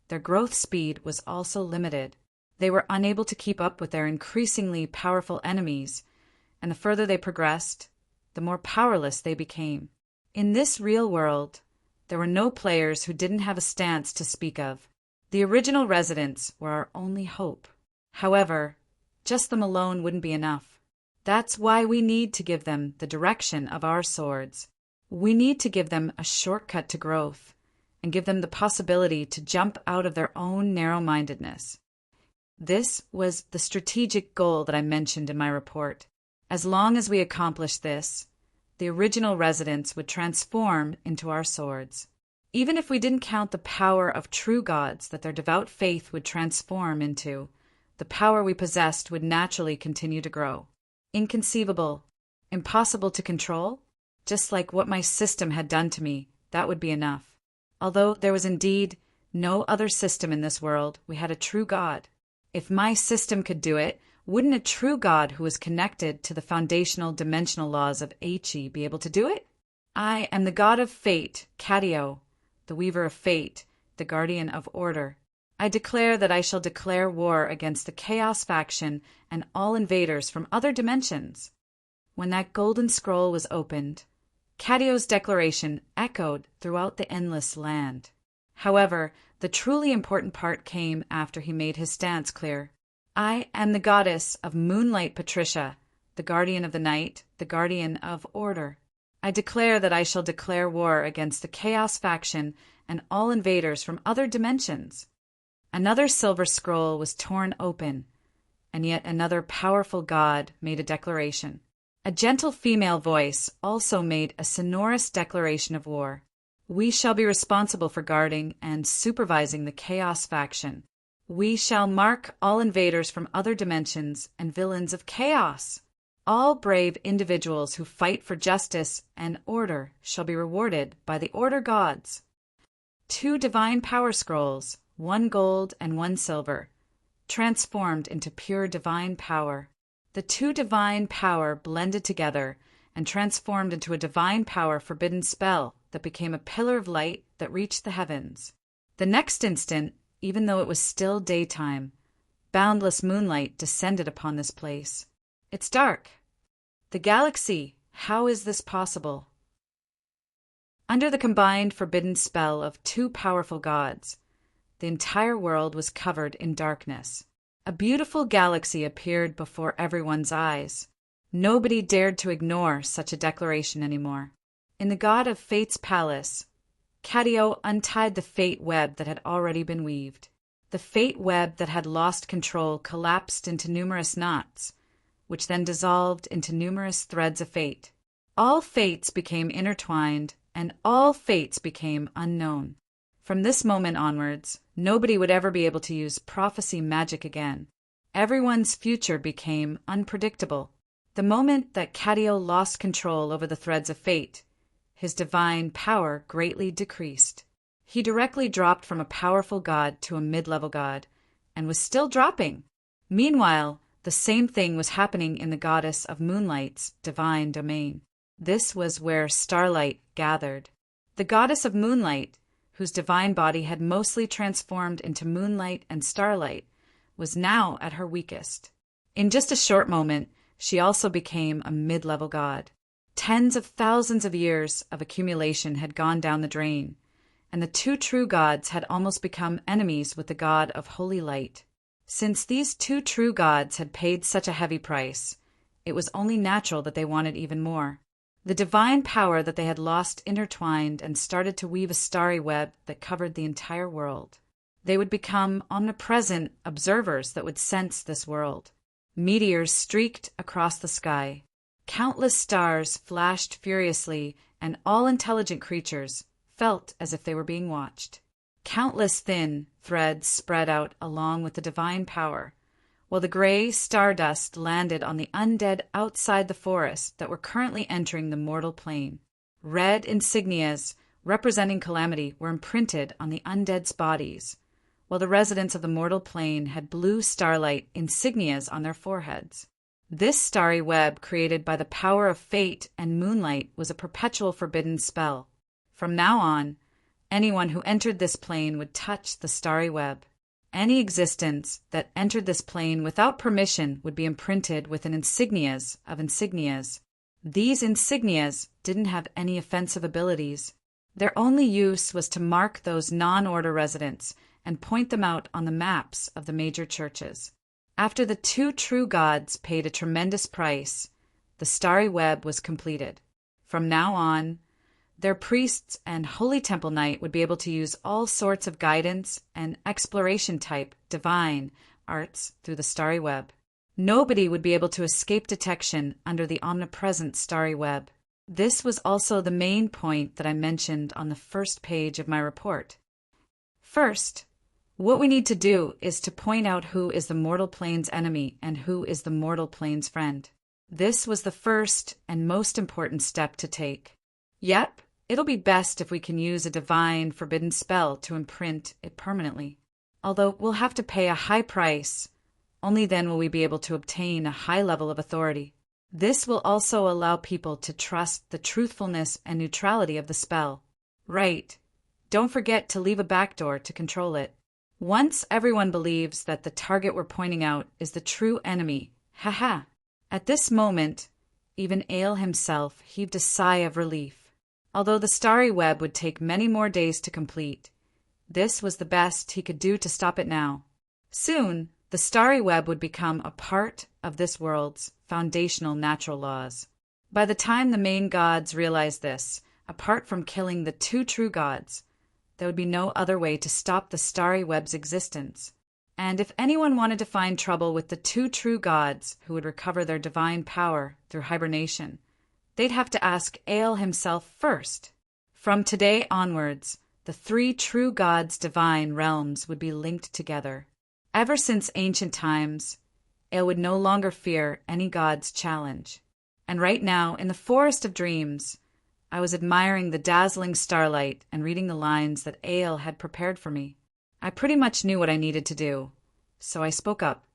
their growth speed was also limited. They were unable to keep up with their increasingly powerful enemies, and the further they progressed, the more powerless they became. In this real world, there were no players who didn't have a stance to speak of. The original residents were our only hope. However, just them alone wouldn't be enough. That's why we need to give them the direction of our swords. We need to give them a shortcut to growth and give them the possibility to jump out of their own narrow-mindedness. This was the strategic goal that I mentioned in my report. As long as we accomplished this, the original residents would transform into our swords. Even if we didn't count the power of true gods that their devout faith would transform into, the power we possessed would naturally continue to grow. Inconceivable, impossible to control? Just like what my system had done to me, that would be enough. Although there was indeed no other system in this world, we had a true God. If my system could do it, wouldn't a true God who was connected to the foundational dimensional laws of Aichi be able to do it? I am the god of fate, Katio, the weaver of fate, the guardian of order. I declare that I shall declare war against the Chaos faction and all invaders from other dimensions. When that golden scroll was opened, Katio's declaration echoed throughout the endless land. However, the truly important part came after he made his stance clear. I am the goddess of Moonlight Patricia, the guardian of the night, the guardian of order. I declare that I shall declare war against the Chaos faction and all invaders from other dimensions. Another silver scroll was torn open, and yet another powerful god made a declaration. A gentle female voice also made a sonorous declaration of war. We shall be responsible for guarding and supervising the Chaos faction. We shall mark all invaders from other dimensions and villains of chaos. All brave individuals who fight for justice and order shall be rewarded by the Order Gods. 2 divine power scrolls, 1 gold and 1 silver, transformed into pure divine power. The 2 divine power blended together and transformed into a divine power forbidden spell that became a pillar of light that reached the heavens. The next instant, even though it was still daytime, boundless moonlight descended upon this place. It's dark. The galaxy, how is this possible? Under the combined forbidden spell of 2 powerful gods, the entire world was covered in darkness. A beautiful galaxy appeared before everyone's eyes. Nobody dared to ignore such a declaration anymore. In the god of fate's palace, Katio untied the fate web that had already been weaved. The fate web that had lost control collapsed into numerous knots, which then dissolved into numerous threads of fate. All fates became intertwined, and all fates became unknown. From this moment onwards, nobody would ever be able to use prophecy magic again. Everyone's future became unpredictable. The moment that Cadiel lost control over the threads of fate, his divine power greatly decreased. He directly dropped from a powerful god to a mid-level god, and was still dropping. Meanwhile, the same thing was happening in the goddess of Moonlight's divine domain. This was where Starlight gathered. The goddess of Moonlight, whose divine body had mostly transformed into moonlight and starlight, was now at her weakest. In just a short moment, she also became a mid-level god. Tens of thousands of years of accumulation had gone down the drain, and the two true gods had almost become enemies with the god of holy light. Since these two true gods had paid such a heavy price, it was only natural that they wanted even more. The divine power that they had lost intertwined and started to weave a starry web that covered the entire world. They would become omnipresent observers that would sense this world. Meteors streaked across the sky. Countless stars flashed furiously, and all intelligent creatures felt as if they were being watched. Countless thin threads spread out along with the divine power, while the gray stardust landed on the undead outside the forest that were currently entering the mortal plane. Red insignias representing calamity were imprinted on the undead's bodies, while the residents of the mortal plane had blue starlight insignias on their foreheads. This starry web created by the power of fate and moonlight was a perpetual forbidden spell. From now on, anyone who entered this plane would touch the starry web. Any existence that entered this plane without permission would be imprinted with an insignias of insignias. These insignias didn't have any offensive abilities. Their only use was to mark those non-order residents and point them out on the maps of the major churches. After the two true gods paid a tremendous price, the starry web was completed. From now on, their priests and Holy Temple Knight would be able to use all sorts of guidance and exploration-type divine arts through the starry web. Nobody would be able to escape detection under the omnipresent starry web. This was also the main point that I mentioned on the first page of my report. First, what we need to do is to point out who is the mortal plane's enemy and who is the mortal plane's friend. This was the first and most important step to take. Yep, it'll be best if we can use a divine forbidden spell to imprint it permanently. Although we'll have to pay a high price, only then will we be able to obtain a high level of authority. This will also allow people to trust the truthfulness and neutrality of the spell. Right, don't forget to leave a backdoor to control it. Once everyone believes that the target we're pointing out is the true enemy, haha. At this moment, even Ale himself heaved a sigh of relief. Although the starry web would take many more days to complete, this was the best he could do to stop it now. Soon, the starry web would become a part of this world's foundational natural laws. By the time the main gods realized this, apart from killing the two true gods, there would be no other way to stop the starry web's existence. And if anyone wanted to find trouble with the two true gods who would recover their divine power through hibernation, they'd have to ask Ale himself first. From today onwards, the three true gods' divine realms would be linked together. Ever since ancient times, Ale would no longer fear any god's challenge. And right now, in the Forest of Dreams, I was admiring the dazzling starlight and reading the lines that Ale had prepared for me. I pretty much knew what I needed to do, so I spoke up.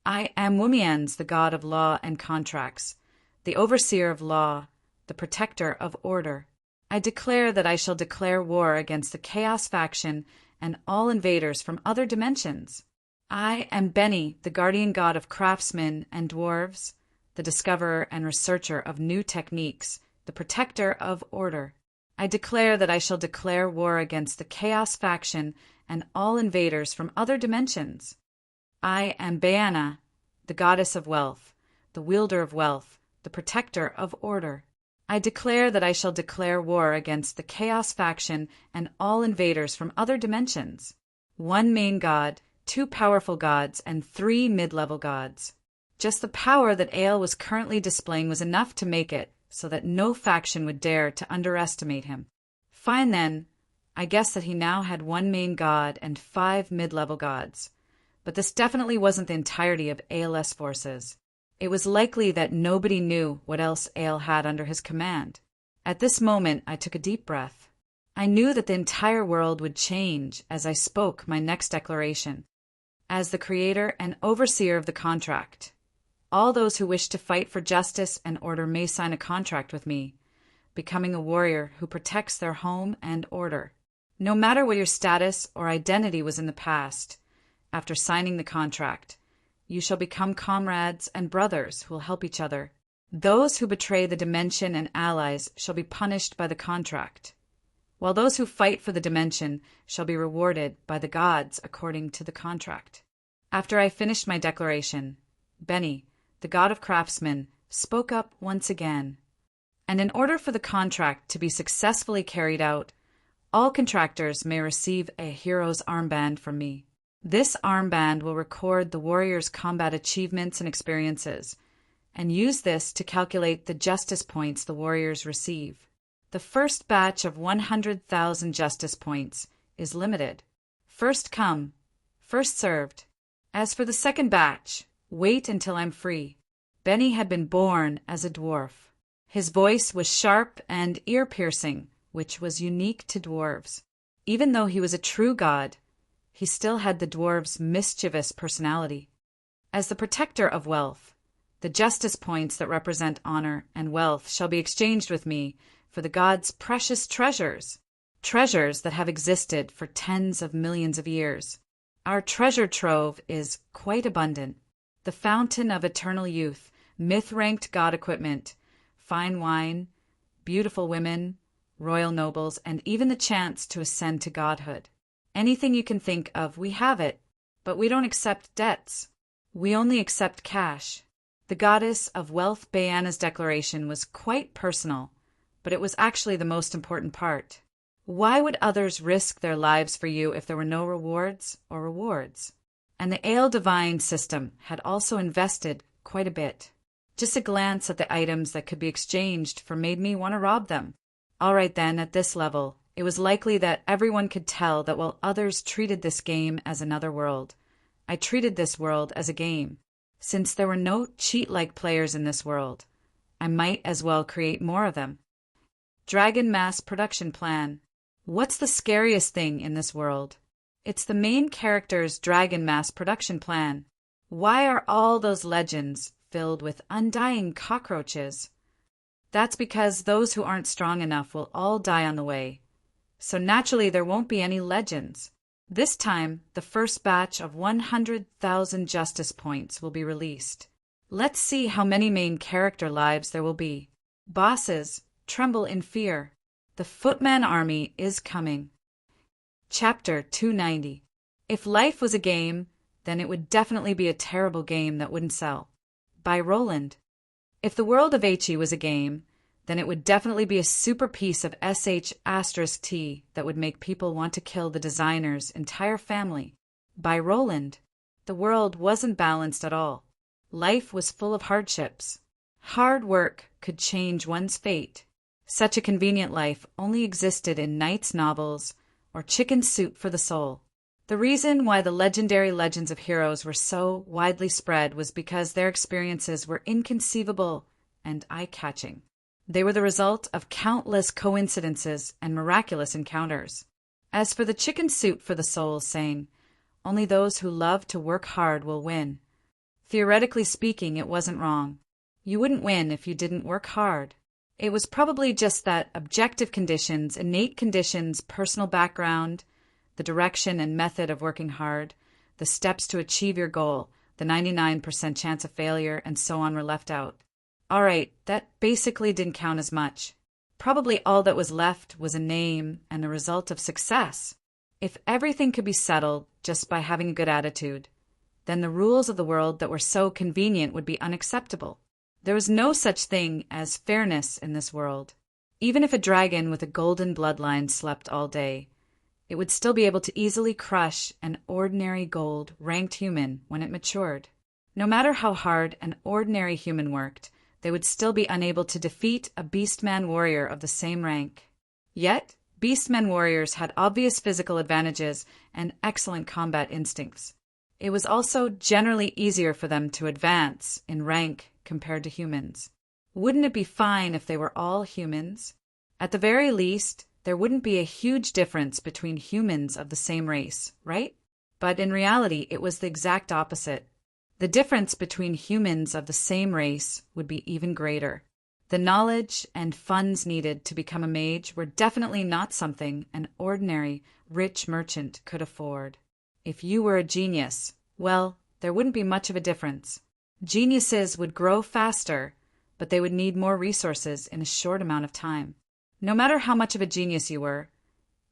I am Wumians, the god of law and contracts, the overseer of law, the protector of order. I declare that I shall declare war against the Chaos faction and all invaders from other dimensions. I am Benny, the guardian god of craftsmen and dwarves, the discoverer and researcher of new techniques, the protector of order. I declare that I shall declare war against the Chaos faction and all invaders from other dimensions. I am Baana, the goddess of wealth, the wielder of wealth, the protector of order. I declare that I shall declare war against the Chaos faction and all invaders from other dimensions. One main god, two powerful gods, and three mid-level gods. Just the power that Ale was currently displaying was enough to make it so that no faction would dare to underestimate him. Fine then, I guess that he now had one main god and 5 mid-level gods. But this definitely wasn't the entirety of AL's forces. It was likely that nobody knew what else AL had under his command. At this moment, I took a deep breath. I knew that the entire world would change as I spoke my next declaration. As the creator and overseer of the contract, all those who wish to fight for justice and order may sign a contract with me, becoming a warrior who protects their home and order. No matter what your status or identity was in the past, after signing the contract, you shall become comrades and brothers who will help each other. Those who betray the dimension and allies shall be punished by the contract, while those who fight for the dimension shall be rewarded by the gods according to the contract. After I finished my declaration, Benny, the god of craftsmen, spoke up once again. And in order for the contract to be successfully carried out, all contractors may receive a hero's armband from me. This armband will record the warrior's combat achievements and experiences, and use this to calculate the justice points the warriors receive. The first batch of 100,000 justice points is limited. First come, first served. As for the second batch, wait until I'm free. Benny had been born as a dwarf. His voice was sharp and ear-piercing, which was unique to dwarves. Even though he was a true god, he still had the dwarves' mischievous personality. As the protector of wealth, the justice points that represent honor and wealth shall be exchanged with me for the gods' precious treasures, treasures that have existed for tens of millions of years. Our treasure trove is quite abundant. The fountain of eternal youth, myth-ranked god equipment, fine wine, beautiful women, royal nobles, and even the chance to ascend to godhood. Anything you can think of, we have it, but we don't accept debts. We only accept cash. The goddess of wealth Bayana's declaration was quite personal, but it was actually the most important part. Why would others risk their lives for you if there were no rewards or rewards? And the Ale Divine system had also invested quite a bit. Just a glance at the items that could be exchanged for made me want to rob them. All right then, at this level, it was likely that everyone could tell that while others treated this game as another world, I treated this world as a game. Since there were no cheat-like players in this world, I might as well create more of them. Dragon Mass Production Plan. What's the scariest thing in this world? It's the main character's Dragon Mass Production Plan. Why are all those legends filled with undying cockroaches? That's because those who aren't strong enough will all die on the way. So naturally there won't be any legends. This time, the first batch of 100,000 justice points will be released. Let's see how many main character lives there will be. Bosses, tremble in fear. The Footman Army is coming. Chapter 290. If life was a game, then it would definitely be a terrible game that wouldn't sell. By Roland. If the world of HE was a game, then it would definitely be a super piece of SH*T that would make people want to kill the designer's entire family. By Roland. The world wasn't balanced at all. Life was full of hardships. Hard work could change one's fate. Such a convenient life only existed in Knight's novels or Chicken Soup for the Soul. The reason why the legendary legends of heroes were so widely spread was because their experiences were inconceivable and eye-catching. They were the result of countless coincidences and miraculous encounters. As for the Chicken Soup for the Soul saying, only those who love to work hard will win. Theoretically speaking, it wasn't wrong. You wouldn't win if you didn't work hard. It was probably just that objective conditions, innate conditions, personal background, the direction and method of working hard, the steps to achieve your goal, the 99% chance of failure, and so on were left out. All right, that basically didn't count as much. Probably all that was left was a name and a result of success. If everything could be settled just by having a good attitude, then the rules of the world that were so convenient would be unacceptable. There was no such thing as fairness in this world. Even if a dragon with a golden bloodline slept all day, it would still be able to easily crush an ordinary gold-ranked human when it matured. No matter how hard an ordinary human worked, they would still be unable to defeat a beastman warrior of the same rank. Yet, beastmen warriors had obvious physical advantages and excellent combat instincts. It was also generally easier for them to advance in rank compared to humans. Wouldn't it be fine if they were all humans? At the very least, there wouldn't be a huge difference between humans of the same race, right? But in reality, it was the exact opposite. The difference between humans of the same race would be even greater. The knowledge and funds needed to become a mage were definitely not something an ordinary, rich merchant could afford. If you were a genius, well, there wouldn't be much of a difference. Geniuses would grow faster, but they would need more resources in a short amount of time. No matter how much of a genius you were,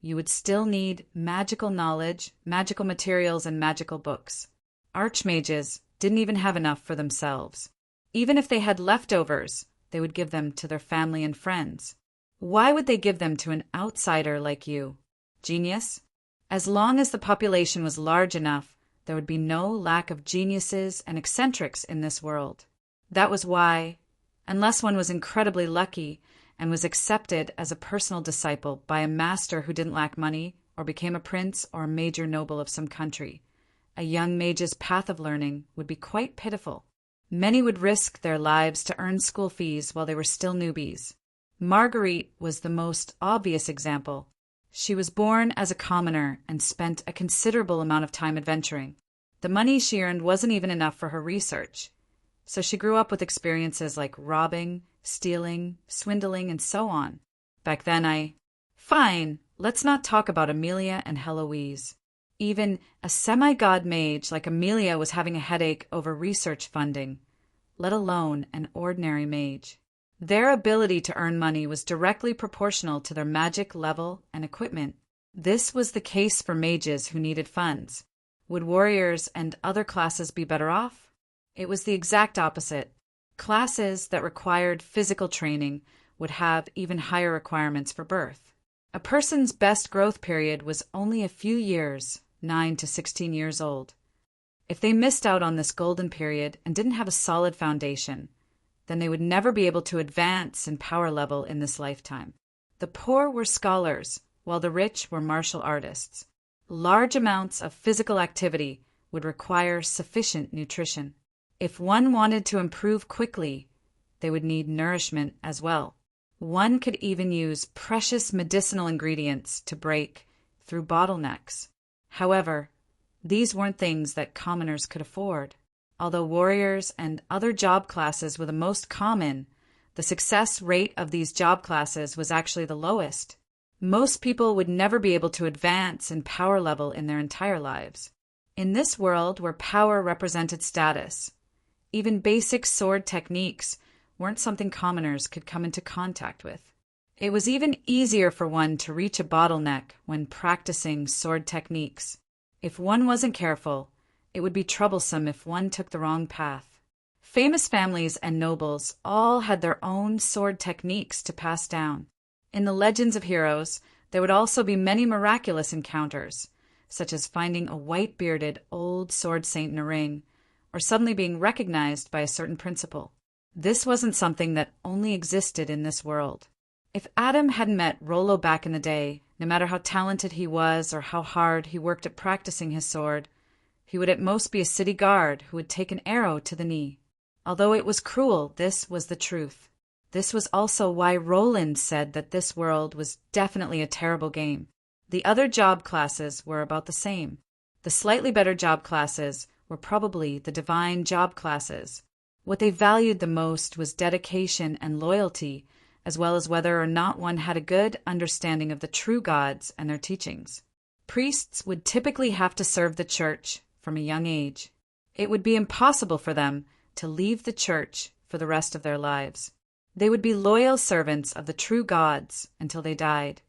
you would still need magical knowledge, magical materials, and magical books. Archmages didn't even have enough for themselves. Even if they had leftovers, they would give them to their family and friends. Why would they give them to an outsider like you? Genius? As long as the population was large enough, there would be no lack of geniuses and eccentrics in this world. That was why, unless one was incredibly lucky and was accepted as a personal disciple by a master who didn't lack money or became a prince or a major noble of some country, a young mage's path of learning would be quite pitiful. Many would risk their lives to earn school fees while they were still newbies. Marguerite was the most obvious example. She was born as a commoner and spent a considerable amount of time adventuring. The money she earned wasn't even enough for her research, so she grew up with experiences like robbing, stealing, swindling, and so on. Back then Fine, let's not talk about Amelia and Heloise. Even a semi-god mage like Amelia was having a headache over research funding, let alone an ordinary mage. Their ability to earn money was directly proportional to their magic level and equipment. This was the case for mages who needed funds. Would warriors and other classes be better off? It was the exact opposite. Classes that required physical training would have even higher requirements for birth. A person's best growth period was only a few years, 9 to 16 years old. If they missed out on this golden period and didn't have a solid foundation, then they would never be able to advance in power level in this lifetime. The poor were scholars, while the rich were martial artists. Large amounts of physical activity would require sufficient nutrition. If one wanted to improve quickly, they would need nourishment as well. One could even use precious medicinal ingredients to break through bottlenecks. However, these weren't things that commoners could afford. Although warriors and other job classes were the most common, the success rate of these job classes was actually the lowest. Most people would never be able to advance in power level in their entire lives. In this world where power represented status, even basic sword techniques weren't something commoners could come into contact with. It was even easier for one to reach a bottleneck when practicing sword techniques. If one wasn't careful, it would be troublesome if one took the wrong path. Famous families and nobles all had their own sword techniques to pass down. In the legends of heroes, there would also be many miraculous encounters, such as finding a white-bearded old sword saint in a ring, or suddenly being recognized by a certain principal. This wasn't something that only existed in this world. If Adam hadn't met Rollo back in the day, no matter how talented he was or how hard he worked at practicing his sword, he would at most be a city guard who would take an arrow to the knee. Although it was cruel, this was the truth. This was also why Roland said that this world was definitely a terrible game. The other job classes were about the same. The slightly better job classes were probably the divine job classes. What they valued the most was dedication and loyalty, as well as whether or not one had a good understanding of the true gods and their teachings. Priests would typically have to serve the church from a young age. It would be impossible for them to leave the church for the rest of their lives. They would be loyal servants of the true gods until they died.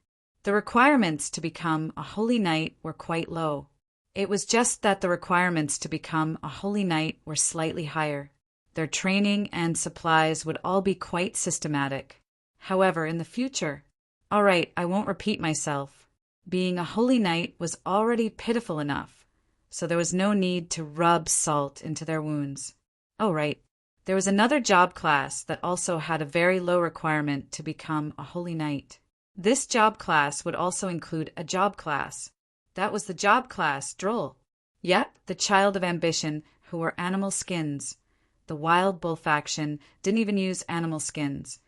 The requirements to become a holy knight were quite low. It was just that the requirements to become a holy knight were slightly higher. Their training and supplies would all be quite systematic. However, in the future, all right, I won't repeat myself. Being a holy knight was already pitiful enough, so there was no need to rub salt into their wounds. Oh, right. There was another job class that also had a very low requirement to become a holy knight. This job class would also include a job class. That was the job class, Droll. Yep, the child of ambition who wore animal skins. The wild bull faction didn't even use animal skins,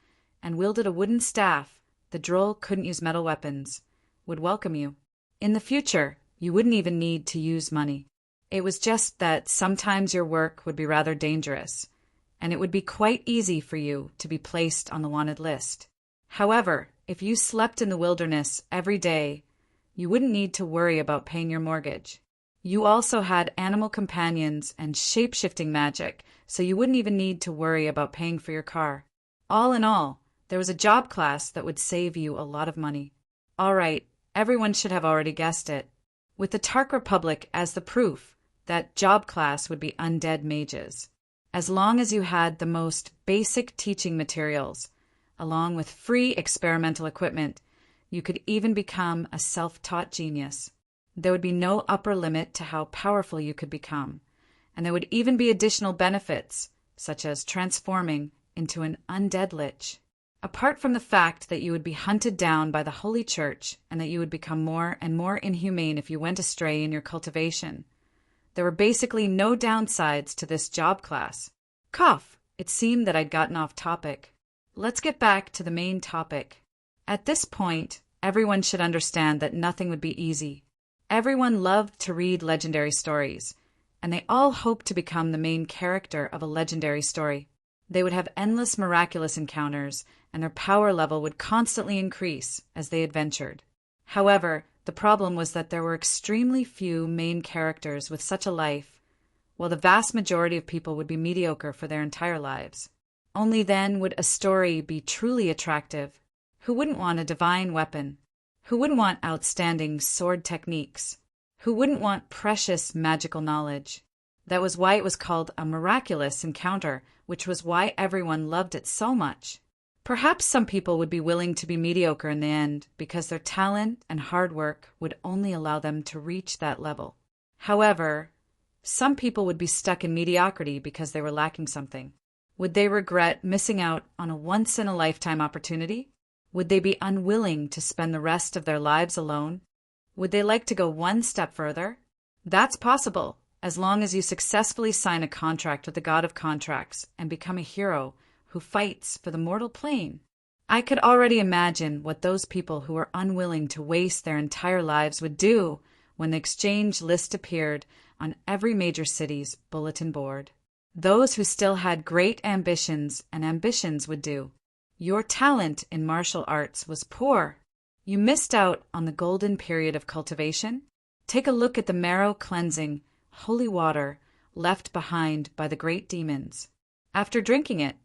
and wielded a wooden staff. The Droll couldn't use metal weapons. Would welcome you. In the future, you wouldn't even need to use money. It was just that sometimes your work would be rather dangerous, and it would be quite easy for you to be placed on the wanted list. However, if you slept in the wilderness every day, you wouldn't need to worry about paying your mortgage. You also had animal companions and shape-shifting magic, so you wouldn't even need to worry about paying for your car. All in all, there was a job class that would save you a lot of money. All right, everyone should have already guessed it. With the Tark Republic as the proof, that job class would be undead mages. As long as you had the most basic teaching materials, along with free experimental equipment, you could even become a self-taught genius. There would be no upper limit to how powerful you could become, and there would even be additional benefits, such as transforming into an undead lich. Apart from the fact that you would be hunted down by the Holy Church and that you would become more and more inhumane if you went astray in your cultivation, there were basically no downsides to this job class. Cough! It seemed that I'd gotten off topic. Let's get back to the main topic. At this point, everyone should understand that nothing would be easy. Everyone loved to read legendary stories, and they all hoped to become the main character of a legendary story. They would have endless miraculous encounters, and their power level would constantly increase as they adventured. However, the problem was that there were extremely few main characters with such a life, while the vast majority of people would be mediocre for their entire lives. Only then would a story be truly attractive. Who wouldn't want a divine weapon? Who wouldn't want outstanding sword techniques? Who wouldn't want precious magical knowledge? That was why it was called a miraculous encounter, which was why everyone loved it so much. Perhaps some people would be willing to be mediocre in the end because their talent and hard work would only allow them to reach that level. However, some people would be stuck in mediocrity because they were lacking something. Would they regret missing out on a once-in-a-lifetime opportunity? Would they be unwilling to spend the rest of their lives alone? Would they like to go one step further? That's possible, as long as you successfully sign a contract with the God of Contracts and become a hero who fights for the mortal plane. I could already imagine what those people who were unwilling to waste their entire lives would do when the exchange list appeared on every major city's bulletin board. Those who still had great ambitions and ambitions would do. Your talent in martial arts was poor. You missed out on the golden period of cultivation. Take a look at the marrow-cleansing, holy water left behind by the great demons. After drinking it,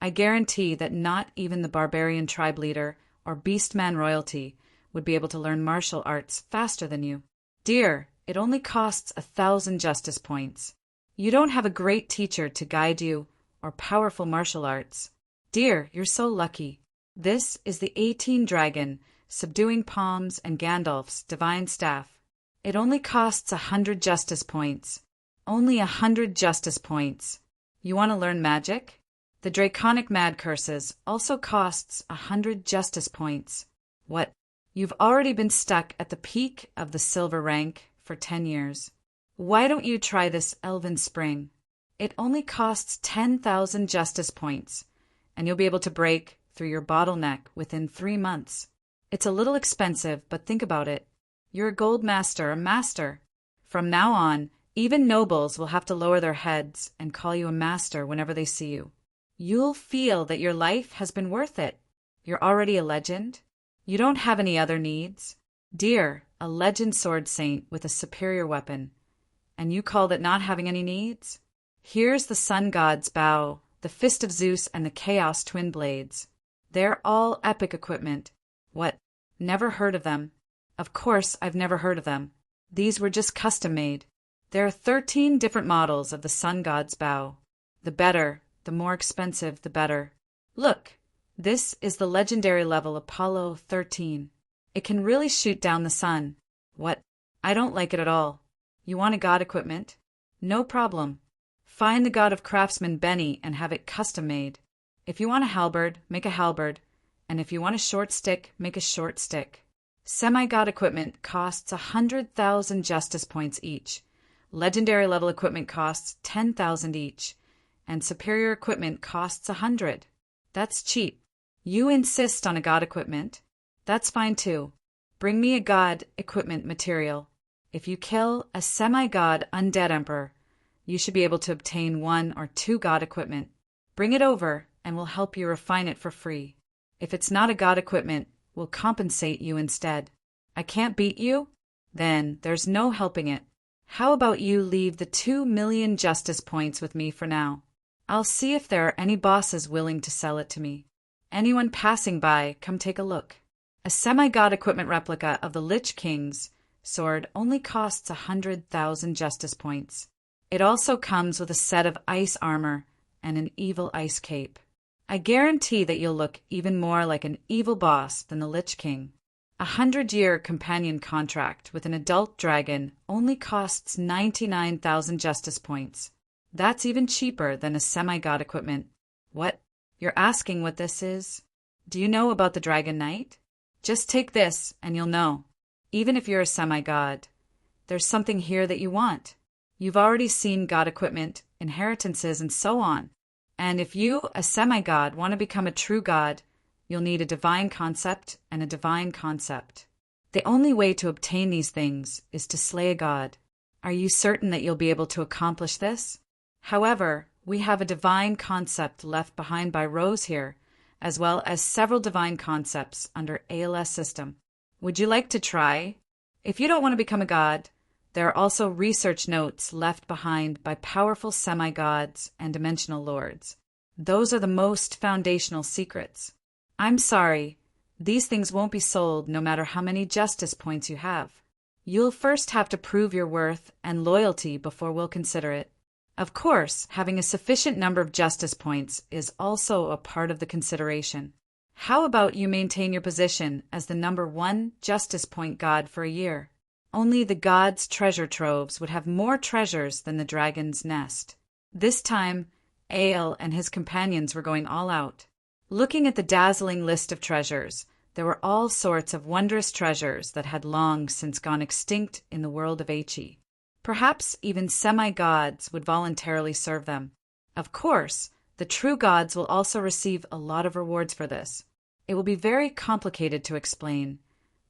I guarantee that not even the barbarian tribe leader or beastman royalty would be able to learn martial arts faster than you. Dear, it only costs 1,000 justice points. You don't have a great teacher to guide you or powerful martial arts. Dear, you're so lucky. This is the 18 dragon, subduing palms and Gandalf's divine staff. It only costs 100 justice points. Only 100 justice points. You want to learn magic? The draconic mad curses also costs 100 justice points. What? You've already been stuck at the peak of the silver rank for 10 years. Why don't you try this elven spring? It only costs 10,000 justice points, and you'll be able to break through your bottleneck within 3 months. It's a little expensive, but think about it. You're a gold master, a master. From now on, even nobles will have to lower their heads and call you a master whenever they see you. You'll feel that your life has been worth it. You're already a legend. You don't have any other needs. Dear, a legend sword saint with a superior weapon. And you call that not having any needs? Here's the sun god's bow, the fist of Zeus, and the chaos twin blades. They're all epic equipment. What? Never heard of them. Of course, I've never heard of them. These were just custom made. There are 13 different models of the sun god's bow. The better, the more expensive, the better. Look, this is the legendary level Apollo 13. It can really shoot down the sun. What? I don't like it at all. You want a god equipment? No problem. Find the god of craftsman Benny and have it custom made. If you want a halberd, make a halberd, and if you want a short stick, make a short stick. Semi-god equipment costs 100,000 justice points each. Legendary level equipment costs 10,000 each, and superior equipment costs 100. That's cheap. You insist on a god equipment. That's fine too. Bring me a god equipment material. If you kill a semi-god undead emperor, you should be able to obtain 1 or 2 god equipment. Bring it over, and we'll help you refine it for free. If it's not a god equipment, we'll compensate you instead. I can't beat you? Then there's no helping it. How about you leave the 2 million justice points with me for now? I'll see if there are any bosses willing to sell it to me. Anyone passing by, come take a look. A semi-god equipment replica of the Lich King's sword only costs 100,000 justice points. It also comes with a set of ice armor and an evil ice cape. I guarantee that you'll look even more like an evil boss than the Lich King. A 100-year companion contract with an adult dragon only costs 99,000 justice points. That's even cheaper than a semi-god equipment. What? You're asking what this is? Do you know about the Dragon Knight? Just take this and you'll know. Even if you're a semi-god, there's something here that you want. You've already seen god equipment, inheritances, and so on. And if you, a semi-god, want to become a true god, you'll need a divine concept and a divine concept. The only way to obtain these things is to slay a god. Are you certain that you'll be able to accomplish this? However, we have a divine concept left behind by Rose here, as well as several divine concepts under ALS system. Would you like to try? If you don't want to become a god, there are also research notes left behind by powerful semi-gods and dimensional lords. Those are the most foundational secrets. I'm sorry, these things won't be sold no matter how many justice points you have. You'll first have to prove your worth and loyalty before we'll consider it. Of course, having a sufficient number of justice points is also a part of the consideration. How about you maintain your position as the number 1 justice point god for a year? Only the god's treasure troves would have more treasures than the dragon's nest. This time, Ale and his companions were going all out. Looking at the dazzling list of treasures, there were all sorts of wondrous treasures that had long since gone extinct in the world of Aichi. Perhaps even semi-gods would voluntarily serve them. Of course, the true gods will also receive a lot of rewards for this. It will be very complicated to explain,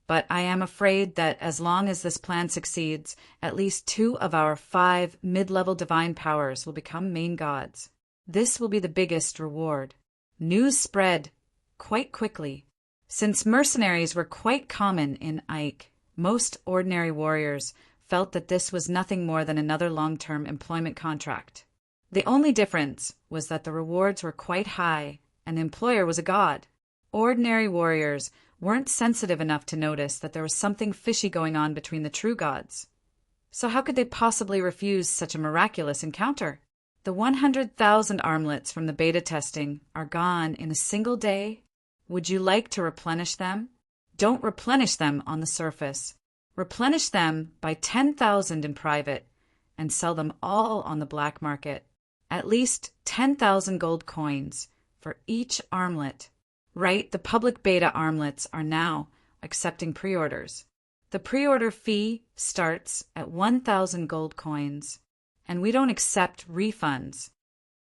but I am afraid that as long as this plan succeeds, at least 2 of our 5 mid-level divine powers will become main gods. This will be the biggest reward. News spread quite quickly. Since mercenaries were quite common in Ike, most ordinary warriors felt that this was nothing more than another long-term employment contract. The only difference was that the rewards were quite high, and the employer was a god. Ordinary warriors weren't sensitive enough to notice that there was something fishy going on between the true gods. So how could they possibly refuse such a miraculous encounter? The 100,000 armlets from the beta testing are gone in a single day. Would you like to replenish them? Don't replenish them on the surface. Replenish them by 10,000 in private and sell them all on the black market. At least 10,000 gold coins for each armlet. Right, the public beta armlets are now accepting pre-orders. The pre-order fee starts at 1,000 gold coins, and we don't accept refunds.